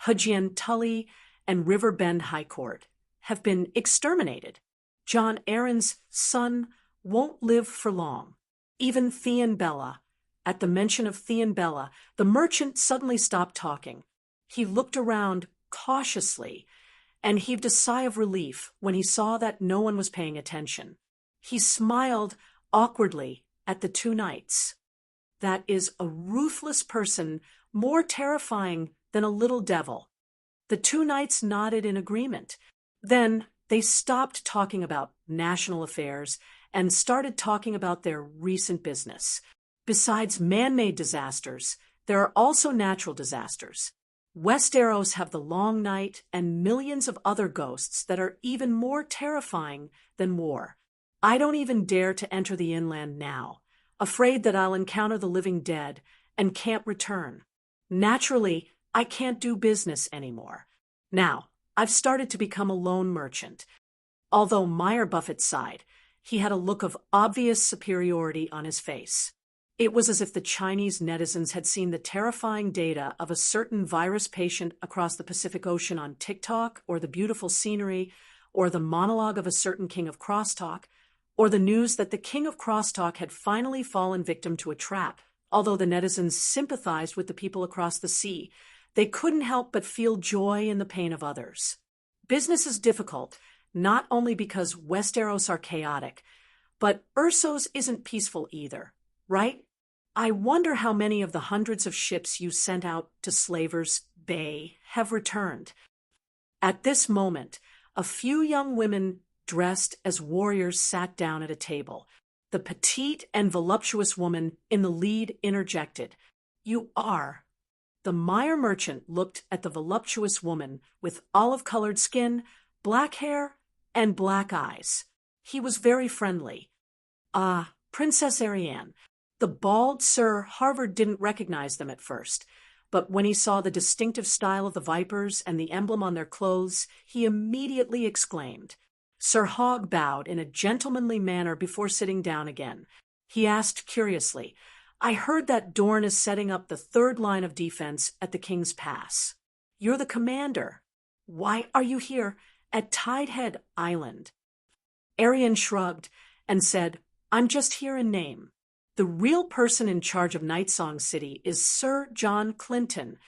Hugin Tully and River Bend High Court have been exterminated. Jon Arryn's son won't live for long. Even Theon Bella." At the mention of Theon Bella, the merchant suddenly stopped talking. He looked around cautiously and heaved a sigh of relief when he saw that no one was paying attention. He smiled awkwardly at the two knights. That is a ruthless person, more terrifying than a little devil. The two knights nodded in agreement. Then they stopped talking about national affairs and started talking about their recent business. Besides man-made disasters, there are also natural disasters. Westeros have the Long Night and millions of other ghosts that are even more terrifying than war. I don't even dare to enter the inland now, afraid that I'll encounter the living dead and can't return. Naturally, I can't do business anymore. Now, I've started to become a lone merchant. Although Meyer Buffett sighed, he had a look of obvious superiority on his face. It was as if the Chinese netizens had seen the terrifying data of a certain virus patient across the Pacific Ocean on TikTok, or the beautiful scenery, or the monologue of a certain king of crosstalk, or the news that the king of crosstalk had finally fallen victim to a trap. Although the netizens sympathized with the people across the sea, they couldn't help but feel joy in the pain of others. Business is difficult, not only because Westeros are chaotic, but Ursos isn't peaceful either, right? I wonder how many of the hundreds of ships you sent out to Slavers Bay have returned. At this moment, a few young women dressed as warriors sat down at a table. The petite and voluptuous woman in the lead interjected, "You are." The Meyer merchant looked at the voluptuous woman with olive-colored skin, black hair, and black eyes. He was very friendly. "Ah, Princess Ariane." The bald Sir Harvard didn't recognize them at first, but when he saw the distinctive style of the Vipers and the emblem on their clothes, he immediately exclaimed. Sir Hogg bowed in a gentlemanly manner before sitting down again. He asked curiously, "I heard that Dorne is setting up the third line of defense at the King's Pass. You're the commander. Why are you here at Tidehead Island?" Arian shrugged and said, "I'm just here in name. The real person in charge of Nightsong City is Sir John Clinton.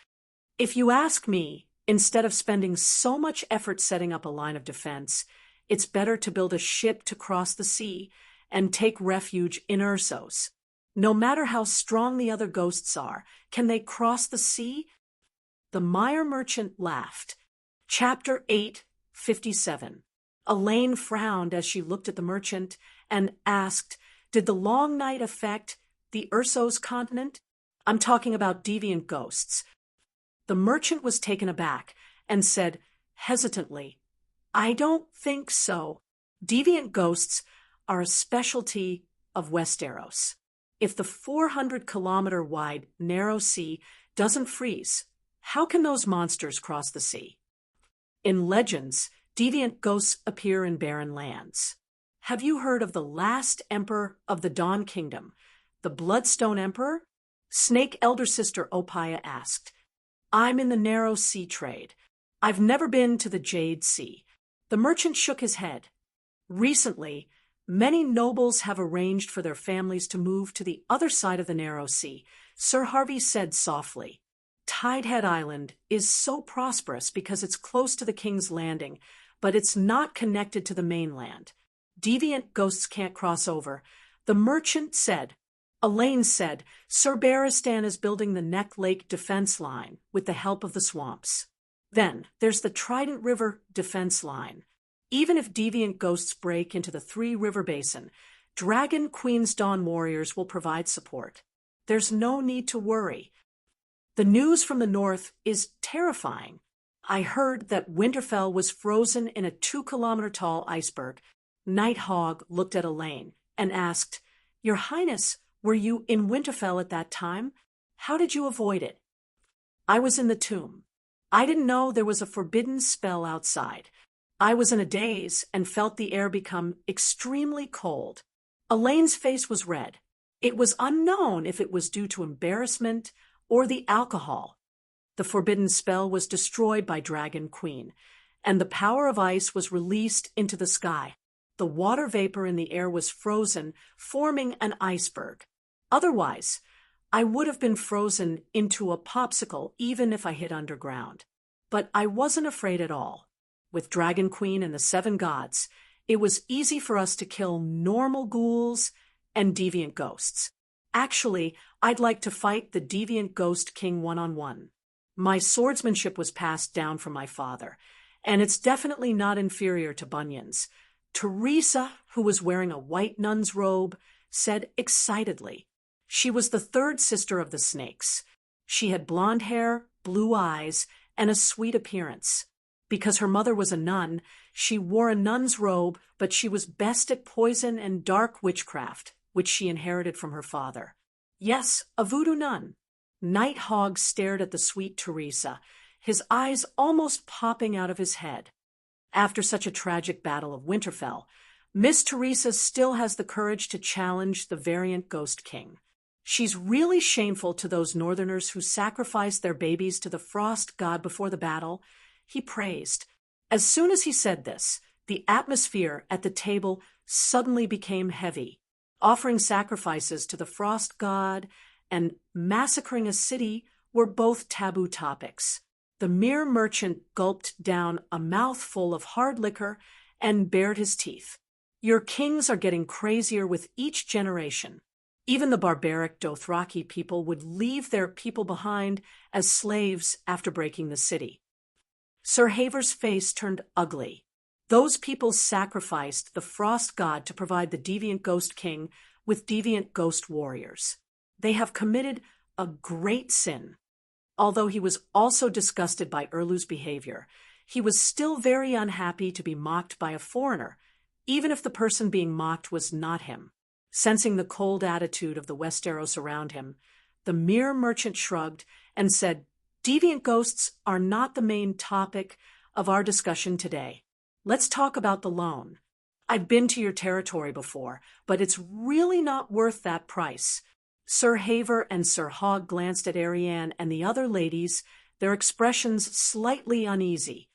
If you ask me, instead of spending so much effort setting up a line of defense, it's better to build a ship to cross the sea and take refuge in Ursos. No matter how strong the other ghosts are, can they cross the sea?" The Meyer merchant laughed. Chapter 8:57. Elaine frowned as she looked at the merchant and asked, "Did the long night affect the Ursos continent?" "I'm talking about deviant ghosts." The merchant was taken aback and said hesitantly, "I don't think so. Deviant ghosts are a specialty of Westeros. If the 400-kilometer-wide narrow sea doesn't freeze, how can those monsters cross the sea? In legends, deviant ghosts appear in barren lands. Have you heard of the last emperor of the Dawn Kingdom, the Bloodstone Emperor?" Snake elder sister Opaya asked. "I'm in the narrow sea trade. I've never been to the Jade Sea." The merchant shook his head. "Recently, many nobles have arranged for their families to move to the other side of the narrow sea," Sir Harvey said softly. "Tidehead Island is so prosperous because it's close to the King's Landing, but it's not connected to the mainland. Deviant ghosts can't cross over." The merchant said. Elaine said, "Sir Barristan is building the Neck Lake defense line with the help of the swamps. Then there's the Trident River defense line. Even if deviant ghosts break into the Three River Basin, Dragon Queen's Dawn warriors will provide support. There's no need to worry. The news from the north is terrifying. I heard that Winterfell was frozen in a 2-kilometer-tall iceberg." Nighthawk looked at Elaine and asked, "Your Highness, were you in Winterfell at that time? How did you avoid it?" "I was in the tomb. I didn't know there was a forbidden spell outside. I was in a daze and felt the air become extremely cold." Elaine's face was red. It was unknown if it was due to embarrassment or the alcohol. The forbidden spell was destroyed by Dragon Queen, and the power of ice was released into the sky. The water vapor in the air was frozen, forming an iceberg. Otherwise, I would have been frozen into a popsicle even if I hid underground. But I wasn't afraid at all. With Dragon Queen and the 7 gods, it was easy for us to kill normal ghouls and deviant ghosts. Actually, I'd like to fight the deviant ghost king one-on-one. My swordsmanship was passed down from my father, and it's definitely not inferior to Bunyan's. Teresa, who was wearing a white nun's robe, said excitedly. She was the third sister of the snakes. She had blonde hair, blue eyes, and a sweet appearance. Because her mother was a nun, she wore a nun's robe, but she was best at poison and dark witchcraft, which she inherited from her father. Yes, a voodoo nun. Nighthawk stared at the sweet Teresa, his eyes almost popping out of his head. After such a tragic battle of Winterfell, Miss Teresa still has the courage to challenge the variant Ghost King. She's really shameful to those northerners who sacrificed their babies to the frost god before the battle, he praised. As soon as he said this, the atmosphere at the table suddenly became heavy. Offering sacrifices to the frost god and massacring a city were both taboo topics. The mere merchant gulped down a mouthful of hard liquor and bared his teeth. Your kings are getting crazier with each generation. Even the barbaric Dothraki people would leave their people behind as slaves after breaking the city. Sir Haver's face turned ugly. Those people sacrificed the frost god to provide the deviant ghost king with deviant ghost warriors. They have committed a great sin. Although he was also disgusted by Erlu's behavior, he was still very unhappy to be mocked by a foreigner, even if the person being mocked was not him. Sensing the cold attitude of the Westeros around him, the mere merchant shrugged and said, "Deviant ghosts are not the main topic of our discussion today. Let's talk about the loan. I've been to your territory before, but it's really not worth that price." Sir Haver and Sir Hogg glanced at Arianne and the other ladies, their expressions slightly uneasy.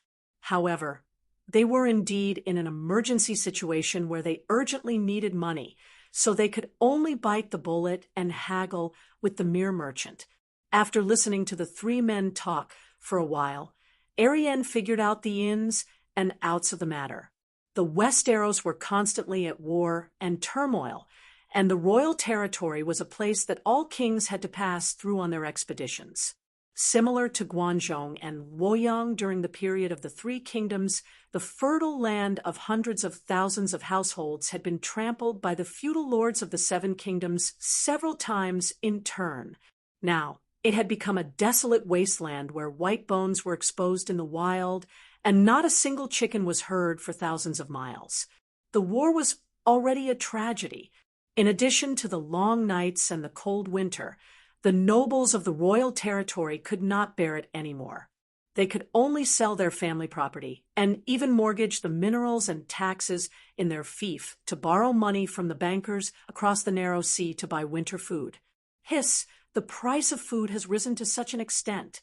However, they were indeed in an emergency situation where they urgently needed money, so they could only bite the bullet and haggle with the mere merchant. After listening to the three men talk for a while, Arianne figured out the ins and outs of the matter. The Westeros were constantly at war and turmoil, and the royal territory was a place that all kings had to pass through on their expeditions. Similar to Guangzhou and Luoyang during the period of the Three Kingdoms, the fertile land of hundreds of thousands of households had been trampled by the feudal lords of the Seven Kingdoms several times in turn. Now, it had become a desolate wasteland where white bones were exposed in the wild, and not a single chicken was heard for thousands of miles. The war was already a tragedy. In addition to the long nights and the cold winter, the nobles of the royal territory could not bear it anymore. They could only sell their family property and even mortgage the minerals and taxes in their fief to borrow money from the bankers across the narrow sea to buy winter food. Hiss, the price of food has risen to such an extent.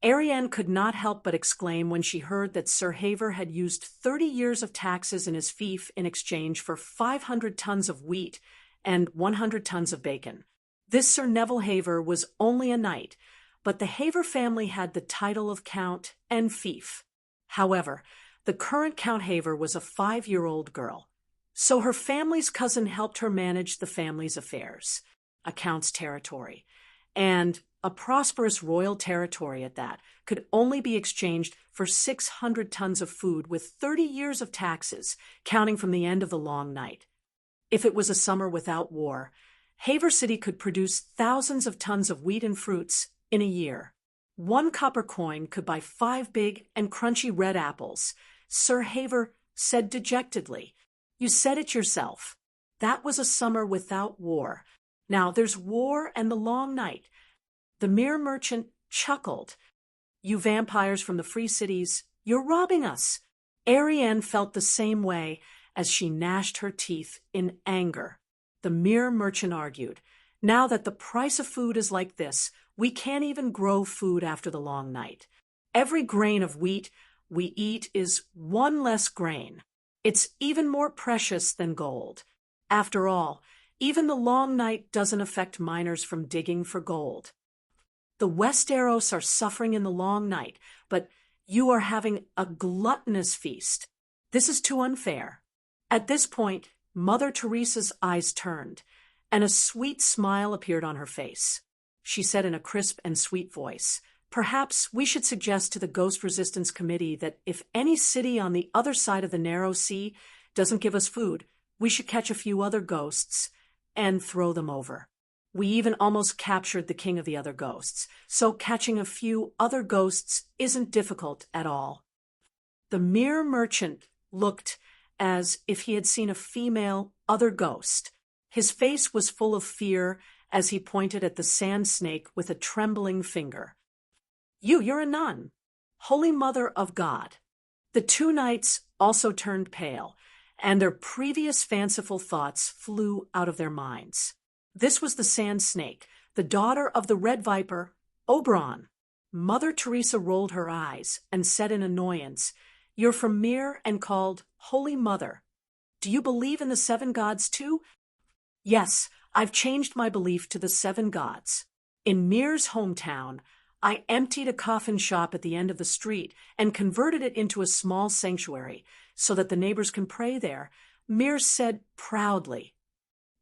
Arianne could not help but exclaim when she heard that Sir Haver had used 30 years of taxes in his fief in exchange for 500 tons of wheat and 100 tons of bacon. This Sir Neville Haver was only a knight, but the Haver family had the title of Count and fief. However, the current Count Haver was a 5-year-old girl, so her family's cousin helped her manage the family's affairs, a count's territory, and a prosperous royal territory at that could only be exchanged for 600 tons of food with 30 years of taxes, counting from the end of the long night. If it was a summer without war, Haver City could produce thousands of tons of wheat and fruits in a year. 1 copper coin could buy 5 big and crunchy red apples. Sir Haver said dejectedly, "You said it yourself. That was a summer without war. Now there's war and the long night." The mere merchant chuckled. "You vampires from the free cities, you're robbing us." Arianne felt the same way as she gnashed her teeth in anger. The mere merchant argued, "Now that the price of food is like this, we can't even grow food after the long night. Every grain of wheat we eat is 1 less grain. It's even more precious than gold. After all, even the long night doesn't affect miners from digging for gold. The Westeros are suffering in the long night, but you are having a gluttonous feast. This is too unfair." At this point, Mother Teresa's eyes turned, and a sweet smile appeared on her face. She said in a crisp and sweet voice, "Perhaps we should suggest to the Ghost Resistance Committee that if any city on the other side of the narrow sea doesn't give us food, we should catch a few other ghosts and throw them over. We even almost captured the king of the other ghosts, so catching a few other ghosts isn't difficult at all." The mere merchant looked as if he had seen a female other ghost. His face was full of fear as he pointed at the sand snake with a trembling finger. You're a nun, Holy Mother of God." The two knights also turned pale, and their previous fanciful thoughts flew out of their minds. This was the sand snake, the daughter of the red viper, Oberon. Mother Teresa rolled her eyes and said in annoyance, "You're from Mir and called Holy Mother. Do you believe in the seven gods too?" "Yes, I've changed my belief to the seven gods. In Mir's hometown, I emptied a coffin shop at the end of the street and converted it into a small sanctuary so that the neighbors can pray there," Mir said proudly.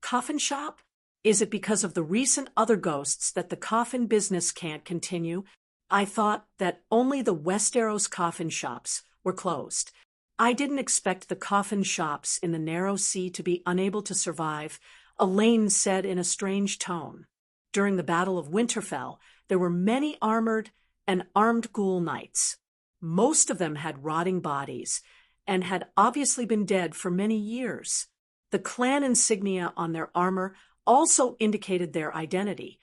"Coffin shop? Is it because of the recent other ghosts that the coffin business can't continue? I thought that only the Westeros coffin shops were closed. I didn't expect the coffin shops in the narrow sea to be unable to survive," Elaine said in a strange tone. During the Battle of Winterfell, there were many armored and armed ghoul knights. Most of them had rotting bodies and had obviously been dead for many years. The clan insignia on their armor also indicated their identity,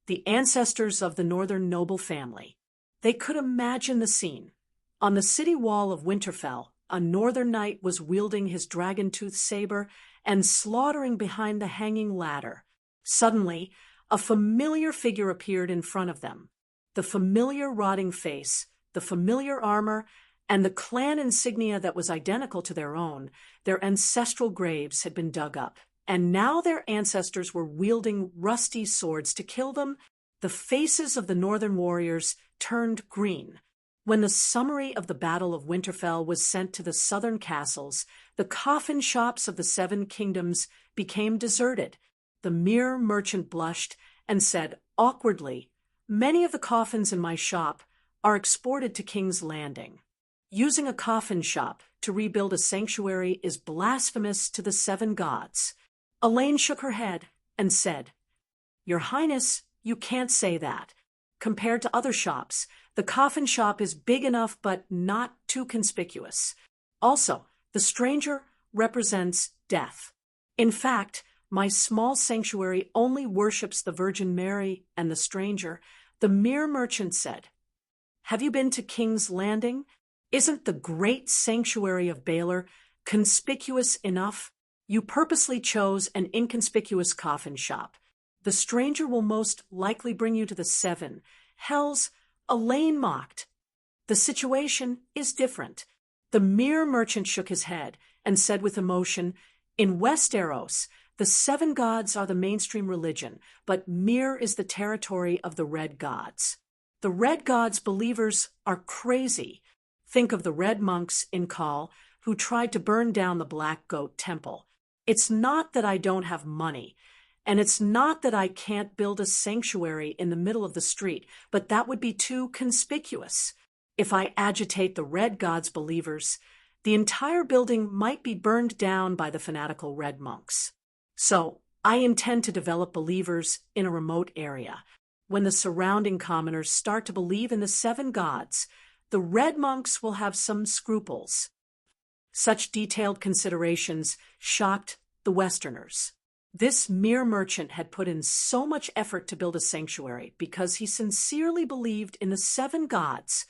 the ancestors of the northern noble family. They could imagine the scene. On the city wall of Winterfell, a northern knight was wielding his dragon-toothed saber and slaughtering behind the hanging ladder. Suddenly, a familiar figure appeared in front of them. The familiar rotting face, the familiar armor, and the clan insignia that was identical to their own. Their ancestral graves had been dug up, and now their ancestors were wielding rusty swords to kill them. The faces of the northern warriors turned green. When the summary of the Battle of Winterfell was sent to the southern castles, the coffin shops of the Seven Kingdoms became deserted. The mere merchant blushed and said awkwardly, "Many of the coffins in my shop are exported to King's Landing. Using a coffin shop to rebuild a sanctuary is blasphemous to the seven gods." Elaine shook her head and said, "Your Highness, you can't say that. Compared to other shops, the coffin shop is big enough but not too conspicuous. Also, the stranger represents death. In fact, my small sanctuary only worships the Virgin Mary and the stranger," the mere merchant said. "Have you been to King's Landing? Isn't the great sanctuary of Baelor conspicuous enough? You purposely chose an inconspicuous coffin shop. The stranger will most likely bring you to the seven hells," Elaine mocked. "The situation is different." The mere merchant shook his head and said with emotion, "In Westeros, the seven gods are the mainstream religion, but Mir is the territory of the red gods. The red gods' believers are crazy. Think of the red monks in Khal who tried to burn down the Black Goat Temple. It's not that I don't have money, and it's not that I can't build a sanctuary in the middle of the street, but that would be too conspicuous. If I agitate the red gods' believers, the entire building might be burned down by the fanatical red monks. So I intend to develop believers in a remote area. When the surrounding commoners start to believe in the seven gods, the red monks will have some scruples." Such detailed considerations shocked the Westerners. This mere merchant had put in so much effort to build a sanctuary because he sincerely believed in the seven gods.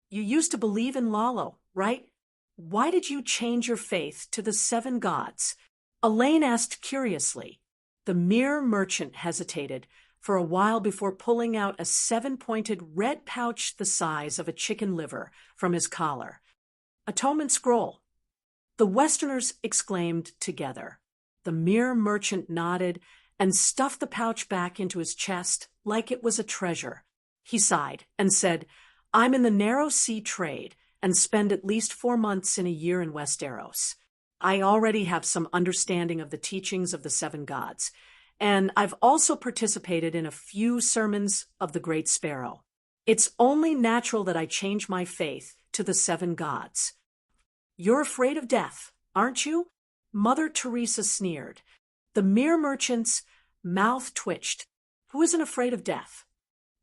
"You used to believe in Lalo, right? Why did you change your faith to the seven gods?" Elaine asked curiously. The mere merchant hesitated for a while before pulling out a seven-pointed red pouch the size of a chicken liver from his collar. "Atonement scroll." The Westerners exclaimed together. The mere merchant nodded and stuffed the pouch back into his chest like it was a treasure. He sighed and said, "I'm in the narrow sea trade and spend at least 4 months in a year in Westeros. I already have some understanding of the teachings of the seven gods, and I've also participated in a few sermons of the Great Sparrow. It's only natural that I change my faith to the 7 gods. You're afraid of death, aren't you? Mother Teresa sneered. The mere merchant's mouth twitched. Who isn't afraid of death?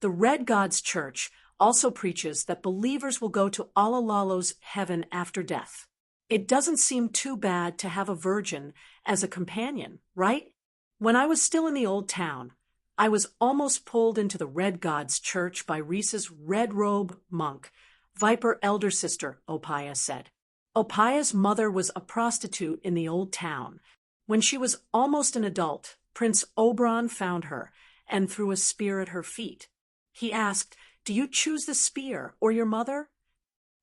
The Red Gods Church also preaches that believers will go to Allahlalo's heaven after death. It doesn't seem too bad to have a virgin as a companion, right? When I was still in the old town, I was almost pulled into the Red Gods Church by Risa's red robe monk, Viper elder sister, Opaya said. Opaya's mother was a prostitute in the old town. When she was almost an adult, Prince Oberon found her and threw a spear at her feet. He asked, "Do you choose the spear or your mother?"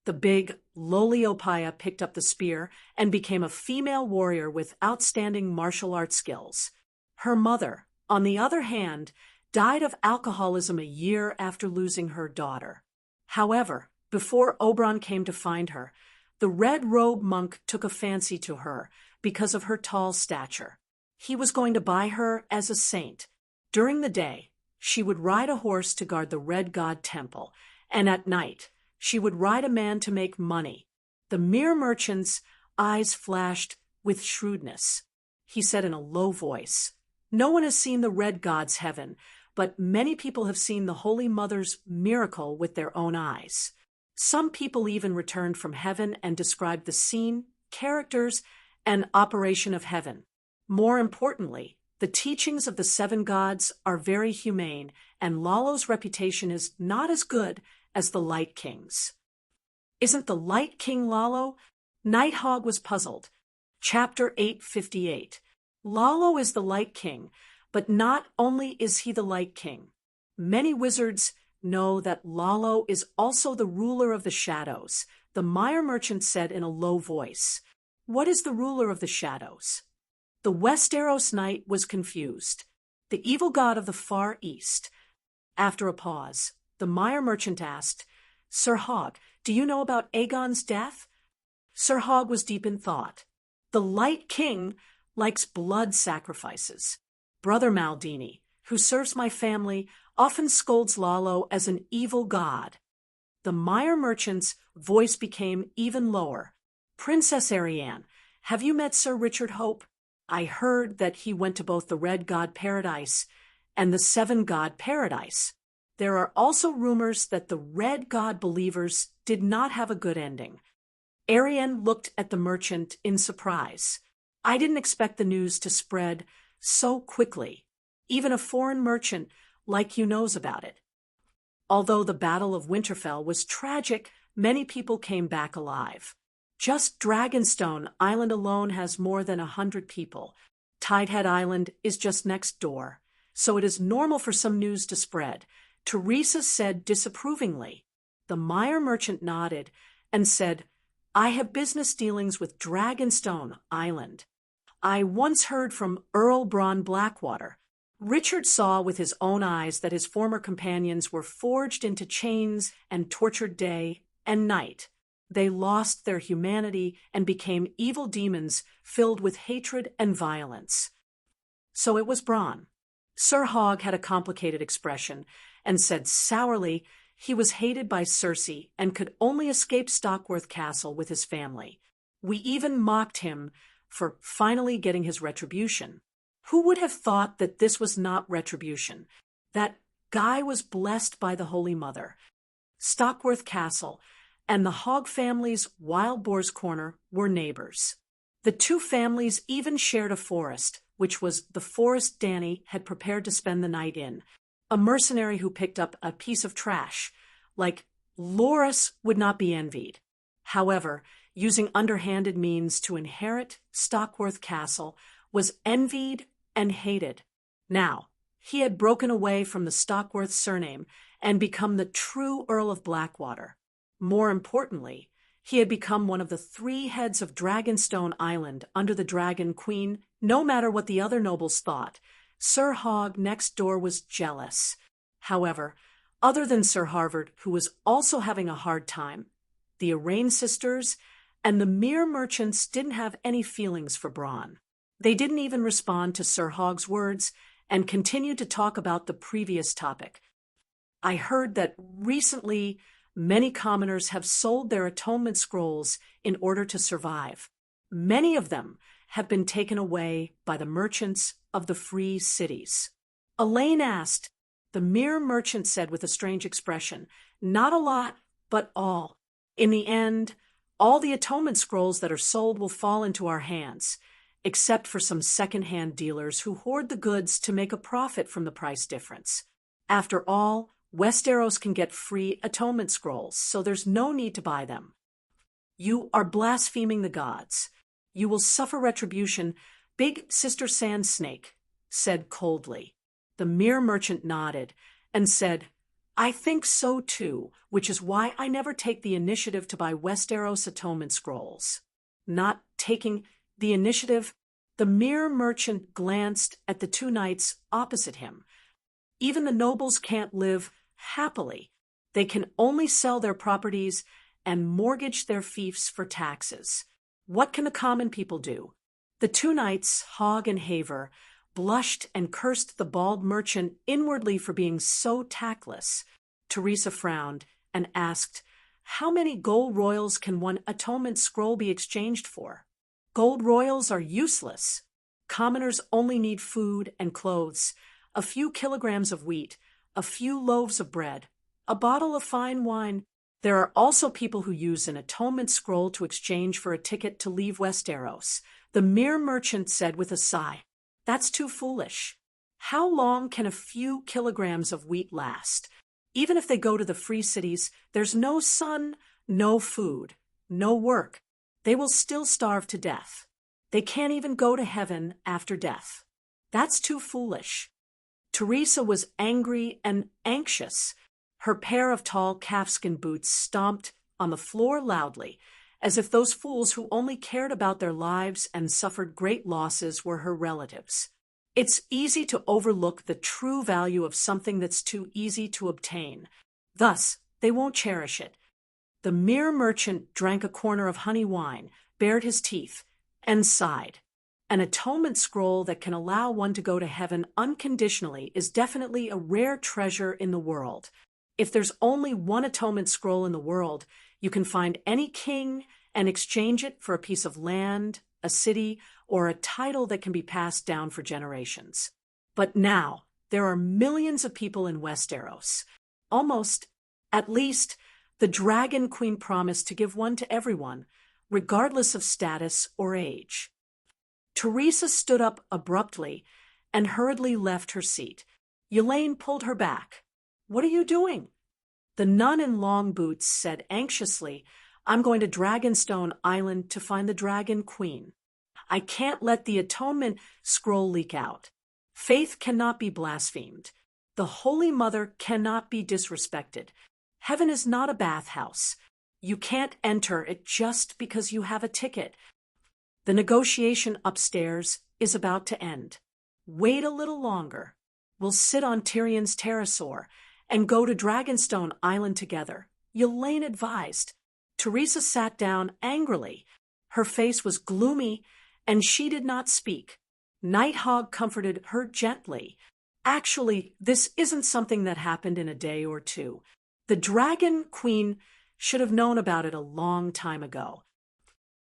The big, lowly Opaya picked up the spear and became a female warrior with outstanding martial arts skills. Her mother, on the other hand, died of alcoholism a year after losing her daughter. However, before Oberon came to find her, the red robe monk took a fancy to her because of her tall stature. He was going to buy her as a saint. During the day, she would ride a horse to guard the Red God Temple, and at night, she would ride a man to make money. The mere merchant's eyes flashed with shrewdness. He said in a low voice, "No one has seen the Red God's heaven, but many people have seen the Holy Mother's miracle with their own eyes. Some people even returned from heaven and described the scene, characters, and operation of heaven. More importantly, the teachings of the 7 gods are very humane, and Lalo's reputation is not as good as the Light King's." Isn't the Light King Lalo? Nighthawk was puzzled. Chapter 858. Lalo is the Light King, but not only is he the Light King. Many wizards know that Lalo is also the ruler of the shadows, the Meyer merchant said in a low voice. What is the ruler of the shadows? The Westeros knight was confused. The evil god of the Far East. After a pause, the Meyer merchant asked, "Sir Hogg, do you know about Aegon's death?" Sir Hogg was deep in thought. "The Light King likes blood sacrifices. Brother Maldini, who serves my family, often scolds Lalo as an evil god." The Meyer merchant's voice became even lower. "Princess Ariane, have you met Sir Richard Hope? I heard that he went to both the Red God Paradise and the 7 God Paradise. There are also rumors that the Red God believers did not have a good ending." Ariane looked at the merchant in surprise. "I didn't expect the news to spread so quickly. Even a foreign merchant like you knows about it." Although the Battle of Winterfell was tragic, many people came back alive. Just Dragonstone Island alone has more than 100 people. Tidehead Island is just next door, so it is normal for some news to spread, Teresa said disapprovingly. The Meyer merchant nodded and said, "I have business dealings with Dragonstone Island. I once heard from Earl Bronn Blackwater." Richard saw with his own eyes that his former companions were forged into chains and tortured day and night. They lost their humanity and became evil demons filled with hatred and violence. So it was Bronn. Sir Hogg had a complicated expression and said sourly he was hated by Cersei and could only escape Stockworth Castle with his family. We even mocked him for finally getting his retribution. Who would have thought that this was not retribution? That Guy was blessed by the Holy Mother. Stockworth Castle and the Hogg family's Wild Boar's Corner were neighbors. The two families even shared a forest, which was the forest Dany had prepared to spend the night in. A mercenary who picked up a piece of trash, like Loras, would not be envied. However, using underhanded means to inherit Stockworth Castle was envied and hated. Now, he had broken away from the Stockworth surname and become the true Earl of Blackwater. More importantly, he had become one of the 3 heads of Dragonstone Island under the Dragon Queen. No matter what the other nobles thought, Sir Hogg next door was jealous. However, other than Sir Harvard, who was also having a hard time, the Arryn sisters and the mere merchants didn't have any feelings for Bronn. They didn't even respond to Sir Hogg's words, and continued to talk about the previous topic. I heard that recently many commoners have sold their atonement scrolls in order to survive. Many of them have been taken away by the merchants of the free cities. Elaine asked. The mere merchant said with a strange expression, "Not a lot, but all. In the end, all the atonement scrolls that are sold will fall into our hands, except for some second-hand dealers who hoard the goods to make a profit from the price difference. After all, Westeros can get free atonement scrolls, so there's no need to buy them. You are blaspheming the gods. You will suffer retribution," Big Sister Sand Snake said coldly. The mere merchant nodded and said, "I think so too, which is why I never take the initiative to buy Westeros atonement scrolls." Not taking the initiative, the mere merchant glanced at the two knights opposite him. Even the nobles can't live happily. They can only sell their properties and mortgage their fiefs for taxes. What can the common people do? The two knights, Hogg and Haver, blushed and cursed the bald merchant inwardly for being so tactless. Teresa frowned and asked, "How many gold royals can one atonement scroll be exchanged for?" "Gold royals are useless. Commoners only need food and clothes, a few kilograms of wheat, a few loaves of bread, a bottle of fine wine. There are also people who use an atonement scroll to exchange for a ticket to leave Westeros," the mere merchant said with a sigh. "That's too foolish. How long can a few kilograms of wheat last? Even if they go to the free cities, there's no sun, no food, no work. They will still starve to death. They can't even go to heaven after death. That's too foolish." Teresa was angry and anxious. Her pair of tall calfskin boots stomped on the floor loudly, as if those fools who only cared about their lives and suffered great losses were her relatives. It's easy to overlook the true value of something that's too easy to obtain. Thus, they won't cherish it. The mere merchant drank a corner of honey wine, bared his teeth, and sighed. An atonement scroll that can allow one to go to heaven unconditionally is definitely a rare treasure in the world. If there's only one atonement scroll in the world, you can find any king and exchange it for a piece of land, a city, or a title that can be passed down for generations. But now, there are millions of people in Westeros. Almost, at least, the Dragon Queen promised to give one to everyone, regardless of status or age. Teresa stood up abruptly and hurriedly left her seat. Elaine pulled her back. "What are you doing?" The nun in long boots said anxiously, "I'm going to Dragonstone Island to find the Dragon Queen. I can't let the atonement scroll leak out. Faith cannot be blasphemed. The Holy Mother cannot be disrespected. Heaven is not a bathhouse. You can't enter it just because you have a ticket. The negotiation upstairs is about to end. Wait a little longer. We'll sit on Tyrion's pterosaur and go to Dragonstone Island together," Elaine advised. Teresa sat down angrily. Her face was gloomy, and she did not speak. Nighthawk comforted her gently. "Actually, this isn't something that happened in a day or two. The Dragon Queen should have known about it a long time ago.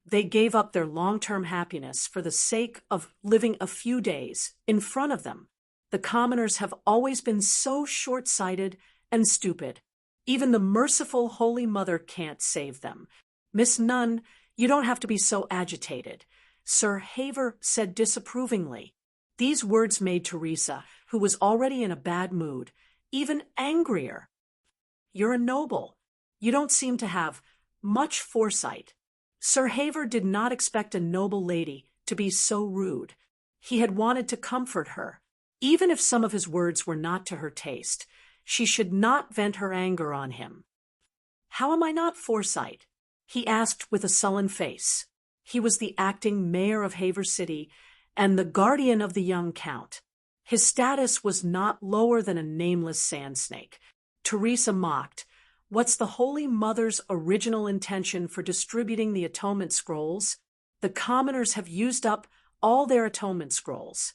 They gave up their long-term happiness for the sake of living a few days in front of them. The commoners have always been so short-sighted and stupid. Even the merciful Holy Mother can't save them. Miss Nunn, you don't have to be so agitated," Sir Haver said disapprovingly. These words made Teresa, who was already in a bad mood, even angrier. "You're a noble. You don't seem to have much foresight." Sir Haver did not expect a noble lady to be so rude. He had wanted to comfort her. Even if some of his words were not to her taste, she should not vent her anger on him. "How am I not foresight?" he asked with a sullen face. He was the acting mayor of Haver City and the guardian of the young count. His status was not lower than a nameless sand snake. Teresa mocked. "What's the Holy Mother's original intention for distributing the atonement scrolls? The commoners have used up all their atonement scrolls.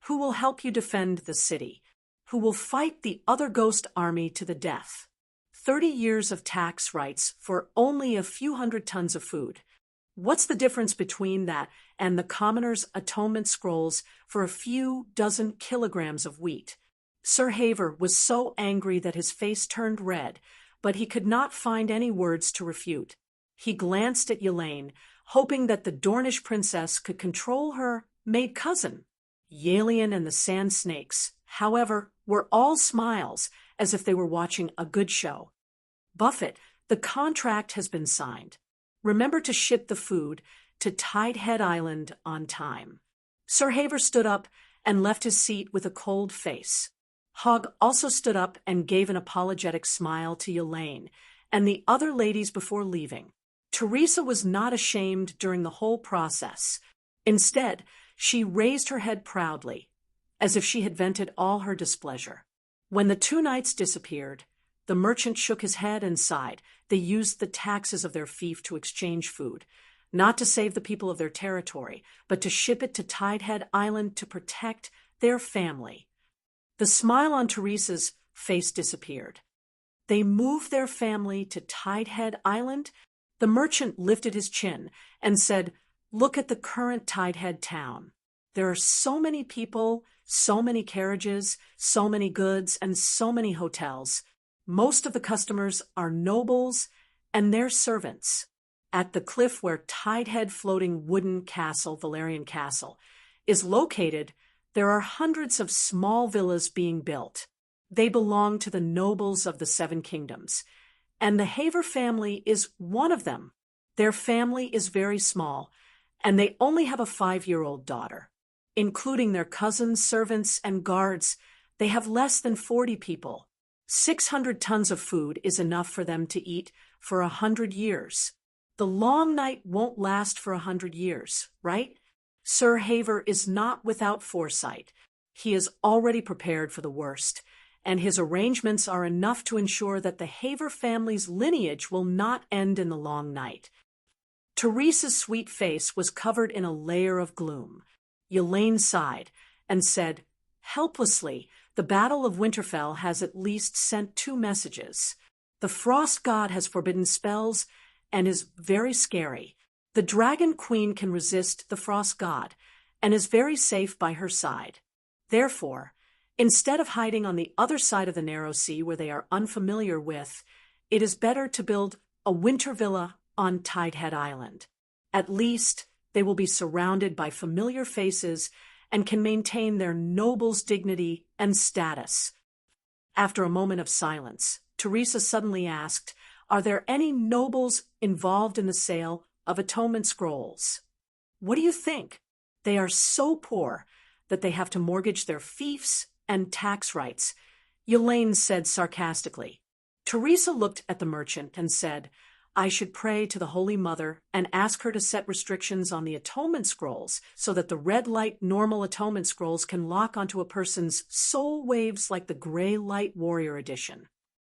who will help you defend the city, who will fight the other ghost army to the death. 30 years of tax rights for only a few hundred tons of food. What's the difference between that and the commoner's atonement scrolls for a few dozen kilograms of wheat? Sir Haver was so angry that his face turned red, but he could not find any words to refute. He glanced at Elaine, hoping that the Dornish princess could control her maid cousin. Yalian and the Sand Snakes, however, were all smiles, as if they were watching a good show. Buffett, the contract has been signed. Remember to ship the food to Tidehead Island on time. Sir Haver stood up and left his seat with a cold face. Hogg also stood up and gave an apologetic smile to Elaine and the other ladies before leaving. Teresa was not ashamed during the whole process. Instead, she raised her head proudly, as if she had vented all her displeasure. When the two knights disappeared, the merchant shook his head and sighed. They used the taxes of their fief to exchange food, not to save the people of their territory, but to ship it to Tidehead Island to protect their family. The smile on Teresa's face disappeared. They moved their family to Tidehead Island? The merchant lifted his chin and said, "Look at the current Tidehead town. There are so many people, so many carriages, so many goods, and so many hotels. Most of the customers are nobles and their servants. At the cliff where Tidehead floating wooden castle, Valerian Castle, is located, there are hundreds of small villas being built. They belong to the nobles of the Seven Kingdoms, and the Haver family is one of them. Their family is very small, and they only have a 5-year-old daughter. Including their cousins, servants, and guards, they have less than 40 people. 600 tons of food is enough for them to eat for 100 years. The long night won't last for 100 years, right? Sir Haver is not without foresight. He is already prepared for the worst, and his arrangements are enough to ensure that the Haver family's lineage will not end in the long night." Teresa's sweet face was covered in a layer of gloom. Elaine sighed and said, helplessly, "The Battle of Winterfell has at least sent 2 messages. The Frost God has forbidden spells and is very scary. The Dragon Queen can resist the Frost God and is very safe by her side. Therefore, instead of hiding on the other side of the narrow sea where they are unfamiliar with, it is better to build a winter villa on Tidehead Island. At least they will be surrounded by familiar faces and can maintain their noble's dignity and status." After a moment of silence, Teresa suddenly asked, "Are there any nobles involved in the sale of atonement scrolls?" "What do you think? They are so poor that they have to mortgage their fiefs and tax rights," Elaine said sarcastically. Teresa looked at the merchant and said, "I should pray to the Holy Mother and ask her to set restrictions on the atonement scrolls so that the red light normal atonement scrolls can lock onto a person's soul waves like the gray light warrior edition.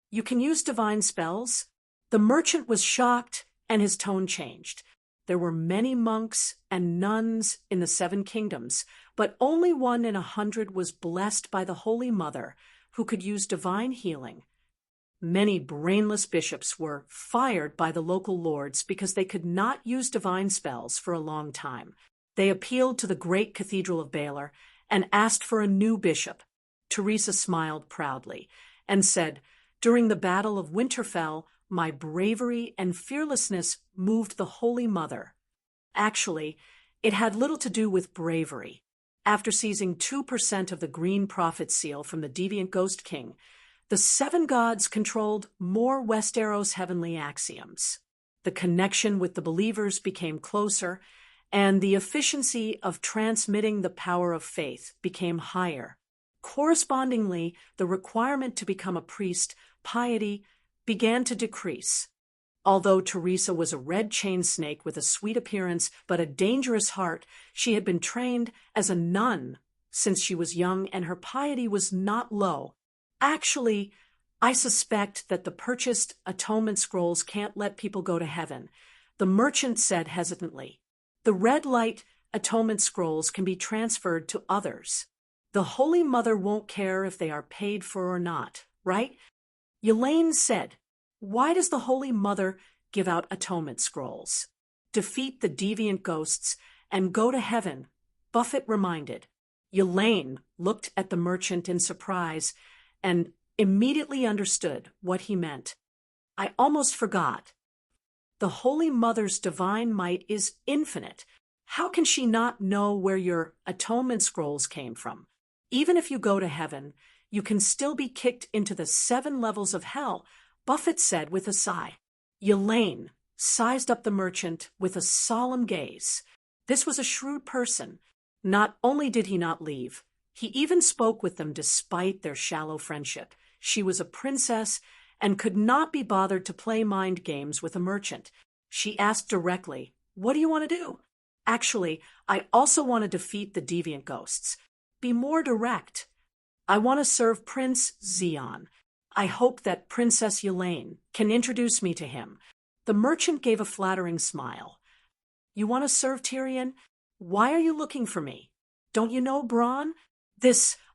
You can use divine spells." The merchant was shocked and his tone changed. There were many monks and nuns in the Seven Kingdoms, but only 1 in 100 was blessed by the Holy Mother who could use divine healing. Many brainless bishops were fired by the local lords because they could not use divine spells for a long time. They appealed to the great Cathedral of Baylor and asked for a new bishop. Teresa smiled proudly and said, "During the Battle of Winterfell, my bravery and fearlessness moved the Holy Mother." Actually, it had little to do with bravery. After seizing 2% of the Green Prophet seal from the deviant Ghost King, the 7 gods controlled more Westeros' heavenly axioms. The connection with the believers became closer, and the efficiency of transmitting the power of faith became higher. Correspondingly, the requirement to become a priest, piety, began to decrease. Although Teresa was a red chain snake with a sweet appearance but a dangerous heart, she had been trained as a nun since she was young, and her piety was not low. "Actually, I suspect that the purchased atonement scrolls can't let people go to heaven," the merchant said hesitantly. "The red light atonement scrolls can be transferred to others. The Holy Mother won't care if they are paid for or not, right? Elaine said, why does the Holy Mother give out atonement scrolls? Defeat the deviant ghosts and go to heaven, Buffett reminded. Elaine looked at the merchant in surprise and immediately understood what he meant. I almost forgot. The Holy Mother's divine might is infinite. How can she not know where your atonement scrolls came from? Even if you go to heaven, you can still be kicked into the 7 levels of hell, Buffett said with a sigh. Elaine sized up the merchant with a solemn gaze. This was a shrewd person. Not only did he not leave, he even spoke with them despite their shallow friendship. She was a princess and could not be bothered to play mind games with a merchant. She asked directly, what do you want to do? Actually, I also want to defeat the deviant ghosts. Be more direct. I want to serve Prince Xeon. I hope that Princess Elaine can introduce me to him. The merchant gave a flattering smile. You want to serve Tyrion? Why are you looking for me? Don't you know Bronn?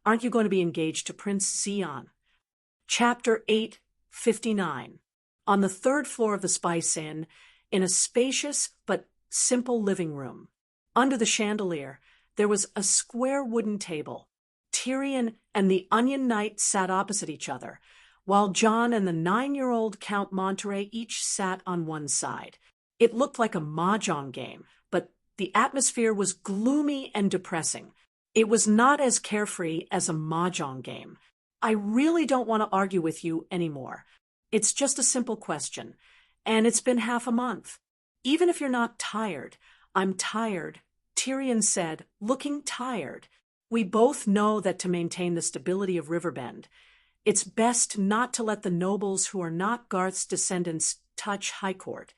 Aren't you going to be engaged to Prince Xeon? Chapter 8:59. On the 3rd floor of the Spice Inn, in a spacious but simple living room, under the chandelier, there was a square wooden table. Tyrion and the Onion Knight sat opposite each other, while Jon and the 9-year-old Count Monterey each sat on one side. It looked like a mahjong game, but the atmosphere was gloomy and depressing. It was not as carefree as a mahjong game. I really don't want to argue with you anymore. It's just a simple question, and it's been half a month. Even if you're not tired, I'm tired, Tyrion said, looking tired. We both know that to maintain the stability of Riverbend, it's best not to let the nobles who are not Garth's descendants touch High Court.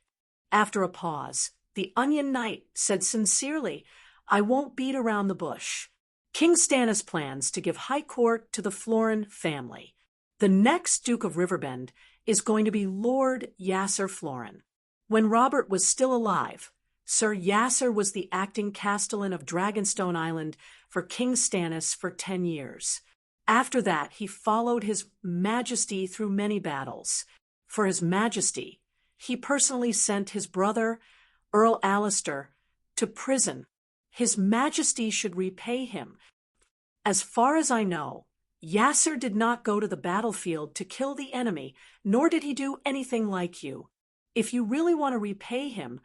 After a pause, the Onion Knight said sincerely, I won't beat around the bush. King Stannis plans to give High Court to the Florin family. The next Duke of Riverbend is going to be Lord Yasser Florin. When Robert was still alive, Sir Yasser was the acting castellan of Dragonstone Island for King Stannis for 10 years. After that, he followed His Majesty through many battles. For His Majesty, he personally sent his brother, Earl Allister, to prison. His Majesty should repay him. As far as I know, Yasser did not go to the battlefield to kill the enemy, nor did he do anything like you. If you really want to repay him,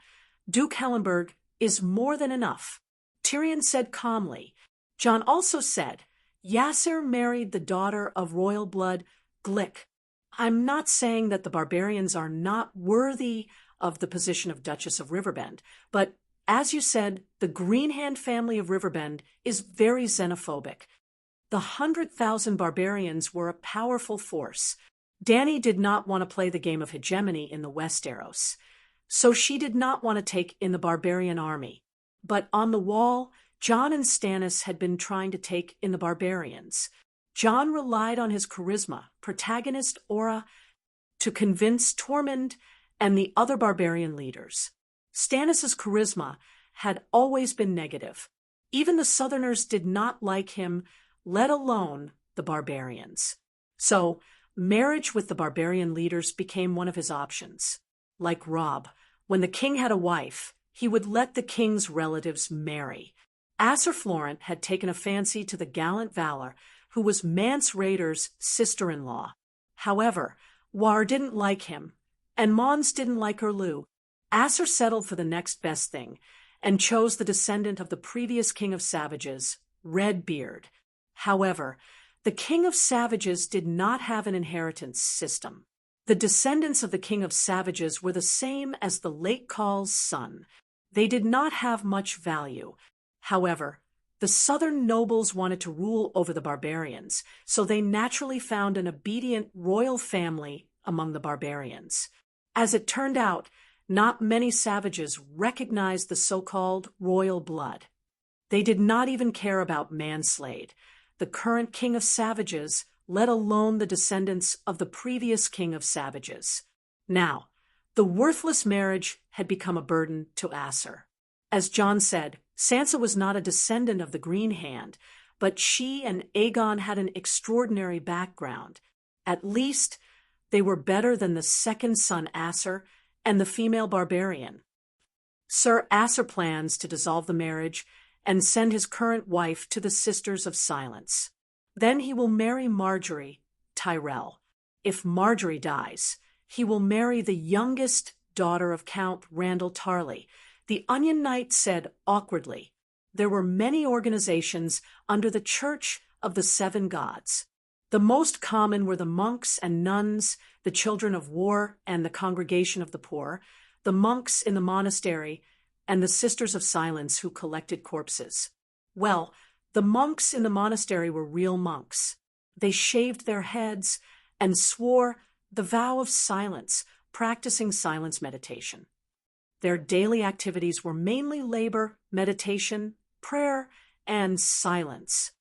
Duke Hellenberg is more than enough. Tyrion said calmly. Jon also said, Yasser married the daughter of royal blood, Glick. I'm not saying that the barbarians are not worthy of the position of Duchess of Riverbend, but as you said, the Greenhand family of Riverbend is very xenophobic. The 100,000 barbarians were a powerful force. Dany did not want to play the game of hegemony in the Westeros, so she did not want to take in the barbarian army. But on the wall, Jon and Stannis had been trying to take in the barbarians. Jon relied on his charisma, protagonist aura, to convince Tormund and the other barbarian leaders. Stannis' charisma had always been negative. Even the Southerners did not like him, let alone the barbarians. So, marriage with the barbarian leaders became one of his options. Like Robb, when the king had a wife, he would let the king's relatives marry. Asser Florent had taken a fancy to the gallant Valar, who was Mance Rayder's sister-in-law. However, War didn't like him, and Mons didn't like Erlu. Asser settled for the next best thing, and chose the descendant of the previous king of savages, Redbeard. However, the king of savages did not have an inheritance system. The descendants of the king of savages were the same as the late Khaal's son. They did not have much value. However, the southern nobles wanted to rule over the barbarians, so they naturally found an obedient royal family among the barbarians. As it turned out, not many savages recognized the so-called royal blood. They did not even care about Manslade, the current king of savages, let alone the descendants of the previous king of savages. Now, the worthless marriage had become a burden to Asser. As Jon said, Sansa was not a descendant of the Green Hand, but she and Aegon had an extraordinary background. At least they were better than the second son Asser and the female barbarian. Sir Asser plans to dissolve the marriage and send his current wife to the Sisters of Silence. Then he will marry Marjorie, Tyrell. If Marjorie dies, he will marry the youngest daughter of Count Randall Tarley. The Onion Knight said awkwardly, there were many organizations under the Church of the Seven Gods. The most common were the monks and nuns, the children of war and the congregation of the poor, the monks in the monastery, and the Sisters of Silence who collected corpses. Well, the monks in the monastery were real monks. They shaved their heads and swore the vow of silence, practicing silence meditation. Their daily activities were mainly labor, meditation, prayer, and silence.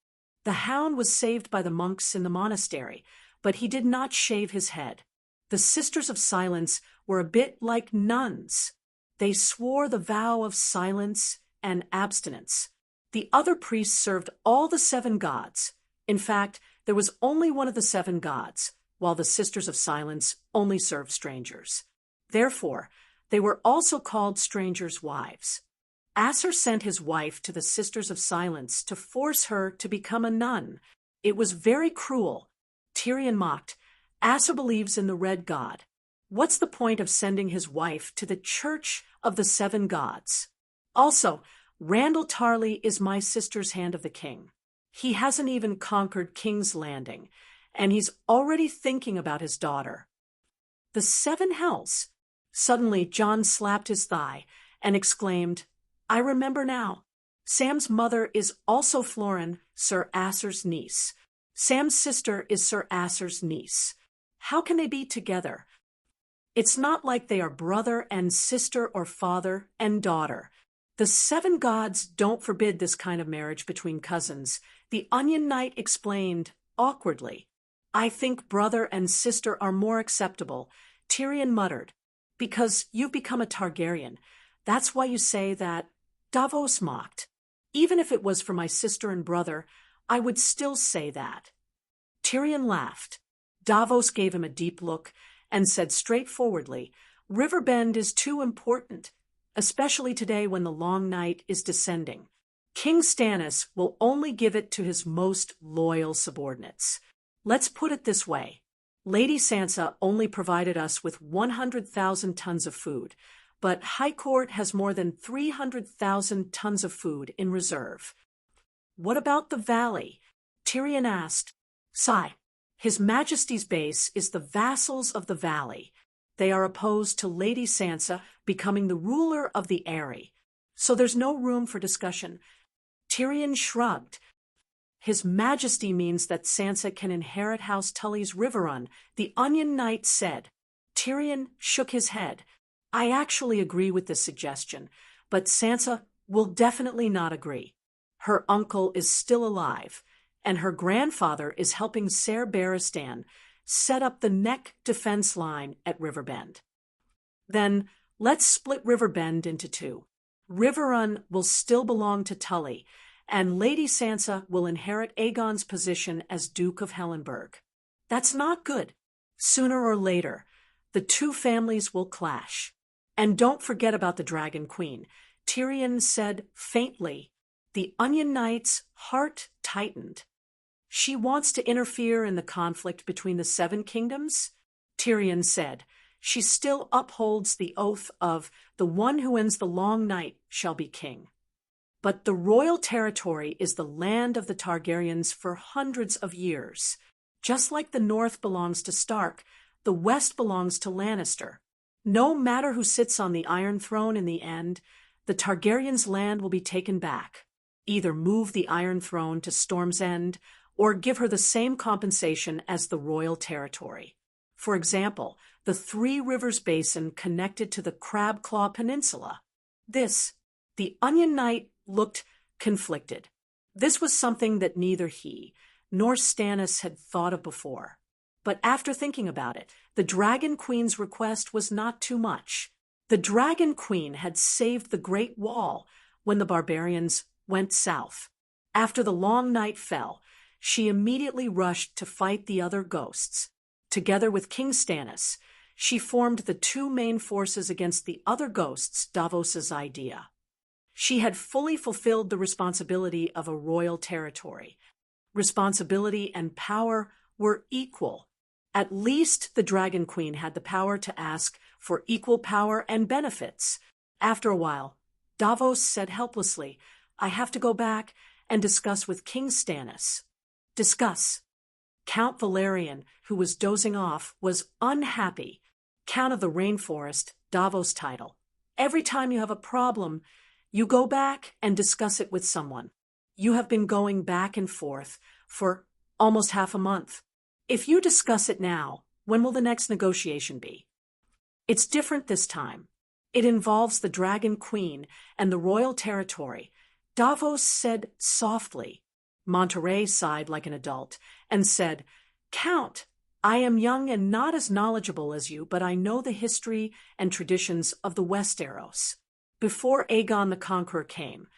The hound was saved by the monks in the monastery, but he did not shave his head. The Sisters of Silence were a bit like nuns. They swore the vow of silence and abstinence. The other priests served all the seven gods. In fact, there was only one of the seven gods, while the Sisters of Silence only served strangers. Therefore, they were also called strangers' wives. Asser sent his wife to the Sisters of Silence to force her to become a nun. It was very cruel. Tyrion mocked, Asser believes in the Red God. What's the point of sending his wife to the Church of the Seven Gods? Also, Randall Tarley is my sister's hand of the king. He hasn't even conquered King's Landing, and he's already thinking about his daughter. The Seven Hells. Suddenly, Jon slapped his thigh and exclaimed, I remember now. Sam's mother is also Florin, Sir Asser's niece. Sam's sister is Sir Asser's niece. How can they be together? It's not like they are brother and sister or father and daughter. The seven gods don't forbid this kind of marriage between cousins. The Onion Knight explained awkwardly. I think brother and sister are more acceptable. Tyrion muttered, because you've become a Targaryen. That's why you say that. Davos mocked. Even if it was for my sister and brother, I would still say that. Tyrion laughed. Davos gave him a deep look and said straightforwardly, Riverbend is too important, especially today when the long night is descending. King Stannis will only give it to his most loyal subordinates. Let's put it this way. Lady Sansa only provided us with 100,000 tons of food, but High Court has more than 300,000 tons of food in reserve. What about the valley? Tyrion asked. Sigh. His Majesty's base is the vassals of the valley. They are opposed to Lady Sansa becoming the ruler of the Eyrie, so there's no room for discussion. Tyrion shrugged. His Majesty means that Sansa can inherit House Tully's Riverrun, the Onion Knight said. Tyrion shook his head. I actually agree with this suggestion, but Sansa will definitely not agree. Her uncle is still alive, and her grandfather is helping Ser Barristan set up the neck defense line at Riverbend. Then let's split Riverbend into two. Riverrun will still belong to Tully, and Lady Sansa will inherit Aegon's position as Duke of Hellenberg. That's not good. Sooner or later, the two families will clash. And don't forget about the Dragon Queen. Tyrion said faintly. The Onion Knight's heart tightened. She wants to interfere in the conflict between the Seven Kingdoms? Tyrion said. She still upholds the oath of the one who ends the long night shall be king. But the royal territory is the land of the Targaryens for hundreds of years. Just like the north belongs to Stark, the west belongs to Lannister. No matter who sits on the Iron Throne in the end, the Targaryens' land will be taken back. Either move the Iron Throne to Storm's End, or give her the same compensation as the royal territory. For example, the Three Rivers Basin connected to the Crabclaw Peninsula. The Onion Knight looked conflicted. This was something that neither he nor Stannis had thought of before. But after thinking about it, the Dragon Queen's request was not too much. The Dragon Queen had saved the Great Wall when the barbarians went south. After the long night fell, she immediately rushed to fight the other ghosts. Together with King Stannis, she formed the two main forces against the other ghosts, Davos's idea. She had fully fulfilled the responsibility of a royal territory. Responsibility and power were equal. At least the Dragon Queen had the power to ask for equal power and benefits. After a while, Davos said helplessly, "I have to go back and discuss with King Stannis." Discuss. Count Valerian, who was dozing off, was unhappy. Count of the Rainforest, Davos title. Every time you have a problem, you go back and discuss it with someone. You have been going back and forth for almost half a month. If you discuss it now, when will the next negotiation be? It's different this time. It involves the Dragon Queen and the royal territory. Davos said softly. Monterey sighed like an adult and said, "Count, I am young and not as knowledgeable as you, but I know the history and traditions of the Westeros. Before Aegon the Conqueror came,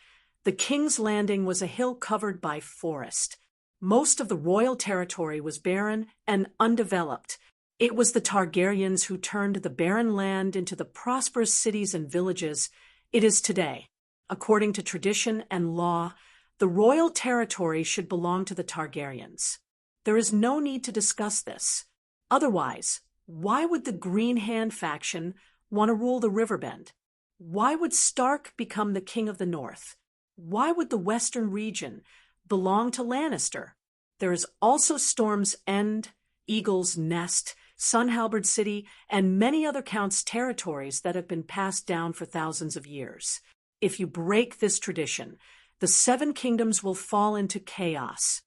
the King's Landing was a hill covered by forest. Most of the royal territory was barren and undeveloped. It was the Targaryens who turned the barren land into the prosperous cities and villages it is today. According to tradition and law, the royal territory should belong to the Targaryens. There is no need to discuss this. Otherwise, why would the Green Hand faction want to rule the Riverbend? Why would Stark become the king of the North? Why would the Western region belong to Lannister? There is also Storm's End, Eagle's Nest, Sunhalberd City, and many other counts' territories that have been passed down for thousands of years. If you break this tradition, the Seven Kingdoms will fall into chaos."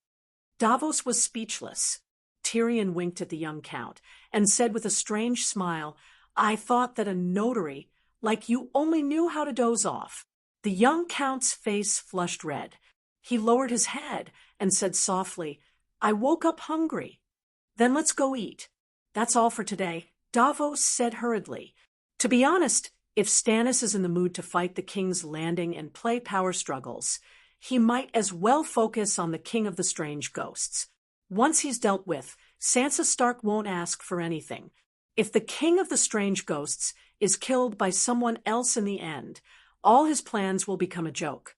Davos was speechless. Tyrion winked at the young count and said with a strange smile, "I thought that a notary like you only knew how to doze off." The young count's face flushed red. He lowered his head and said softly, "I woke up hungry." "Then let's go eat. That's all for today," Davos said hurriedly. To be honest, if Stannis is in the mood to fight the King's Landing and play power struggles, he might as well focus on the King of the Strange Ghosts. Once he's dealt with, Sansa Stark won't ask for anything. If the King of the Strange Ghosts is killed by someone else in the end, all his plans will become a joke.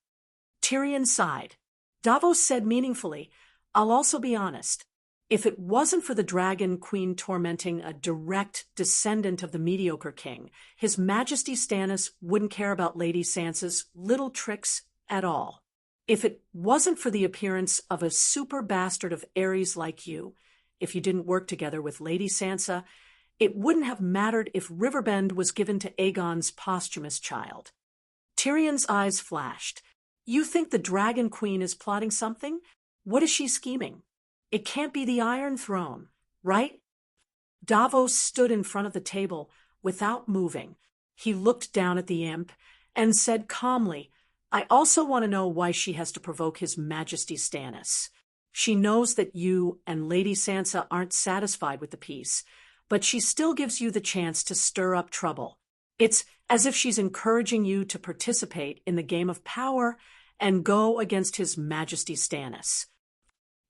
Tyrion sighed. Davos said meaningfully, "I'll also be honest. If it wasn't for the Dragon Queen tormenting a direct descendant of the mediocre king, His Majesty Stannis wouldn't care about Lady Sansa's little tricks at all. If it wasn't for the appearance of a super bastard of Ares like you, if you didn't work together with Lady Sansa, it wouldn't have mattered if Riverbend was given to Aegon's posthumous child." Tyrion's eyes flashed. "You think the Dragon Queen is plotting something? What is she scheming? It can't be the Iron Throne, right?" Davos stood in front of the table without moving. He looked down at the imp and said calmly, "I also want to know why she has to provoke His Majesty Stannis. She knows that you and Lady Sansa aren't satisfied with the peace, but she still gives you the chance to stir up trouble. It's as if she's encouraging you to participate in the game of power and go against His Majesty Stannis.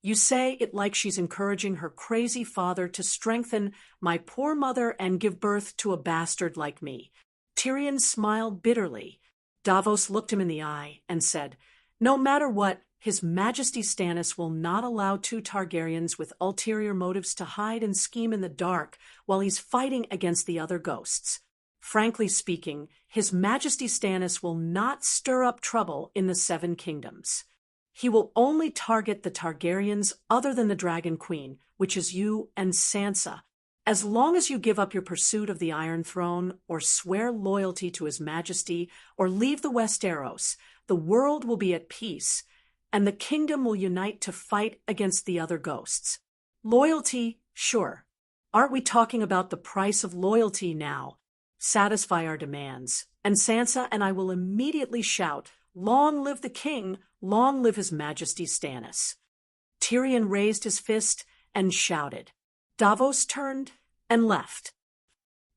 You say it like she's encouraging her crazy father to strengthen my poor mother and give birth to a bastard like me." Tyrion smiled bitterly. Davos looked him in the eye and said, "No matter what, His Majesty Stannis will not allow two Targaryens with ulterior motives to hide and scheme in the dark while he's fighting against the other ghosts. Frankly speaking, His Majesty Stannis will not stir up trouble in the Seven Kingdoms. He will only target the Targaryens other than the Dragon Queen, which is you and Sansa. As long as you give up your pursuit of the Iron Throne, or swear loyalty to His Majesty, or leave the Westeros, the world will be at peace, and the kingdom will unite to fight against the other ghosts. Loyalty, sure. Aren't we talking about the price of loyalty now? Satisfy our demands, and Sansa and I will immediately shout, 'Long live the king, long live His Majesty Stannis.'" Tyrion raised his fist and shouted. Davos turned and left.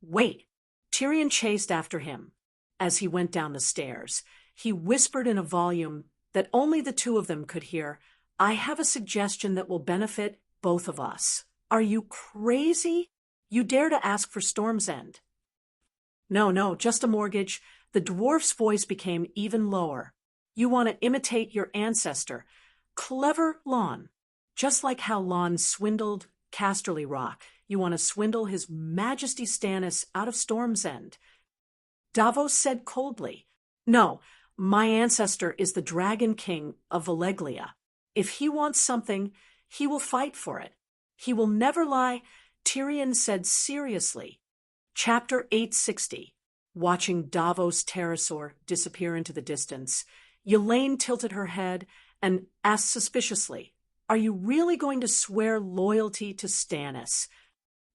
"Wait!" Tyrion chased after him. As he went down the stairs, he whispered in a volume that only the two of them could hear, "I have a suggestion that will benefit both of us." "Are you crazy? You dare to ask for Storm's End?" "No, no, just a mortgage." The dwarf's voice became even lower. "You want to imitate your ancestor, clever Lon. Just like how Lon swindled Casterly Rock, you want to swindle His Majesty Stannis out of Storm's End." Davos said coldly, "No, my ancestor is the Dragon King of Valeglia. If he wants something, he will fight for it. He will never lie," Tyrion said seriously. Chapter 860. Watching Davos Terrasor disappear into the distance, Elaine tilted her head and asked suspiciously, "Are you really going to swear loyalty to Stannis?"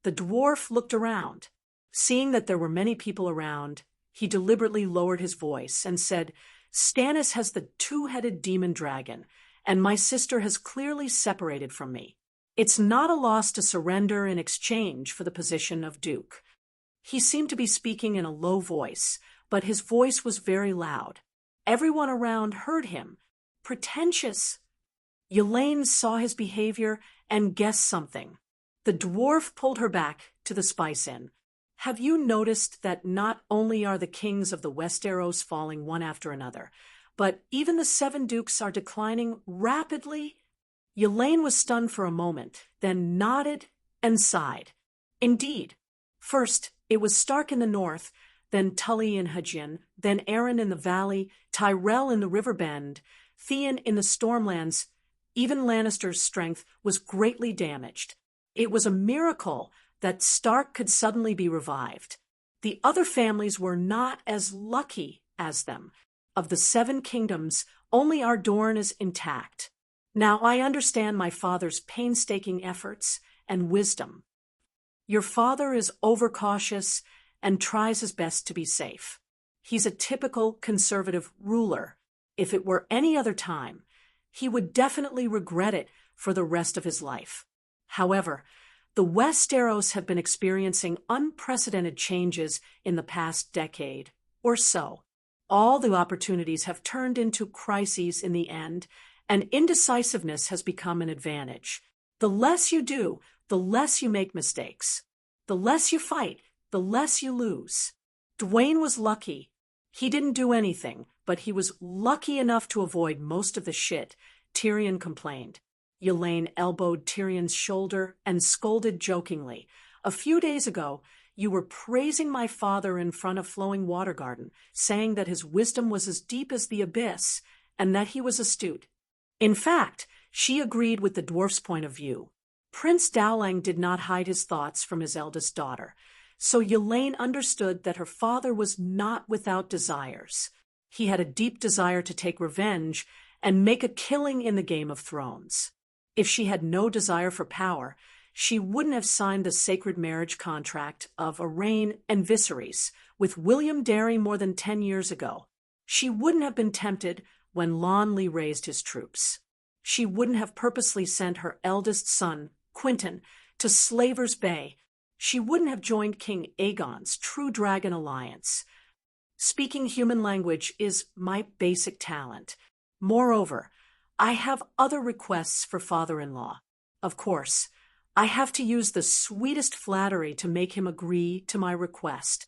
The dwarf looked around. Seeing that there were many people around, he deliberately lowered his voice and said, "Stannis has the two-headed demon dragon, and my sister has clearly separated from me. It's not a loss to surrender in exchange for the position of Duke." He seemed to be speaking in a low voice, but his voice was very loud. Everyone around heard him. Pretentious. Elaine saw his behavior and guessed something. The dwarf pulled her back to the Spice Inn. "Have you noticed that not only are the kings of the Westeros falling one after another, but even the seven dukes are declining rapidly?" Elaine was stunned for a moment, then nodded and sighed. Indeed. First, it was Stark in the north, then Tully in Hajin, then Aeron in the valley, Tyrell in the river bend, Theon in the Stormlands. Even Lannister's strength was greatly damaged. It was a miracle that Stark could suddenly be revived. The other families were not as lucky as them. Of the seven kingdoms, only Ardorn is intact. Now I understand my father's painstaking efforts and wisdom. Your father is overcautious and tries his best to be safe. He's a typical conservative ruler. If it were any other time, he would definitely regret it for the rest of his life. However, the Westeros have been experiencing unprecedented changes in the past decade or so. All the opportunities have turned into crises in the end, and indecisiveness has become an advantage. The less you do, the less you make mistakes. The less you fight, the less you lose. Dwayne was lucky. He didn't do anything, but he was lucky enough to avoid most of the shit, Tyrion complained. Elaine elbowed Tyrion's shoulder and scolded jokingly. "A few days ago, you were praising my father in front of Flowing Water Garden, saying that his wisdom was as deep as the abyss, and that he was astute." In fact, she agreed with the dwarf's point of view. Prince Dowling did not hide his thoughts from his eldest daughter, so Elaine understood that her father was not without desires. He had a deep desire to take revenge and make a killing in the Game of Thrones. If she had no desire for power, she wouldn't have signed the sacred marriage contract of Arrayne and Viserys with William Darry more than 10 years ago. She wouldn't have been tempted when Lonley raised his troops. She wouldn't have purposely sent her eldest son, Quentyn, to Slaver's Bay. She wouldn't have joined King Aegon's True Dragon Alliance. Speaking human language is my basic talent. Moreover, I have other requests for father-in-law. Of course, I have to use the sweetest flattery to make him agree to my request.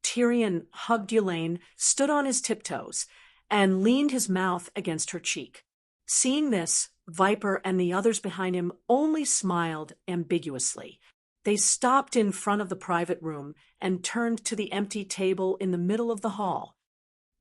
Tyrion hugged Elaine, stood on his tiptoes, and leaned his mouth against her cheek. Seeing this, Viper and the others behind him only smiled ambiguously. They stopped in front of the private room and turned to the empty table in the middle of the hall.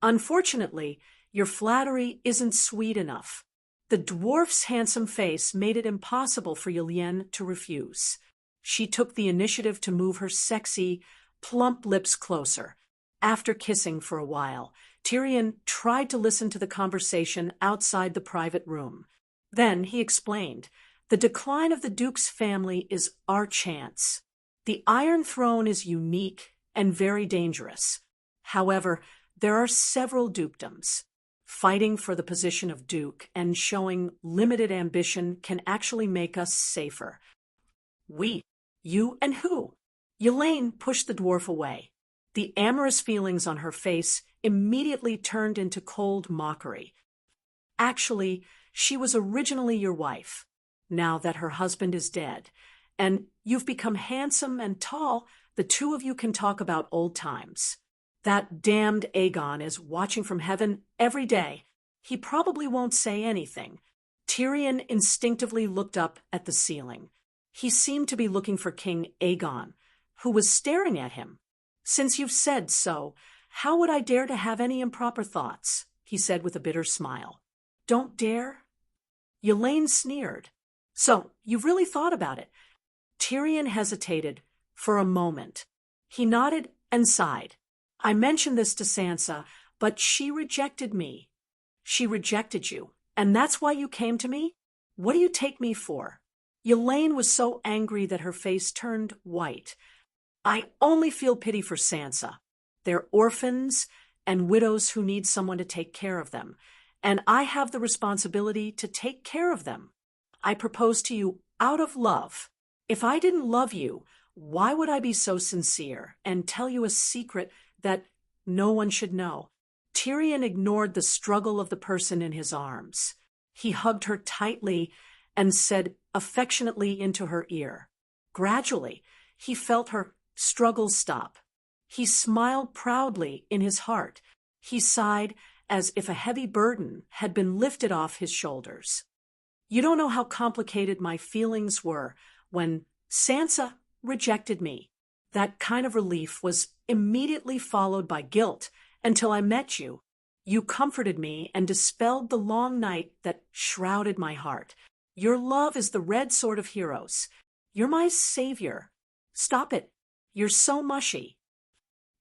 "Unfortunately, your flattery isn't sweet enough." The dwarf's handsome face made it impossible for Ylien to refuse. She took the initiative to move her sexy, plump lips closer. After kissing for a while, Tyrion tried to listen to the conversation outside the private room. Then he explained, "The decline of the Duke's family is our chance. The Iron Throne is unique and very dangerous. However, there are several dukedoms. Fighting for the position of Duke and showing limited ambition can actually make us safer." "We? You and who?" Elaine pushed the dwarf away. The amorous feelings on her face immediately turned into cold mockery. Actually, she was originally your wife, now that her husband is dead, and you've become handsome and tall. The two of you can talk about old times. That damned Aegon is watching from heaven every day. He probably won't say anything. Tyrion instinctively looked up at the ceiling. He seemed to be looking for King Aegon, who was staring at him. "Since you've said so, how would I dare to have any improper thoughts?" he said with a bitter smile. "Don't dare?" Elaine sneered. "So, you've really thought about it?" Tyrion hesitated for a moment. He nodded and sighed. "I mentioned this to Sansa, but she rejected me." "She rejected you, and that's why you came to me? What do you take me for?" Elaine was so angry that her face turned white. "I only feel pity for Sansa. They're orphans and widows who need someone to take care of them, and I have the responsibility to take care of them. I propose to you out of love. If I didn't love you, why would I be so sincere and tell you a secret that no one should know?" Tyrion ignored the struggle of the person in his arms. He hugged her tightly and said affectionately into her ear. Gradually, he felt her struggle stop. He smiled proudly in his heart. He sighed as if a heavy burden had been lifted off his shoulders. "You don't know how complicated my feelings were when Sansa rejected me. That kind of relief was immediately followed by guilt until I met you. You comforted me and dispelled the long night that shrouded my heart. Your love is the red sword of heroes. You're my savior. Stop it. You're so mushy."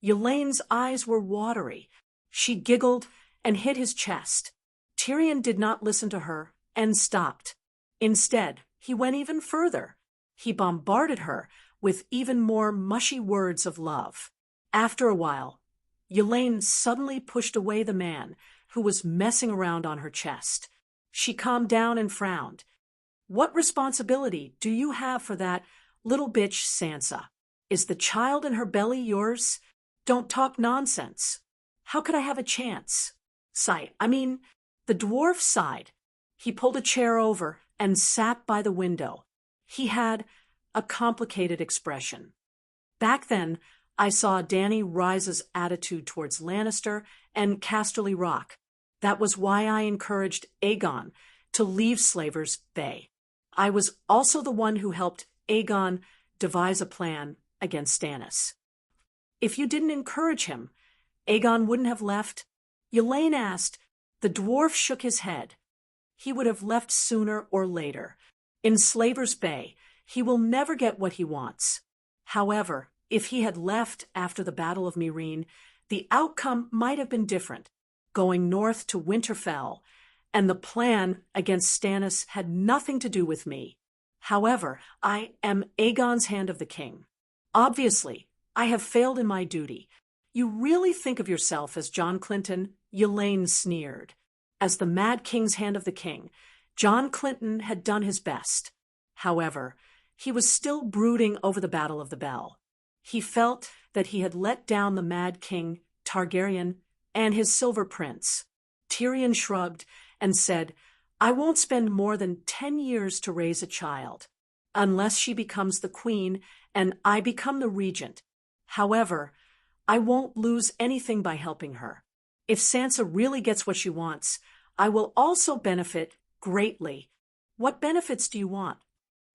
Elaine's eyes were watery. She giggled and hit his chest. Tyrion did not listen to her and stopped. Instead, he went even further. He bombarded her with even more mushy words of love. After a while, Elaine suddenly pushed away the man who was messing around on her chest. She calmed down and frowned. "What responsibility do you have for that little bitch Sansa? Is the child in her belly yours? Don't talk nonsense. How could I have a chance?" The dwarf sighed. He pulled a chair over and sat by the window. He had a complicated expression. "Back then, I saw Dany Rise's attitude towards Lannister and Casterly Rock. That was why I encouraged Aegon to leave Slavers Bay. I was also the one who helped Aegon devise a plan against Stannis." "If you didn't encourage him, Aegon wouldn't have left?" Elaine asked. The dwarf shook his head. "He would have left sooner or later. In Slavers Bay, he will never get what he wants. However, if he had left after the Battle of Meereen, the outcome might have been different, going north to Winterfell, and the plan against Stannis had nothing to do with me. However, I am Aegon's Hand of the King. Obviously, I have failed in my duty. You really think of yourself as John Clinton?" Elaine sneered. As the Mad King's Hand of the King, John Clinton had done his best. However, he was still brooding over the Battle of the Bell. He felt that he had let down the Mad King, Targaryen, and his Silver Prince. Tyrion shrugged and said, "I won't spend more than 10 years to raise a child, unless she becomes the queen and I become the regent. However, I won't lose anything by helping her. If Sansa really gets what she wants, I will also benefit greatly." "What benefits do you want?"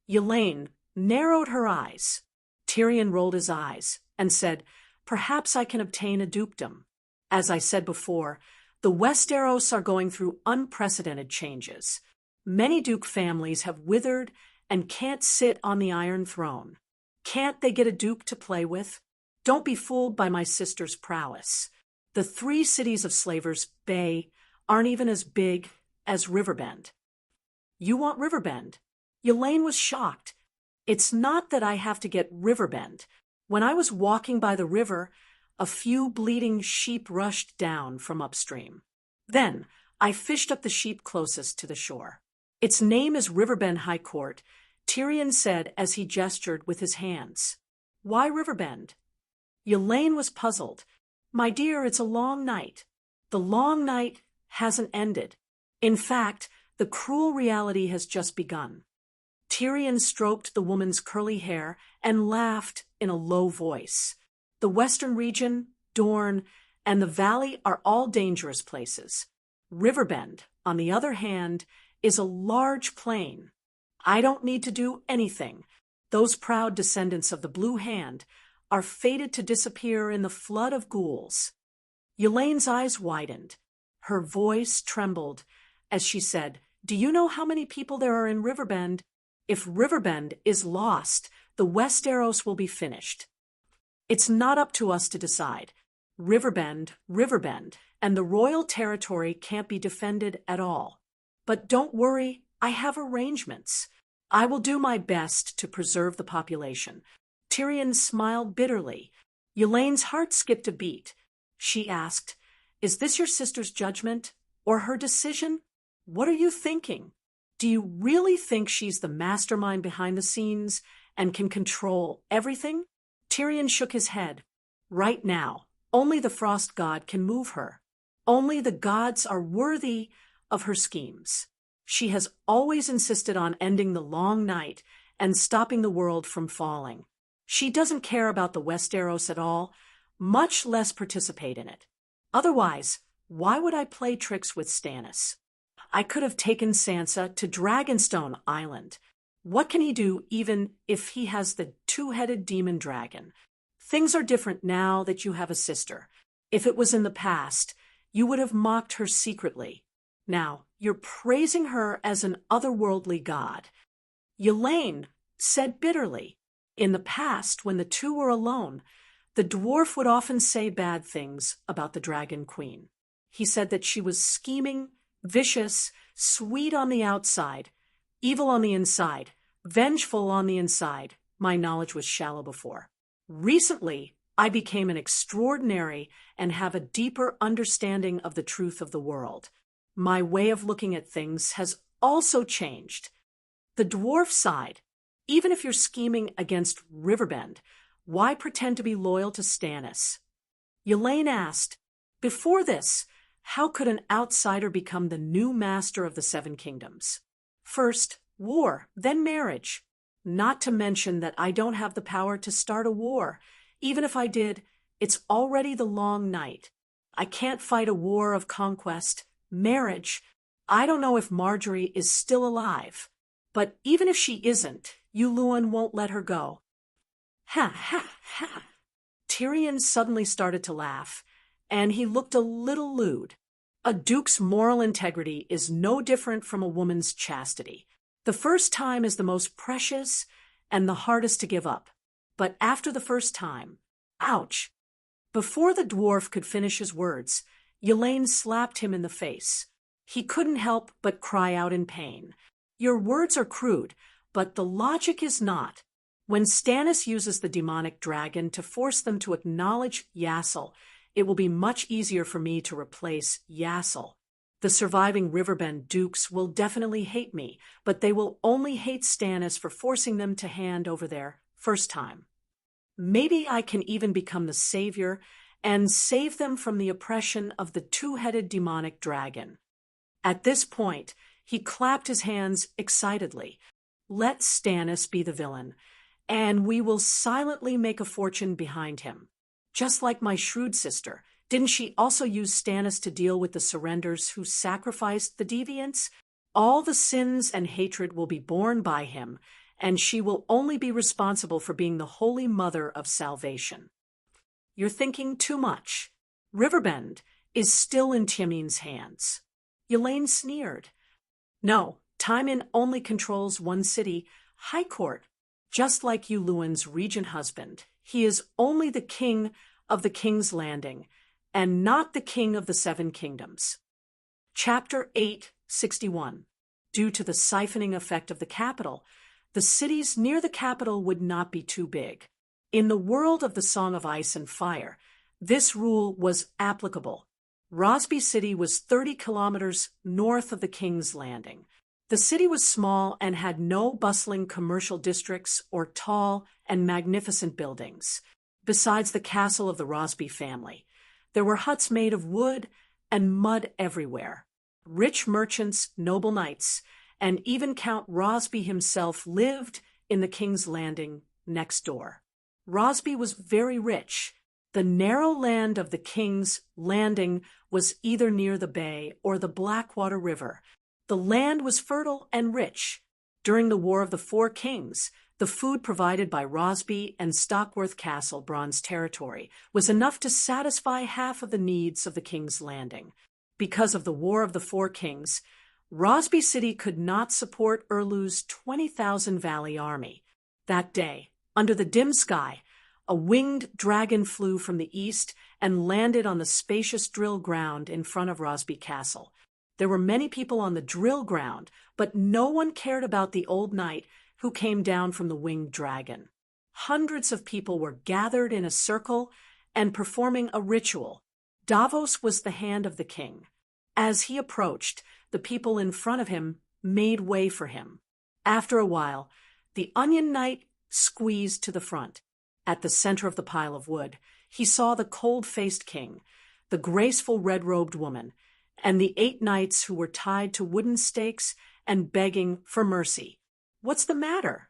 Elaine narrowed her eyes. Tyrion rolled his eyes and said, "Perhaps I can obtain a dukedom. As I said before, the Westeros are going through unprecedented changes. Many duke families have withered and can't sit on the Iron Throne. Can't they get a duke to play with? Don't be fooled by my sister's prowess. The 3 cities of Slavers Bay aren't even as big as Riverbend." "You want Riverbend?" Elaine was shocked. "It's not that I have to get Riverbend. When I was walking by the river, a few bleating sheep rushed down from upstream. Then I fished up the sheep closest to the shore. Its name is Riverbend High Court," Tyrion said as he gestured with his hands. "Why Riverbend?" Elaine was puzzled. "My dear, it's a long night. The long night hasn't ended. In fact, the cruel reality has just begun. Tyrion stroked the woman's curly hair and laughed in a low voice. The western region, Dorne, and the valley are all dangerous places. Riverbend, on the other hand, is a large plain. I don't need to do anything. Those proud descendants of the Blue Hand are fated to disappear in the flood of ghouls. Elaine's eyes widened. Her voice trembled as she said, "Do you know how many people there are in Riverbend? If Riverbend is lost, the Westeros will be finished. It's not up to us to decide. Riverbend, and the royal territory can't be defended at all. But don't worry, I have arrangements. I will do my best to preserve the population." Tyrion smiled bitterly. Elaine's heart skipped a beat. She asked, "Is this your sister's judgment? Or her decision? What are you thinking? Do you really think she's the mastermind behind the scenes and can control everything?" Tyrion shook his head. "Right now, only the Frost God can move her. Only the gods are worthy of her schemes. She has always insisted on ending the long night and stopping the world from falling. She doesn't care about the Westeros at all, much less participate in it. Otherwise, why would I play tricks with Stannis? I could have taken Sansa to Dragonstone Island. What can he do even if he has the two-headed demon dragon? Things are different now that you have a sister. If it was in the past, you would have mocked her secretly. Now, you're praising her as an otherworldly god." Elaine said bitterly, "In the past, when the two were alone, the dwarf would often say bad things about the Dragon Queen. He said that she was scheming, vicious, sweet on the outside, evil on the inside, vengeful on the inside. My knowledge was shallow before. Recently, I became an extraordinary and have a deeper understanding of the truth of the world. My way of looking at things has also changed. The dwarf side, even if you're scheming against Riverbend, why pretend to be loyal to Stannis?" Elaine asked, "Before this, how could an outsider become the new master of the Seven Kingdoms? First, war, then marriage. Not to mention that I don't have the power to start a war. Even if I did, it's already the long night. I can't fight a war of conquest. Marriage, I don't know if Marjorie is still alive. But even if she isn't, Yuluan won't let her go." "Ha, ha, ha." Tyrion suddenly started to laugh, and he looked a little lewd. A duke's moral integrity is no different from a woman's chastity. The first time is the most precious and the hardest to give up. But after the first time, ouch. Before the dwarf could finish his words, Elaine slapped him in the face. He couldn't help but cry out in pain. "Your words are crude, but the logic is not. When Stannis uses the demonic dragon to force them to acknowledge Yassel, it will be much easier for me to replace Yassel. The surviving Riverbend dukes will definitely hate me, but they will only hate Stannis for forcing them to hand over their first time. Maybe I can even become the savior and save them from the oppression of the two-headed demonic dragon." At this point, he clapped his hands excitedly. "Let Stannis be the villain, and we will silently make a fortune behind him. Just like my shrewd sister, didn't she also use Stannis to deal with the surrenders who sacrificed the deviants? All the sins and hatred will be borne by him, and she will only be responsible for being the holy mother of salvation." "You're thinking too much. Riverbend is still in Tymin's hands." Elaine sneered. "No, Tywin only controls one city, High Court. Just like Yuluan's regent husband, he is only the king of the King's Landing, and not the king of the Seven Kingdoms." Chapter 861. Due to the siphoning effect of the capital, the cities near the capital would not be too big. In the world of the Song of Ice and Fire, this rule was applicable. Rosby City was 30 kilometers north of the King's Landing. The city was small and had no bustling commercial districts or tall and magnificent buildings. Besides the castle of the Rosby family, there were huts made of wood and mud everywhere. Rich merchants, noble knights, and even Count Rosby himself lived in the King's Landing next door. Rosby was very rich. The narrow land of the King's Landing was either near the bay or the Blackwater River. The land was fertile and rich. During the War of the Four Kings, the food provided by Rosby and Stockworth Castle, Bronze territory, was enough to satisfy half of the needs of the King's Landing. Because of the War of the Four Kings, Rosby City could not support Erlew's 20,000 Valley army. That day, under the dim sky, a winged dragon flew from the east and landed on the spacious drill ground in front of Rosby Castle. There were many people on the drill ground, but no one cared about the old knight who came down from the winged dragon. Hundreds of people were gathered in a circle and performing a ritual. Davos was the hand of the king. As he approached, the people in front of him made way for him. After a while, the Onion Knight squeezed to the front. At the center of the pile of wood, he saw the cold-faced king, the graceful red-robed woman, and the 8 knights who were tied to wooden stakes and begging for mercy. "What's the matter?"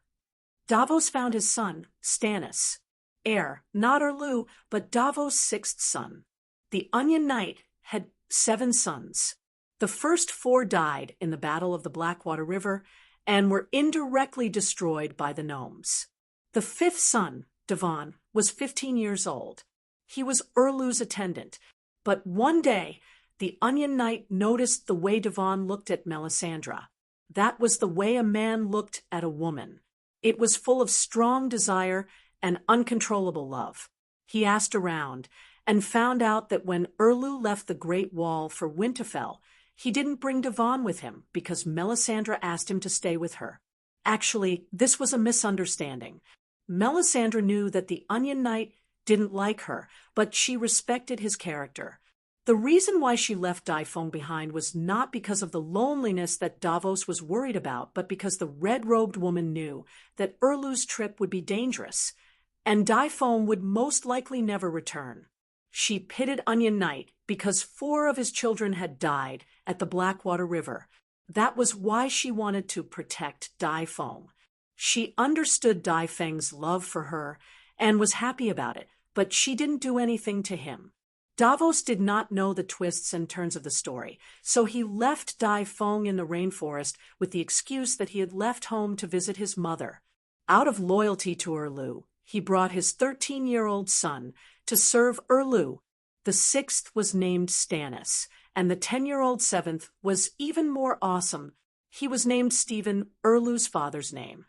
Davos found his son, Stannis, heir, not Erlew, but Davos' 6th son. The Onion Knight had 7 sons. The first 4 died in the Battle of the Blackwater River and were indirectly destroyed by the gnomes. The 5th son, Devon, was 15 years old. He was Erlew's attendant, but one day the Onion Knight noticed the way Devon looked at Melisandre. That was the way a man looked at a woman. It was full of strong desire and uncontrollable love. He asked around and found out that when Erlew left the Great Wall for Winterfell, he didn't bring Devon with him because Melisandre asked him to stay with her. Actually, this was a misunderstanding. Melisandre knew that the Onion Knight didn't like her, but she respected his character. The reason why she left Daifong behind was not because of the loneliness that Davos was worried about, but because the red-robed woman knew that Erlew's trip would be dangerous, and Daifong would most likely never return. She pitted Onion Knight because 4 of his children had died at the Blackwater River. That was why she wanted to protect Daifong. She understood Daifeng's love for her and was happy about it, but she didn't do anything to him. Davos did not know the twists and turns of the story, so he left Daifong in the rainforest with the excuse that he had left home to visit his mother. Out of loyalty to Erlew, he brought his 13-year-old son to serve Erlew. The 6th was named Stannis, and the 10-year-old 7th was even more awesome. He was named Stephen, Erlew's father's name.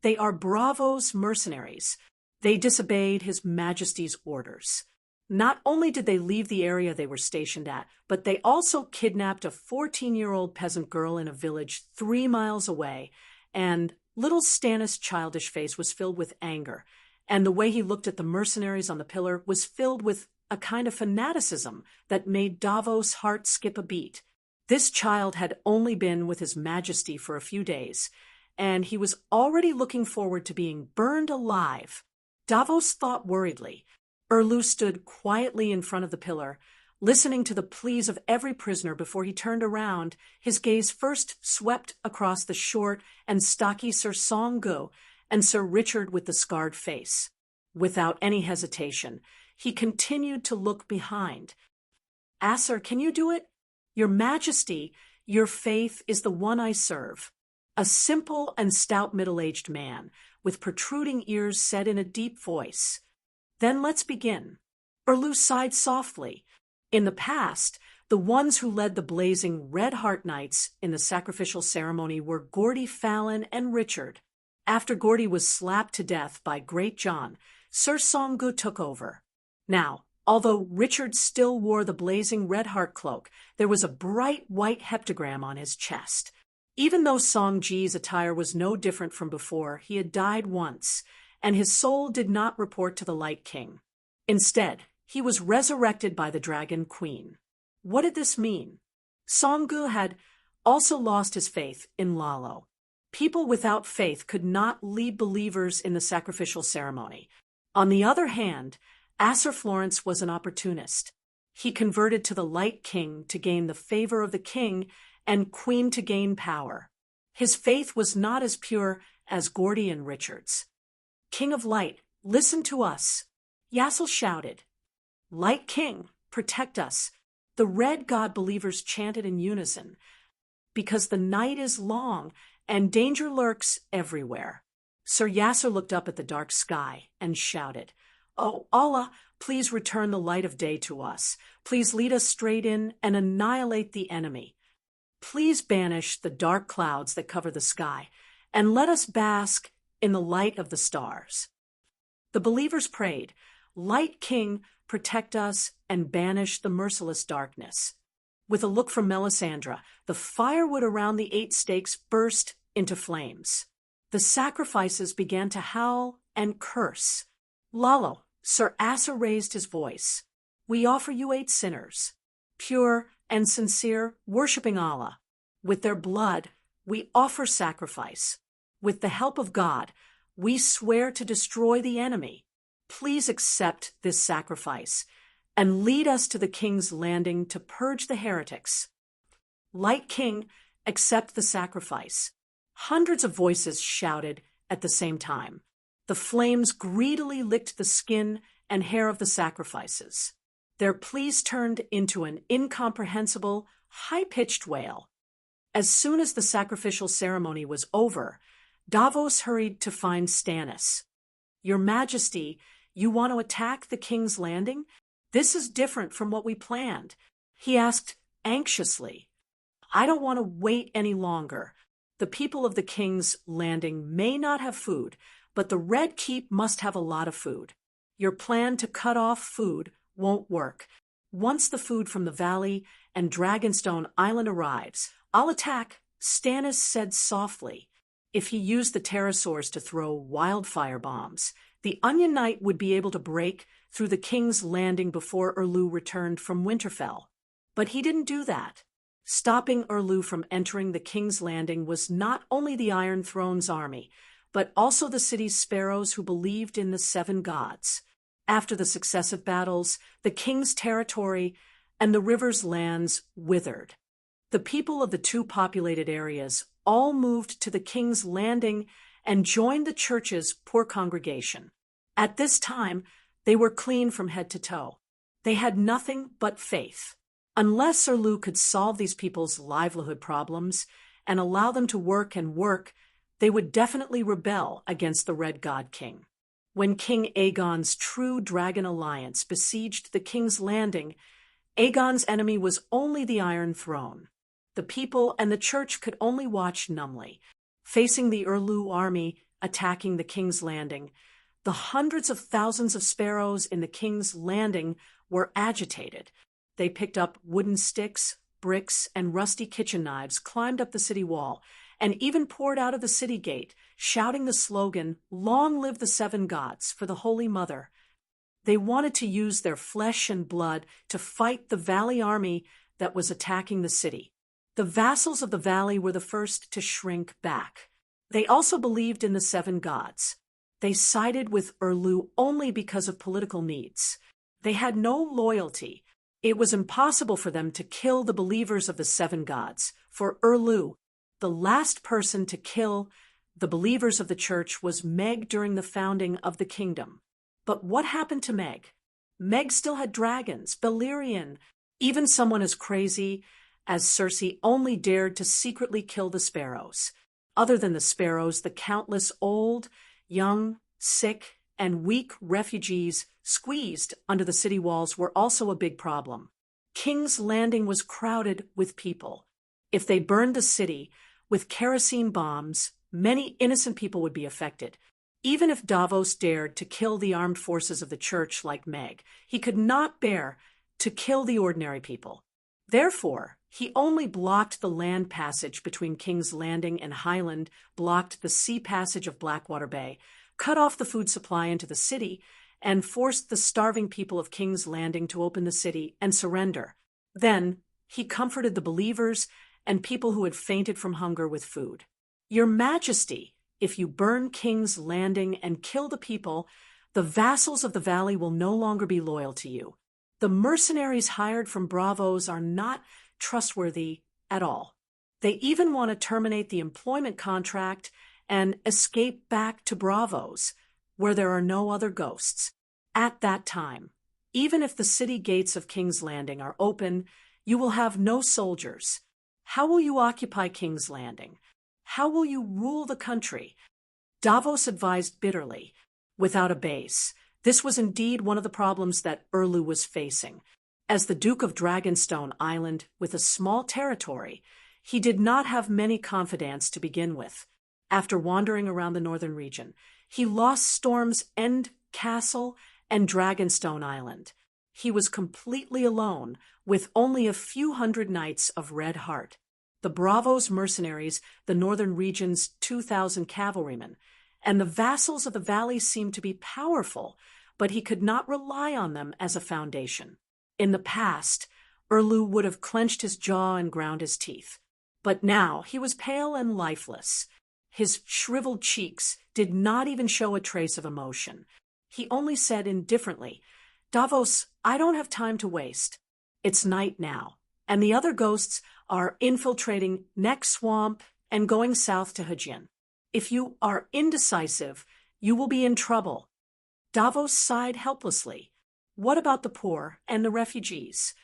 They are Braavos mercenaries. They disobeyed His Majesty's orders. Not only did they leave the area they were stationed at, but they also kidnapped a 14-year-old peasant girl in a village 3 miles away, and little Stannis' childish face was filled with anger, and the way he looked at the mercenaries on the pillar was filled with a kind of fanaticism that made Davos' heart skip a beat. This child had only been with His Majesty for a few days, and he was already looking forward to being burned alive. Davos thought worriedly. Erlew stood quietly in front of the pillar, listening to the pleas of every prisoner before he turned around. His gaze first swept across the short and stocky Sir Songgu and Sir Richard with the scarred face. Without any hesitation, he continued to look behind. "Asser, can you do it? Your Majesty, your faith is the one I serve." A simple and stout middle-aged man, with protruding ears, said in a deep voice, "Then let's begin." Erlew sighed softly. In the past, the ones who led the blazing Red Heart Knights in the sacrificial ceremony were Gordy Fallon and Richard. After Gordy was slapped to death by Great John, Sir Songgu took over. Now, although Richard still wore the blazing red heart cloak, there was a bright white heptagram on his chest. Even though Songji's attire was no different from before, he had died once, and his soul did not report to the Light King. Instead, he was resurrected by the Dragon Queen. What did this mean? Songgu had also lost his faith in Lalo. People without faith could not lead believers in the sacrificial ceremony. On the other hand, Asser Florence was an opportunist. He converted to the Light King to gain the favor of the king and queen to gain power. His faith was not as pure as Gordian Richard's. King of Light, listen to us. Yassel shouted. Light King, protect us. The Red God believers chanted in unison. Because the night is long and danger lurks everywhere. Sir Yasser looked up at the dark sky and shouted, Oh, Allah, please return the light of day to us. Please lead us straight in and annihilate the enemy. Please banish the dark clouds that cover the sky and let us bask in the light of the stars. The believers prayed, Light King, protect us and banish the merciless darkness. With a look from Melisandre, the firewood around the 8 stakes burst into flames. The sacrifices began to howl and curse. Lalo, Sir Asa raised his voice. We offer you 8 sinners, pure and sincere, worshipping Allah. With their blood, we offer sacrifice. With the help of God, we swear to destroy the enemy. Please accept this sacrifice and lead us to the king's landing to purge the heretics. Light King, accept the sacrifice. Hundreds of voices shouted at the same time. The flames greedily licked the skin and hair of the sacrifices. Their pleas turned into an incomprehensible, high-pitched wail. As soon as the sacrificial ceremony was over, Davos hurried to find Stannis. Your Majesty, you want to attack the king's landing? This is different from what we planned. He asked anxiously. I don't want to wait any longer. The people of the king's landing may not have food, but the Red Keep must have a lot of food. Your plan to cut off food won't work. Once the food from the valley and Dragonstone Island arrives, I'll attack, Stannis said softly. If he used the pterosaurs to throw wildfire bombs, the Onion Knight would be able to break through the king's landing before Erlu returned from Winterfell. But he didn't do that. Stopping Erlu from entering the king's landing was not only the Iron Throne's army, but also the city's sparrows who believed in the 7 gods. After the successive battles, the king's territory and the river's lands withered. The people of the 2 populated areas all moved to the king's landing and joined the church's poor congregation. At this time, they were clean from head to toe. They had nothing but faith. Unless Erlu could solve these people's livelihood problems and allow them to work and work, they would definitely rebel against the Red God King. When King Aegon's true dragon alliance besieged the king's landing, Aegon's enemy was only the Iron Throne. The people and the church could only watch numbly, facing the Erlu army attacking the king's landing. The hundreds of thousands of sparrows in the king's landing were agitated. They picked up wooden sticks, bricks, and rusty kitchen knives, climbed up the city wall, and even poured out of the city gate, shouting the slogan, Long live the 7 gods, for the Holy Mother. They wanted to use their flesh and blood to fight the Valley army that was attacking the city. The vassals of the Valley were the first to shrink back. They also believed in the 7 gods. They sided with Erlu only because of political needs. They had no loyalty. It was impossible for them to kill the believers of the 7 gods. For Erlu, the last person to kill the believers of the church was Meg during the founding of the kingdom. But what happened to Meg? Meg still had dragons, Balerion, even someone as crazy as Cersei only dared to secretly kill the sparrows. Other than the sparrows, the countless old, young, sick, and weak refugees squeezed under the city walls were also a big problem. King's Landing was crowded with people. If they burned the city with kerosene bombs, many innocent people would be affected. Even if Davos dared to kill the armed forces of the church like Meg, he could not bear to kill the ordinary people. Therefore, he only blocked the land passage between King's Landing and Highland, blocked the sea passage of Blackwater Bay, cut off the food supply into the city, and forced the starving people of King's Landing to open the city and surrender. Then, he comforted the believers and people who had fainted from hunger with food. Your Majesty, if you burn King's Landing and kill the people, the vassals of the Valley will no longer be loyal to you. The mercenaries hired from Bravos are not trustworthy at all. They even want to terminate the employment contract and escape back to Bravos, where there are no other ghosts. At that time, even if the city gates of King's Landing are open, you will have no soldiers. How will you occupy King's Landing? How will you rule the country? Davos advised bitterly. Without a base, this was indeed one of the problems that Erlu was facing. As the Duke of Dragonstone Island with a small territory, he did not have many confidants to begin with. After wandering around the northern region, he lost Storm's End Castle and Dragonstone Island. He was completely alone, with only a few hundred knights of red heart. The Bravos mercenaries, the northern region's 2,000 cavalrymen, and the vassals of the valley seemed to be powerful, but he could not rely on them as a foundation. In the past, Erlu would have clenched his jaw and ground his teeth. But now he was pale and lifeless. His shriveled cheeks did not even show a trace of emotion. He only said indifferently, "Davos, I don't have time to waste. It's night now, and the other ghosts are infiltrating Neck Swamp and going south to Hajin. If you are indecisive, you will be in trouble." Davos sighed helplessly. What about the poor and the refugees?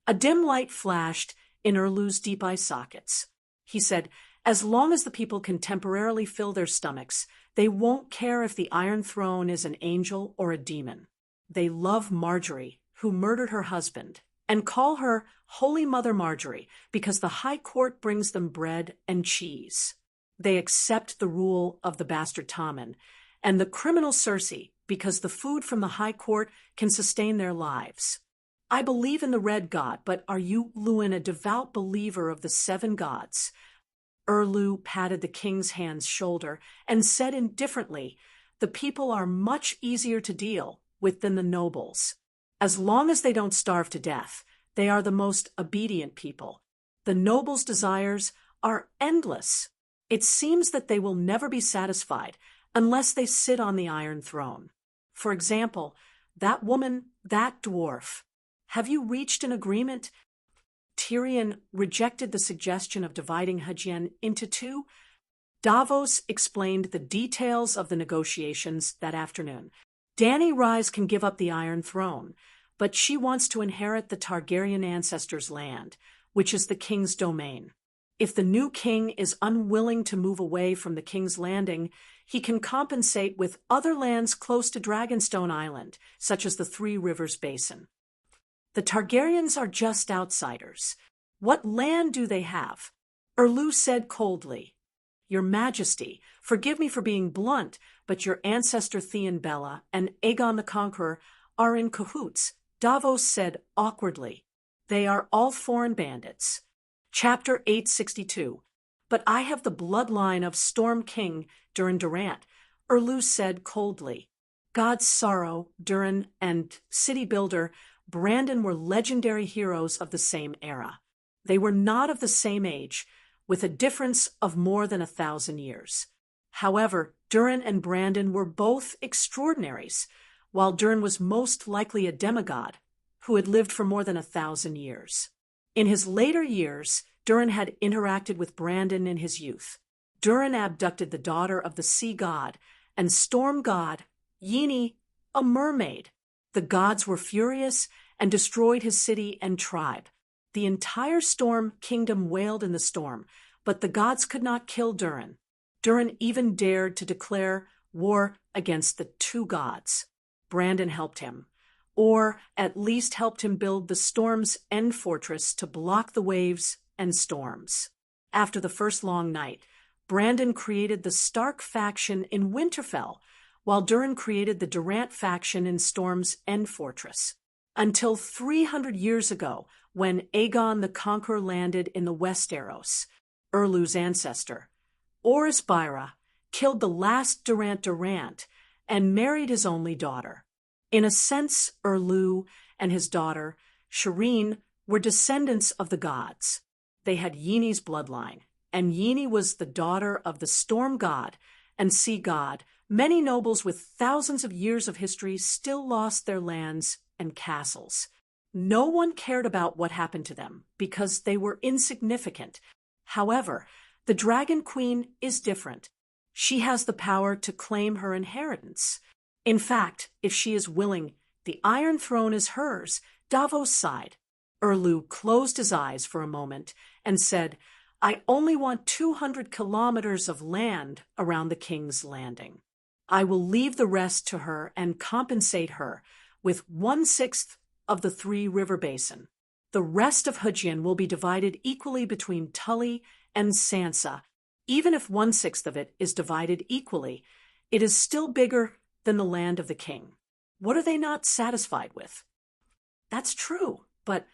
A dim light flashed in Erlu's deep eye sockets. He said, "As long as the people can temporarily fill their stomachs, they won't care if the Iron Throne is an angel or a demon. They love Marjorie, who murdered her husband, and call her Holy Mother Marjorie because the High Court brings them bread and cheese. They accept the rule of the bastard Tommen and the criminal Cersei because the food from the High Court can sustain their lives. I believe in the Red God, but are you, Luwin, a devout believer of the seven gods?" Erlu patted the king's hand's shoulder and said indifferently, "The people are much easier to deal with than the nobles. As long as they don't starve to death, they are the most obedient people. The nobles' desires are endless. It seems that they will never be satisfied unless they sit on the Iron Throne. For example, that woman, that dwarf. Have you reached an agreement?" Tyrion rejected the suggestion of dividing Hajin into two. Davos explained the details of the negotiations that afternoon. Dany Rise can give up the Iron Throne, but she wants to inherit the Targaryen ancestors' land, which is the king's domain. If the new king is unwilling to move away from the King's Landing, he can compensate with other lands close to Dragonstone Island, such as the Three Rivers Basin. The Targaryens are just outsiders. What land do they have? Erlu said coldly, "Your Majesty, forgive me for being blunt, but your ancestor Theon Bella and Aegon the Conqueror are in cahoots." Davos said awkwardly, "They are all foreign bandits." Chapter 862. "But I have the bloodline of Storm King Durin Durant," Erlu said coldly. God's Sorrow, Durin, and City Builder Brandon were legendary heroes of the same era. They were not of the same age, with a difference of more than 1,000 years. However, Durin and Brandon were both extraordinaries, while Durin was most likely a demigod who had lived for more than 1,000 years. In his later years, Durin had interacted with Brandon in his youth. Durin abducted the daughter of the sea god and storm god, Yini, a mermaid. The gods were furious and destroyed his city and tribe. The entire Storm Kingdom wailed in the storm, but the gods could not kill Durin. Durin even dared to declare war against the two gods. Brandon helped him, or at least helped him build the Storm's End fortress to block the waves and storms. After the first long night, Brandon created the Stark faction in Winterfell, while Durin created the Durant faction in Storm's End fortress. Until 300 years ago, when Aegon the Conqueror landed in the Westeros, Erlu's ancestor, Orys Byra killed the last Durant and married his only daughter. In a sense, Erlu and his daughter, Shireen, were descendants of the gods. They had Yini's bloodline, and Yini was the daughter of the storm god and sea god. Many nobles with thousands of years of history still lost their lands and castles. No one cared about what happened to them because they were insignificant. However, the Dragon Queen is different. She has the power to claim her inheritance. In fact, if she is willing, the Iron Throne is hers. Davos sighed. Erlu closed his eyes for a moment and said, I only want 200 kilometers of land around the King's Landing. I will leave the rest to her and compensate her with 1/6 of the Three River Basin. The rest of Hujin will be divided equally between Tully and Sansa. Even if 1/6 of it is divided equally, it is still bigger than the land of the king. What are they not satisfied with? That's true, but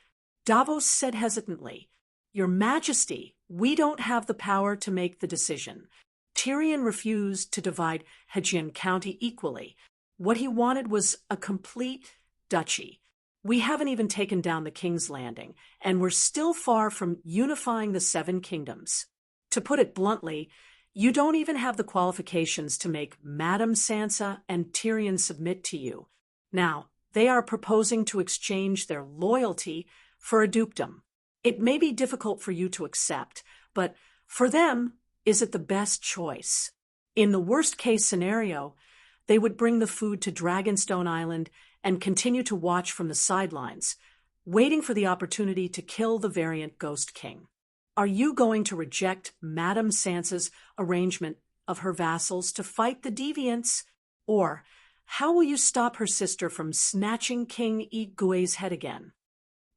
Davos said hesitantly, Your Majesty, we don't have the power to make the decision. Tyrion refused to divide Hujin County equally. What he wanted was a complete duchy. We haven't even taken down the King's Landing, and we're still far from unifying the Seven Kingdoms. To put it bluntly, you don't even have the qualifications to make Madame Sansa and Tyrion submit to you. Now, they are proposing to exchange their loyalty for a dukedom. It may be difficult for you to accept, but for them, is it the best choice? In the worst-case scenario, they would bring the food to Dragonstone Island and continue to watch from the sidelines, waiting for the opportunity to kill the variant Ghost King. Are you going to reject Madame Sansa's arrangement of her vassals to fight the deviants? Or how will you stop her sister from snatching King Ygway's head again?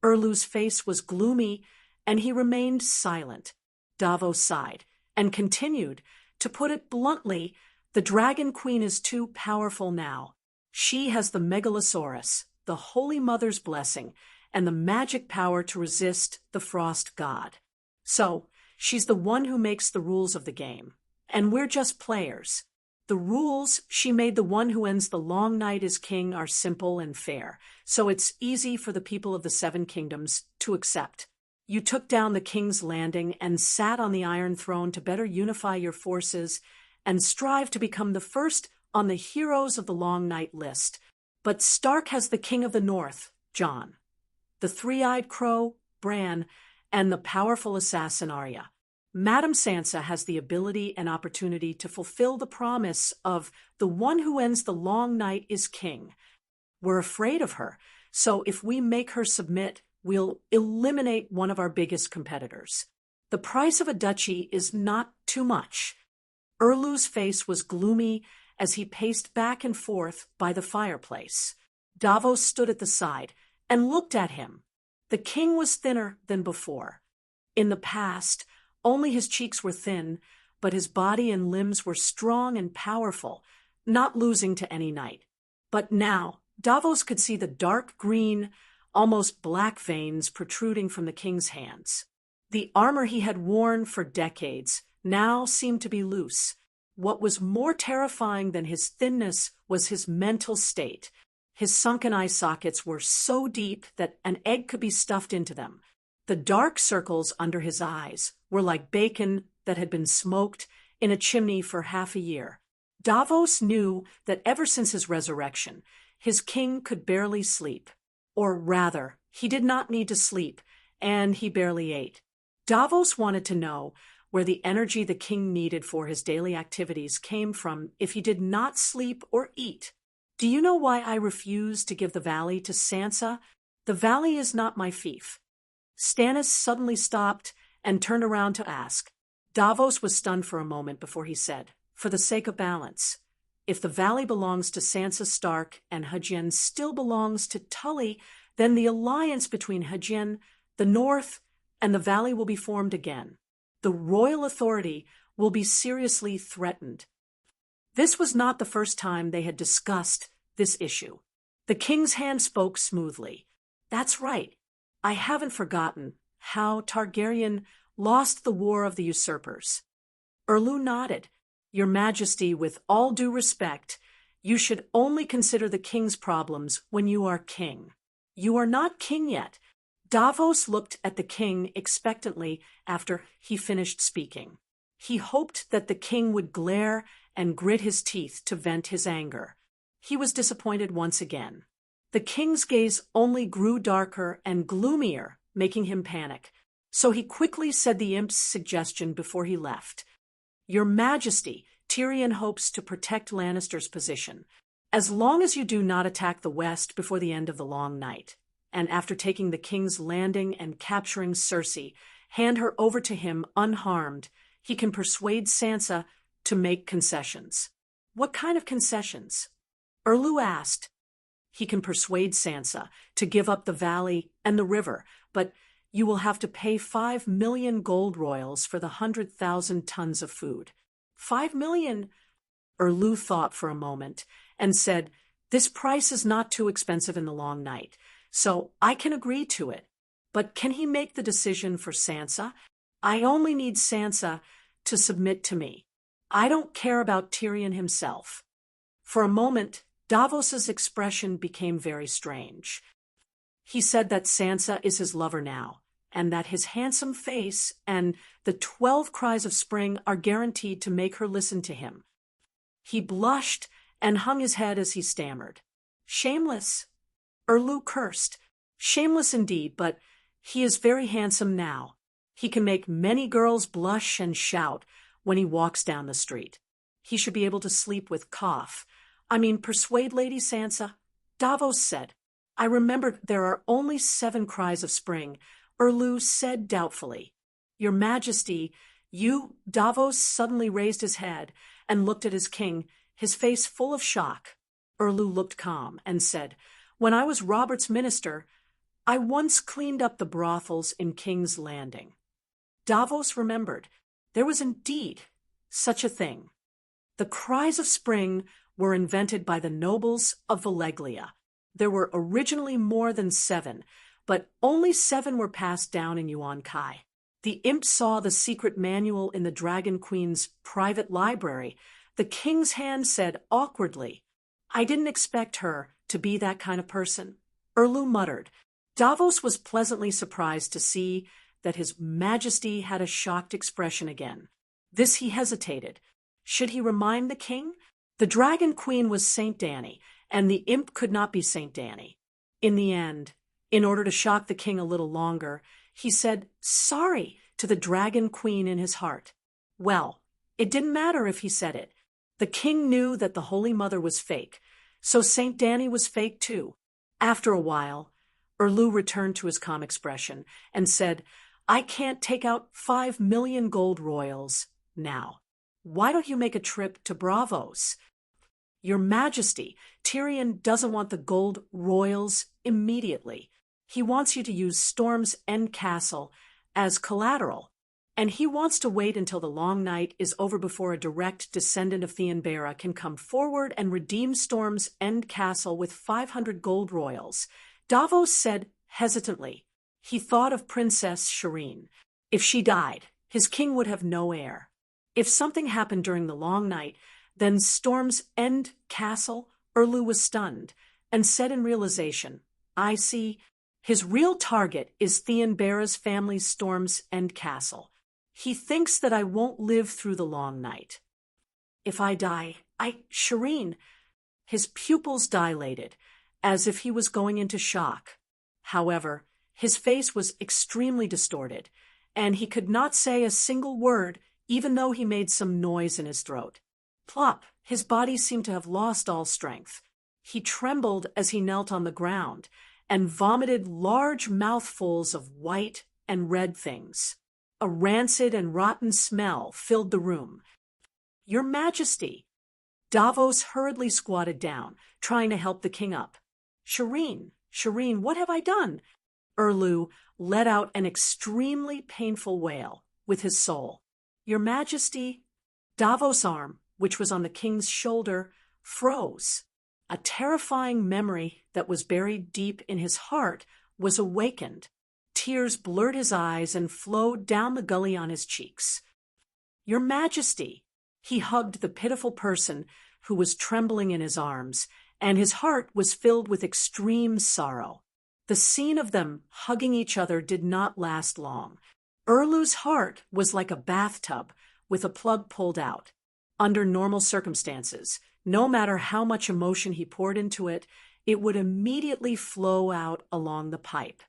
Erlu's face was gloomy, and he remained silent. Davos sighed and continued, To put it bluntly, the Dragon Queen is too powerful now. She has the Megalosaurus, the Holy Mother's blessing, and the magic power to resist the Frost God. So, she's the one who makes the rules of the game, and we're just players. The rules she made the one who ends the long night as king are simple and fair, so it's easy for the people of the Seven Kingdoms to accept. You took down the King's Landing and sat on the Iron Throne to better unify your forces and strive to become the first on the Heroes of the Long Night list. But Stark has the King of the North, Jon, the Three-Eyed Crow, Bran, and the powerful assassin Arya. Madame Sansa has the ability and opportunity to fulfill the promise of the one who ends the long night is king. We're afraid of her, so if we make her submit, we'll eliminate one of our biggest competitors. The price of a duchy is not too much. Erlu's face was gloomy as he paced back and forth by the fireplace. Davos stood at the side and looked at him. The king was thinner than before. In the past, only his cheeks were thin, but his body and limbs were strong and powerful, not losing to any knight. But now, Davos could see the dark green, almost black veins protruding from the king's hands. The armor he had worn for decades now seemed to be loose. What was more terrifying than his thinness was his mental state. His sunken eye sockets were so deep that an egg could be stuffed into them. The dark circles under his eyes were like bacon that had been smoked in a chimney for half a year. Davos knew that ever since his resurrection, his king could barely sleep. Or rather, he did not need to sleep, and he barely ate. Davos wanted to know where the energy the king needed for his daily activities came from if he did not sleep or eat. Do you know why I refuse to give the valley to Sansa? The valley is not my fief. Stannis suddenly stopped and turned around to ask. Davos was stunned for a moment before he said, For the sake of balance, if the valley belongs to Sansa Stark and Hujin still belongs to Tully, then the alliance between Hujin, the North, and the valley will be formed again. The royal authority will be seriously threatened. This was not the first time they had discussed this issue. The king's hand spoke smoothly. That's right. I haven't forgotten how Targaryen lost the War of the Usurpers. Erlu nodded. Your Majesty, with all due respect, you should only consider the king's problems when you are king. You are not king yet. Davos looked at the king expectantly after he finished speaking. He hoped that the king would glare and grit his teeth to vent his anger. He was disappointed once again. The king's gaze only grew darker and gloomier, making him panic. So he quickly said the imp's suggestion before he left. Your Majesty, Tyrion hopes to protect Lannister's position, as long as you do not attack the west before the end of the long night, and after taking the king's landing and capturing Cersei, hand her over to him unharmed, he can persuade Sansa to make concessions. What kind of concessions? Erlu asked. He can persuade Sansa to give up the valley and the river, but you will have to pay 5 million gold royals for the 100,000 tons of food. 5 million? Erlu thought for a moment and said, this price is not too expensive in the long night, so I can agree to it. But can he make the decision for Sansa? I only need Sansa to submit to me. I don't care about Tyrion himself. For a moment, Davos's expression became very strange. He said that Sansa is his lover now, and that his handsome face and the 12 cries of spring are guaranteed to make her listen to him. He blushed and hung his head as he stammered. Shameless. Erlu cursed. Shameless indeed, but he is very handsome now. He can make many girls blush and shout when he walks down the street. He should be able to sleep with persuade Lady Sansa. Davos said. I remembered there are only 7 cries of spring, Erlu said doubtfully. Your Majesty, Davos suddenly raised his head and looked at his king, his face full of shock. Erlu looked calm and said, when I was Robert's minister, I once cleaned up the brothels in King's Landing. Davos remembered. There was indeed such a thing. The cries of spring were invented by the nobles of Valeglia. There were originally more than 7, but only 7 were passed down in Yuan Kai. The imp saw the secret manual in the Dragon Queen's private library. The king's hand said awkwardly, I didn't expect her to be that kind of person. Erlu muttered. Davos was pleasantly surprised to see that his Majesty had a shocked expression again. This he hesitated. Should he remind the king? The Dragon Queen was Saint Dany, and the imp could not be Saint Dany. In the end, in order to shock the king a little longer, he said sorry to the Dragon Queen in his heart. Well, it didn't matter if he said it. The king knew that the Holy Mother was fake, so Saint Dany was fake too. After a while, Erlu returned to his calm expression and said, I can't take out 5 million gold royals now. Why don't you make a trip to Braavos? Your Majesty, Tyrion doesn't want the gold royals immediately. He wants you to use Storm's End Castle as collateral, and he wants to wait until the long night is over before a direct descendant of Theon Bera can come forward and redeem Storm's End Castle with 500 gold royals. Davos said hesitantly. He thought of Princess Shireen. If she died, his king would have no heir. If something happened during the long night, then Storm's End Castle, Erlu was stunned and said in realization, I see. His real target is Theon Bera's family's Storm's End Castle. He thinks that I won't live through the long night. If I die, Shireen. His pupils dilated, as if he was going into shock. However, his face was extremely distorted, and he could not say a single word, even though he made some noise in his throat. Plop! His body seemed to have lost all strength. He trembled as he knelt on the ground, and vomited large mouthfuls of white and red things. A rancid and rotten smell filled the room. Your Majesty! Davos hurriedly squatted down, trying to help the king up. Shireen, what have I done? Erlu let out an extremely painful wail with his soul. Your Majesty! Davos' arm, which was on the king's shoulder, froze. A terrifying memory that was buried deep in his heart was awakened. Tears blurred his eyes and flowed down the gully on his cheeks. Your Majesty! He hugged the pitiful person who was trembling in his arms, and his heart was filled with extreme sorrow. The scene of them hugging each other did not last long. Erlu's heart was like a bathtub with a plug pulled out. Under normal circumstances, no matter how much emotion he poured into it, it would immediately flow out along the pipe.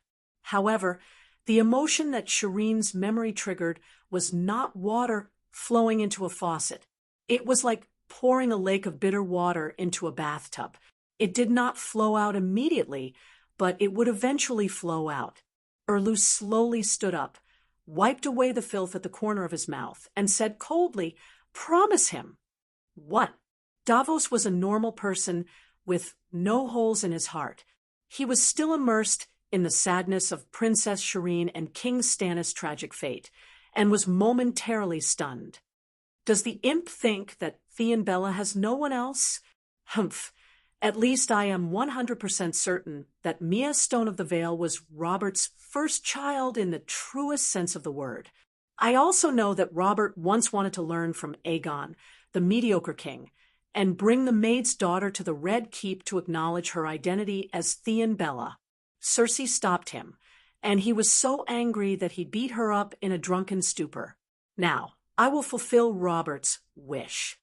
However, the emotion that Shireen's memory triggered was not water flowing into a faucet. It was like pouring a lake of bitter water into a bathtub. It did not flow out immediately, but it would eventually flow out. Erlu slowly stood up, wiped away the filth at the corner of his mouth, and said coldly, "Promise him." What? Davos was a normal person with no holes in his heart. He was still immersed in the sadness of Princess Shireen and King Stannis' tragic fate, and was momentarily stunned. Does the imp think that Theon Bella has no one else? Humph. At least I am 100% certain that Mia Stone of the Vale was Robert's first child in the truest sense of the word. I also know that Robert once wanted to learn from Aegon, the mediocre king, and bring the maid's daughter to the Red Keep to acknowledge her identity as Theon Bella. Cersei stopped him, and he was so angry that he beat her up in a drunken stupor. Now, I will fulfill Robert's wish.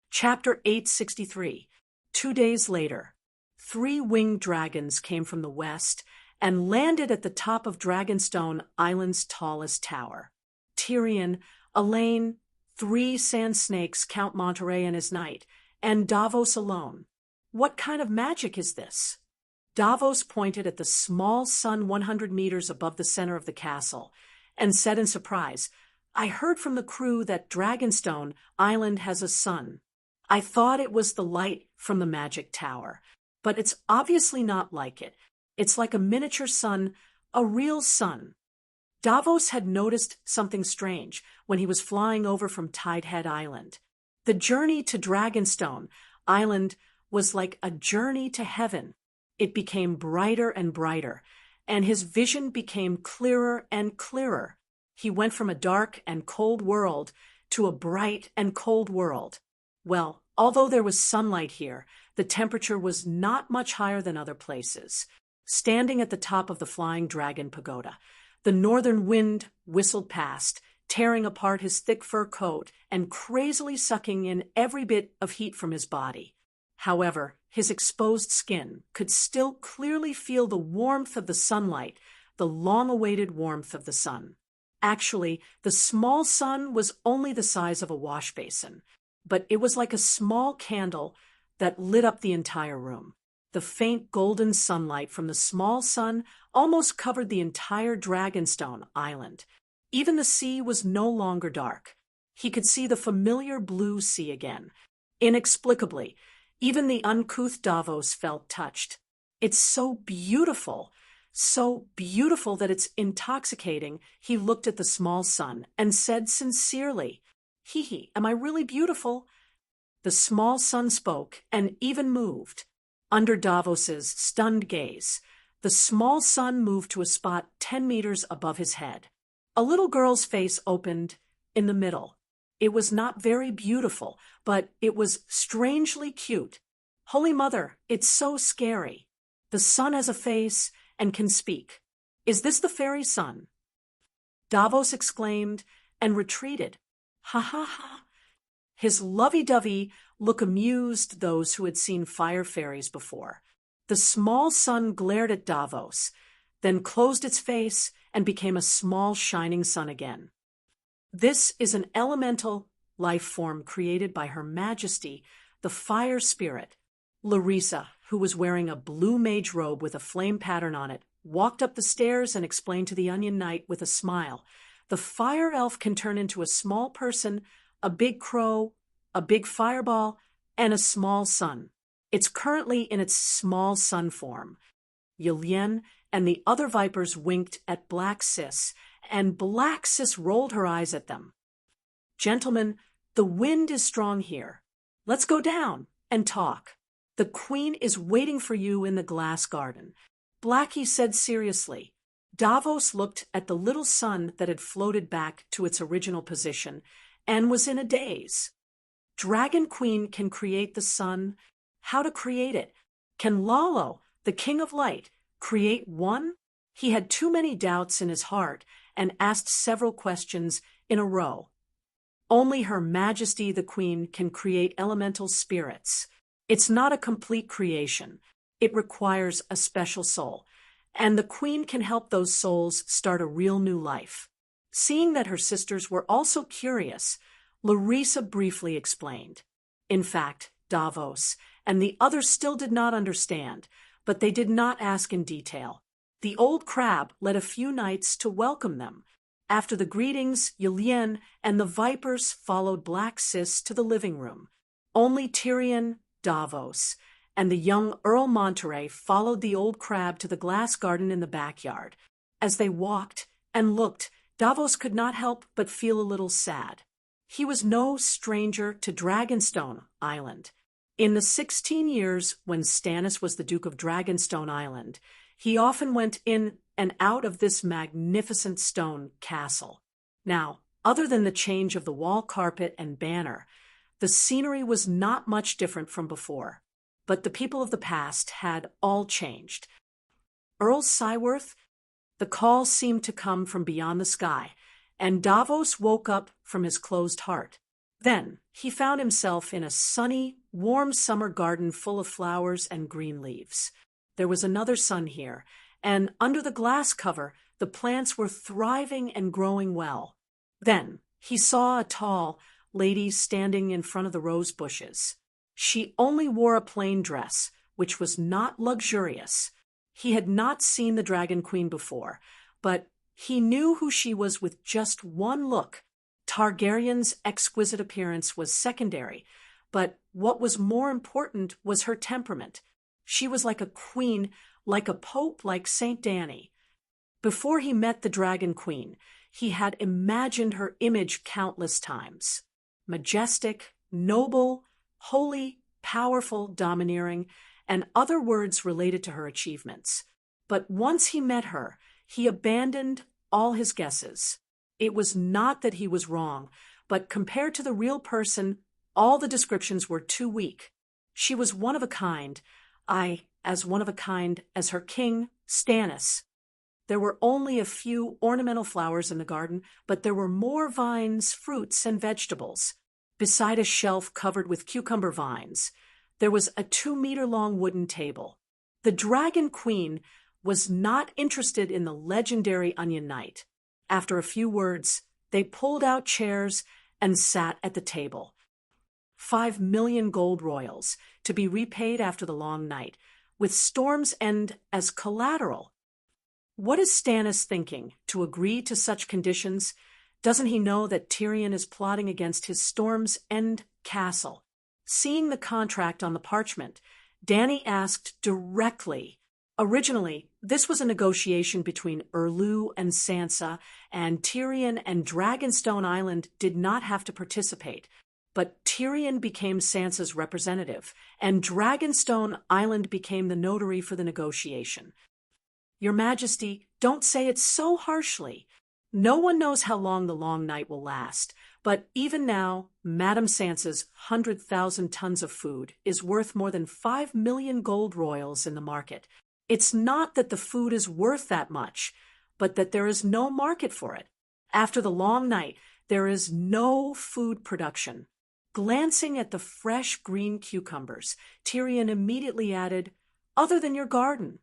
Chapter 863. 2 days later, 3 winged dragons came from the west and landed at the top of Dragonstone Island's tallest tower. Tyrion, Elaine, 3 sand snakes, Count Monterey and his knight, and Davos alone. What kind of magic is this? Davos pointed at the small sun 100 meters above the center of the castle and said in surprise, "I heard from the crew that Dragonstone Island has a sun. I thought it was the light from the magic tower, but it's obviously not like it. It's like a miniature sun, a real sun." Davos had noticed something strange when he was flying over from Tidehead Island. The journey to Dragonstone Island was like a journey to heaven. It became brighter and brighter, and his vision became clearer and clearer. He went from a dark and cold world to a bright and cold world. Well, although there was sunlight here, the temperature was not much higher than other places. Standing at the top of the Flying Dragon Pagoda, the northern wind whistled past, tearing apart his thick fur coat and crazily sucking in every bit of heat from his body. However, his exposed skin could still clearly feel the warmth of the sunlight, the long-awaited warmth of the sun. Actually, the small sun was only the size of a wash basin, but it was like a small candle that lit up the entire room. The faint golden sunlight from the small sun almost covered the entire Dragonstone Island. Even the sea was no longer dark. He could see the familiar blue sea again. Inexplicably, even the uncouth Davos felt touched. "It's so beautiful that it's intoxicating." He looked at the small sun and said sincerely, "Hee, am I really beautiful?" The small sun spoke and even moved. Under Davos's stunned gaze, the small sun moved to a spot 10 meters above his head. A little girl's face opened in the middle. It was not very beautiful, but it was strangely cute. "Holy Mother, it's so scary. The sun has a face and can speak. Is this the fairy sun?" Davos exclaimed and retreated. "Ha ha ha." His lovey-dovey look amused those who had seen fire fairies before. The small sun glared at Davos, then closed its face and became a small shining sun again. "This is an elemental life form created by Her Majesty, the Fire Spirit." Larissa, who was wearing a blue mage robe with a flame pattern on it, walked up the stairs and explained to the Onion Knight with a smile, "The fire elf can turn into a small person, a big crow, a big fireball, and a small sun. It's currently in its small sun form." Yilien and the other vipers winked at Black Sis, and Black Sis rolled her eyes at them. "Gentlemen, the wind is strong here. Let's go down and talk. The Queen is waiting for you in the glass garden," Blackie said seriously. Davos looked at the little sun that had floated back to its original position and was in a daze. Dragon Queen can create the sun. How to create it? Can Lalo, the King of Light, create one? He had too many doubts in his heart and asked several questions in a row. "Only Her Majesty the Queen can create elemental spirits. It's not a complete creation. It requires a special soul, and the queen can help those souls start a real new life. Seeing that her sisters were also curious, Larissa briefly explained. In fact, Davos and the others still did not understand, but they did not ask in detail. The old crab led a few knights to welcome them. After the greetings, Ylien and the vipers followed Black Sis to the living room. Only Tyrion, Davos, and the young Earl Monterey followed the old crab to the glass garden in the backyard. As they walked and looked, Davos could not help but feel a little sad. He was no stranger to Dragonstone Island. In the 16 years when Stannis was the Duke of Dragonstone Island, he often went in and out of this magnificent stone castle. Now, other than the change of the wall carpet and banner, the scenery was not much different from before. But the people of the past had all changed. Earl Cyworth, the call seemed to come from beyond the sky, and Davos woke up from his closed heart. Then he found himself in a sunny, warm summer garden full of flowers and green leaves. There was another sun here, and under the glass cover, the plants were thriving and growing well. Then he saw a tall lady standing in front of the rose bushes. She only wore a plain dress, which was not luxurious. He had not seen the Dragon Queen before, but he knew who she was with just one look. Targaryen's exquisite appearance was secondary, but what was more important was her temperament. She was like a queen, like a pope, like Saint Danny. Before he met the Dragon Queen, he had imagined her image countless times. Majestic, noble, holy, powerful, domineering, and other words related to her achievements. But once he met her, he abandoned all his guesses. It was not that he was wrong, but compared to the real person, all the descriptions were too weak. She was one of a kind, as one of a kind as her king, Stannis. There were only a few ornamental flowers in the garden, but there were more vines, fruits, and vegetables. Beside a shelf covered with cucumber vines, there was a 2-meter-long wooden table. The Dragon Queen was not interested in the legendary Onion Knight. After a few words, they pulled out chairs and sat at the table. 5 million gold royals, to be repaid after the long night, with Storm's End as collateral. What is Stannis thinking, to agree to such conditions? Doesn't he know that Tyrion is plotting against his Storm's End castle? Seeing the contract on the parchment, Dany asked directly. Originally, this was a negotiation between Erlu and Sansa, and Tyrion and Dragonstone Island did not have to participate. But Tyrion became Sansa's representative, and Dragonstone Island became the notary for the negotiation. Your Majesty, don't say it so harshly. No one knows how long the long night will last, but even now, Madame Sansa's 100,000 tons of food is worth more than 5 million gold royals in the market. It's not that the food is worth that much, but that there is no market for it. After the long night, there is no food production. Glancing at the fresh green cucumbers, Tyrion immediately added, "Other than your garden."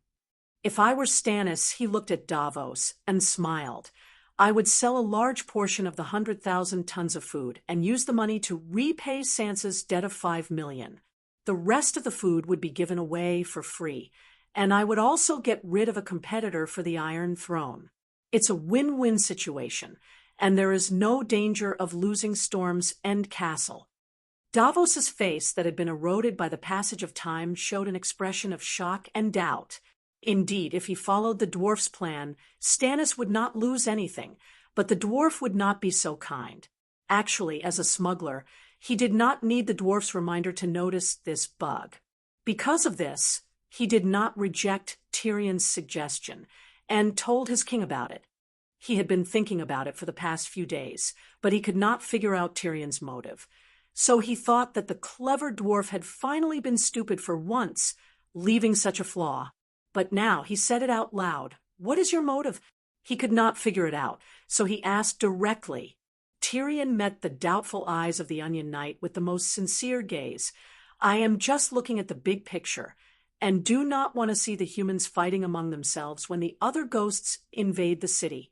If I were Stannis, he looked at Davos and smiled. I would sell a large portion of the 100,000 tons of food and use the money to repay Sansa's debt of 5 million. The rest of the food would be given away for free, and I would also get rid of a competitor for the Iron Throne. It's a win-win situation, and there is no danger of losing Storm's End castle. Davos's face, that had been eroded by the passage of time, showed an expression of shock and doubt. Indeed, if he followed the dwarf's plan, Stannis would not lose anything, but the dwarf would not be so kind. Actually, as a smuggler, he did not need the dwarf's reminder to notice this bug. Because of this, he did not reject Tyrion's suggestion and told his king about it. He had been thinking about it for the past few days, but he could not figure out Tyrion's motive. So he thought that the clever dwarf had finally been stupid for once, leaving such a flaw. But now he said it out loud. "What is your motive?" He could not figure it out, so he asked directly. Tyrion met the doubtful eyes of the Onion Knight with the most sincere gaze. "I am just looking at the big picture. and do not want to see the humans fighting among themselves when the other ghosts invade the city.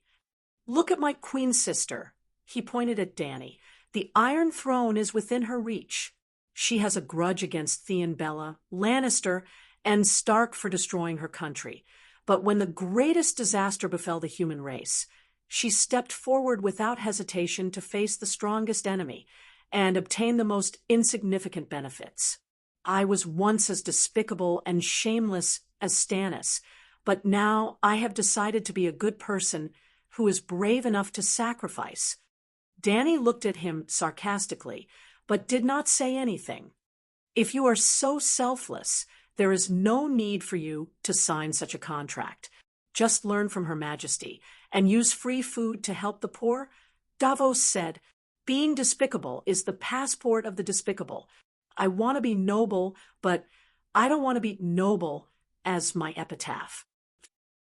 Look at my queen sister. He pointed at Dany. The Iron Throne is within her reach. She has a grudge against Theon Bella, Lannister, and Stark for destroying her country. But when the greatest disaster befell the human race, she stepped forward without hesitation to face the strongest enemy and obtain the most insignificant benefits. I was once as despicable and shameless as Stannis, but now I have decided to be a good person who is brave enough to sacrifice. Dany looked at him sarcastically, but did not say anything. If you are so selfless, there is no need for you to sign such a contract. Just learn from Her Majesty and use free food to help the poor. Davos said, being despicable is the passport of the despicable. I want to be noble, but I don't want to be noble as my epitaph.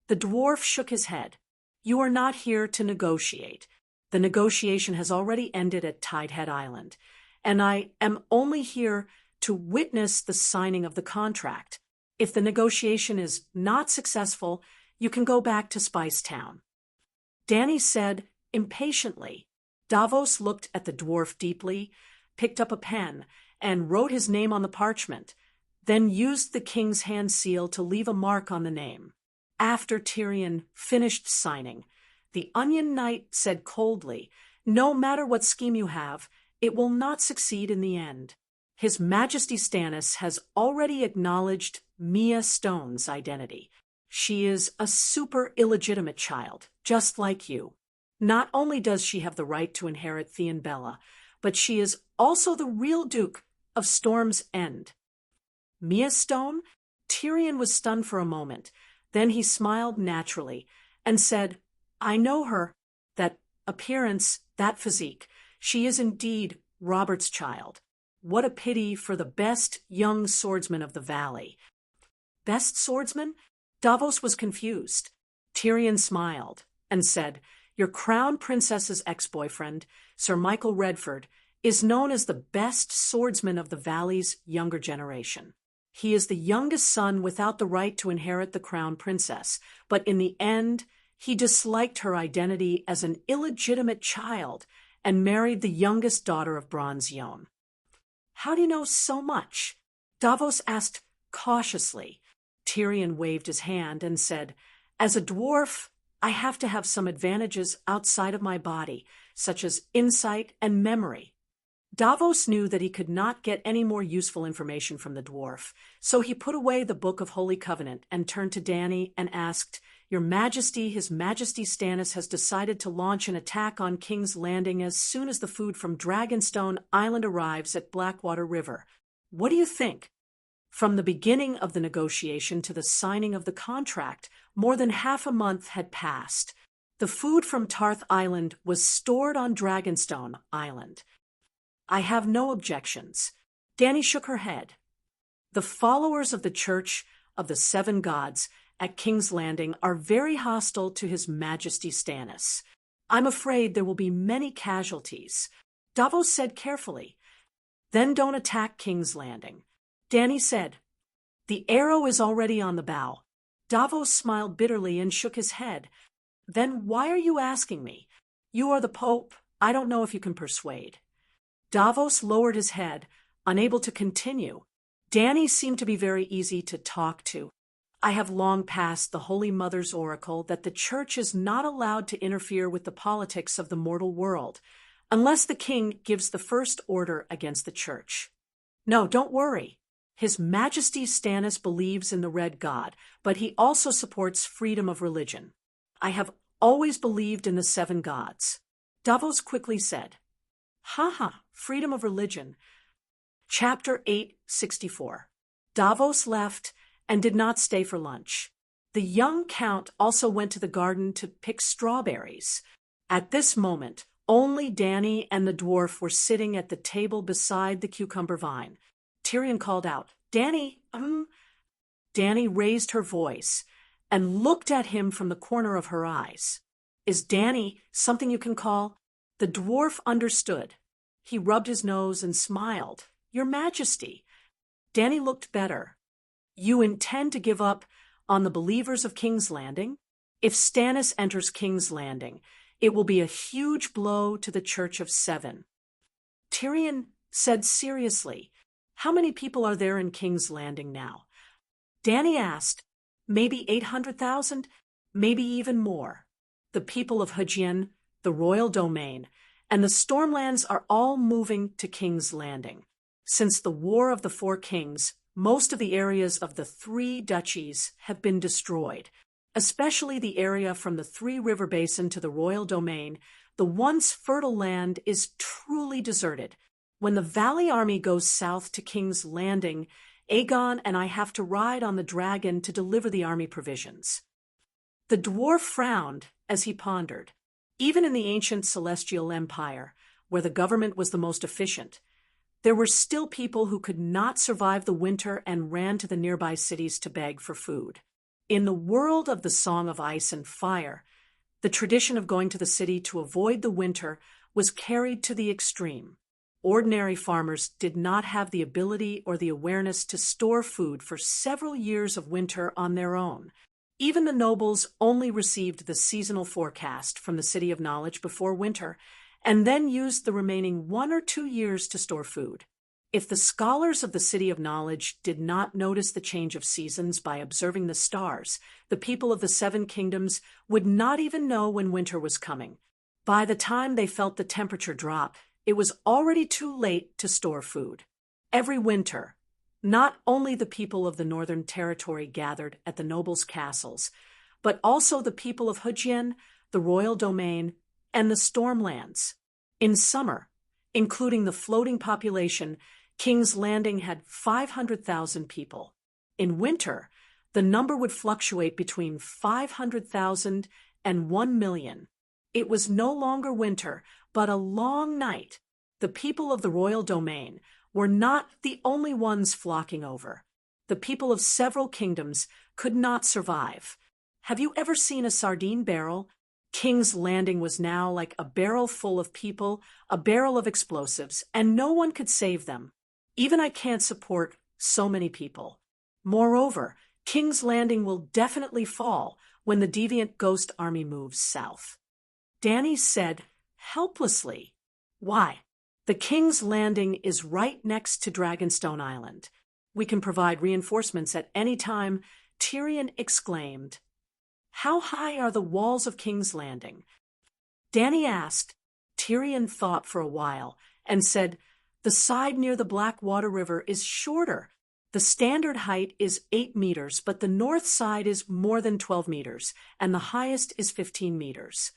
The dwarf shook his head. You are not here to negotiate. The negotiation has already ended at Tidehead Island, and I am only here to witness the signing of the contract. If the negotiation is not successful, you can go back to Spice Town. Dany said impatiently. Davos looked at the dwarf deeply, picked up a pen, and wrote his name on the parchment, then used the king's hand seal to leave a mark on the name. After Tyrion finished signing, the Onion Knight said coldly, no matter what scheme you have, it will not succeed in the end. His Majesty Stannis has already acknowledged Mia Stone's identity. She is a super illegitimate child, just like you. Not only does she have the right to inherit Theon Bella, but she is also the real Duke of Storm's End. Mia Stone? Tyrion was stunned for a moment. Then he smiled naturally and said, I know her. That appearance, that physique. She is indeed Robert's child. What a pity for the best young swordsman of the valley. Best swordsman? Davos was confused. Tyrion smiled and said, your crown princess's ex-boyfriend, Sir Michael Redford, is known as the best swordsman of the valley's younger generation. He is the youngest son without the right to inherit the crown princess, but in the end, he disliked her identity as an illegitimate child and married the youngest daughter of Bronze Yohn. How do you know so much? Davos asked cautiously. Tyrion waved his hand and said, as a dwarf, I have to have some advantages outside of my body, such as insight and memory. Davos knew that he could not get any more useful information from the dwarf, so he put away the Book of Holy Covenant and turned to Dany and asked, Your Majesty, His Majesty Stannis has decided to launch an attack on King's Landing as soon as the food from Dragonstone Island arrives at Blackwater River. What do you think? From the beginning of the negotiation to the signing of the contract, more than half a month had passed. The food from Tarth Island was stored on Dragonstone Island. I have no objections. Dany shook her head. The followers of the Church of the Seven Gods at King's Landing are very hostile to His Majesty Stannis. I'm afraid there will be many casualties. Davos said carefully. Then don't attack King's Landing. Dany said, The arrow is already on the bow. Davos smiled bitterly and shook his head. Then why are you asking me? You are the Pope. I don't know if you can persuade. Davos lowered his head, unable to continue. Dany seemed to be very easy to talk to. I have long passed the Holy Mother's oracle that the Church is not allowed to interfere with the politics of the mortal world, unless the king gives the first order against the Church. No, don't worry. His Majesty Stannis believes in the Red God, but he also supports freedom of religion. I have always believed in the Seven Gods. Davos quickly said, freedom of religion. Chapter 864. Davos left and did not stay for lunch. The young count also went to the garden to pick strawberries. At this moment, only Dany and the dwarf were sitting at the table beside the cucumber vine. Tyrion called out, Dany, Dany raised her voice and looked at him from the corner of her eyes. Is Dany something you can call? The dwarf understood. He rubbed his nose and smiled. Your Majesty. Dany looked better. You intend to give up on the believers of King's Landing? If Stannis enters King's Landing, it will be a huge blow to the Church of Seven. Tyrion said seriously, "How many people are there in King's Landing now?" Dany asked, "Maybe 800,000, maybe even more. The people of Hugin, the royal domain, and the Stormlands are all moving to King's Landing. Since the War of the Four Kings, most of the areas of the three duchies have been destroyed, especially the area from the Three River Basin to the royal domain. The once fertile land is truly deserted. When the Valley Army goes south to King's Landing, Aegon and I have to ride on the dragon to deliver the army provisions." The dwarf frowned as he pondered. Even in the ancient Celestial Empire, where the government was the most efficient, there were still people who could not survive the winter and ran to the nearby cities to beg for food. In the world of the Song of Ice and Fire, the tradition of going to the city to avoid the winter was carried to the extreme. Ordinary farmers did not have the ability or the awareness to store food for several years of winter on their own. Even the nobles only received the seasonal forecast from the City of Knowledge before winter, and then used the remaining 1 or 2 years to store food. If the scholars of the City of Knowledge did not notice the change of seasons by observing the stars, the people of the Seven Kingdoms would not even know when winter was coming. By the time they felt the temperature drop, it was already too late to store food. Every winter, not only the people of the Northern Territory gathered at the nobles' castles, but also the people of Hugin, the royal domain, and the Stormlands. In summer, including the floating population, King's Landing had 500,000 people. In winter, the number would fluctuate between 500,000 and 1 million. It was no longer winter, but a long night. The people of the royal domain were not the only ones flocking over. The people of several kingdoms could not survive. Have you ever seen a sardine barrel? King's Landing was now like a barrel full of people, a barrel of explosives, and no one could save them. Even I can't support so many people. Moreover, King's Landing will definitely fall when the deviant ghost army moves south. Dany said helplessly, "Why? The King's Landing is right next to Dragonstone Island. We can provide reinforcements at any time," Tyrion exclaimed. "How high are the walls of King's Landing?" Dany asked. Tyrion thought for a while and said, "The side near the Blackwater River is shorter. The standard height is 8 meters, but the north side is more than 12 meters, and the highest is 15 meters.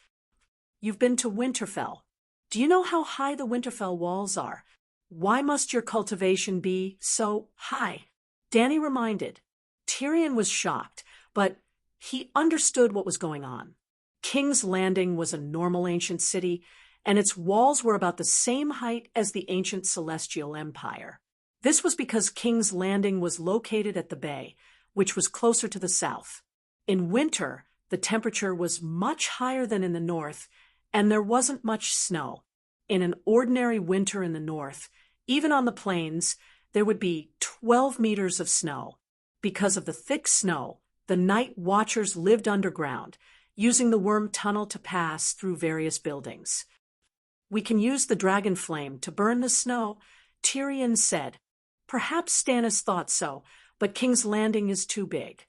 You've been to Winterfell. Do you know how high the Winterfell walls are? Why must your cultivation be so high?" Dany reminded. Tyrion was shocked, but he understood what was going on. King's Landing was a normal ancient city, and its walls were about the same height as the ancient Celestial Empire. This was because King's Landing was located at the bay, which was closer to the south. In winter, the temperature was much higher than in the north, and there wasn't much snow. In an ordinary winter in the north, even on the plains, there would be 12 meters of snow. Because of the thick snow, the night watchers lived underground, using the worm tunnel to pass through various buildings. "We can use the dragon flame to burn the snow," Tyrion said. Perhaps Stannis thought so, but King's Landing is too big.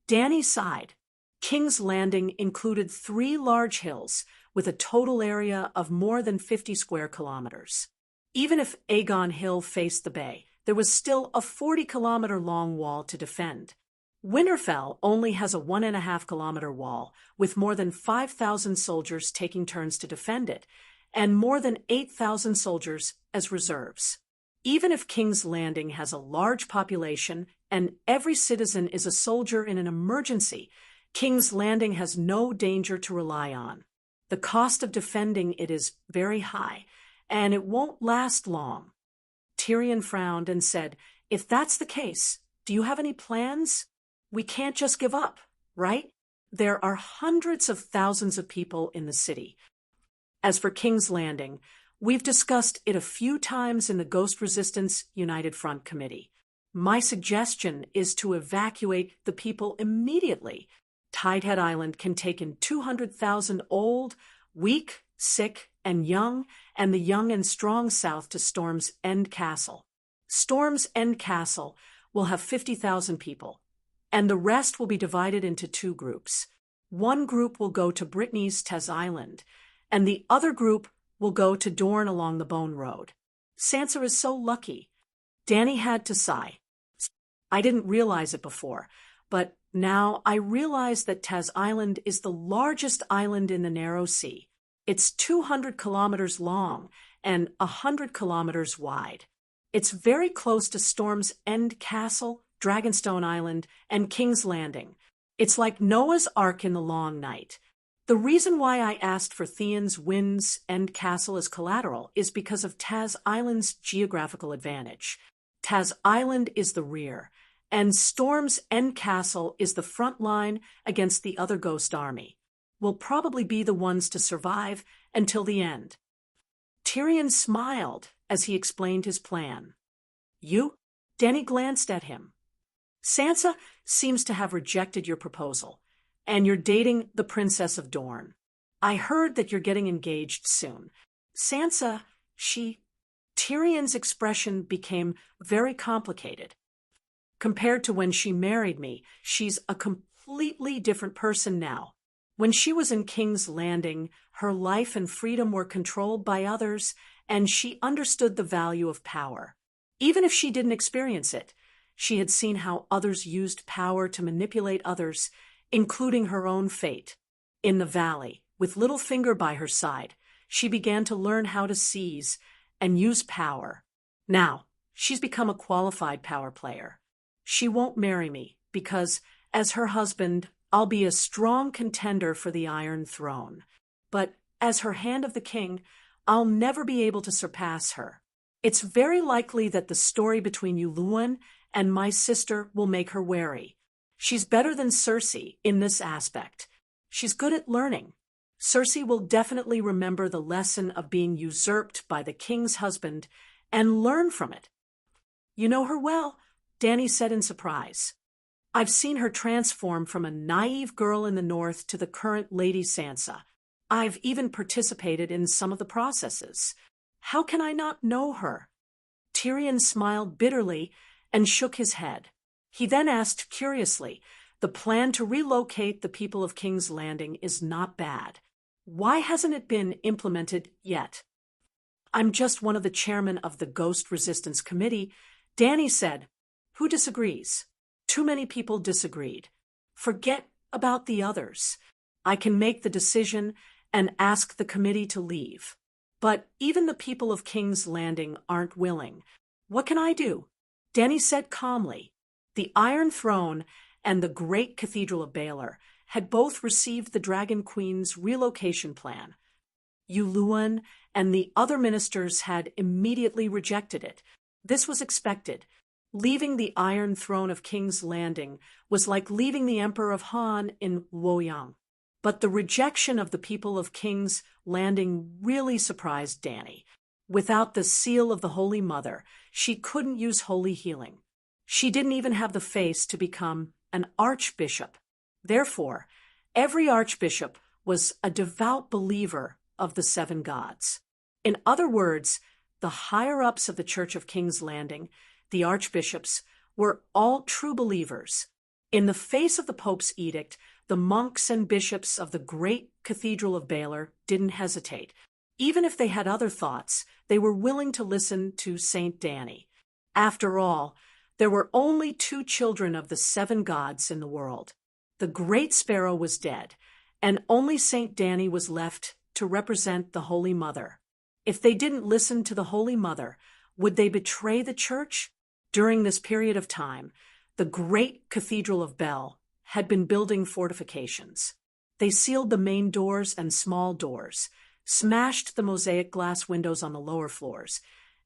Dany sighed. King's Landing included 3 large hills with a total area of more than 50 square kilometers. Even if Aegon Hill faced the bay, there was still a 40-kilometer-long wall to defend. Winterfell only has a 1.5-kilometer wall, with more than 5,000 soldiers taking turns to defend it, and more than 8,000 soldiers as reserves. Even if King's Landing has a large population and every citizen is a soldier in an emergency, King's Landing has no danger to rely on. The cost of defending it is very high, and it won't last long. Tyrion frowned and said, "If that's the case, do you have any plans? We can't just give up, right? There are hundreds of thousands of people in the city. As for King's Landing, we've discussed it a few times in the Ghost Resistance United Front Committee. My suggestion is to evacuate the people immediately. Tidehead Island can take in 200,000 old, weak, sick, and young, and the young and strong south to Storm's End Castle. Storm's End Castle will have 50,000 people, and the rest will be divided into two groups. One group will go to Brittany's Tez Island, and the other group will go to Dorne along the Bone Road. Sansa is so lucky. Dany had to sigh. I didn't realize it before, but now I realize that Tez Island is the largest island in the Narrow Sea. It's 200 kilometers long and 100 kilometers wide. It's very close to Storm's End Castle, Dragonstone Island, and King's Landing. It's like Noah's Ark in the long night. The reason why I asked for Theon's Wind's End Castle as collateral is because of Taz Island's geographical advantage. Taz Island is the rear, and Storm's End Castle is the front line against the other Ghost Army. We'll probably be the ones to survive until the end. Tyrion smiled as he explained his plan. You? Dany glanced at him. Sansa seems to have rejected your proposal, and you're dating the Princess of Dorne. I heard that you're getting engaged soon. Sansa, Tyrion's expression became very complicated. Compared to when she married me, she's a completely different person now. When she was in King's Landing, her life and freedom were controlled by others, and she understood the value of power. Even if she didn't experience it, she had seen how others used power to manipulate others, including her own fate. In the valley, with Littlefinger by her side, she began to learn how to seize and use power. Now, she's become a qualified power player. She won't marry me because, as her husband, I'll be a strong contender for the Iron Throne. But as her Hand of the King, I'll never be able to surpass her. It's very likely that the story between Yuluan and my sister will make her wary. She's better than Cersei in this aspect. She's good at learning. Cersei will definitely remember the lesson of being usurped by the king's husband and learn from it. You know her well, Dany said in surprise. I've seen her transform from a naive girl in the north to the current Lady Sansa. I've even participated in some of the processes. How can I not know her? Tyrion smiled bitterly and shook his head. He then asked curiously, the plan to relocate the people of King's Landing is not bad. Why hasn't it been implemented yet? I'm just one of the chairmen of the Ghost Resistance Committee, Dany said. Who disagrees? Too many people disagreed. Forget about the others. I can make the decision and ask the committee to leave. But even the people of King's Landing aren't willing. What can I do? Dany said calmly. The Iron Throne and the Great Cathedral of Baelor had both received the Dragon Queen's relocation plan. Yuluan and the other ministers had immediately rejected it. This was expected. Leaving the Iron Throne of King's Landing was like leaving the Emperor of Han in Luoyang. But the rejection of the people of King's Landing really surprised Dany. Without the seal of the Holy Mother, she couldn't use holy healing. She didn't even have the face to become an archbishop. Therefore, every archbishop was a devout believer of the seven gods. In other words, the higher-ups of the Church of King's Landing, the archbishops, were all true believers. In the face of the Pope's edict, the monks and bishops of the great Cathedral of Baelor didn't hesitate. Even if they had other thoughts, they were willing to listen to Saint Dany. After all, there were only two children of the seven gods in the world. The Great Sparrow was dead, and only Saint Dany was left to represent the Holy Mother. If they didn't listen to the Holy Mother, would they betray the Church? During this period of time, the great Cathedral of Bel had been building fortifications. They sealed the main doors and small doors, smashed the mosaic glass windows on the lower floors,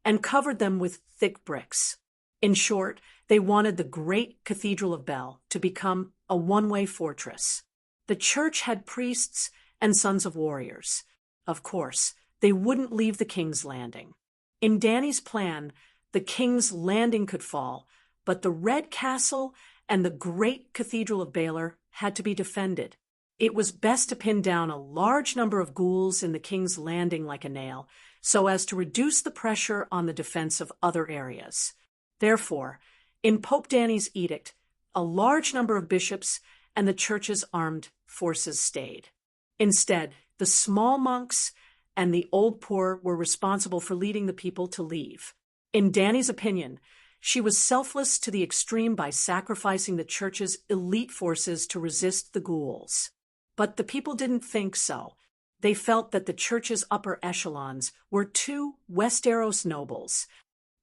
and covered them with thick bricks. In short, they wanted the great Cathedral of Bel to become a one-way fortress. The Church had priests and sons of warriors. Of course, they wouldn't leave the King's Landing. In Dany's plan, the King's Landing could fall, but the Red Castle and the great Cathedral of Baylor had to be defended. It was best to pin down a large number of ghouls in the King's Landing like a nail, so as to reduce the pressure on the defense of other areas. Therefore, in Pope Danny's edict, a large number of bishops and the church's armed forces stayed. Instead, the small monks and the old poor were responsible for leading the people to leave. In Danny's opinion, she was selfless to the extreme by sacrificing the church's elite forces to resist the ghouls. But the people didn't think so. They felt that the church's upper echelons were two Westeros nobles.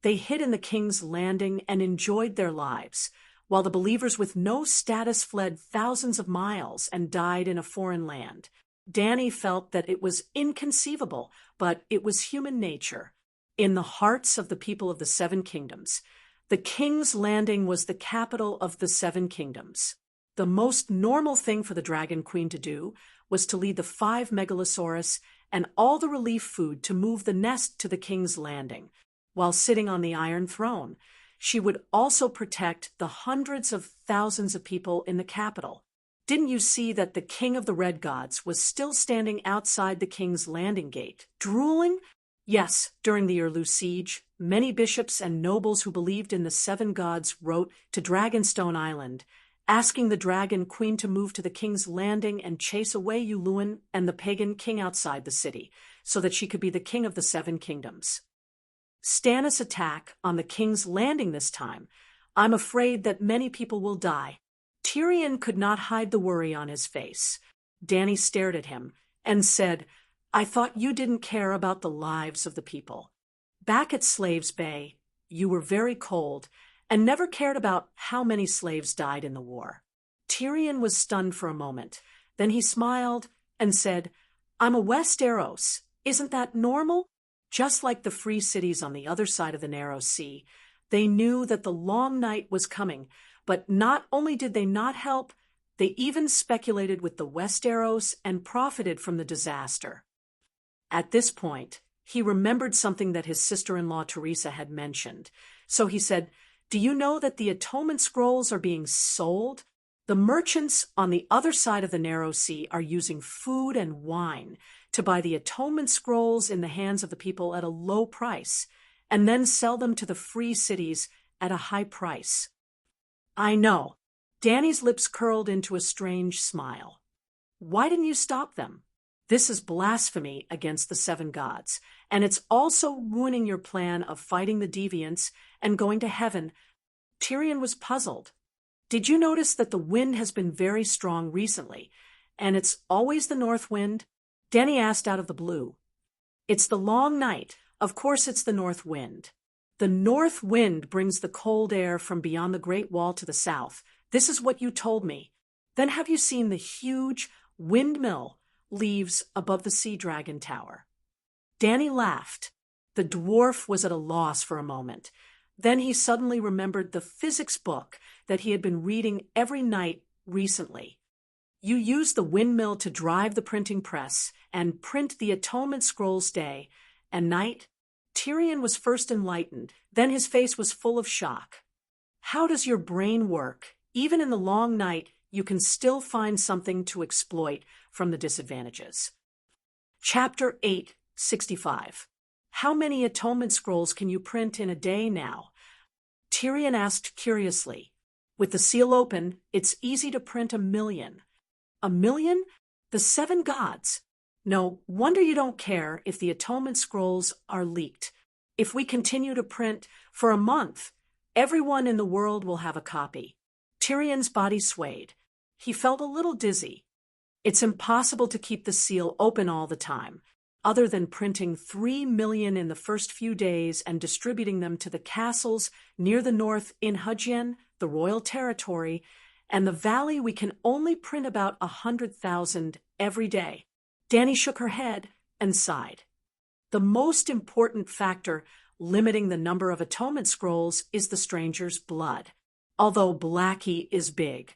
They hid in the King's Landing and enjoyed their lives, while the believers with no status fled thousands of miles and died in a foreign land. Danny felt that it was inconceivable, but it was human nature. In the hearts of the people of the Seven Kingdoms, the King's Landing was the capital of the Seven Kingdoms. The most normal thing for the Dragon Queen to do was to lead the 5 Megalosaurus and all the relief food to move the nest to the King's Landing. While sitting on the Iron Throne, she would also protect the hundreds of thousands of people in the capital. Didn't you see that the King of the Red Gods was still standing outside the King's Landing gate, drooling? Yes, during the Urlu siege, many bishops and nobles who believed in the 7 gods wrote to Dragonstone Island, asking the Dragon Queen to move to the King's Landing and chase away Uluin and the pagan king outside the city, so that she could be the king of the 7 kingdoms. Stannis' attack on the King's Landing this time, I'm afraid that many people will die. Tyrion could not hide the worry on his face. Danny stared at him and said, I thought you didn't care about the lives of the people. Back at Slaves Bay, you were very cold and never cared about how many slaves died in the war. Tyrion was stunned for a moment. Then he smiled and said, I'm a Westeros. Isn't that normal? Just like the free cities on the other side of the narrow sea, they knew that the long night was coming, but not only did they not help, they even speculated with the Westeros and profited from the disaster. At this point, he remembered something that his sister-in-law Teresa had mentioned. So he said, Do you know that the atonement scrolls are being sold? The merchants on the other side of the narrow sea are using food and wine to buy the atonement scrolls in the hands of the people at a low price, and then sell them to the free cities at a high price. I know. Danny's lips curled into a strange smile. Why didn't you stop them? This is blasphemy against the 7 gods, and it's also ruining your plan of fighting the deviants and going to heaven. Tyrion was puzzled. Did you notice that the wind has been very strong recently, and it's always the north wind? Danny asked out of the blue. It's the long night. Of course it's the north wind. The north wind brings the cold air from beyond the Great Wall to the south. This is what you told me. Then have you seen the huge windmill leaves above the Sea Dragon Tower? Danny laughed. The dwarf was at a loss for a moment. Then he suddenly remembered the physics book that he had been reading every night recently. You use the windmill to drive the printing press and print the atonement scrolls day and night. Tyrion was first enlightened, then his face was full of shock. How does your brain work? Even in the long night, you can still find something to exploit from the disadvantages. Chapter 8:65. How many atonement scrolls can you print in a day now? Tyrion asked curiously. With the seal open, it's easy to print 1,000,000. 1,000,000? The 7 gods. No wonder you don't care if the atonement scrolls are leaked. If we continue to print for a month, everyone in the world will have a copy. Tyrion's body swayed. He felt a little dizzy. It's impossible to keep the seal open all the time, other than printing 3 million in the first few days and distributing them to the castles near the north in Hudgien, the royal territory, and the valley. We can only print about 100,000 every day. Danny shook her head and sighed. The most important factor limiting the number of atonement scrolls is the stranger's blood. Although Blackie is big,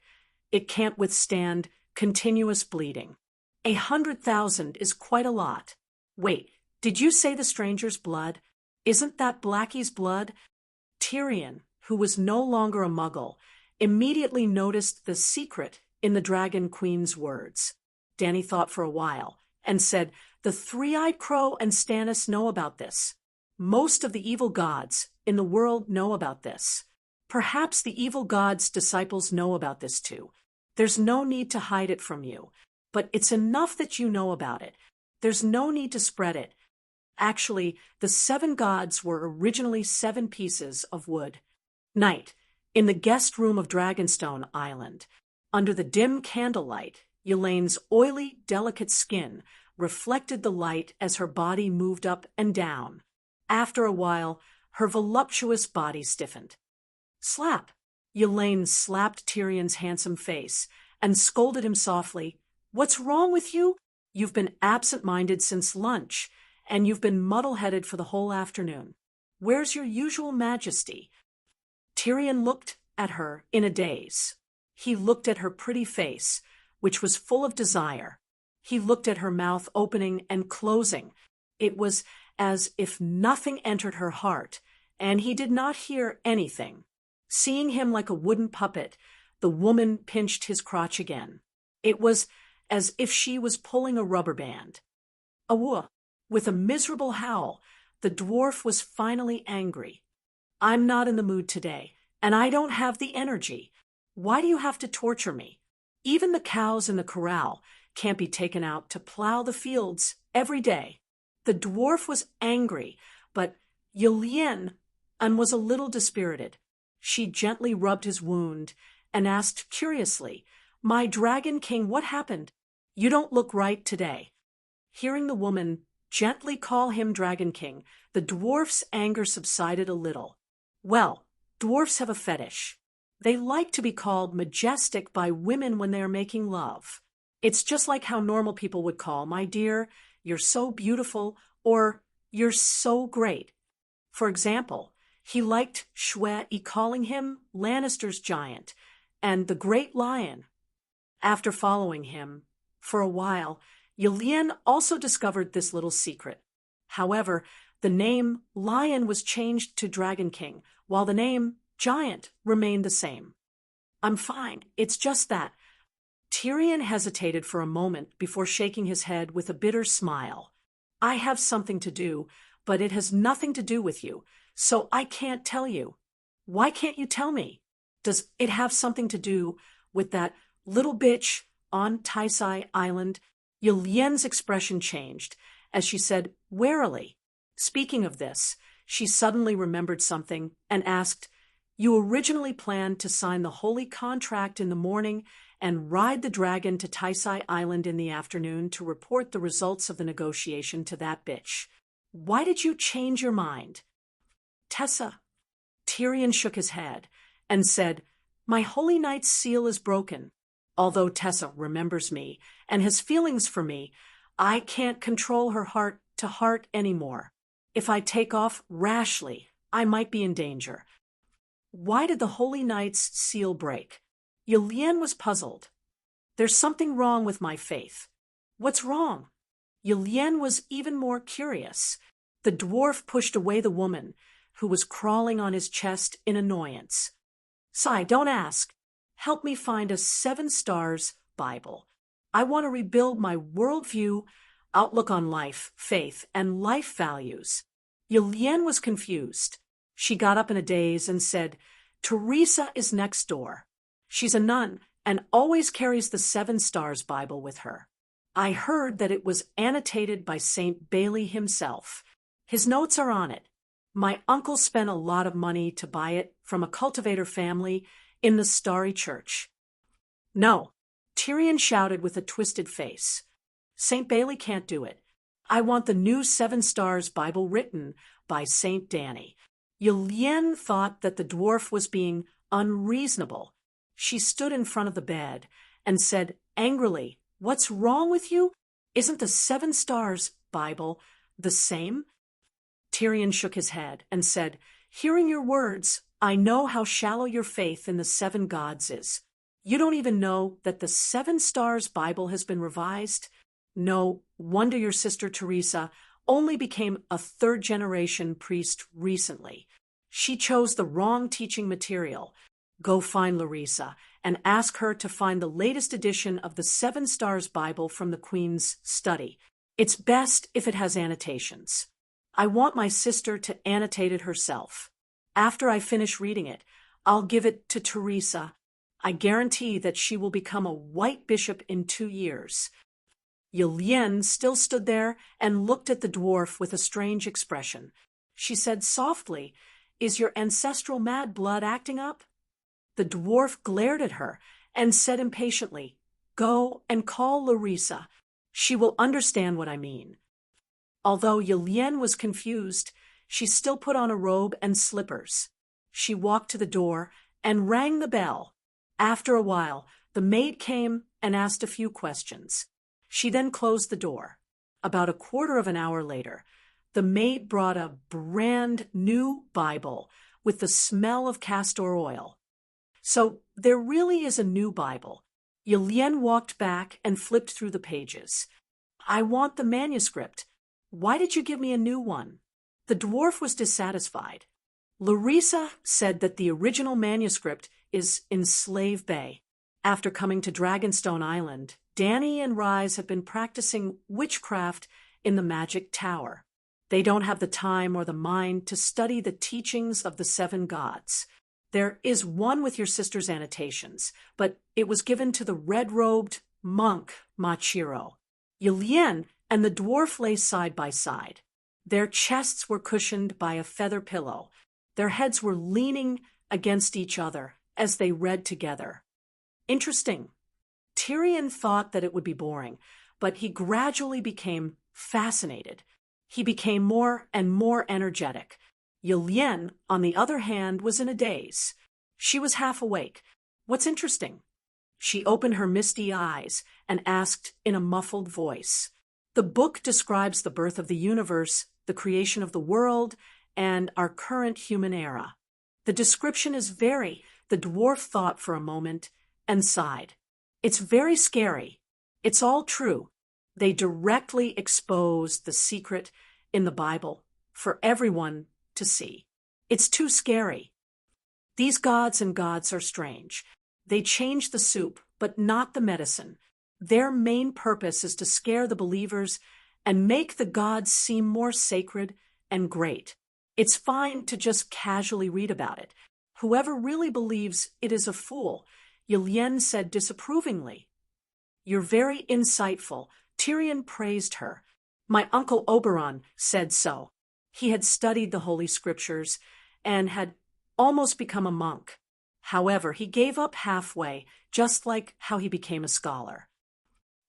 it can't withstand continuous bleeding. 100,000 is quite a lot. Wait, did you say the stranger's blood? Isn't that Blackie's blood? Tyrion, who was no longer a muggle, immediately noticed the secret in the Dragon Queen's words. Danny thought for a while and said, "The Three-Eyed Crow and Stannis know about this. Most of the evil gods in the world know about this. Perhaps the evil gods' disciples know about this too. There's no need to hide it from you, but it's enough that you know about it. There's no need to spread it. Actually, the 7 gods were originally 7 pieces of wood." Night, in the guest room of Dragonstone Island. Under the dim candlelight, Elaine's oily, delicate skin reflected the light as her body moved up and down. After a while, her voluptuous body stiffened. "Slap!" Elaine slapped Tyrion's handsome face and scolded him softly. "What's wrong with you? You've been absent-minded since lunch, and you've been muddle-headed for the whole afternoon. Where's your usual majesty?" Tyrion looked at her in a daze. He looked at her pretty face, which was full of desire. He looked at her mouth opening and closing. It was as if nothing entered her heart, and he did not hear anything. Seeing him like a wooden puppet, the woman pinched his crotch again. It was as if she was pulling a rubber band. Awooh! With a miserable howl, the dwarf was finally angry. "I'm not in the mood today, and I don't have the energy. Why do you have to torture me? Even the cows in the corral can't be taken out to plow the fields every day." The dwarf was angry, but Ylien was a little dispirited. She gently rubbed his wound and asked curiously, "My Dragon King, what happened? You don't look right today." Hearing the woman gently call him Dragon King, the dwarf's anger subsided a little. Well, dwarfs have a fetish. They like to be called majestic by women when they are making love. It's just like how normal people would call, "My dear, you're so beautiful," or "You're so great." For example, he liked Shwe calling him Lannister's giant and the Great Lion. After following him for a while, Ylien also discovered this little secret. However, the name Lion was changed to Dragon King, while the name Giant remained the same. "I'm fine, it's just that." Tyrion hesitated for a moment before shaking his head with a bitter smile. "I have something to do, but it has nothing to do with you, so I can't tell you." "Why can't you tell me? Does it have something to do with that little bitch on Taisai Island?" Ylien's expression changed as she said warily. Speaking of this, she suddenly remembered something and asked, "You originally planned to sign the holy contract in the morning and ride the dragon to Taisai Island in the afternoon to report the results of the negotiation to that bitch. Why did you change your mind?" "Tessa." Tyrion shook his head and said, "My holy knight's seal is broken. Although Tessa remembers me and has feelings for me, I can't control her heart to heart anymore. If I take off rashly, I might be in danger." "Why did the holy knight's seal break?" Ylien was puzzled. "There's something wrong with my faith." "What's wrong?" Ylien was even more curious. The dwarf pushed away the woman, who was crawling on his chest in annoyance. "Sigh, don't ask. Help me find a 7 stars Bible. I want to rebuild my worldview, outlook on life, faith, and life values." Ylien was confused. She got up in a daze and said, "Teresa is next door. She's a nun and always carries the 7 Stars Bible with her. I heard that it was annotated by St. Bailey himself. His notes are on it. My uncle spent a lot of money to buy it from a cultivator family in the Starry Church." "No," Tyrion shouted with a twisted face. "St. Bailey can't do it. I want the new 7 Stars Bible written by St. Danny." Ylien thought that the dwarf was being unreasonable. She stood in front of the bed and said angrily, "What's wrong with you? Isn't the 7 Stars Bible the same?" Tyrion shook his head and said, "Hearing your words, I know how shallow your faith in the 7 gods is. You don't even know that the 7 Stars Bible has been revised? No wonder your sister Teresa only became a 3rd-generation priest recently. She chose the wrong teaching material. Go find Larissa and ask her to find the latest edition of the Seven Stars Bible from the Queen's study. It's best if it has annotations. I want my sister to annotate it herself. After I finish reading it, I'll give it to Teresa. I guarantee that she will become a white bishop in 2 years. Yulien still stood there and looked at the dwarf with a strange expression. She said softly, "Is your ancestral mad blood acting up?" The dwarf glared at her and said impatiently, "Go and call Larissa. She will understand what I mean." Although Yulien was confused, she still put on a robe and slippers. She walked to the door and rang the bell. After a while, the maid came and asked a few questions. She then closed the door. About a quarter of an hour later, the maid brought a brand new Bible with the smell of castor oil. So there really is a new Bible. Yulien walked back and flipped through the pages. "I want the manuscript. Why did you give me a new one?" The dwarf was dissatisfied. Larissa said that the original manuscript is in Slave Bay. After coming to Dragonstone Island, Danny and Rise have been practicing witchcraft in the magic tower. They don't have the time or the mind to study the teachings of the seven gods. There is one with your sister's annotations, but it was given to the red-robed monk Machiro. Yulien and the dwarf lay side by side. Their chests were cushioned by a feather pillow. Their heads were leaning against each other as they read together. Interesting. Tyrion thought that it would be boring, but he gradually became fascinated. He became more and more energetic. Yulien, on the other hand, was in a daze. She was half awake. "What's interesting?" She opened her misty eyes and asked in a muffled voice. "The book describes the birth of the universe, the creation of the world, and our current human era. The description is the dwarf thought for a moment and sighed. It's very scary. It's all true. They directly expose the secret in the Bible for everyone to see. It's too scary. These gods and gods are strange. They change the soup, but not the medicine. Their main purpose is to scare the believers and make the gods seem more sacred and great. It's fine to just casually read about it. Whoever really believes it is a fool," Yulien said disapprovingly. "You're very insightful." Tyrion praised her. "My uncle Oberon said so. He had studied the Holy Scriptures and had almost become a monk. However, he gave up halfway, just like how he became a scholar.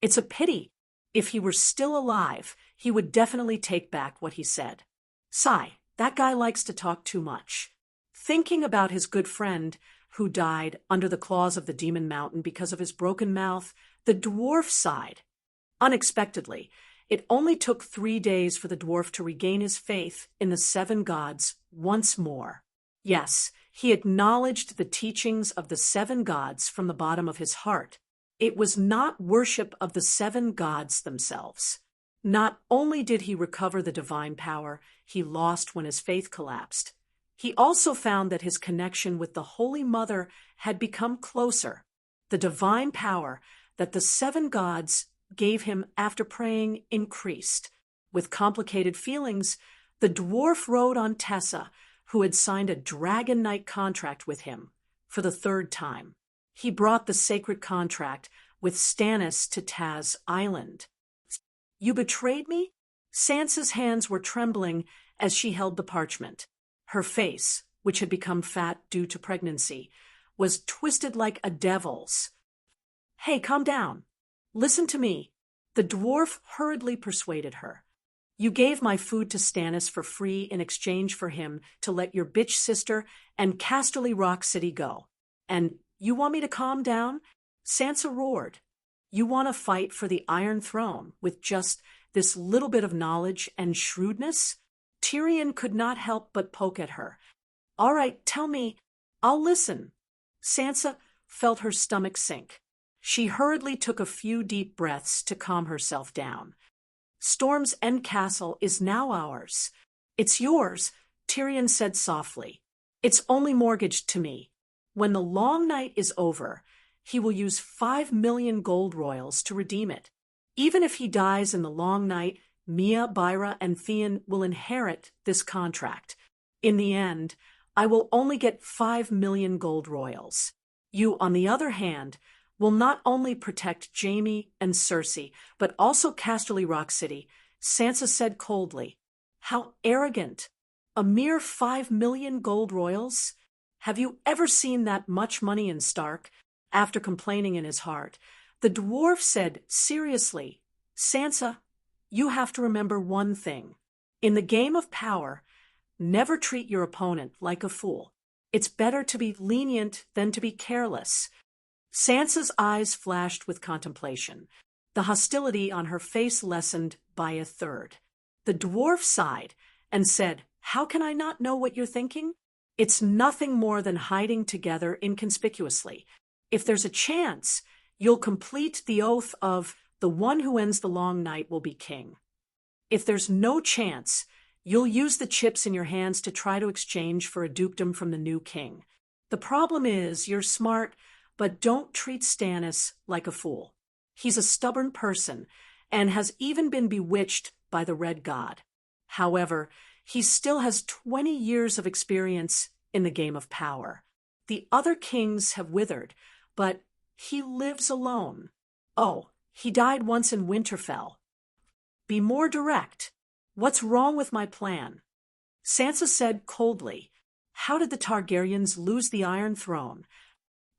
It's a pity. If he were still alive, he would definitely take back what he said. Sigh, that guy likes to talk too much." Thinking about his good friend, who died under the claws of the Demon Mountain because of his broken mouth, the dwarf sighed. Unexpectedly, it only took 3 days for the dwarf to regain his faith in the seven gods once more. Yes, he acknowledged the teachings of the seven gods from the bottom of his heart. It was not worship of the seven gods themselves. Not only did he recover the divine power he lost when his faith collapsed, he also found that his connection with the Holy Mother had become closer. The divine power that the seven gods gave him after praying increased. With complicated feelings, the dwarf rode on Tessa, who had signed a Dragon Knight contract with him for the 3rd time. He brought the sacred contract with Stannis to Taz Island. "You betrayed me?" Sansa's hands were trembling as she held the parchment. Her face, which had become fat due to pregnancy, was twisted like a devil's. "Hey, calm down. Listen to me." The dwarf hurriedly persuaded her. "You gave my food to Stannis for free in exchange for him to let your bitch sister and Casterly Rock City go. And you want me to calm down?" Sansa roared. "You want to fight for the Iron Throne with just this little bit of knowledge and shrewdness?" Tyrion could not help but poke at her. "All right, tell me. I'll listen." Sansa felt her stomach sink. She hurriedly took a few deep breaths to calm herself down. "Storm's End Castle is now ours." "It's yours," Tyrion said softly. It's only mortgaged to me. When the long night is over, he will use 5 million gold royals to redeem it. Even if he dies in the long night, Mia, Byra, and Theon will inherit this contract. In the end, I will only get 5 million gold royals. You, on the other hand, will not only protect Jaime and Cersei, but also Casterly Rock City, Sansa said coldly. How arrogant! A mere 5 million gold royals? Have you ever seen that much money in Stark? After complaining in his heart, the dwarf said seriously, Sansa, you have to remember one thing. In the game of power, never treat your opponent like a fool. It's better to be lenient than to be careless. Sansa's eyes flashed with contemplation. The hostility on her face lessened by a third. The dwarf sighed and said, How can I not know what you're thinking? It's nothing more than hiding together inconspicuously. If there's a chance, you'll complete the oath of the one who ends the long night will be king. If there's no chance, you'll use the chips in your hands to try to exchange for a dukedom from the new king. The problem is, you're smart, but don't treat Stannis like a fool. He's a stubborn person and has even been bewitched by the Red God. However, he still has 20 years of experience in the game of power. The other kings have withered, but he lives alone. Oh, he died once in Winterfell. Be more direct. What's wrong with my plan? Sansa said coldly, How did the Targaryens lose the Iron Throne?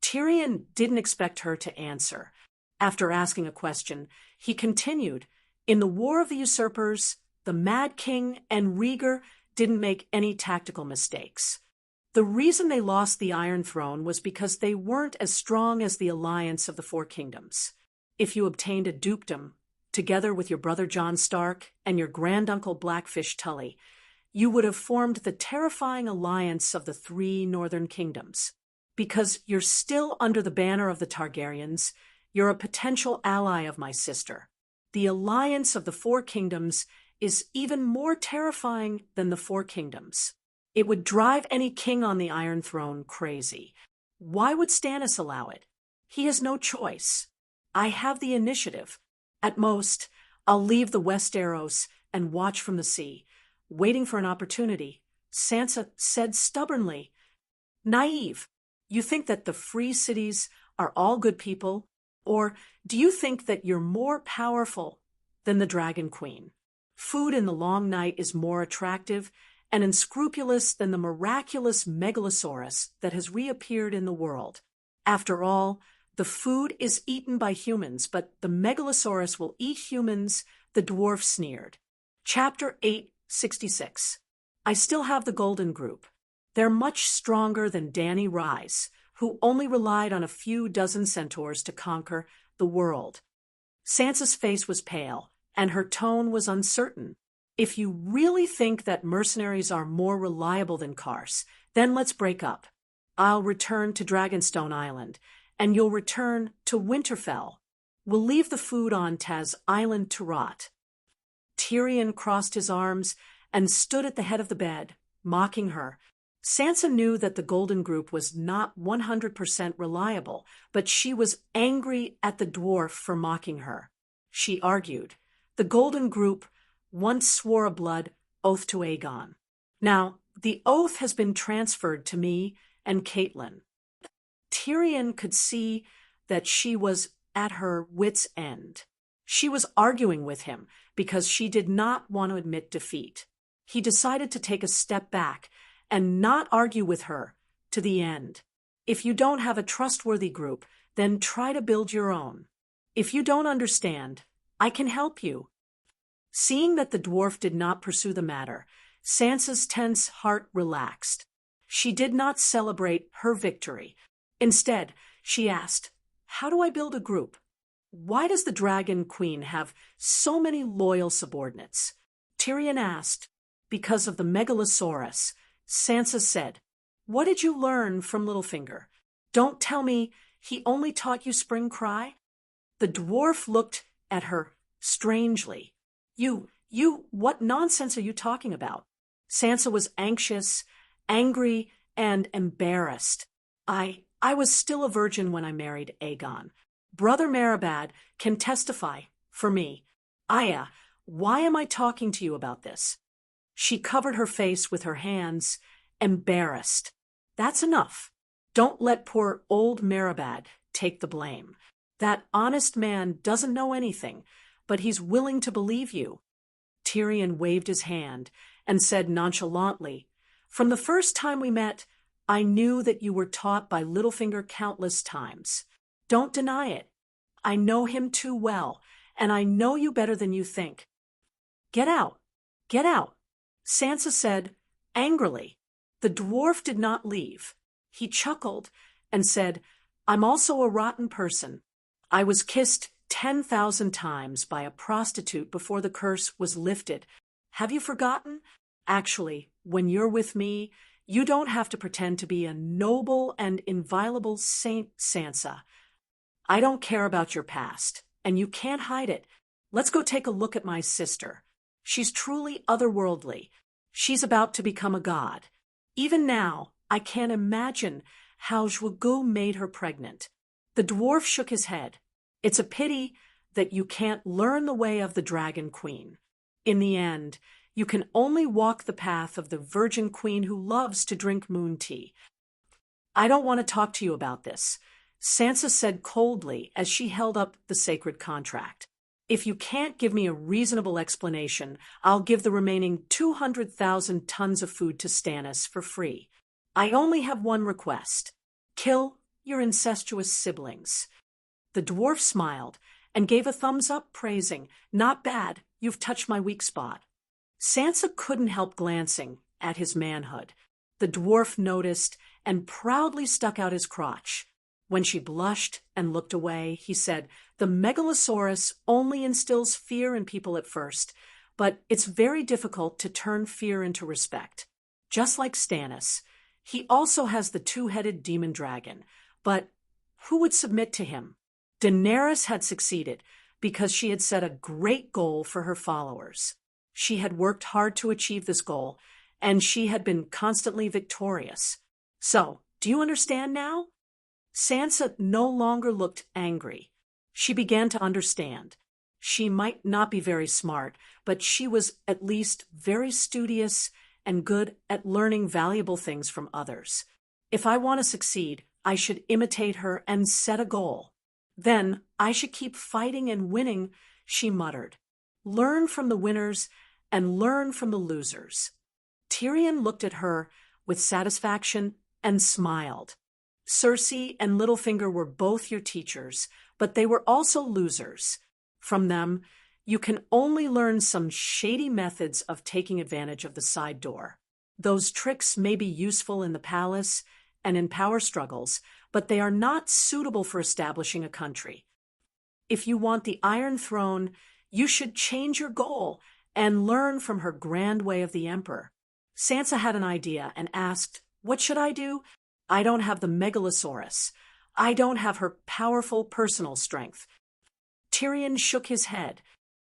Tyrion didn't expect her to answer. After asking a question, he continued, In the War of the Usurpers, the Mad King and Rhaegar didn't make any tactical mistakes. The reason they lost the Iron Throne was because they weren't as strong as the alliance of the Four Kingdoms. If you obtained a dukedom, together with your brother Jon Stark and your granduncle Blackfish Tully, you would have formed the terrifying alliance of the three northern kingdoms. Because you're still under the banner of the Targaryens, you're a potential ally of my sister. The alliance of the Four Kingdoms is even more terrifying than the Four Kingdoms. It would drive any king on the Iron Throne crazy. Why would Stannis allow it? He has no choice. I have the initiative. At most, I'll leave the Westeros and watch from the sea, waiting for an opportunity. Sansa said stubbornly, Naive. You think that the free cities are all good people? Or do you think that you're more powerful than the Dragon Queen? Food in the long night is more attractive and unscrupulous than the miraculous megalosaurus that has reappeared in the world. After all, the food is eaten by humans, but the megalosaurus will eat humans, the dwarf sneered. Chapter 866. I still have the Golden Group. They're much stronger than Dany Rise, who only relied on a few dozen centaurs to conquer the world. Sansa's face was pale, and her tone was uncertain. If you really think that mercenaries are more reliable than Kars, then let's break up. I'll return to Dragonstone Island, and you'll return to Winterfell. We'll leave the food on Taz Island to rot. Tyrion crossed his arms and stood at the head of the bed, mocking her. Sansa knew that the Golden Group was not 100% reliable, but she was angry at the dwarf for mocking her. She argued, The Golden Group once swore a blood oath to Aegon. Now, the oath has been transferred to me and Catelyn. Tyrion could see that she was at her wit's end. She was arguing with him because she did not want to admit defeat. He decided to take a step back and not argue with her to the end. If you don't have a trustworthy group, then try to build your own. If you don't understand, I can help you. Seeing that the dwarf did not pursue the matter, Sansa's tense heart relaxed. She did not celebrate her victory. Instead, she asked, How do I build a group? Why does the Dragon Queen have so many loyal subordinates? Tyrion asked. Because of the megalosaurus. Sansa said, What did you learn from Littlefinger? Don't tell me he only taught you Spring Cry? The dwarf looked at her strangely. What nonsense are you talking about? Sansa was anxious, angry, and embarrassed. I was still a virgin when I married Aegon. Brother Meribad can testify for me. Aya, why am I talking to you about this? She covered her face with her hands, embarrassed. That's enough. Don't let poor old Meribad take the blame. That honest man doesn't know anything, but he's willing to believe you. Tyrion waved his hand and said nonchalantly, From the first time we met, I knew that you were taught by Littlefinger countless times. Don't deny it. I know him too well, and I know you better than you think. Get out. Get out. Sansa said, angrily. The dwarf did not leave. He chuckled and said, I'm also a rotten person. I was kissed 10,000 times by a prostitute before the curse was lifted. Have you forgotten? Actually, when you're with me, you don't have to pretend to be a noble and inviolable saint, Sansa. I don't care about your past, and you can't hide it. Let's go take a look at my sister. She's truly otherworldly. She's about to become a god. Even now, I can't imagine how Zhugu made her pregnant. The dwarf shook his head. It's a pity that you can't learn the way of the Dragon Queen. In the end, you can only walk the path of the Virgin Queen who loves to drink moon tea. I don't want to talk to you about this, Sansa said coldly as she held up the sacred contract. If you can't give me a reasonable explanation, I'll give the remaining 200,000 tons of food to Stannis for free. I only have one request. Kill your incestuous siblings. The dwarf smiled and gave a thumbs up, praising, Not bad, you've touched my weak spot. Sansa couldn't help glancing at his manhood. The dwarf noticed and proudly stuck out his crotch. When she blushed and looked away, he said, The Megalosaurus only instills fear in people at first, but it's very difficult to turn fear into respect. Just like Stannis, he also has the two-headed demon dragon, but who would submit to him? Daenerys had succeeded because she had set a great goal for her followers. She had worked hard to achieve this goal, and she had been constantly victorious. So, do you understand now? Sansa no longer looked angry. She began to understand. She might not be very smart, but she was at least very studious and good at learning valuable things from others. If I want to succeed, I should imitate her and set a goal. Then I should keep fighting and winning, she muttered. Learn from the winners and learn from the losers. Tyrion looked at her with satisfaction and smiled. Cersei and Littlefinger were both your teachers, but they were also losers. From them, you can only learn some shady methods of taking advantage of the side door. Those tricks may be useful in the palace and in power struggles, but they are not suitable for establishing a country. If you want the Iron Throne, you should change your goal and learn from her grand way of the Emperor. Sansa had an idea and asked, What should I do? I don't have the Megalosaurus. I don't have her powerful personal strength. Tyrion shook his head.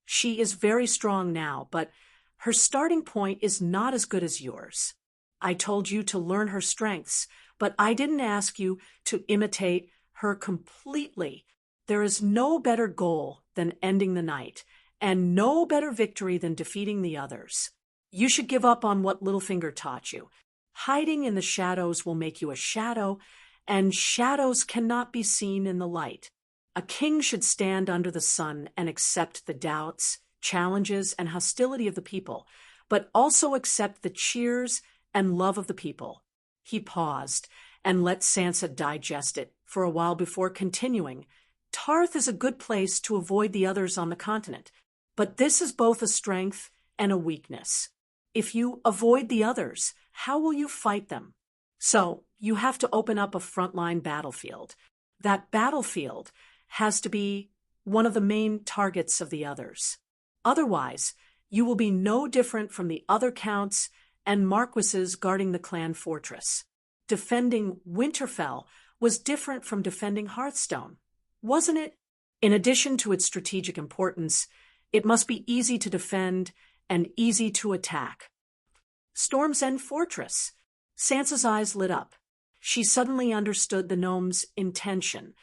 She is very strong now, but her starting point is not as good as yours. I told you to learn her strengths, but I didn't ask you to imitate her completely. There is no better goal than ending the night, and no better victory than defeating the others. You should give up on what Littlefinger taught you. Hiding in the shadows will make you a shadow, and shadows cannot be seen in the light. A king should stand under the sun and accept the doubts, challenges, and hostility of the people, but also accept the cheers and love of the people. He paused and let Sansa digest it for a while before continuing. Tarth is a good place to avoid the others on the continent, but this is both a strength and a weakness. If you avoid the others, how will you fight them? So, you have to open up a frontline battlefield. That battlefield has to be one of the main targets of the others. Otherwise, you will be no different from the other counts and marquises guarding the clan fortress. Defending Winterfell was different from defending Hearthstone, wasn't it? In addition to its strategic importance, it must be easy to defend and easy to attack. Storm's End Fortress. Sansa's eyes lit up. She suddenly understood the gnome's intention.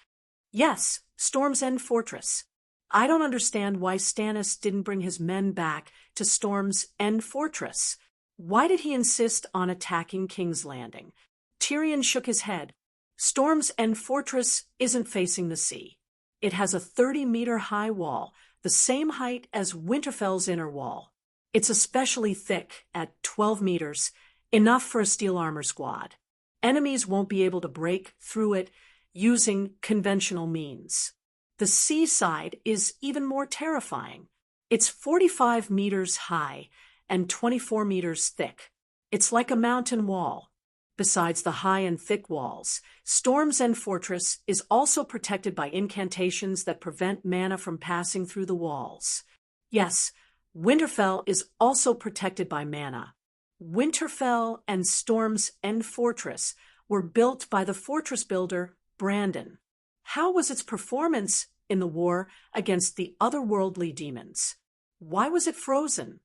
Yes, Storm's End Fortress. I don't understand why Stannis didn't bring his men back to Storm's End Fortress. Why did he insist on attacking King's Landing? Tyrion shook his head. Storm's End Fortress isn't facing the sea. It has a 30-meter-high wall, the same height as Winterfell's inner wall. It's especially thick, at 12 meters, enough for a steel armor squad. Enemies won't be able to break through it using conventional means. The seaside is even more terrifying. It's 45 meters high and 24 meters thick. It's like a mountain wall. Besides the high and thick walls, Storm's End Fortress is also protected by incantations that prevent mana from passing through the walls. Yes, Winterfell is also protected by mana. Winterfell and Storm's End Fortress were built by the fortress builder Brandon. How was its performance in the war against the otherworldly demons? Why was it frozen?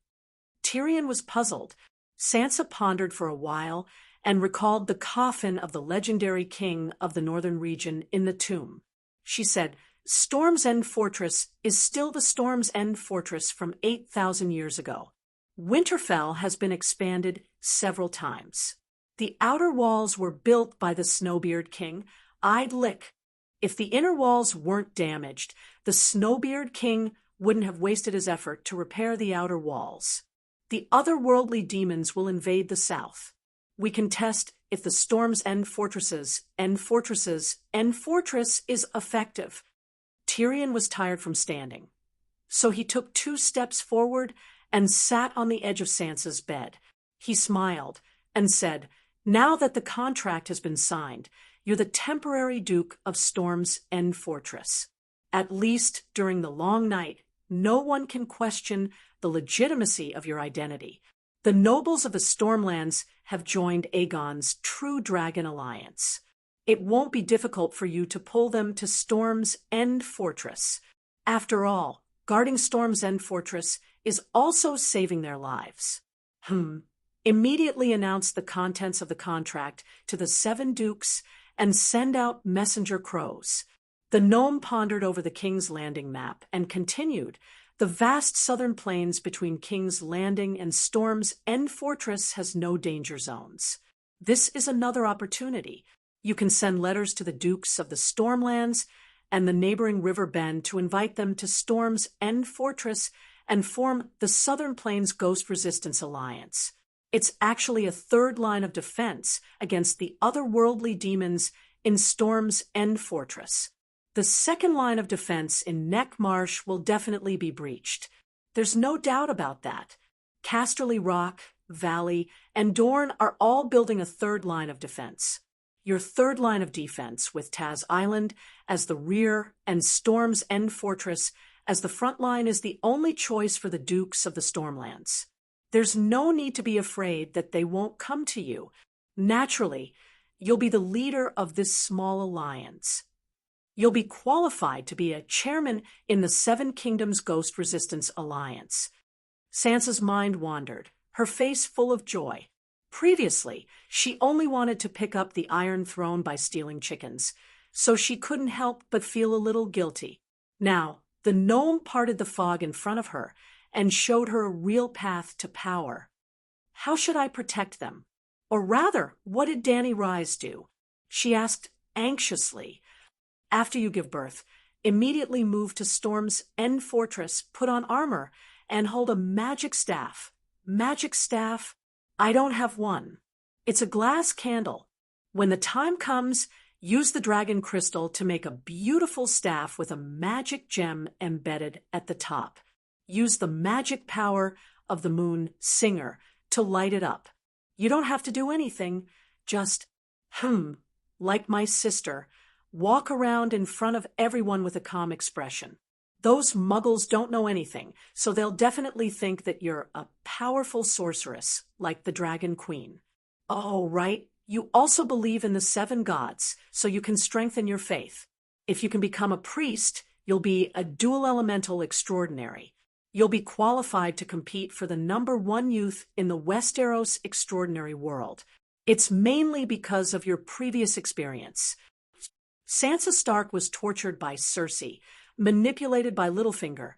Tyrion was puzzled. Sansa pondered for a while and recalled the coffin of the legendary king of the northern region in the tomb. She said, Storm's End Fortress is still the Storm's End Fortress from 8,000 years ago. Winterfell has been expanded several times. The outer walls were built by the Snowbeard King, Idlick. If the inner walls weren't damaged, the Snowbeard King wouldn't have wasted his effort to repair the outer walls. The otherworldly demons will invade the south. We can test if the Storm's End Fortress is effective. Tyrion was tired from standing, so he took 2 steps forward and sat on the edge of Sansa's bed. He smiled and said, Now that the contract has been signed, you're the temporary Duke of Storm's End Fortress. At least during the long night, no one can question the legitimacy of your identity. The nobles of the Stormlands have joined Aegon's True Dragon Alliance. It won't be difficult for you to pull them to Storm's End Fortress. After all, guarding Storm's End Fortress is also saving their lives. Immediately announce the contents of the contract to the 7 dukes and send out messenger crows. The gnome pondered over the King's Landing map and continued, The vast southern plains between King's Landing and Storm's End Fortress has no danger zones. This is another opportunity. You can send letters to the dukes of the Stormlands and the neighboring River Bend to invite them to Storm's End Fortress and form the Southern Plains Ghost Resistance Alliance. It's actually a third line of defense against the otherworldly demons in Storm's End Fortress. The second line of defense in Neck Marsh will definitely be breached. There's no doubt about that. Casterly Rock, Valley, and Dorne are all building a third line of defense. Your third line of defense, with Taz Island as the rear and Storm's End Fortress as the front line, is the only choice for the Dukes of the Stormlands. There's no need to be afraid that they won't come to you. Naturally, you'll be the leader of this small alliance. You'll be qualified to be a chairman in the Seven Kingdoms Ghost Resistance Alliance. Sansa's mind wandered, her face full of joy. Previously, she only wanted to pick up the Iron Throne by stealing chickens, so she couldn't help but feel a little guilty. Now, the gnome parted the fog in front of her and showed her a real path to power. How should I protect them? Or rather, what did Dany Rise do? She asked anxiously. After you give birth, immediately move to Storm's End Fortress, put on armor, and hold a magic staff. Magic staff? I don't have one. It's a glass candle. When the time comes, use the dragon crystal to make a beautiful staff with a magic gem embedded at the top. Use the magic power of the moon Singer to light it up. You don't have to do anything. Just, like my sister, walk around in front of everyone with a calm expression. Those muggles don't know anything, so they'll definitely think that you're a powerful sorceress, like the Dragon Queen. Oh, right. You also believe in the 7 gods, so you can strengthen your faith. If you can become a priest, you'll be a dual elemental extraordinary. You'll be qualified to compete for the #1 youth in the Westeros extraordinary world. It's mainly because of your previous experience. Sansa Stark was tortured by Cersei, manipulated by Littlefinger,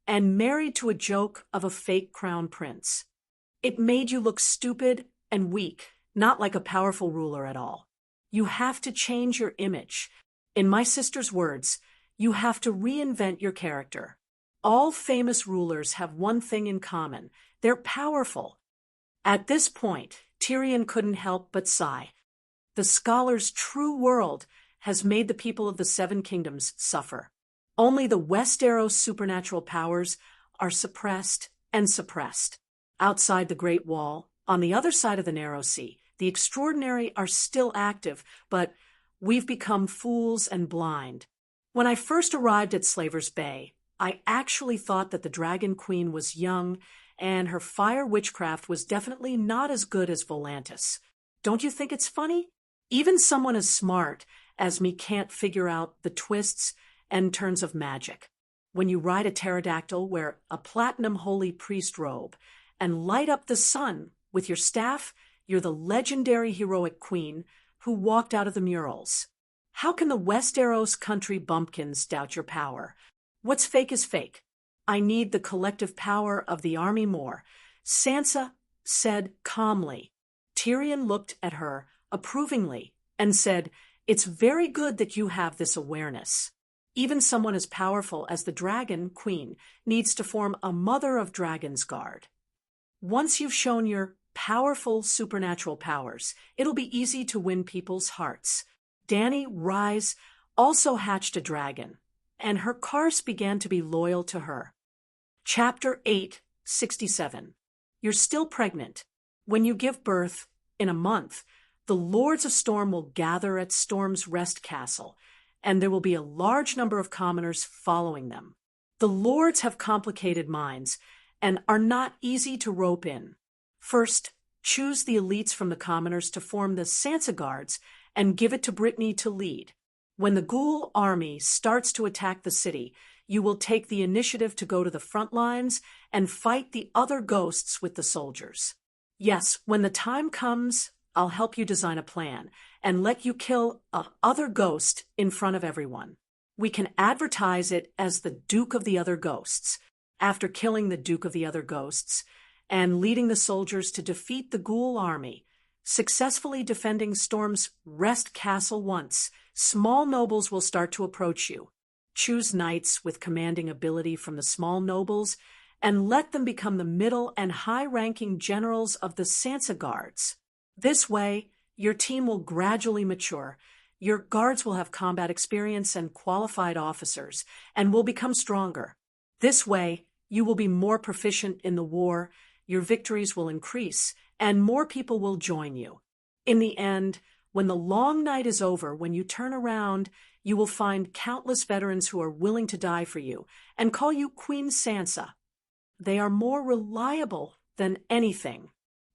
and married to a joke of a fake crown prince. It made you look stupid and weak, not like a powerful ruler at all. You have to change your image. In my sister's words, you have to reinvent your character. All famous rulers have one thing in common. They're powerful. At this point, Tyrion couldn't help but sigh. The scholar's true world has made the people of the Seven Kingdoms suffer. Only the Westeros supernatural powers are suppressed and suppressed. Outside the Great Wall, on the other side of the Narrow Sea, the extraordinary are still active, but we've become fools and blind. When I first arrived at Slaver's Bay, I actually thought that the Dragon Queen was young, and her fire witchcraft was definitely not as good as Volantis. Don't you think it's funny? Even someone as smart as me can't figure out the twists and turns of magic. When you ride a pterodactyl, wear a platinum holy priest robe, and light up the sun with your staff, you're the legendary heroic queen who walked out of the murals. How can the Westeros country bumpkins doubt your power? What's fake is fake. I need the collective power of the army more, Sansa said calmly. Tyrion looked at her approvingly and said, "It's very good that you have this awareness. Even someone as powerful as the Dragon Queen needs to form a Mother of Dragons Guard. Once you've shown your powerful supernatural powers, it'll be easy to win people's hearts." Dany Rise also hatched a dragon, and her Kars began to be loyal to her. Chapter 8:67. You're still pregnant. When you give birth, in a month, the Lords of Storm will gather at Storm's Rest Castle, and there will be a large number of commoners following them. The Lords have complicated minds and are not easy to rope in. First, choose the elites from the commoners to form the Sansa Guards and give it to Brittany to lead. When the Ghoul army starts to attack the city, you will take the initiative to go to the front lines and fight the other ghosts with the soldiers. Yes, when the time comes, I'll help you design a plan and let you kill a other ghost in front of everyone. We can advertise it as the Duke of the Other Ghosts. After killing the Duke of the Other Ghosts and leading the soldiers to defeat the Ghoul army, successfully defending Storm's Rest Castle once, small nobles will start to approach you. Choose knights with commanding ability from the small nobles and let them become the middle and high-ranking generals of the Sansa Guards. This way, your team will gradually mature. Your guards will have combat experience and qualified officers, and will become stronger. This way, you will be more proficient in the war, your victories will increase, and more people will join you. In the end, when the long night is over, when you turn around, you will find countless veterans who are willing to die for you and call you Queen Sansa. They are more reliable than anything.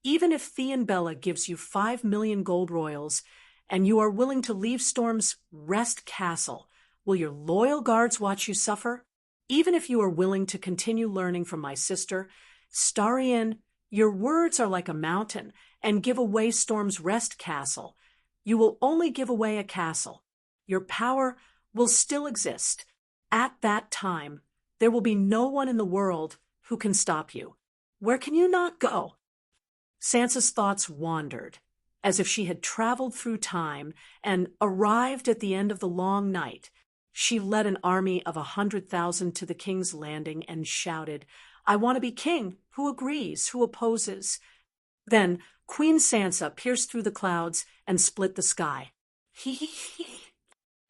Even if Theon Bella gives you 5 million gold royals and you are willing to leave Storm's Rest Castle, will your loyal guards watch you suffer? Even if you are willing to continue learning from my sister, Starion, your words are like a mountain and give away Storm's Rest Castle. You will only give away a castle. Your power will still exist. At that time, there will be no one in the world who can stop you. Where can you not go? Sansa's thoughts wandered, as if she had traveled through time and arrived at the end of the long night. She led an army of 100,000 to the King's Landing and shouted, "I want to be king. Who agrees? Who opposes?" Then Queen Sansa pierced through the clouds and split the sky.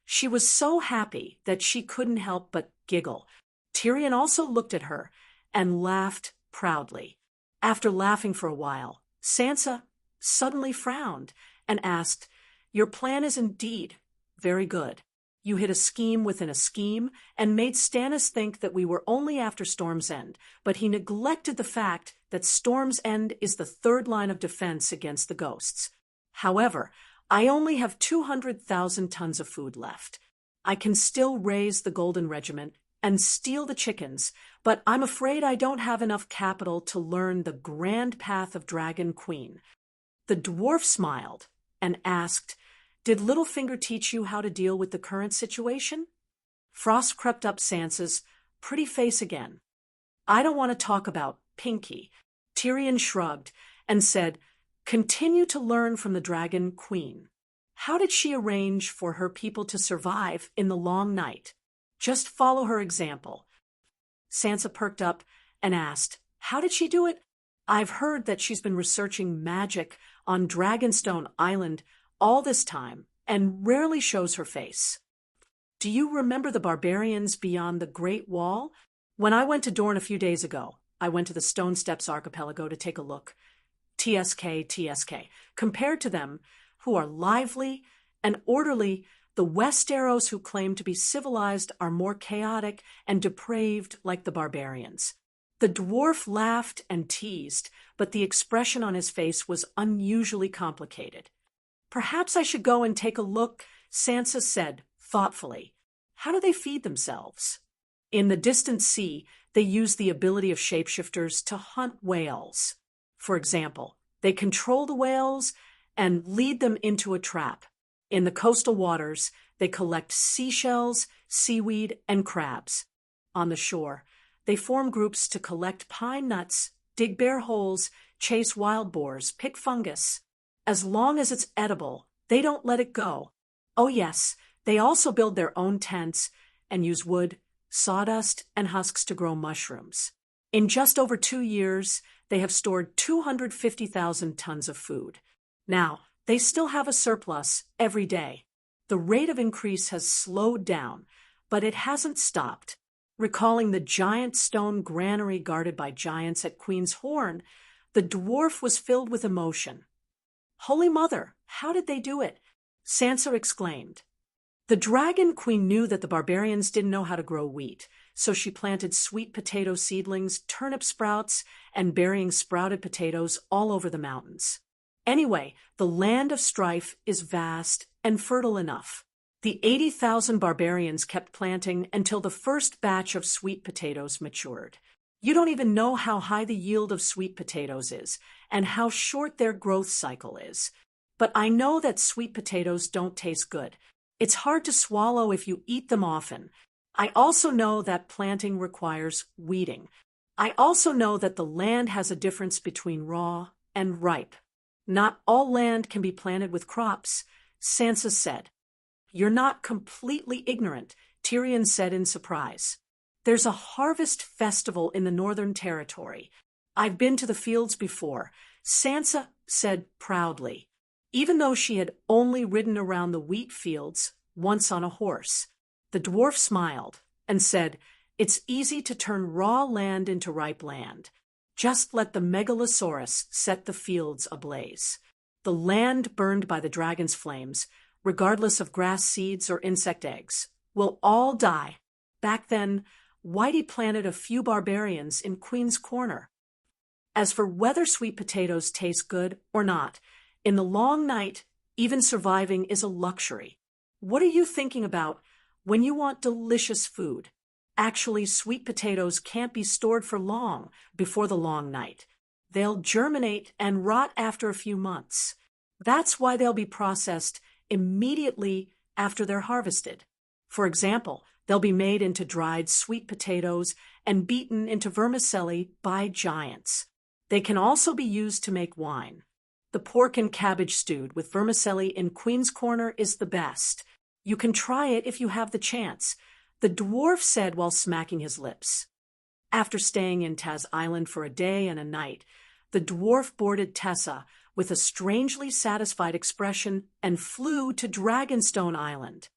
She was so happy that she couldn't help but giggle. Tyrion also looked at her and laughed proudly. After laughing for a while, Sansa suddenly frowned and asked, "Your plan is indeed very good. You hid a scheme within a scheme and made Stannis think that we were only after Storm's End, but he neglected the fact that Storm's End is the third line of defense against the ghosts. However, I only have 200,000 tons of food left. I can still raise the Golden Regiment and steal the chickens, but I'm afraid I don't have enough capital to learn the grand path of Dragon Queen. The dwarf smiled and asked, "Did Littlefinger teach you how to deal with the current situation?" Frost crept up Sansa's pretty face again. "I don't want to talk about Pinky." Tyrion shrugged and said, "Continue to learn from the Dragon Queen. How did she arrange for her people to survive in the long night? Just follow her example." Sansa perked up and asked, "How did she do it?" "I've heard that she's been researching magic on Dragonstone Island all this time and rarely shows her face." "Do you remember the barbarians beyond the Great Wall? When I went to Dorne a few days ago, I went to the Stone Steps archipelago to take a look. TSK. Compared to them, who are lively and orderly, the Westeros who claim to be civilized are more chaotic and depraved like the barbarians." The dwarf laughed and teased, but the expression on his face was unusually complicated. "Perhaps I should go and take a look," Sansa said thoughtfully. "How do they feed themselves?" "In the distant sea, they use the ability of shapeshifters to hunt whales. For example, they control the whales and lead them into a trap. In the coastal waters, they collect seashells, seaweed, and crabs. On the shore, they form groups to collect pine nuts, dig bear holes, chase wild boars, pick fungus. As long as it's edible, they don't let it go. Oh yes, they also build their own tents and use wood, sawdust, and husks to grow mushrooms. In just over 2 years, they have stored 250,000 tons of food. Now, they still have a surplus every day. The rate of increase has slowed down, but it hasn't stopped." Recalling the giant stone granary guarded by giants at Queen's Horn, the dwarf was filled with emotion. "Holy Mother, how did they do it?" Sansa exclaimed. The Dragon Queen knew that the barbarians didn't know how to grow wheat, so she planted sweet potato seedlings, turnip sprouts, and burying sprouted potatoes all over the mountains. Anyway, the land of strife is vast and fertile enough. The 80,000 barbarians kept planting until the first batch of sweet potatoes matured. You don't even know how high the yield of sweet potatoes is and how short their growth cycle is. But I know that sweet potatoes don't taste good. It's hard to swallow if you eat them often. I also know that planting requires weeding. I also know that the land has a difference between raw and ripe. Not all land can be planted with crops, Sansa said. "You're not completely ignorant," Tyrion said in surprise. "There's a harvest festival in the Northern Territory. I've been to the fields before," Sansa said proudly, even though she had only ridden around the wheat fields once on a horse. The dwarf smiled and said, "It's easy to turn raw land into ripe land. Just let the megalosaurus set the fields ablaze. The land burned by the dragon's flames, regardless of grass seeds or insect eggs, will all die. Back then, Whitey planted a few barbarians in Queen's Corner." As for whether sweet potatoes taste good or not, in the long night, even surviving is a luxury. What are you thinking about when you want delicious food? Actually, sweet potatoes can't be stored for long before the long night. They'll germinate and rot after a few months. That's why they'll be processed immediately after they're harvested. For example, they'll be made into dried sweet potatoes and beaten into vermicelli by giants. They can also be used to make wine. The pork and cabbage stewed with vermicelli in Queen's Corner is the best. You can try it if you have the chance, the dwarf said while smacking his lips. After staying in Taz Island for a day and a night, the dwarf boarded Tessa with a strangely satisfied expression and flew to Dragonstone Island.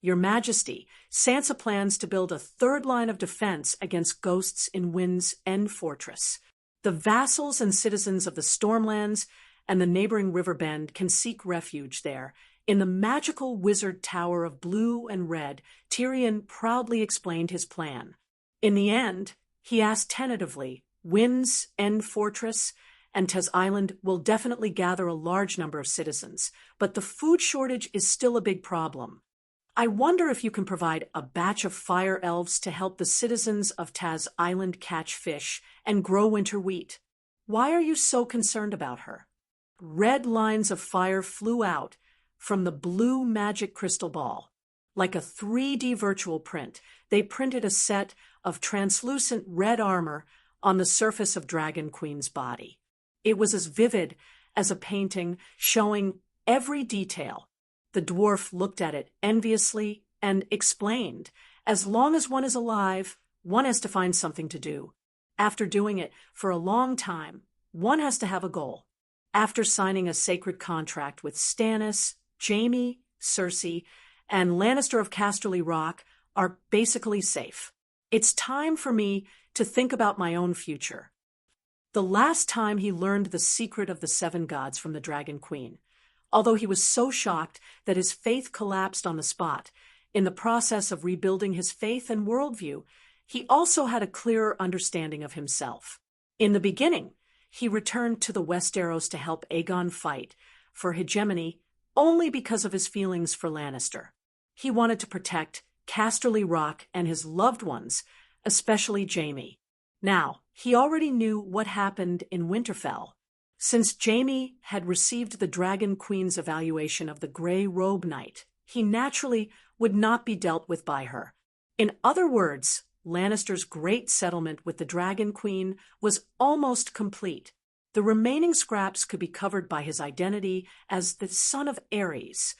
"Your Majesty, Sansa plans to build a third line of defense against ghosts in Wind's End Fortress. The vassals and citizens of the Stormlands and the neighboring river bend can seek refuge there. In the magical wizard tower of blue and red, Tyrion proudly explained his plan. In the end, he asked tentatively, Wind's End Fortress and Tez Island will definitely gather a large number of citizens, but the food shortage is still a big problem. I wonder if you can provide a batch of fire elves to help the citizens of Taz Island catch fish and grow winter wheat. Why are you so concerned about her?" Red lines of fire flew out from the blue magic crystal ball. Like a 3D virtual print, they printed a set of translucent red armor on the surface of Dragon Queen's body. It was as vivid as a painting, showing every detail. The dwarf looked at it enviously and explained, "As long as one is alive, one has to find something to do. After doing it for a long time, one has to have a goal." After signing a sacred contract with Stannis, Jaime, Cersei, and Lannister of Casterly Rock are basically safe. It's time for me to think about my own future. The last time he learned the secret of the 7 gods from the Dragon Queen, although he was so shocked that his faith collapsed on the spot, in the process of rebuilding his faith and worldview, he also had a clearer understanding of himself. In the beginning, he returned to the Westeros to help Aegon fight for hegemony only because of his feelings for Lannister. He wanted to protect Casterly Rock and his loved ones, especially Jaime. Now, he already knew what happened in Winterfell. Since Jaime had received the Dragon Queen's evaluation of the Grey Robe Knight, he naturally would not be dealt with by her. In other words, Lannister's great settlement with the Dragon Queen was almost complete. The remaining scraps could be covered by his identity as the son of Ares.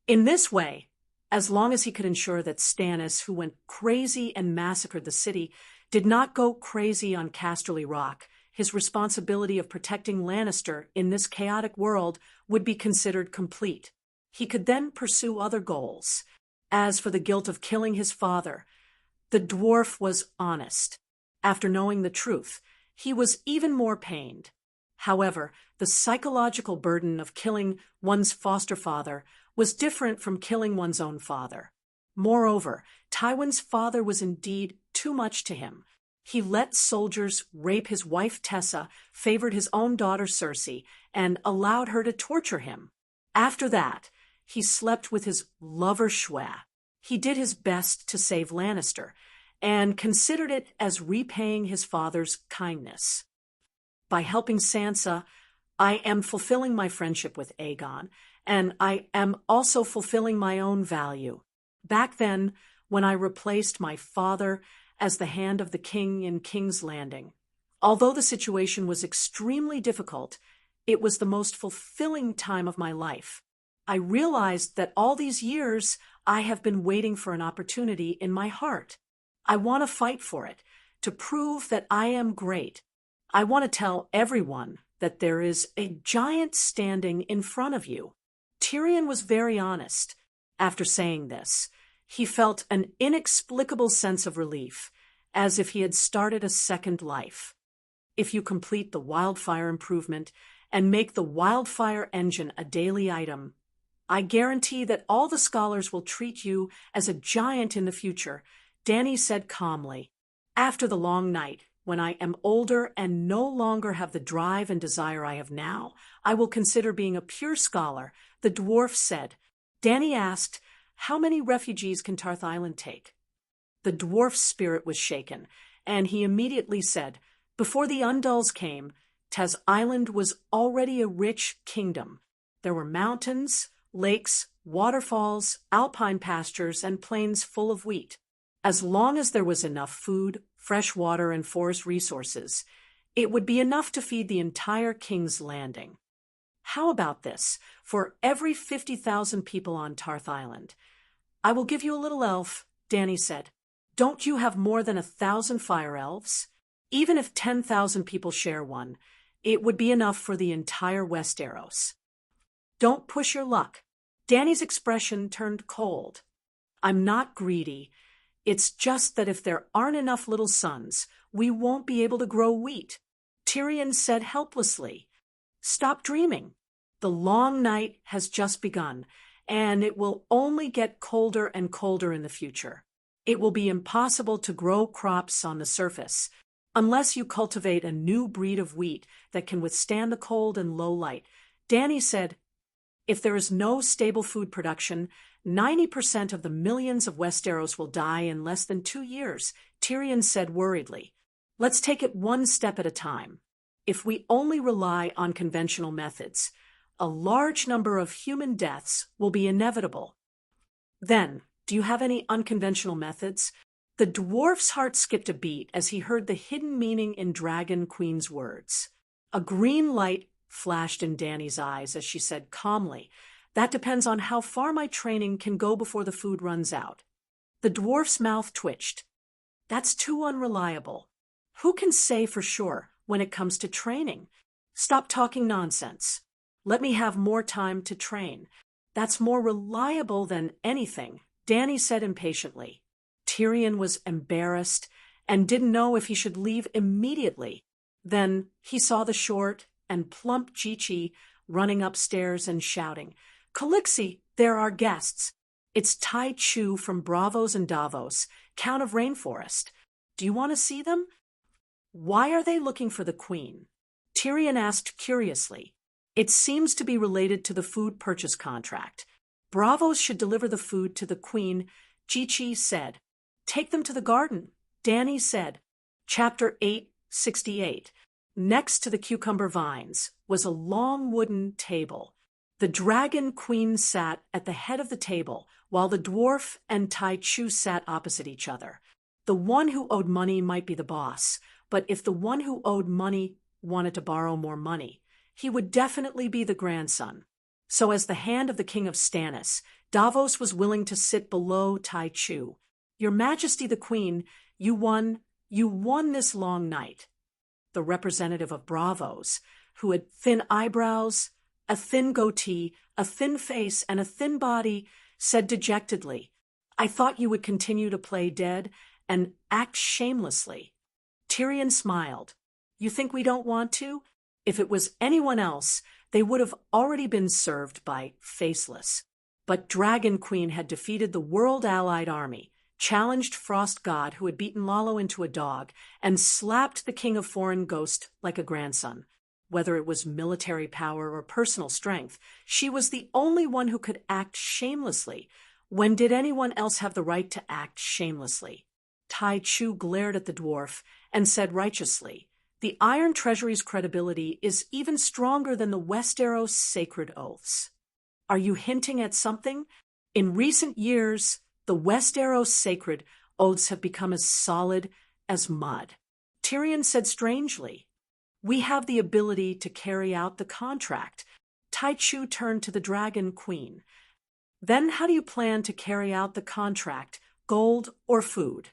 In this way, as long as he could ensure that Stannis, who went crazy and massacred the city, did not go crazy on Casterly Rock, his responsibility of protecting Lannister in this chaotic world would be considered complete. He could then pursue other goals. As for the guilt of killing his father, the dwarf was honest. After knowing the truth, he was even more pained. However, the psychological burden of killing one's foster father was different from killing one's own father. Moreover, Tywin's father was indeed too much to him. He let soldiers rape his wife Tessa, favored his own daughter Cersei, and allowed her to torture him. After that, he slept with his lover Shwe. He did his best to save Lannister, and considered it as repaying his father's kindness. By helping Sansa, I am fulfilling my friendship with Aegon, and I am also fulfilling my own value. Back then, when I replaced my father as the hand of the king in King's Landing, although the situation was extremely difficult, it was the most fulfilling time of my life. I realized that all these years I have been waiting for an opportunity in my heart. I want to fight for it, to prove that I am great. I want to tell everyone that there is a giant standing in front of you. Tyrion was very honest. After saying this, he felt an inexplicable sense of relief, as if he had started a second life. If you complete the wildfire improvement and make the wildfire engine a daily item, I guarantee that all the scholars will treat you as a giant in the future, Dany said calmly. After the long night, when I am older and no longer have the drive and desire I have now, I will consider being a pure scholar, the dwarf said. Dany asked, "How many refugees can Tarth Island take?" The dwarf's spirit was shaken, and he immediately said, "Before the Undulls came, Taz Island was already a rich kingdom. There were mountains, lakes, waterfalls, alpine pastures, and plains full of wheat. As long as there was enough food, fresh water, and forest resources, it would be enough to feed the entire King's Landing. How about this? For every 50,000 people on Tarth Island, I will give you a little elf," Dany said. "Don't you have more than 1,000 fire elves? Even if 10,000 people share one, it would be enough for the entire Westeros. Don't push your luck." Dany's expression turned cold. "I'm not greedy. It's just that if there aren't enough little sons, we won't be able to grow wheat," Tyrion said helplessly. "Stop dreaming. The long night has just begun, and it will only get colder and colder in the future. It will be impossible to grow crops on the surface unless you cultivate a new breed of wheat that can withstand the cold and low light." Dany said, "If there is no stable food production, 90% of the millions of Westeros will die in less than 2 years," Tyrion said worriedly. "Let's take it one step at a time. If we only rely on conventional methods, a large number of human deaths will be inevitable. Then, do you have any unconventional methods? The dwarf's heart skipped a beat as he heard the hidden meaning in Dragon Queen's words. A green light flashed in Danny's eyes as she said calmly, "That depends on how far my training can go before the food runs out." The dwarf's mouth twitched. "That's too unreliable. Who can say for sure when it comes to training? Stop talking nonsense. Let me have more time to train. That's more reliable than anything," Danny said impatiently. Tyrion was embarrassed and didn't know if he should leave immediately. Then he saw the short and plump Chi-Chi running upstairs and shouting, "Calixi, they're our guests. It's Tai Chu from Bravos and Davos, Count of Rainforest. Do you want to see them?" "Why are they looking for the queen?" Tyrion asked curiously. "It seems to be related to the food purchase contract. Bravos should deliver the food to the queen," Chi-Chi said. "Take them to the garden," Danny said. Chapter 868. Next to the cucumber vines was a long wooden table. The Dragon Queen sat at the head of the table, while the dwarf and Tai Chu sat opposite each other. The one who owed money might be the boss, but if the one who owed money wanted to borrow more money, he would definitely be the grandson. So as the hand of the King of Stannis, Davos was willing to sit below Tai Chu. "Your Majesty the Queen, you won this long night." The representative of Bravos, who had thin eyebrows, a thin goatee, a thin face, and a thin body, said dejectedly, "I thought you would continue to play dead and act shamelessly." Tyrion smiled. "You think we don't want to? If it was anyone else, they would have already been served by Faceless." But Dragon Queen had defeated the World-Allied Army, challenged Frost God, who had beaten Lalo into a dog, and slapped the King of Foreign Ghost like a grandson. Whether it was military power or personal strength, she was the only one who could act shamelessly. When did anyone else have the right to act shamelessly? Tai Chu glared at the dwarf and said righteously, "The Iron Treasury's credibility is even stronger than the Westeros sacred oaths." "Are you hinting at something? In recent years, the Westeros sacred oaths have become as solid as mud," Tyrion said strangely. "We have the ability to carry out the contract." Tai Chu turned to the Dragon Queen. "Then how do you plan to carry out the contract, gold or food?"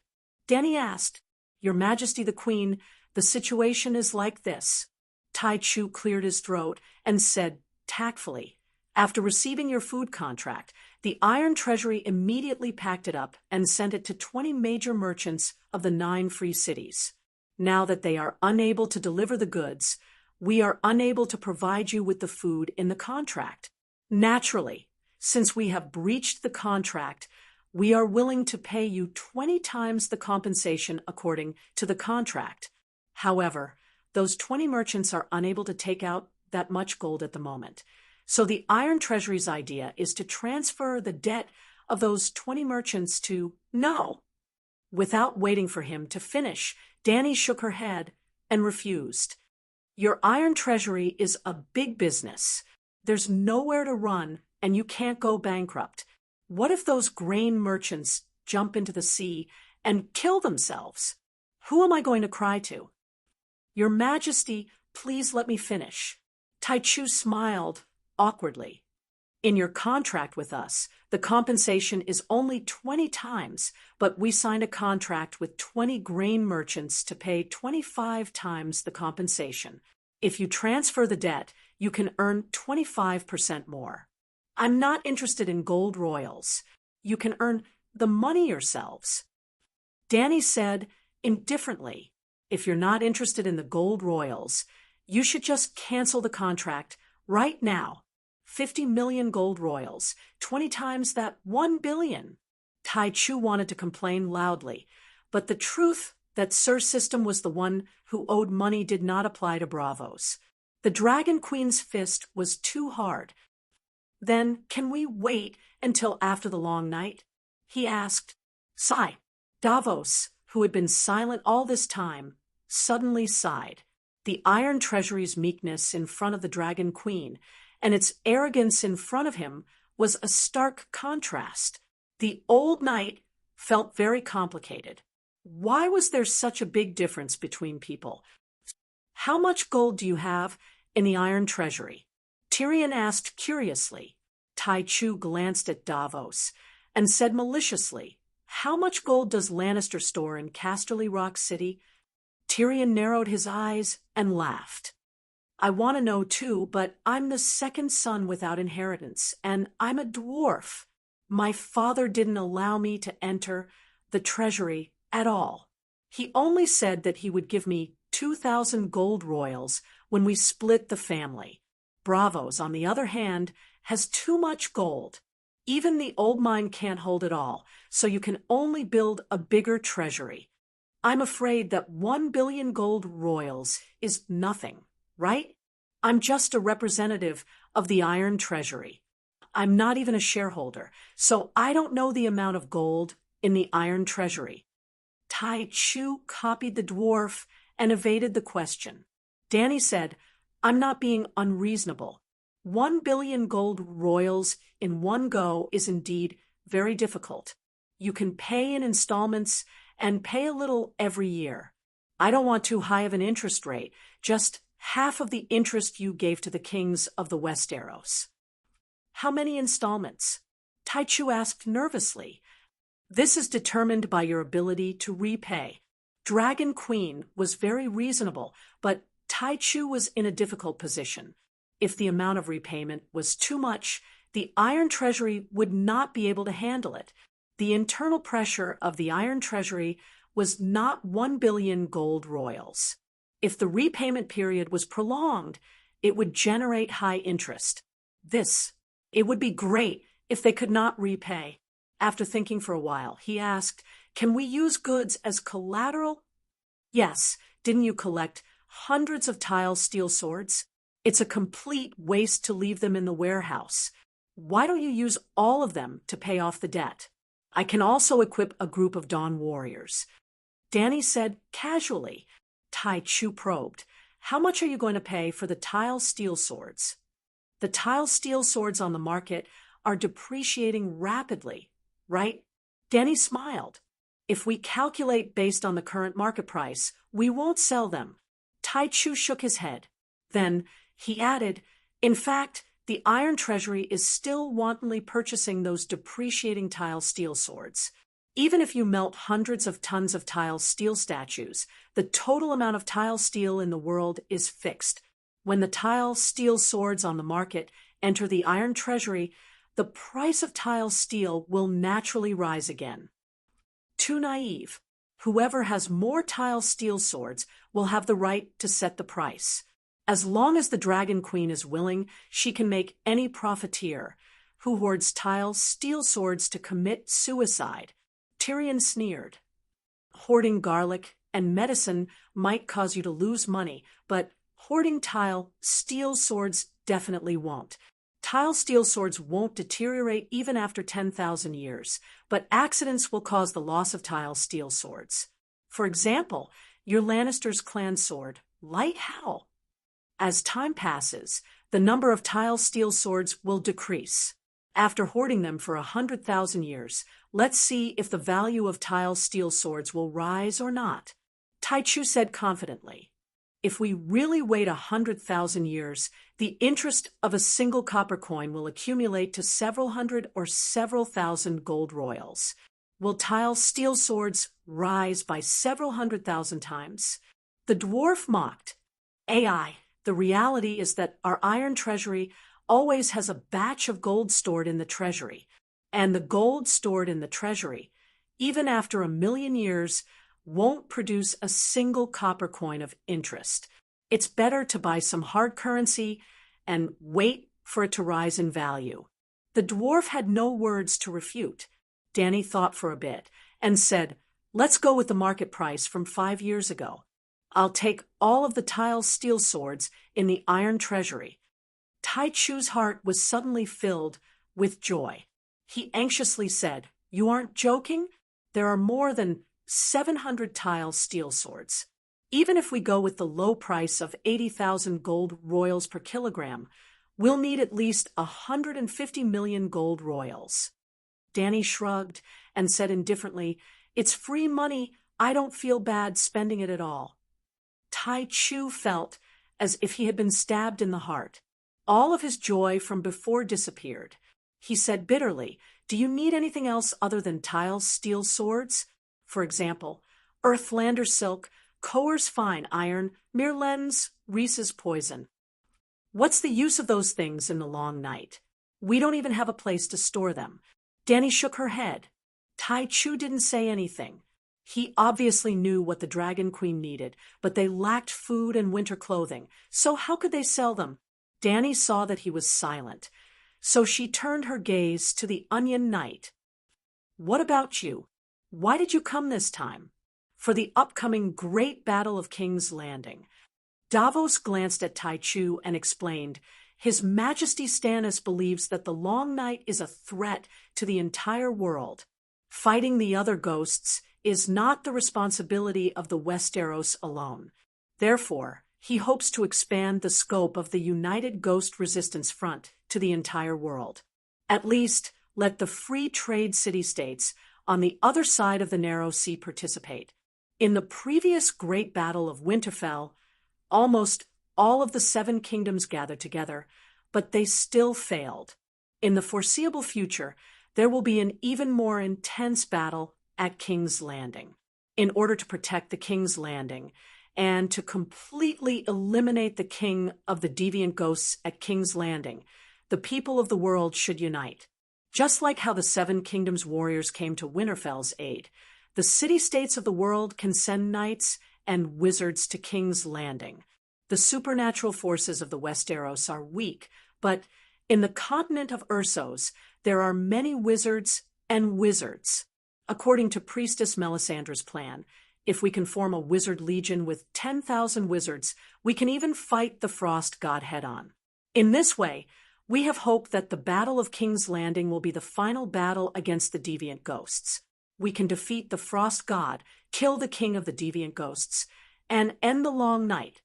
Danny asked. "Your Majesty the Queen, the situation is like this." Tai Chu cleared his throat and said tactfully, "After receiving your food contract, the Iron Treasury immediately packed it up and sent it to 20 major merchants of the 9 free cities. Now that they are unable to deliver the goods, we are unable to provide you with the food in the contract. Naturally, since we have breached the contract, we are willing to pay you 20 times the compensation according to the contract. However, those 20 merchants are unable to take out that much gold at the moment. So the Iron Treasury's idea is to transfer the debt of those 20 merchants to—" "No." Without waiting for him to finish, Danny shook her head and refused. "Your Iron Treasury is a big business. There's nowhere to run, and you can't go bankrupt. What if those grain merchants jump into the sea and kill themselves? Who am I going to cry to?" "Your Majesty, please let me finish." Tai Chu smiled awkwardly. "In your contract with us, the compensation is only 20 times, but we signed a contract with 20 grain merchants to pay 25 times the compensation. If you transfer the debt, you can earn 25% more. I'm not interested in gold royals. You can earn the money yourselves." Danny said indifferently, "If you're not interested in the gold royals, you should just cancel the contract right now. 50 million gold royals, 20 times that 1 billion. Tai Chu wanted to complain loudly, but the truth that Sir System was the one who owed money did not apply to Bravos. The Dragon Queen's fist was too hard. "Then can we wait until after the long night?" he asked. Sigh. Davos, who had been silent all this time, suddenly sighed. the Iron Treasury's meekness in front of the Dragon Queen, and its arrogance in front of him was a stark contrast. The old knight felt very complicated. Why was there such a big difference between people? How much gold do you have in the Iron Treasury? Tyrion asked curiously. Tai Chu glanced at Davos and said maliciously, "How much gold does Lannister store in Casterly Rock City?" Tyrion narrowed his eyes and laughed. "I want to know too, but I'm the second son without inheritance, and I'm a dwarf. My father didn't allow me to enter the treasury at all. He only said that he would give me 2,000 gold royals when we split the family. Braavos, on the other hand, has too much gold. Even the old mine can't hold it all, so you can only build a bigger treasury. I'm afraid that 1 billion gold royals is nothing, right? I'm just a representative of the Iron Treasury. I'm not even a shareholder, so I don't know the amount of gold in the Iron Treasury." Tai Chu copied the dwarf and evaded the question. Dany said, "I'm not being unreasonable. 1 billion gold royals in one go is indeed very difficult. You can pay in installments and pay a little every year. I don't want too high of an interest rate, just half of the interest you gave to the kings of the Westeros." "How many installments?" Tai Chu asked nervously. "This is determined by your ability to repay." Dragon Queen was very reasonable, but Tai Chu was in a difficult position. If the amount of repayment was too much, the Iron Treasury would not be able to handle it. The internal pressure of the Iron Treasury was not 1 billion gold royals. If the repayment period was prolonged, it would generate high interest. It would be great if they could not repay. After thinking for a while, he asked, "Can we use goods as collateral?" "Yes, didn't you collect hundreds of tile steel swords? It's a complete waste to leave them in the warehouse. Why don't you use all of them to pay off the debt? I can also equip a group of Dawn warriors." Dany said casually. Tai Chu probed, "How much are you going to pay for the tile steel swords?" "The tile steel swords on the market are depreciating rapidly, right?" Dany smiled. "If we calculate based on the current market price, we won't sell them." Tai Chu shook his head. Then he added, "In fact, the Iron Treasury is still wantonly purchasing those depreciating tile steel swords. Even if you melt hundreds of tons of tile steel statues, the total amount of tile steel in the world is fixed. When the tile steel swords on the market enter the Iron Treasury, the price of tile steel will naturally rise again." Too naive. Whoever has more tile steel swords will have the right to set the price. As long as the Dragon Queen is willing, she can make any profiteer who hoards tile steel swords to commit suicide. Tyrion sneered. "Hoarding garlic and medicine might cause you to lose money, but hoarding tile steel swords definitely won't. Tile steel swords won't deteriorate even after 10,000 years, but accidents will cause the loss of tile steel swords. For example, your Lannister's clan sword, Light Howl. As time passes, the number of tile steel swords will decrease. After hoarding them for 100,000 years, let's see if the value of tile steel swords will rise or not." Tai Chu said confidently, "If we really wait 100,000 years, the interest of a single copper coin will accumulate to several hundred or several thousand gold royals. Will tile steel swords rise by several 100,000 times?" The dwarf mocked. "AI, the reality is that our Iron Treasury always has a batch of gold stored in the treasury, and the gold stored in the treasury, even after 1,000,000 years, won't produce a single copper coin of interest. It's better to buy some hard currency and wait for it to rise in value." The dwarf had no words to refute. Dany thought for a bit and said, "Let's go with the market price from 5 years ago. I'll take all of the tile steel swords in the Iron Treasury." Tai Chu's heart was suddenly filled with joy. He anxiously said, "You aren't joking? There are more than 700 tile steel swords." Even if we go with the low price of 80,000 gold royals per kilogram, we'll need at least 150 million gold royals. Danny shrugged and said indifferently, "It's free money. I don't feel bad spending it at all." Tai Chu felt as if he had been stabbed in the heart. All of his joy from before disappeared. He said bitterly, "Do you need anything else other than Tile's steel swords? For example, Earthlander's silk, Coer's fine iron, Mirlen's Reese's poison. What's the use of those things in the long night? We don't even have a place to store them." Danny shook her head. Tai Chu didn't say anything. He obviously knew what the Dragon Queen needed, but they lacked food and winter clothing, so how could they sell them? Danny saw that he was silent, so she turned her gaze to the Onion Knight. "What about you? Why did you come this time?" "For the upcoming Great Battle of King's Landing." Davos glanced at Tai Chu and explained, "His Majesty Stannis believes that the Long Night is a threat to the entire world. Fighting the other ghosts is not the responsibility of the Westeros alone. Therefore, he hopes to expand the scope of the United Ghost Resistance Front to the entire world. At least, let the free trade city-states on the other side of the Narrow Sea participate. In the previous Great Battle of Winterfell, almost all of the Seven Kingdoms gathered together, but they still failed. In the foreseeable future, there will be an even more intense battle at King's Landing. In order to protect the King's Landing and to completely eliminate the king of the deviant ghosts at King's Landing, the people of the world should unite. Just like how the Seven Kingdoms warriors came to Winterfell's aid, the city-states of the world can send knights and wizards to King's Landing. The supernatural forces of the Westeros are weak, but in the continent of Ursos, there are many wizards and wizards. According to Priestess Melisandre's plan, if we can form a wizard legion with 10,000 wizards, we can even fight the Frost God head-on. In this way, we have hope that the Battle of King's Landing will be the final battle against the deviant ghosts. We can defeat the Frost God, kill the king of the deviant ghosts, and end the Long Night.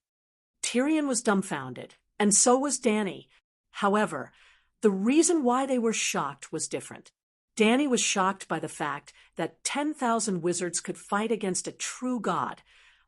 Tyrion was dumbfounded, and so was Danny. However, the reason why they were shocked was different. Danny was shocked by the fact that 10,000 wizards could fight against a true god,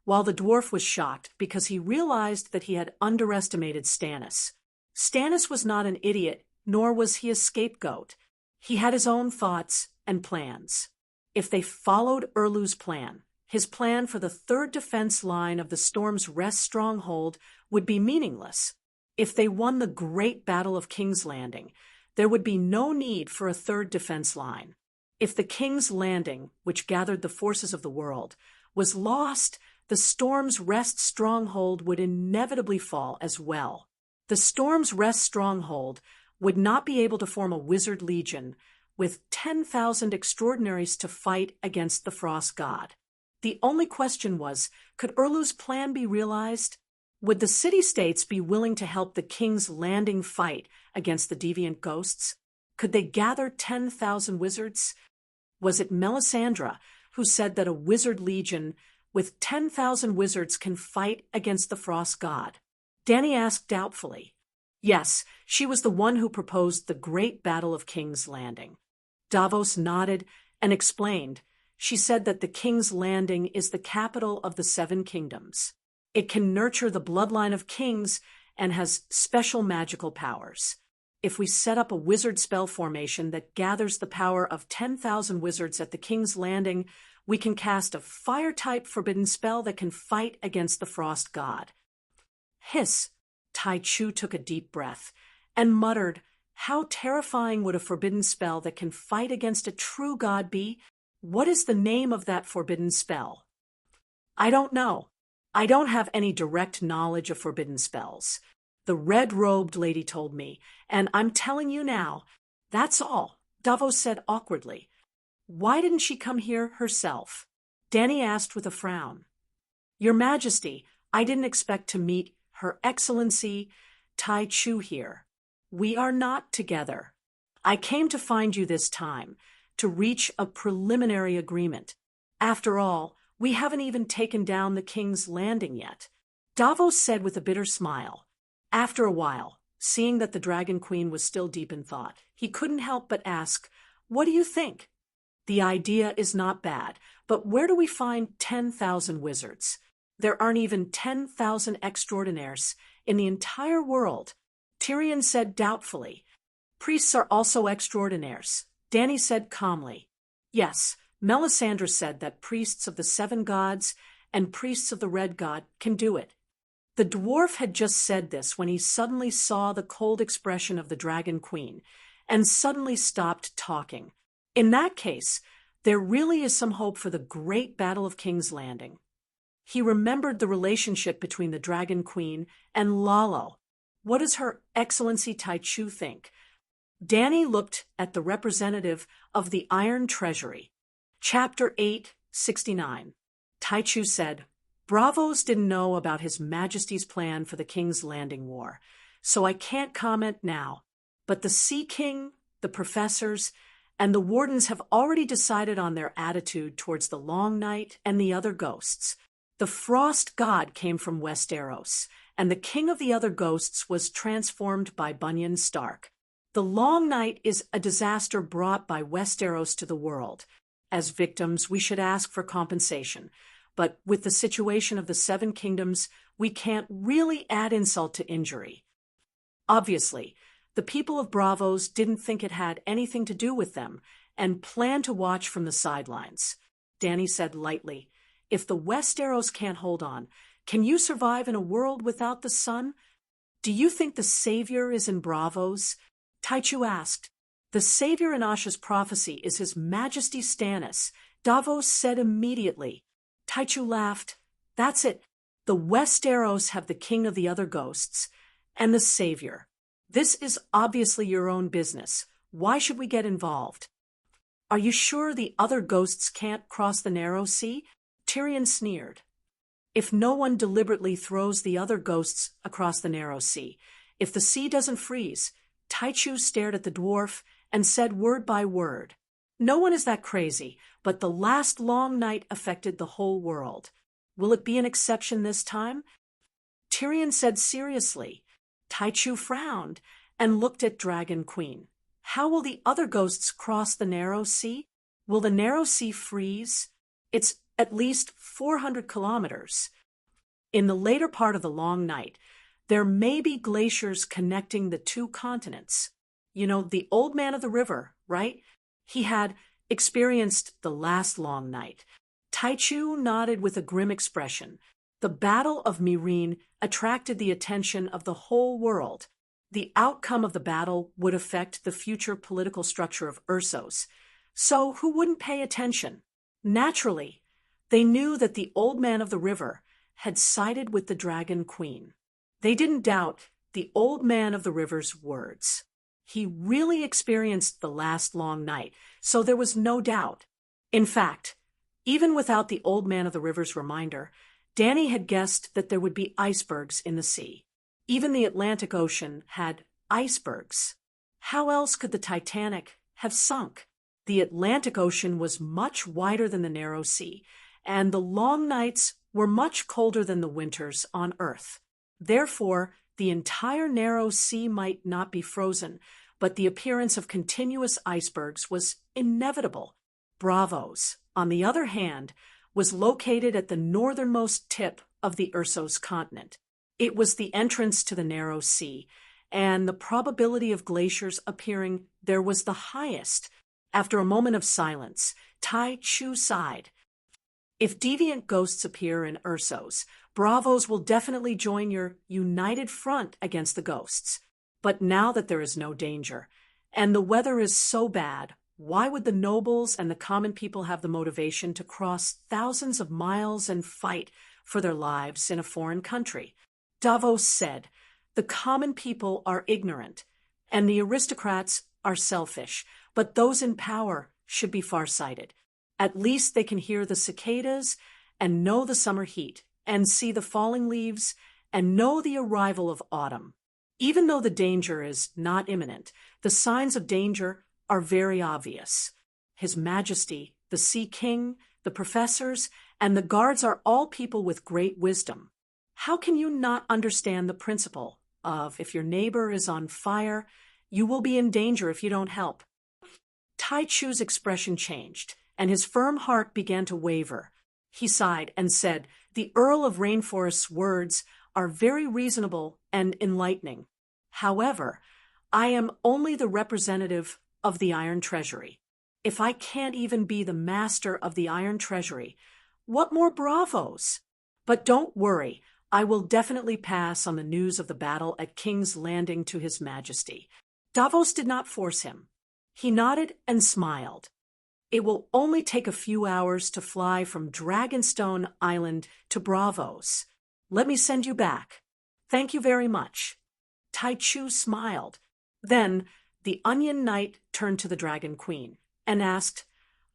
while the dwarf was shocked because he realized that he had underestimated Stannis. Stannis was not an idiot, nor was he a scapegoat. He had his own thoughts and plans. If they followed Erlu's plan, his plan for the third defense line of the Storm's Rest stronghold would be meaningless. If they won the Great Battle of King's Landing, there would be no need for a third defense line. If the King's Landing, which gathered the forces of the world, was lost, the Storm's Rest stronghold would inevitably fall as well. The Storm's Rest stronghold would not be able to form a wizard legion with 10,000 extraordinaries to fight against the Frost God. The only question was, could Erlu's plan be realized? Would the city-states be willing to help the King's Landing fight against the deviant ghosts? Could they gather 10,000 wizards? Was it Melisandre who said that a wizard legion with 10,000 wizards can fight against the Frost God? Danny asked doubtfully. Yes, she was the one who proposed the Great Battle of King's Landing. Davos nodded and explained. She said that the King's Landing is the capital of the Seven Kingdoms. It can nurture the bloodline of kings and has special magical powers. If we set up a wizard spell formation that gathers the power of 10,000 wizards at the King's Landing, we can cast a fire-type forbidden spell that can fight against the Frost God. Hiss! Tai Chu took a deep breath and muttered, "How terrifying would a forbidden spell that can fight against a true god be? What is the name of that forbidden spell?" "I don't know. I don't have any direct knowledge of forbidden spells. The red-robed lady told me, and I'm telling you now. That's all," Davos said awkwardly. "Why didn't she come here herself?" Danny asked with a frown. "Your Majesty, I didn't expect to meet Her Excellency Tai Chu here. We are not together. I came to find you this time, to reach a preliminary agreement. After all, We haven't even taken down the King's Landing yet. Davos said with a bitter smile. After a while, seeing that the Dragon Queen was still deep in thought, he couldn't help but ask, "What do you think?" "The idea is not bad, but where do we find 10,000 wizards? There aren't even 10,000 extraordinaires in the entire world," Tyrion said doubtfully. "Priests are also extraordinaires," Dany said calmly. "Yes, Melisandre said that priests of the 7 gods and priests of the Red God can do it." The dwarf had just said this when he suddenly saw the cold expression of the Dragon Queen and suddenly stopped talking. In that case, there really is some hope for the great Battle of King's Landing. He remembered the relationship between the Dragon Queen and Lalo. What does Her Excellency Taichu think? Dany looked at the representative of the Iron Treasury. Chapter 8:69. Taichu said, "Bravos didn't know about His Majesty's plan for the King's Landing War, so I can't comment now. But the Sea King, the professors, and the wardens have already decided on their attitude towards the Long Night and the other ghosts. The Frost God came from Westeros, and the king of the other ghosts was transformed by Bunyan Stark. The Long Night is a disaster brought by Westeros to the world. As victims, we should ask for compensation. But with the situation of the 7 kingdoms, we can't really add insult to injury." Obviously, the people of Bravos didn't think it had anything to do with them and planned to watch from the sidelines. Dany said lightly, "If the Westeros can't hold on, can you survive in a world without the sun? Do you think the savior is in Bravos?" Taichu asked. "The savior in Asha's prophecy is His Majesty Stannis," Davos said immediately. Taichu laughed. "That's it. The Westeros have the king of the other ghosts and the savior. This is obviously your own business. Why should we get involved?" "Are you sure the other ghosts can't cross the narrow sea?" Tyrion sneered. "If no one deliberately throws the other ghosts across the narrow sea, if the sea doesn't freeze," Taichu stared at the dwarf and said word by word, "No one is that crazy, but the last long night affected the whole world. Will it be an exception this time?" Tyrion said seriously. Taichu frowned and looked at Dragon Queen. "How will the other ghosts cross the narrow sea? Will the narrow sea freeze? It's at least 400 kilometers. In the later part of the long night, there may be glaciers connecting the 2 continents. You know, the old man of the river, right? He had experienced the last long night." Taichu nodded with a grim expression. The Battle of Meereen attracted the attention of the whole world. The outcome of the battle would affect the future political structure of Essos. So who wouldn't pay attention? Naturally, they knew that the old man of the river had sided with the Dragon Queen. They didn't doubt the old man of the river's words. He really experienced the last long night, so there was no doubt. In fact, even without the old man of the river's reminder, Dany had guessed that there would be icebergs in the sea. Even the Atlantic Ocean had icebergs. How else could the Titanic have sunk? The Atlantic Ocean was much wider than the narrow sea, and the long nights were much colder than the winters on Earth. Therefore, the entire narrow sea might not be frozen, but the appearance of continuous icebergs was inevitable. Bravos, on the other hand, was located at the northernmost tip of the Essos continent. It was the entrance to the narrow sea, and the probability of glaciers appearing there was the highest. After a moment of silence, Taichu sighed. "If deviant ghosts appear in Essos, Bravos will definitely join your united front against the ghosts. But now that there is no danger, and the weather is so bad, why would the nobles and the common people have the motivation to cross thousands of miles and fight for their lives in a foreign country?" Davos said, "The common people are ignorant, and the aristocrats are selfish, but those in power should be farsighted. At least they can hear the cicadas and know the summer heat, and see the falling leaves and know the arrival of autumn. Even though the danger is not imminent, the signs of danger are very obvious. His Majesty, the Sea King, the professors, and the guards are all people with great wisdom. How can you not understand the principle of if your neighbor is on fire, you will be in danger if you don't help? Tai Chu's expression changed, and his firm heart began to waver. He sighed and said, "The Earl of Rainforest's words are very reasonable and enlightening. However, I am only the representative of the Iron Treasury. If I can't even be the master of the Iron Treasury, what more bravos? But don't worry, I will definitely pass on the news of the battle at King's Landing to His Majesty." Davos did not force him. He nodded and smiled. "It will only take a few hours to fly from Dragonstone Island to Bravos. Let me send you back. Thank you very much." Tai Chu smiled. Then the Onion Knight turned to the Dragon Queen and asked,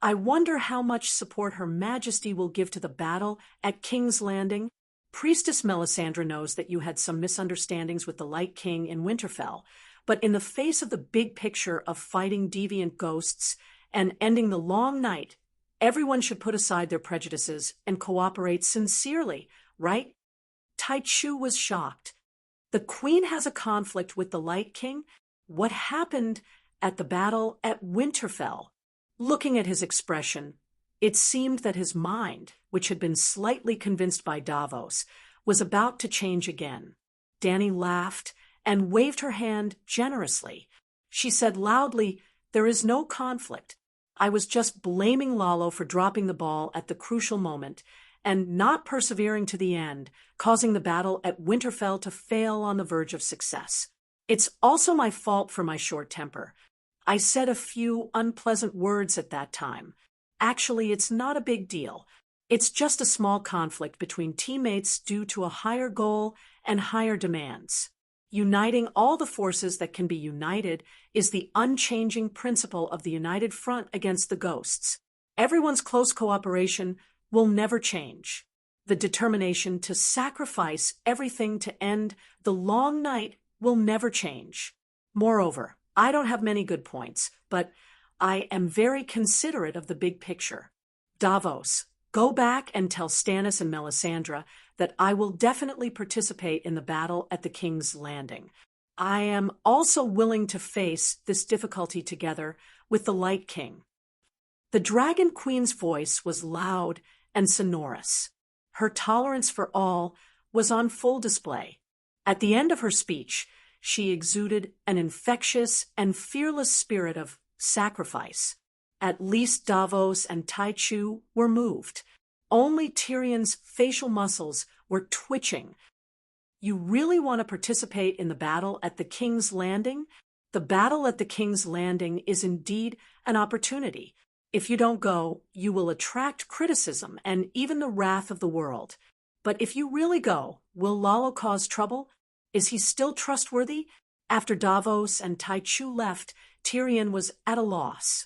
"I wonder how much support Her Majesty will give to the battle at King's Landing? Priestess Melisandre knows that you had some misunderstandings with the Light King in Winterfell, but in the face of the big picture of fighting deviant ghosts and ending the long night, everyone should put aside their prejudices and cooperate sincerely, right?" Tai Chu was shocked. The Queen has a conflict with the Light King? What happened at the battle at Winterfell? Looking at his expression, it seemed that his mind, which had been slightly convinced by Davos, was about to change again. Dany laughed and waved her hand generously. She said loudly, "There is no conflict. I was just blaming Lalo for dropping the ball at the crucial moment and not persevering to the end, causing the battle at Winterfell to fail on the verge of success. It's also my fault for my short temper. I said a few unpleasant words at that time. Actually, it's not a big deal. It's just a small conflict between teammates due to a higher goal and higher demands. Uniting all the forces that can be united is the unchanging principle of the united front against the ghosts. Everyone's close cooperation will never change. The determination to sacrifice everything to end the long night will never change. Moreover, I don't have many good points, but I am very considerate of the big picture. Davos, go back and tell Stannis and Melisandre that I will definitely participate in the battle at the King's Landing. I am also willing to face this difficulty together with the Light King." The Dragon Queen's voice was loud and sonorous. Her tolerance for all was on full display. At the end of her speech, she exuded an infectious and fearless spirit of sacrifice. At least Davos and Tai Chu were moved. Only Tyrion's facial muscles were twitching. "You really want to participate in the battle at the King's Landing? The battle at the King's Landing is indeed an opportunity. If you don't go, you will attract criticism and even the wrath of the world. But if you really go, will Lalo cause trouble? Is he still trustworthy?" After Davos and Tai Chu left, Tyrion was at a loss.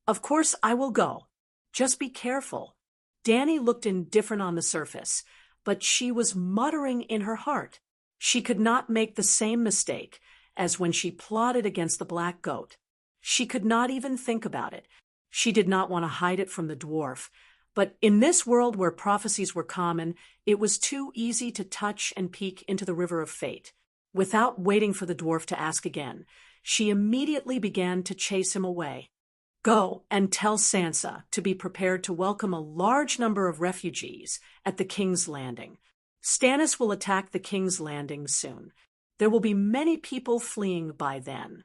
"Of course I will go. Just be careful." Dany looked indifferent on the surface, but she was muttering in her heart. She could not make the same mistake as when she plotted against the Black Goat. She could not even think about it. She did not want to hide it from the dwarf, but in this world where prophecies were common, it was too easy to touch and peek into the river of fate. Without waiting for the dwarf to ask again, she immediately began to chase him away. "Go and tell Sansa to be prepared to welcome a large number of refugees at the King's Landing. Stannis will attack the King's Landing soon. There will be many people fleeing by then."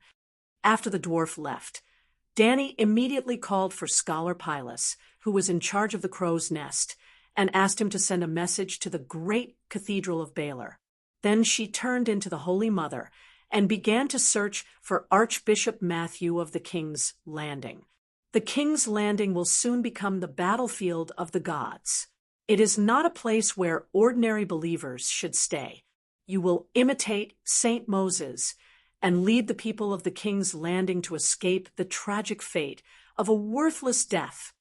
After the dwarf left, Dany immediately called for Scholar Pylus, who was in charge of the Crow's Nest, and asked him to send a message to the great Cathedral of Baelor. Then she turned into the Holy Mother and began to search for Archbishop Matthew of the King's Landing. The King's Landing will soon become the battlefield of the gods. It is not a place where ordinary believers should stay. You will imitate Saint Moses and lead the people of the King's Landing to escape the tragic fate of a worthless death.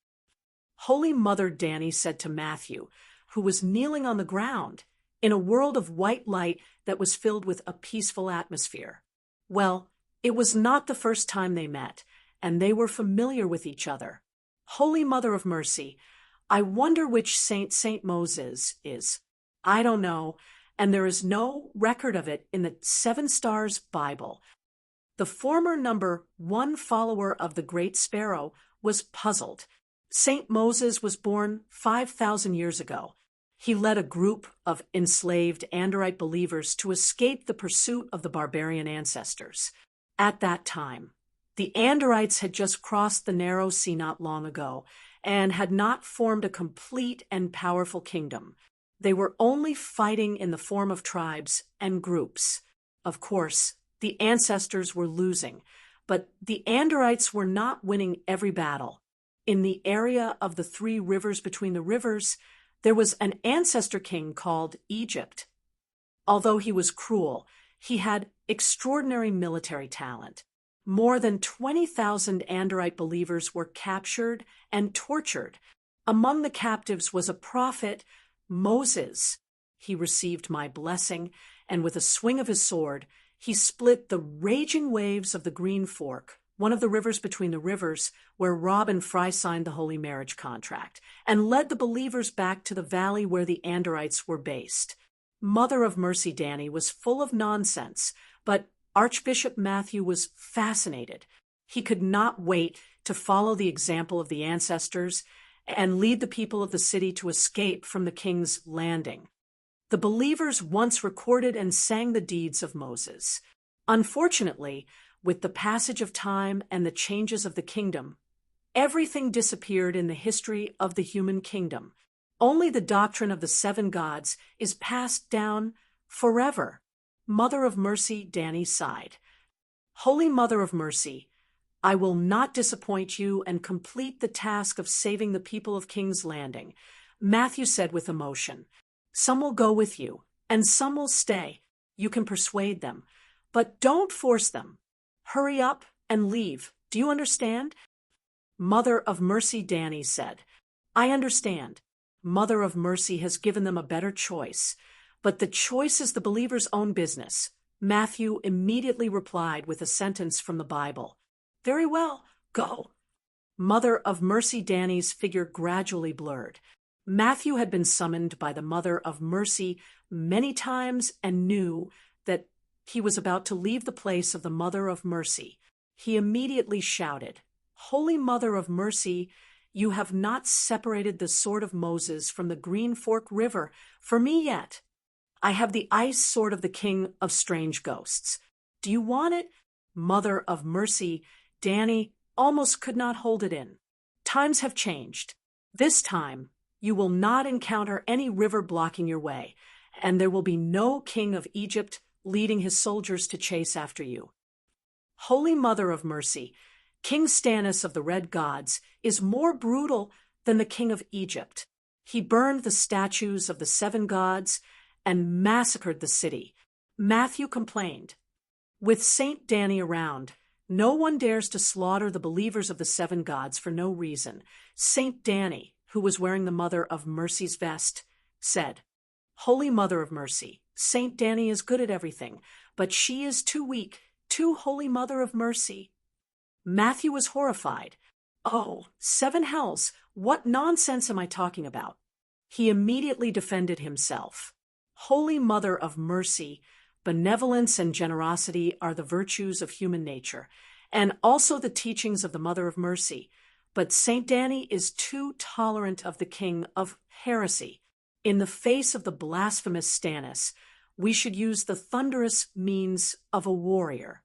Holy Mother, Dany said to Matthew, who was kneeling on the ground in a world of white light that was filled with a peaceful atmosphere. Well, it was not the first time they met, and they were familiar with each other. "Holy Mother of Mercy, I wonder which Saint Moses is. I don't know, and there is no record of it in the Seven Stars Bible. The former number one follower of the Great Sparrow was puzzled. Saint Moses was born 5,000 years ago. He led a group of enslaved Anderite believers to escape the pursuit of the barbarian ancestors. At that time, the Andorites had just crossed the narrow sea not long ago and had not formed a complete and powerful kingdom. They were only fighting in the form of tribes and groups. Of course, the ancestors were losing, but the Andorites were not winning every battle. In the area of the 3 rivers between the rivers, there was an ancestor king called Egypt. Although he was cruel, he had extraordinary military talent. More than 20,000 Anderite believers were captured and tortured. Among the captives was a prophet, Moses. He received my blessing, and with a swing of his sword, he split the raging waves of the Green Fork, one of the rivers between the rivers, where Rob and Fry signed the holy marriage contract, and led the believers back to the valley where the Andorites were based. Mother of Mercy Danny was full of nonsense, but Archbishop Matthew was fascinated. He could not wait to follow the example of the ancestors and lead the people of the city to escape from the king's landing. The believers once recorded and sang the deeds of Moses. Unfortunately, with the passage of time and the changes of the kingdom, everything disappeared in the history of the human kingdom. Only the doctrine of the 7 gods is passed down forever. Mother of Mercy, Danny sighed. Holy Mother of Mercy, I will not disappoint you and complete the task of saving the people of King's Landing. Matthew said with emotion. Some will go with you, and some will stay. You can persuade them, but don't force them. Hurry up and leave. Do you understand? Mother of Mercy, Danny said. I understand. Mother of Mercy has given them a better choice, but the choice is the believer's own business. Matthew immediately replied with a sentence from the Bible. Very well, go. Mother of Mercy Danny's figure gradually blurred. Matthew had been summoned by the Mother of Mercy many times and knew that he was about to leave the place of the Mother of Mercy. He immediately shouted, Holy Mother of Mercy, you have not separated the sword of Moses from the Green Fork River for me yet. I have the ice sword of the King of Strange Ghosts. Do you want it? Mother of Mercy, Danny almost could not hold it in. Times have changed. This time, you will not encounter any river blocking your way, and there will be no king of Egypt leading his soldiers to chase after you. Holy Mother of Mercy, King Stannis of the Red Gods is more brutal than the king of Egypt. He burned the statues of the 7 gods and massacred the city. Matthew complained, with Saint Danny around, no one dares to slaughter the believers of the 7 gods for no reason. Saint Danny, who was wearing the Mother of Mercy's vest, said, Holy Mother of Mercy, Saint Danny is good at everything, but she is too weak, too Holy Mother of Mercy. Matthew was horrified. Oh, 7 hells, what nonsense am I talking about? He immediately defended himself. Holy Mother of Mercy, benevolence and generosity are the virtues of human nature, and also the teachings of the Mother of Mercy. But Saint Danny is too tolerant of the king of heresy. In the face of the blasphemous Stannis, we should use the thunderous means of a warrior.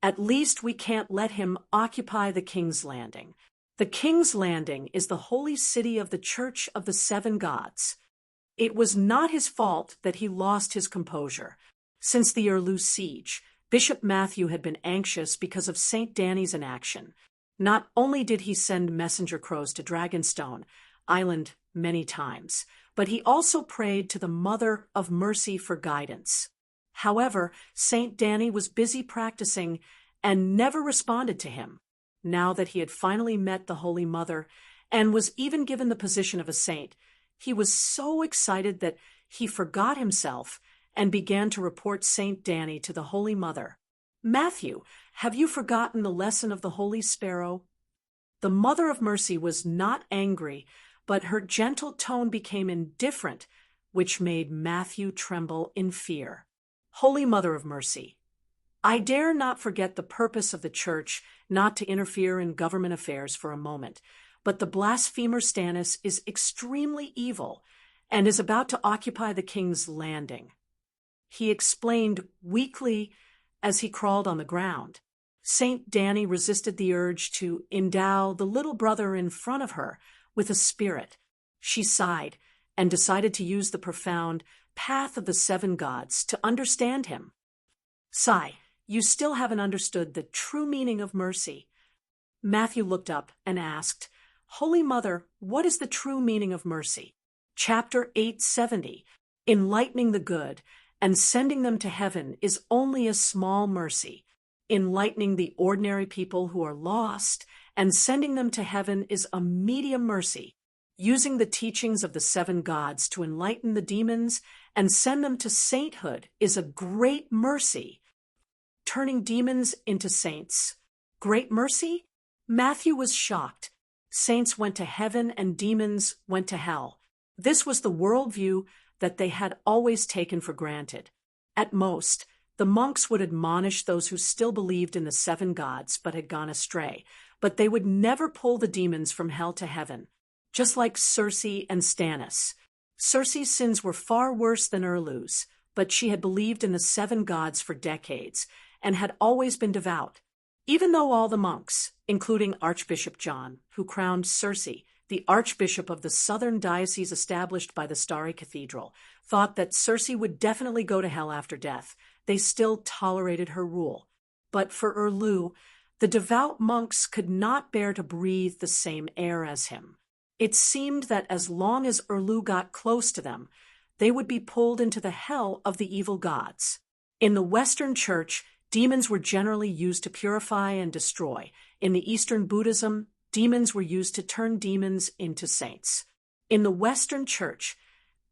At least we can't let him occupy the King's Landing. The King's Landing is the holy city of the Church of the 7 gods. It was not his fault that he lost his composure. Since the Erlou siege, Bishop Matthew had been anxious because of St. Danny's inaction. Not only did he send messenger crows to Dragonstone Island many times, but he also prayed to the Mother of Mercy for guidance. However, St. Danny was busy practicing and never responded to him. Now that he had finally met the Holy Mother and was even given the position of a saint, he was so excited that he forgot himself and began to report St. Danny to the Holy Mother. Matthew, have you forgotten the lesson of the Holy Sparrow? The Mother of Mercy was not angry, but her gentle tone became indifferent, which made Matthew tremble in fear. Holy Mother of Mercy, I dare not forget the purpose of the Church not to interfere in government affairs for a moment, but the blasphemer Stannis is extremely evil and is about to occupy the king's landing. He explained weakly as he crawled on the ground. Saint Danny resisted the urge to endow the little brother in front of her with a spirit. She sighed and decided to use the profound path of the seven gods to understand him. Sigh, you still haven't understood the true meaning of mercy. Matthew looked up and asked, Holy Mother, what is the true meaning of mercy? Chapter 870, enlightening the good and sending them to heaven is only a small mercy. Enlightening the ordinary people who are lost and sending them to heaven is a medium mercy. Using the teachings of the seven gods to enlighten the demons and send them to sainthood is a great mercy. Turning demons into saints. Great mercy? Matthew was shocked. Saints went to heaven and demons went to hell. This was the worldview that they had always taken for granted. At most, the monks would admonish those who still believed in the seven gods but had gone astray, but they would never pull the demons from hell to heaven, just like Cersei and Stannis. Cersei's sins were far worse than Erlu's, but she had believed in the seven gods for decades and had always been devout. Even though all the monks, including Archbishop John, who crowned Cersei, the archbishop of the southern diocese established by the Starry Cathedral, thought that Cersei would definitely go to hell after death, they still tolerated her rule. But for Erlu, the devout monks could not bear to breathe the same air as him. It seemed that as long as Erlu got close to them, they would be pulled into the hell of the evil gods. In the Western Church, demons were generally used to purify and destroy. In the Eastern Buddhism, demons were used to turn demons into saints. In the Western Church,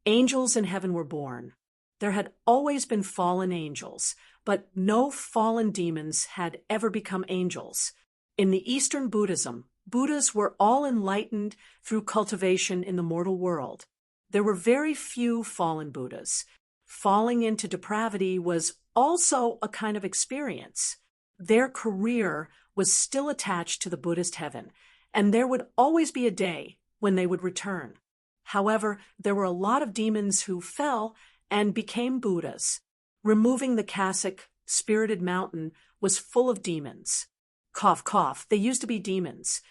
angels in heaven were born. There had always been fallen angels, but no fallen demons had ever become angels. In the Eastern Buddhism, Buddhas were all enlightened through cultivation in the mortal world. There were very few fallen Buddhas. Falling into depravity was also a kind of experience. Their career was still attached to the Buddhist heaven, and there would always be a day when they would return. However, there were a lot of demons who fell and became Buddhas. Removing the cassock, spirited mountain was full of demons. Cough, cough, they used to be demons.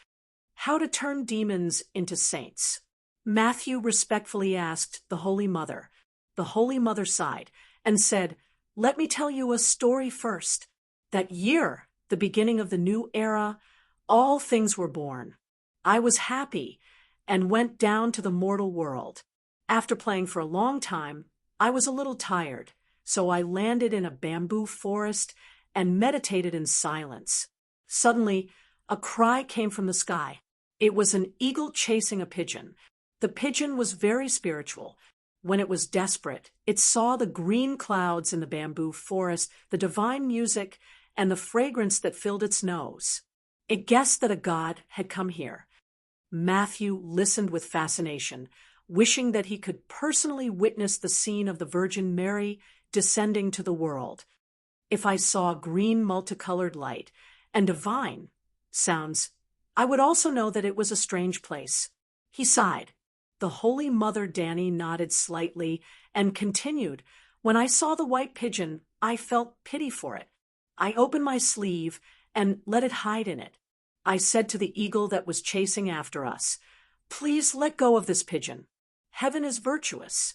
How to turn demons into saints? Matthew respectfully asked the Holy Mother. The Holy Mother sighed and said, Let me tell you a story first. That year, the beginning of the new era, all things were born. I was happy and went down to the mortal world. After playing for a long time, I was a little tired, so I landed in a bamboo forest and meditated in silence. Suddenly, a cry came from the sky. It was an eagle chasing a pigeon. The pigeon was very spiritual. When it was desperate, it saw the green clouds in the bamboo forest, the divine music, and the fragrance that filled its nose. It guessed that a god had come here. Matthew listened with fascination, wishing that he could personally witness the scene of the Virgin Mary descending to the world. If I saw green multicolored light and divine sounds, I would also know that it was a strange place. He sighed. The Holy Mother Danny nodded slightly and continued, When I saw the white pigeon, I felt pity for it. I opened my sleeve and let it hide in it. I said to the eagle that was chasing after us, Please let go of this pigeon. Heaven is virtuous.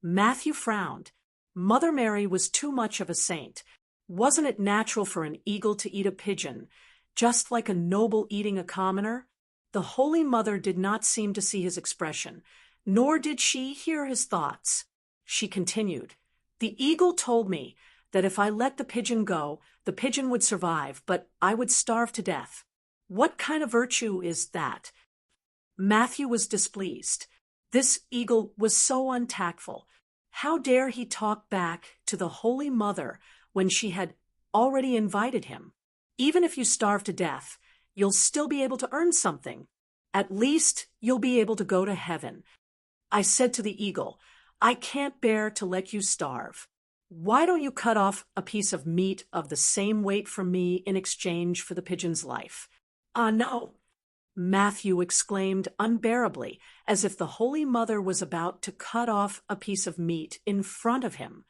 Matthew frowned. Mother Mary was too much of a saint. Wasn't it natural for an eagle to eat a pigeon, just like a noble eating a commoner? The Holy Mother did not seem to see his expression, nor did she hear his thoughts. She continued, The eagle told me that if I let the pigeon go, the pigeon would survive, but I would starve to death. What kind of virtue is that? Matthew was displeased. This eagle was so untactful. How dare he talk back to the Holy Mother when she had already invited him? Even if you starve to death, you'll still be able to earn something. At least you'll be able to go to heaven. I said to the eagle, I can't bear to let you starve. Why don't you cut off a piece of meat of the same weight from me in exchange for the pigeon's life? Ah, no, Matthew exclaimed unbearably, as if the Holy Mother was about to cut off a piece of meat in front of him.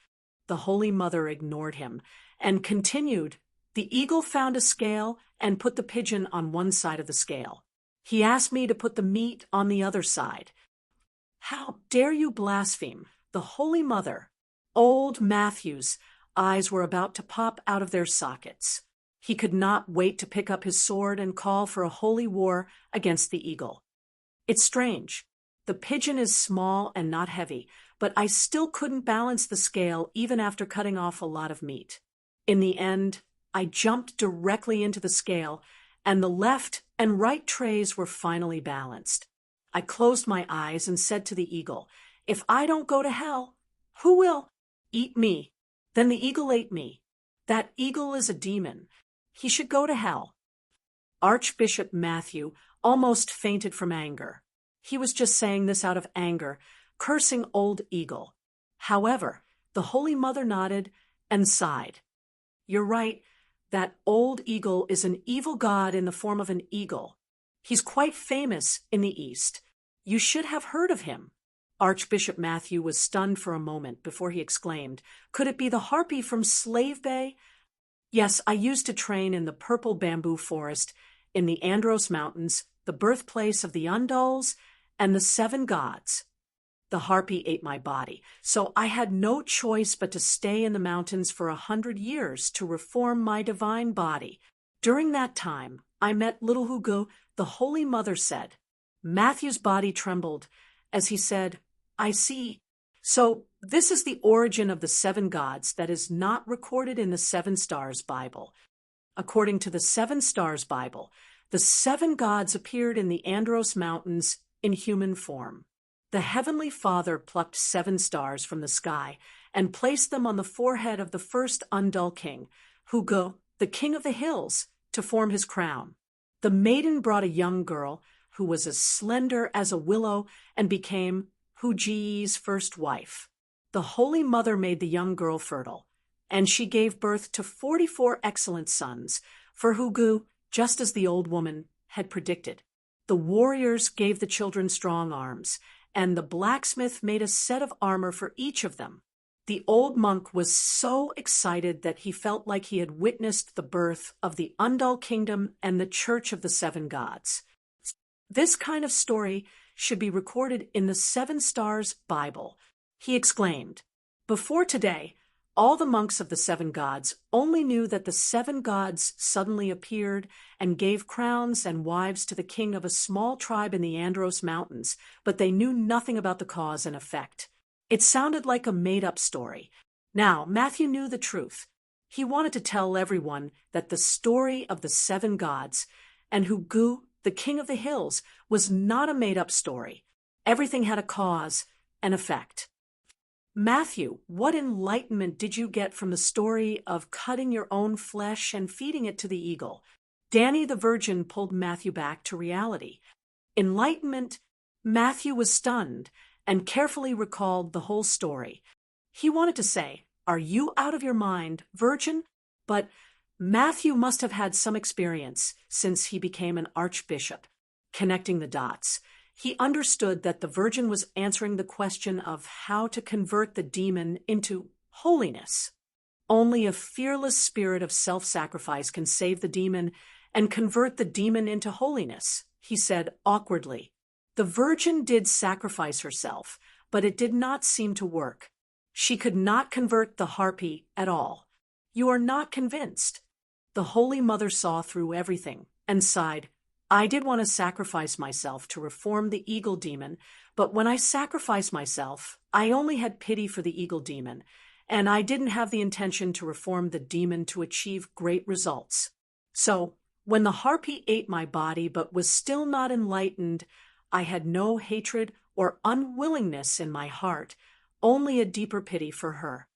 The Holy Mother ignored him and continued, The eagle found a scale and put the pigeon on one side of the scale. He asked me to put the meat on the other side. How dare you blaspheme? The Holy Mother. Old Matthew's eyes were about to pop out of their sockets. He could not wait to pick up his sword and call for a holy war against the eagle. It's strange. The pigeon is small and not heavy, but I still couldn't balance the scale even after cutting off a lot of meat. In the end, I jumped directly into the scale, and the left and right trays were finally balanced. I closed my eyes and said to the eagle, If I don't go to hell, who will? Eat me. Then the eagle ate me. That eagle is a demon. He should go to hell. Archbishop Matthew almost fainted from anger. He was just saying this out of anger, cursing old eagle. However, the Holy Mother nodded and sighed. You're right, that old eagle is an evil god in the form of an eagle. He's quite famous in the East. You should have heard of him. Archbishop Matthew was stunned for a moment before he exclaimed, Could it be the harpy from Slave Bay? Yes, I used to train in the purple bamboo forest in the Andros Mountains, the birthplace of the Undulls and the 7 gods. The harpy ate my body, so I had no choice but to stay in the mountains for 100 years to reform my divine body. During that time, I met little Hugo. The Holy Mother said. Matthew's body trembled as he said, I see. So this is the origin of the 7 gods that is not recorded in the 7 Stars Bible. According to the 7 Stars Bible, the 7 gods appeared in the Andros Mountains in human form. The Heavenly Father plucked 7 stars from the sky and placed them on the forehead of the first Undul king, Hugo, the king of the hills, to form his crown. The maiden brought a young girl who was as slender as a willow and became Huji's first wife. The Holy Mother made the young girl fertile, and she gave birth to 44 excellent sons for Hugu, just as the old woman had predicted. The warriors gave the children strong arms, and the blacksmith made a set of armor for each of them. The old monk was so excited that he felt like he had witnessed the birth of the Undul kingdom and the Church of the 7 gods. This kind of story should be recorded in the 7 Stars Bible. He exclaimed, Before today, all the monks of the 7 gods only knew that the 7 gods suddenly appeared and gave crowns and wives to the king of a small tribe in the Andros Mountains, but they knew nothing about the cause and effect. It sounded like a made-up story. Now, Matthew knew the truth. He wanted to tell everyone that the story of the 7 gods and Hugu, the king of the hills, was not a made-up story. Everything had a cause and effect. Matthew, what enlightenment did you get from the story of cutting your own flesh and feeding it to the eagle? Danny the Virgin pulled Matthew back to reality. Enlightenment? Matthew was stunned and carefully recalled the whole story. He wanted to say, Are you out of your mind, Virgin? But Matthew must have had some experience since he became an archbishop. Connecting the dots, he understood that the Virgin was answering the question of how to convert the demon into holiness. Only a fearless spirit of self-sacrifice can save the demon and convert the demon into holiness, he said awkwardly. The Virgin did sacrifice herself, but it did not seem to work. She could not convert the harpy at all. You are not convinced. The Holy Mother saw through everything and sighed, I did want to sacrifice myself to reform the eagle demon, but when I sacrificed myself, I only had pity for the eagle demon, and I didn't have the intention to reform the demon to achieve great results. So, when the harpy ate my body but was still not enlightened, I had no hatred or unwillingness in my heart, only a deeper pity for her.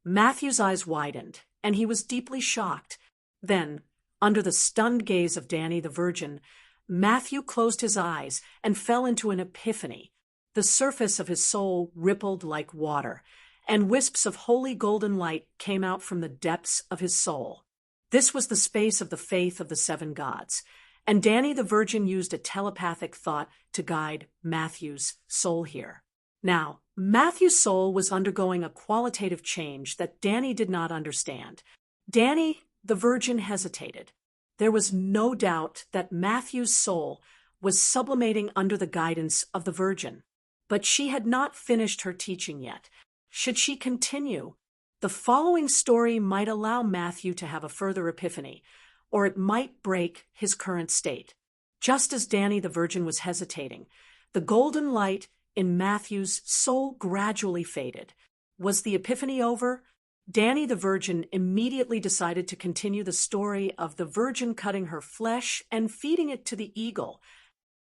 Matthew's eyes widened, and he was deeply shocked. Then, under the stunned gaze of Danny the Virgin, Matthew closed his eyes and fell into an epiphany. The surface of his soul rippled like water, and wisps of holy golden light came out from the depths of his soul. This was the space of the faith of the seven gods, and Danny the Virgin used a telepathic thought to guide Matthew's soul here. Now, Matthew's soul was undergoing a qualitative change that Danny did not understand. Danny the Virgin hesitated. There was no doubt that Matthew's soul was sublimating under the guidance of the Virgin. But she had not finished her teaching yet. Should she continue? The following story might allow Matthew to have a further epiphany, or it might break his current state. Just as Danny the Virgin was hesitating, the golden light in Matthew's soul gradually faded. Was the epiphany over? Danny the Virgin immediately decided to continue the story of the Virgin cutting her flesh and feeding it to the eagle.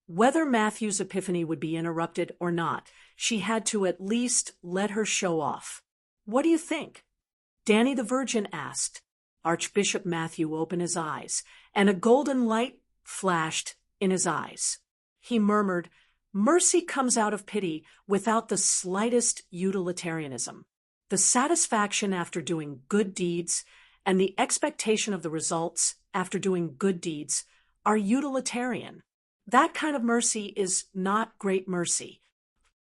Whether Matthew's epiphany would be interrupted or not, she had to at least let her show off. What do you think? Danny the Virgin asked. Archbishop Matthew opened his eyes, and a golden light flashed in his eyes. He murmured, "Mercy comes out of pity without the slightest utilitarianism. The satisfaction after doing good deeds and the expectation of the results after doing good deeds are utilitarian. That kind of mercy is not great mercy."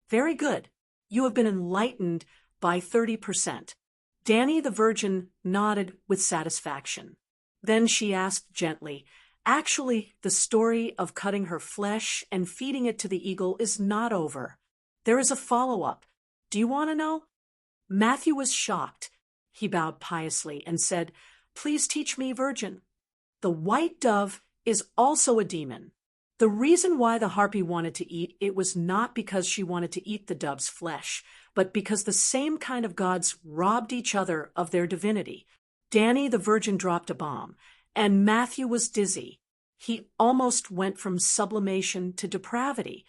Very good. You have been enlightened by 30%. Danny the Virgin nodded with satisfaction. Then she asked gently, "Actually, the story of cutting her flesh and feeding it to the eagle is not over. There is a follow-up. Do you want to know?" Matthew was shocked. He bowed piously and said, "Please teach me, Virgin." The white dove is also a demon. The reason why the harpy wanted to eat it was not because she wanted to eat the dove's flesh, but because the same kind of gods robbed each other of their divinity. Danny the Virgin dropped a bomb, and Matthew was dizzy. He almost went from sublimation to depravity.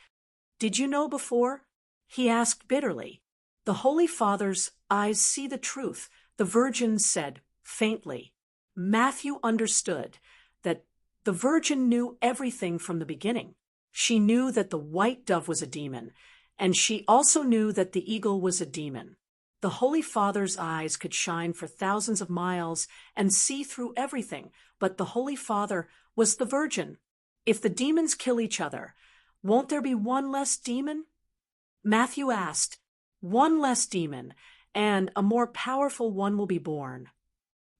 "Did you know before?" he asked bitterly. "The Holy Father's eyes see the truth," the Virgin said faintly. Matthew understood that the Virgin knew everything from the beginning. She knew that the white dove was a demon, and she also knew that the eagle was a demon. The Holy Father's eyes could shine for thousands of miles and see through everything, but the Holy Father was the Virgin. If the demons kill each other, won't there be one less demon? Matthew asked. "One less demon, and a more powerful one will be born."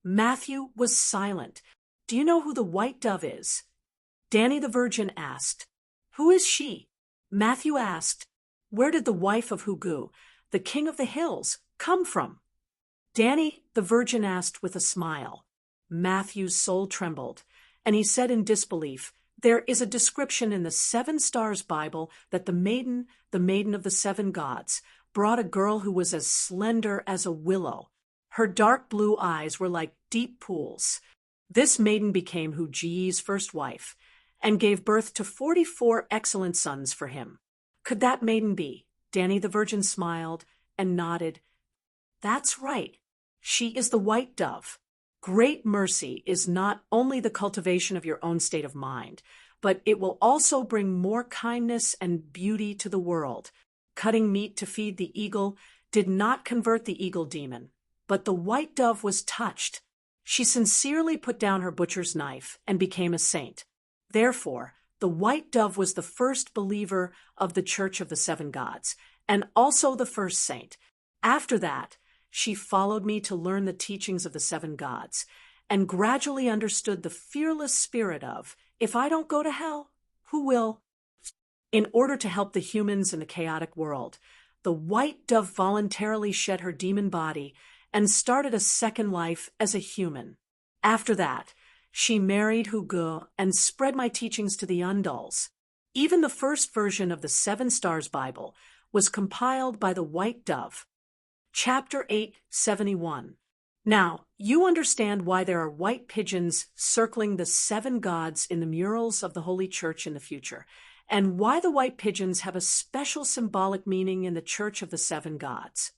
Matthew was silent. "Do you know who the white dove is?" Danny the Virgin asked. "Who is she?" Matthew asked. "Where did the wife of Hugu, the king of the hills, come from?" Danny the Virgin asked with a smile. Matthew's soul trembled, and he said in disbelief, "There is a description in the Seven Stars Bible that the maiden of the seven gods, brought a girl who was as slender as a willow. Her dark blue eyes were like deep pools. This maiden became Huji's first wife and gave birth to 44 excellent sons for him. Could that maiden be?" Danny the Virgin smiled and nodded. "That's right. She is the white dove. Great mercy is not only the cultivation of your own state of mind, but it will also bring more kindness and beauty to the world. Cutting meat to feed the eagle did not convert the eagle demon, but the white dove was touched. She sincerely put down her butcher's knife and became a saint. Therefore, the white dove was the first believer of the Church of the Seven Gods, and also the first saint. After that, she followed me to learn the teachings of the seven gods, and gradually understood the fearless spirit of, if I don't go to hell, who will? In order to help the humans in the chaotic world, the white dove voluntarily shed her demon body and started a second life as a human. After that, she married Hugo and spread my teachings to the Undals. Even the first version of the Seven Stars Bible was compiled by the white dove. Chapter 871. Now, you understand why there are white pigeons circling the seven gods in the murals of the Holy Church in the future, and why the white pigeons have a special symbolic meaning in the Church of the Seven Gods.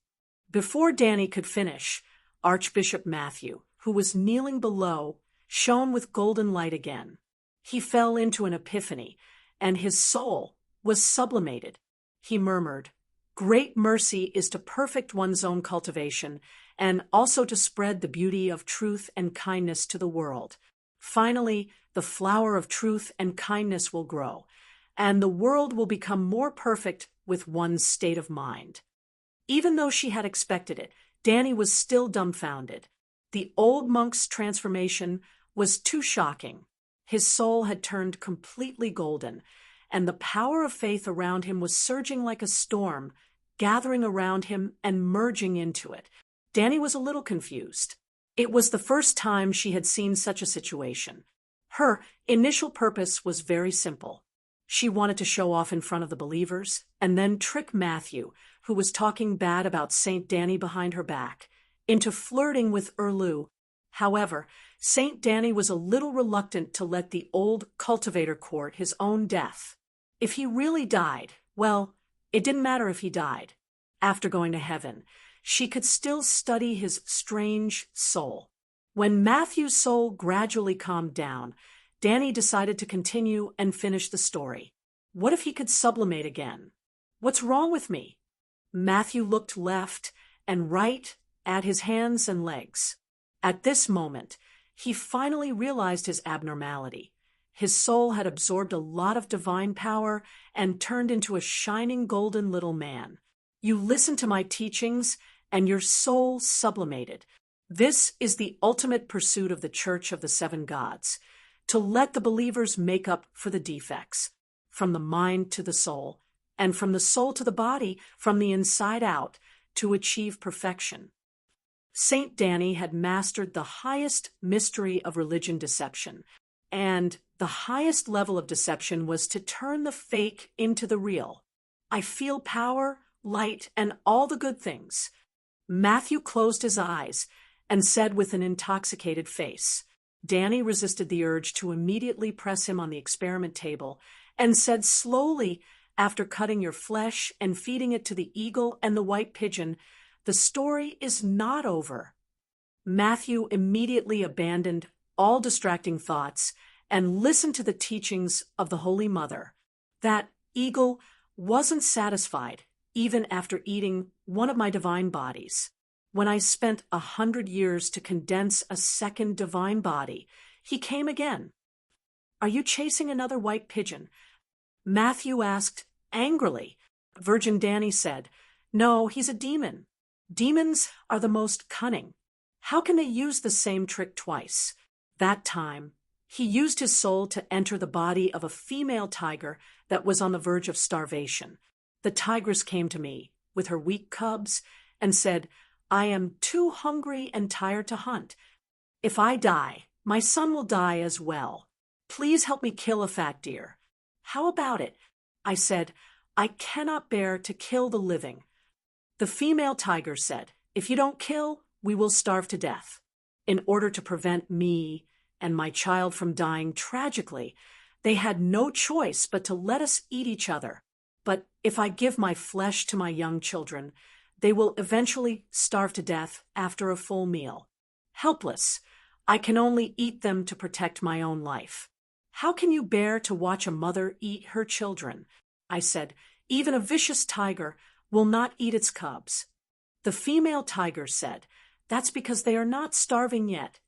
Before Danny could finish, Archbishop Matthew, who was kneeling below, shone with golden light again. He fell into an epiphany, and his soul was sublimated. He murmured, "Great mercy is to perfect one's own cultivation, and also to spread the beauty of truth and kindness to the world. Finally, the flower of truth and kindness will grow, and the world will become more perfect with one's state of mind." Even though she had expected it, Danny was still dumbfounded. The old monk's transformation was too shocking. His soul had turned completely golden, and the power of faith around him was surging like a storm, gathering around him and merging into it. Danny was a little confused. It was the first time she had seen such a situation. Her initial purpose was very simple. She wanted to show off in front of the believers and then trick Matthew, who was talking bad about Saint Danny behind her back, into flirting with Erlu. However, Saint Danny was a little reluctant to let the old cultivator court his own death. If he really died, well, it didn't matter if he died. After going to heaven, she could still study his strange soul. When Matthew's soul gradually calmed down, Danny decided to continue and finish the story. What if he could sublimate again? What's wrong with me? Matthew looked left and right at his hands and legs. At this moment, he finally realized his abnormality. His soul had absorbed a lot of divine power and turned into a shining golden little man. You listened to my teachings, and your soul sublimated. This is the ultimate pursuit of the Church of the Seven Gods, to let the believers make up for the defects, from the mind to the soul, and from the soul to the body, from the inside out, to achieve perfection. Saint Danny had mastered the highest mystery of religion deception, and the highest level of deception was to turn the fake into the real. I feel power, light, and all the good things. Matthew closed his eyes and said with an intoxicated face. Danny resisted the urge to immediately press him on the experiment table and said slowly, after cutting your flesh and feeding it to the eagle and the white pigeon, "The story is not over." Matthew immediately abandoned all distracting thoughts and listened to the teachings of the Holy Mother. That eagle wasn't satisfied even after eating one of my divine bodies. When I spent 100 years to condense a second divine body, he came again. "Are you chasing another white pigeon?" Matthew asked angrily. Virgin Danny said, "No, he's a demon. Demons are the most cunning. How can they use the same trick twice?" That time, he used his soul to enter the body of a female tiger that was on the verge of starvation. The tigress came to me with her weak cubs and said, "I am too hungry and tired to hunt. If I die, my son will die as well. Please help me kill a fat deer." "How about it?" I said, "I cannot bear to kill the living." The female tiger said, "If you don't kill, we will starve to death." In order to prevent me and my child from dying tragically, they had no choice but to let us eat each other. But if I give my flesh to my young children, they will eventually starve to death after a full meal. Helpless, I can only eat them to protect my own life. "How can you bear to watch a mother eat her children?" I said, "Even a vicious tiger will not eat its cubs." The female tiger said, "That's because they are not starving yet."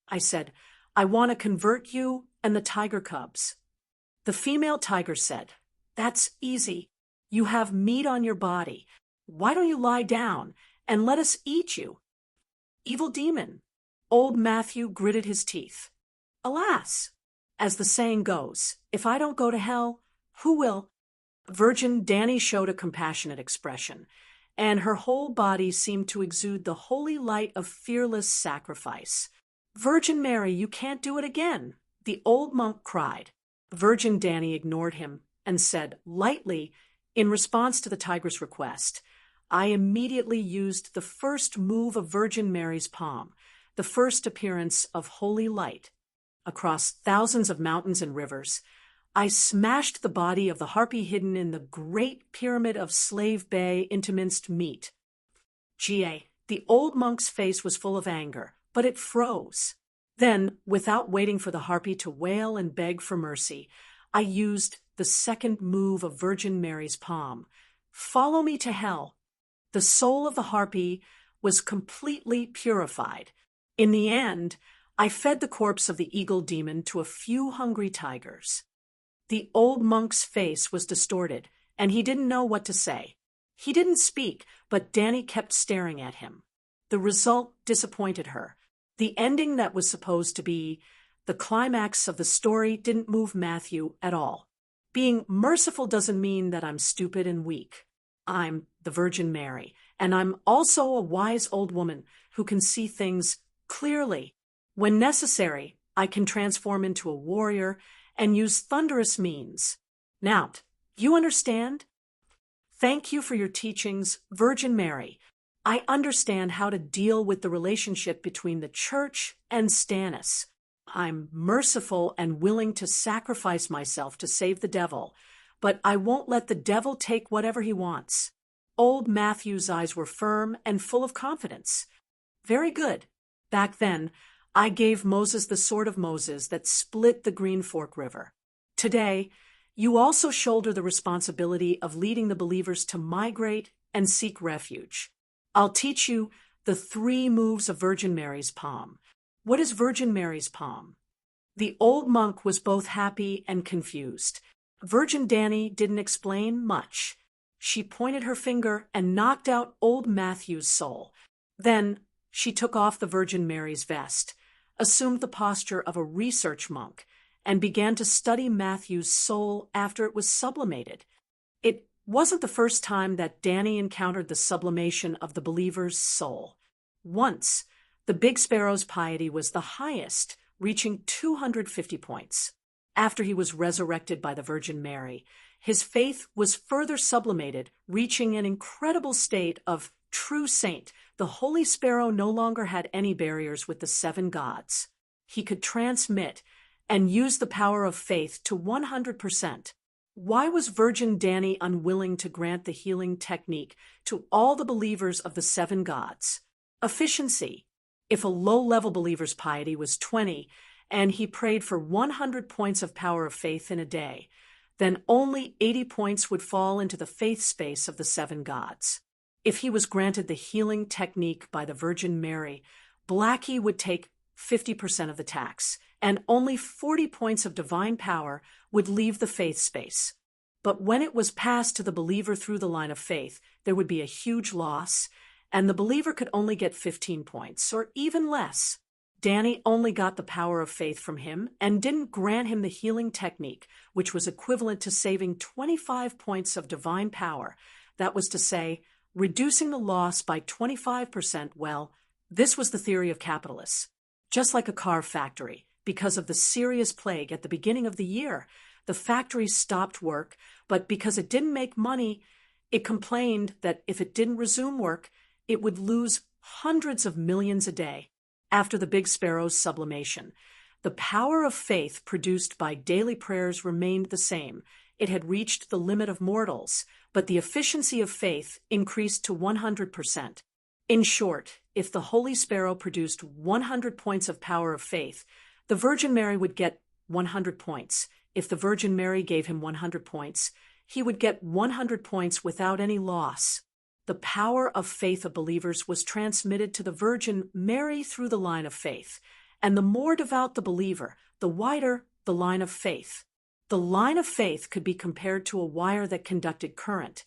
I said, "I want to convert you and the tiger cubs." The female tiger said, "That's easy. You have meat on your body. Why don't you lie down and let us eat you?" "Evil demon." Old Matthew gritted his teeth. "Alas, as the saying goes, if I don't go to hell, who will?" Virgin Danny showed a compassionate expression, and her whole body seemed to exude the holy light of fearless sacrifice. "Virgin Mary, you can't do it again," the old monk cried. Virgin Danny ignored him and said lightly, in response to the tiger's request, I immediately used the first move of Virgin Mary's palm, the first appearance of holy light. Across thousands of mountains and rivers, I smashed the body of the harpy hidden in the great pyramid of Slave Bay into minced meat. The old monk's face was full of anger, but it froze. Then, without waiting for the harpy to wail and beg for mercy, I used the second move of Virgin Mary's palm. Follow me to hell. The soul of the harpy was completely purified. In the end, I fed the corpse of the eagle demon to a few hungry tigers. The old monk's face was distorted, and he didn't know what to say. He didn't speak, but Danny kept staring at him. The result disappointed her. The ending that was supposed to be the climax of the story didn't move Matthew at all. Being merciful doesn't mean that I'm stupid and weak. I'm the Virgin Mary, and I'm also a wise old woman who can see things clearly. When necessary, I can transform into a warrior and use thunderous means. Now, you understand? Thank you for your teachings, Virgin Mary. I understand how to deal with the relationship between the Church and Stannis. I'm merciful and willing to sacrifice myself to save the devil, but I won't let the devil take whatever he wants. Old Matthew's eyes were firm and full of confidence. Very good. Back then, I gave Moses the sword of Moses that split the Green Fork River. Today, you also shoulder the responsibility of leading the believers to migrate and seek refuge. I'll teach you the 3 moves of Virgin Mary's palm. What is Virgin Mary's palm? The old monk was both happy and confused. Virgin Danny didn't explain much. She pointed her finger and knocked out old Matthew's soul. Then she took off the Virgin Mary's vest, assumed the posture of a research monk, and began to study Matthew's soul after it was sublimated. It wasn't the first time that Danny encountered the sublimation of the believer's soul. Once, the Big Sparrow's piety was the highest, reaching 250 points. After he was resurrected by the Virgin Mary, his faith was further sublimated, reaching an incredible state of true saint. The Holy Sparrow no longer had any barriers with the 7 gods. He could transmit and use the power of faith to 100%. Why was Virgin Danny unwilling to grant the healing technique to all the believers of the 7 gods? Efficiency. If a low-level believer's piety was 20 and he prayed for 100 points of power of faith in a day, then only 80 points would fall into the faith space of the 7 gods. If he was granted the healing technique by the Virgin Mary, Blackie would take 50% of the tax, and only 40 points of divine power would leave the faith space. But when it was passed to the believer through the line of faith, there would be a huge loss, and the believer could only get 15 points, or even less. Danny only got the power of faith from him and didn't grant him the healing technique, which was equivalent to saving 25 points of divine power. That was to say, reducing the loss by 25%. Well, this was the theory of capitalists. Just like a car factory, because of the serious plague at the beginning of the year, the factory stopped work, but because it didn't make money, it complained that if it didn't resume work, it would lose hundreds of millions a day. After the Big Sparrow's sublimation, the power of faith produced by daily prayers remained the same. It had reached the limit of mortals, but the efficiency of faith increased to 100%. In short, if the Holy Sparrow produced 100 points of power of faith, the Virgin Mary would get 100 points. If the Virgin Mary gave him 100 points, he would get 100 points without any loss. The power of faith of believers was transmitted to the Virgin Mary through the line of faith, and the more devout the believer, the wider the line of faith. The line of faith could be compared to a wire that conducted current,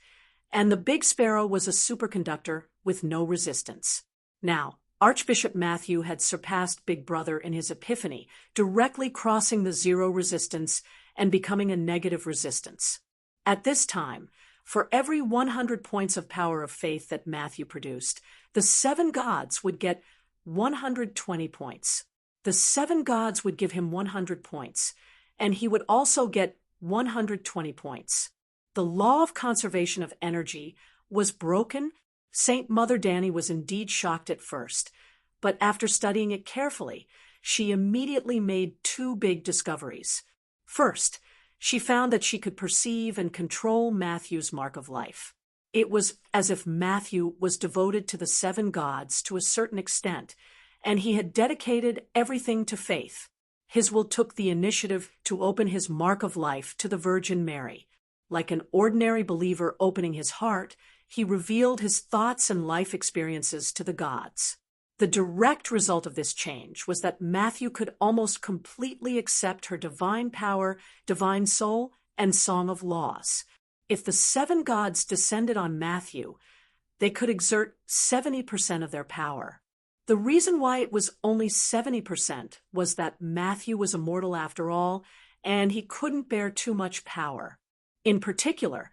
and the Big Sparrow was a superconductor with no resistance. Now, Archbishop Matthew had surpassed Big Brother in his epiphany, directly crossing the zero resistance and becoming a negative resistance. At this time, for every 100 points of power of faith that Matthew produced, the 7 gods would get 120 points. The 7 gods would give him 100 points, and he would also get 120 points. The law of conservation of energy was broken. Saint Mother Danny was indeed shocked at first, but after studying it carefully, she immediately made 2 big discoveries. First, she found that she could perceive and control Matthew's mark of life. It was as if Matthew was devoted to the 7 gods to a certain extent, and he had dedicated everything to faith. His will took the initiative to open his mark of life to the Virgin Mary. Like an ordinary believer opening his heart, he revealed his thoughts and life experiences to the gods. The direct result of this change was that Matthew could almost completely accept her divine power, divine soul, and song of laws. If the 7 gods descended on Matthew, they could exert 70% of their power. The reason why it was only 70% was that Matthew was immortal after all, and he couldn't bear too much power. In particular,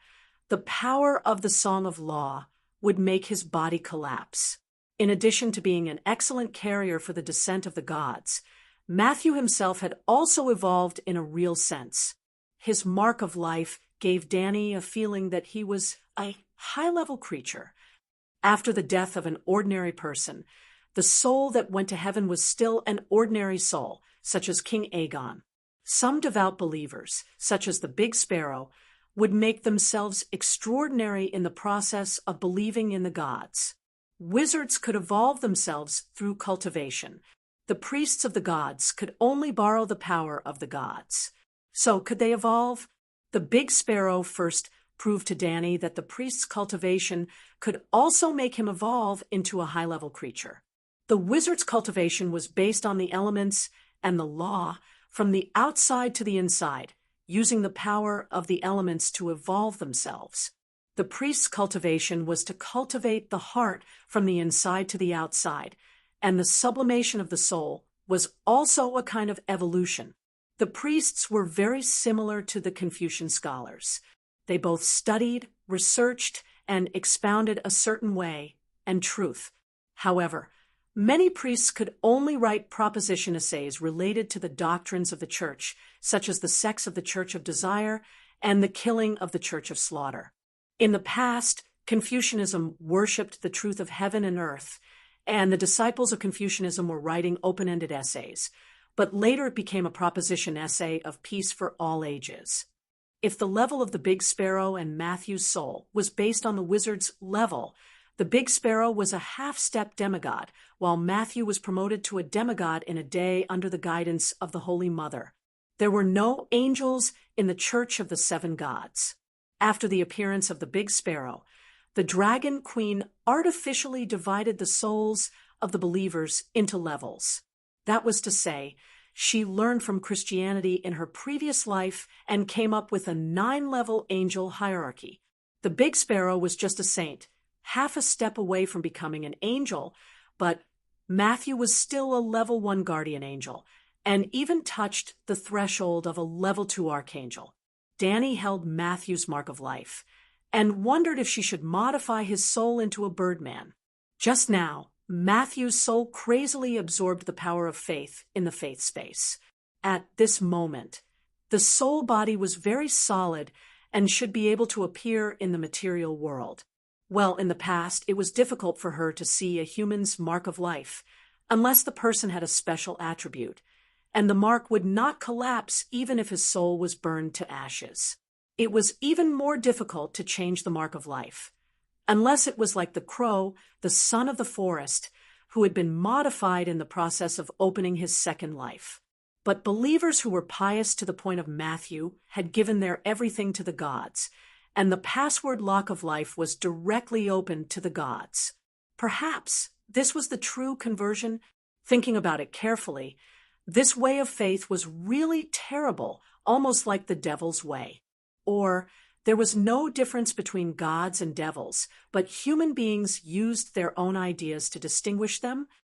the power of the Song of Law would make his body collapse. In addition to being an excellent carrier for the descent of the gods, Matthew himself had also evolved in a real sense. His mark of life gave Danny a feeling that he was a high-level creature. After the death of an ordinary person, the soul that went to heaven was still an ordinary soul, such as King Aegon. Some devout believers, such as the Big Sparrow, would make themselves extraordinary in the process of believing in the gods. Wizards could evolve themselves through cultivation. The priests of the gods could only borrow the power of the gods. So, could they evolve? The Big Sparrow first proved to Danny that the priest's cultivation could also make him evolve into a high-level creature. The wizard's cultivation was based on the elements and the law from the outside to the inside, using the power of the elements to evolve themselves. The priest's cultivation was to cultivate the heart from the inside to the outside, and the sublimation of the soul was also a kind of evolution. The priests were very similar to the Confucian scholars. They both studied, researched, and expounded a certain way and truth. However, many priests could only write proposition essays related to the doctrines of the church, such as the sex of the Church of Desire and the killing of the Church of Slaughter. In the past, Confucianism worshipped the truth of heaven and earth, and the disciples of Confucianism were writing open-ended essays, but later it became a proposition essay of peace for all ages. If the level of the Big Sparrow and Matthew's soul was based on the wizard's level, the Big Sparrow was a half-step demigod, while Matthew was promoted to a demigod in a day under the guidance of the Holy Mother. There were no angels in the Church of the 7 Gods. After the appearance of the Big Sparrow, the Dragon Queen artificially divided the souls of the believers into levels. That was to say, she learned from Christianity in her previous life and came up with a 9-level angel hierarchy. The Big Sparrow was just a saint, half a step away from becoming an angel, but Matthew was still a level 1 guardian angel, and even touched the threshold of a level 2 archangel. Danny held Matthew's mark of life, and wondered if she should modify his soul into a birdman. Just now, Matthew's soul crazily absorbed the power of faith in the faith space. At this moment, the soul body was very solid and should be able to appear in the material world. Well, in the past, it was difficult for her to see a human's mark of life, unless the person had a special attribute, and the mark would not collapse even if his soul was burned to ashes. It was even more difficult to change the mark of life, unless it was like the crow, the son of the forest, who had been modified in the process of opening his second life. But believers who were pious to the point of Matthew had given their everything to the gods, and the password lock of life was directly opened to the gods. Perhaps this was the true conversion. Thinking about it carefully, this way of faith was really terrible, almost like the devil's way. Or there was no difference between gods and devils, but human beings used their own ideas to distinguish them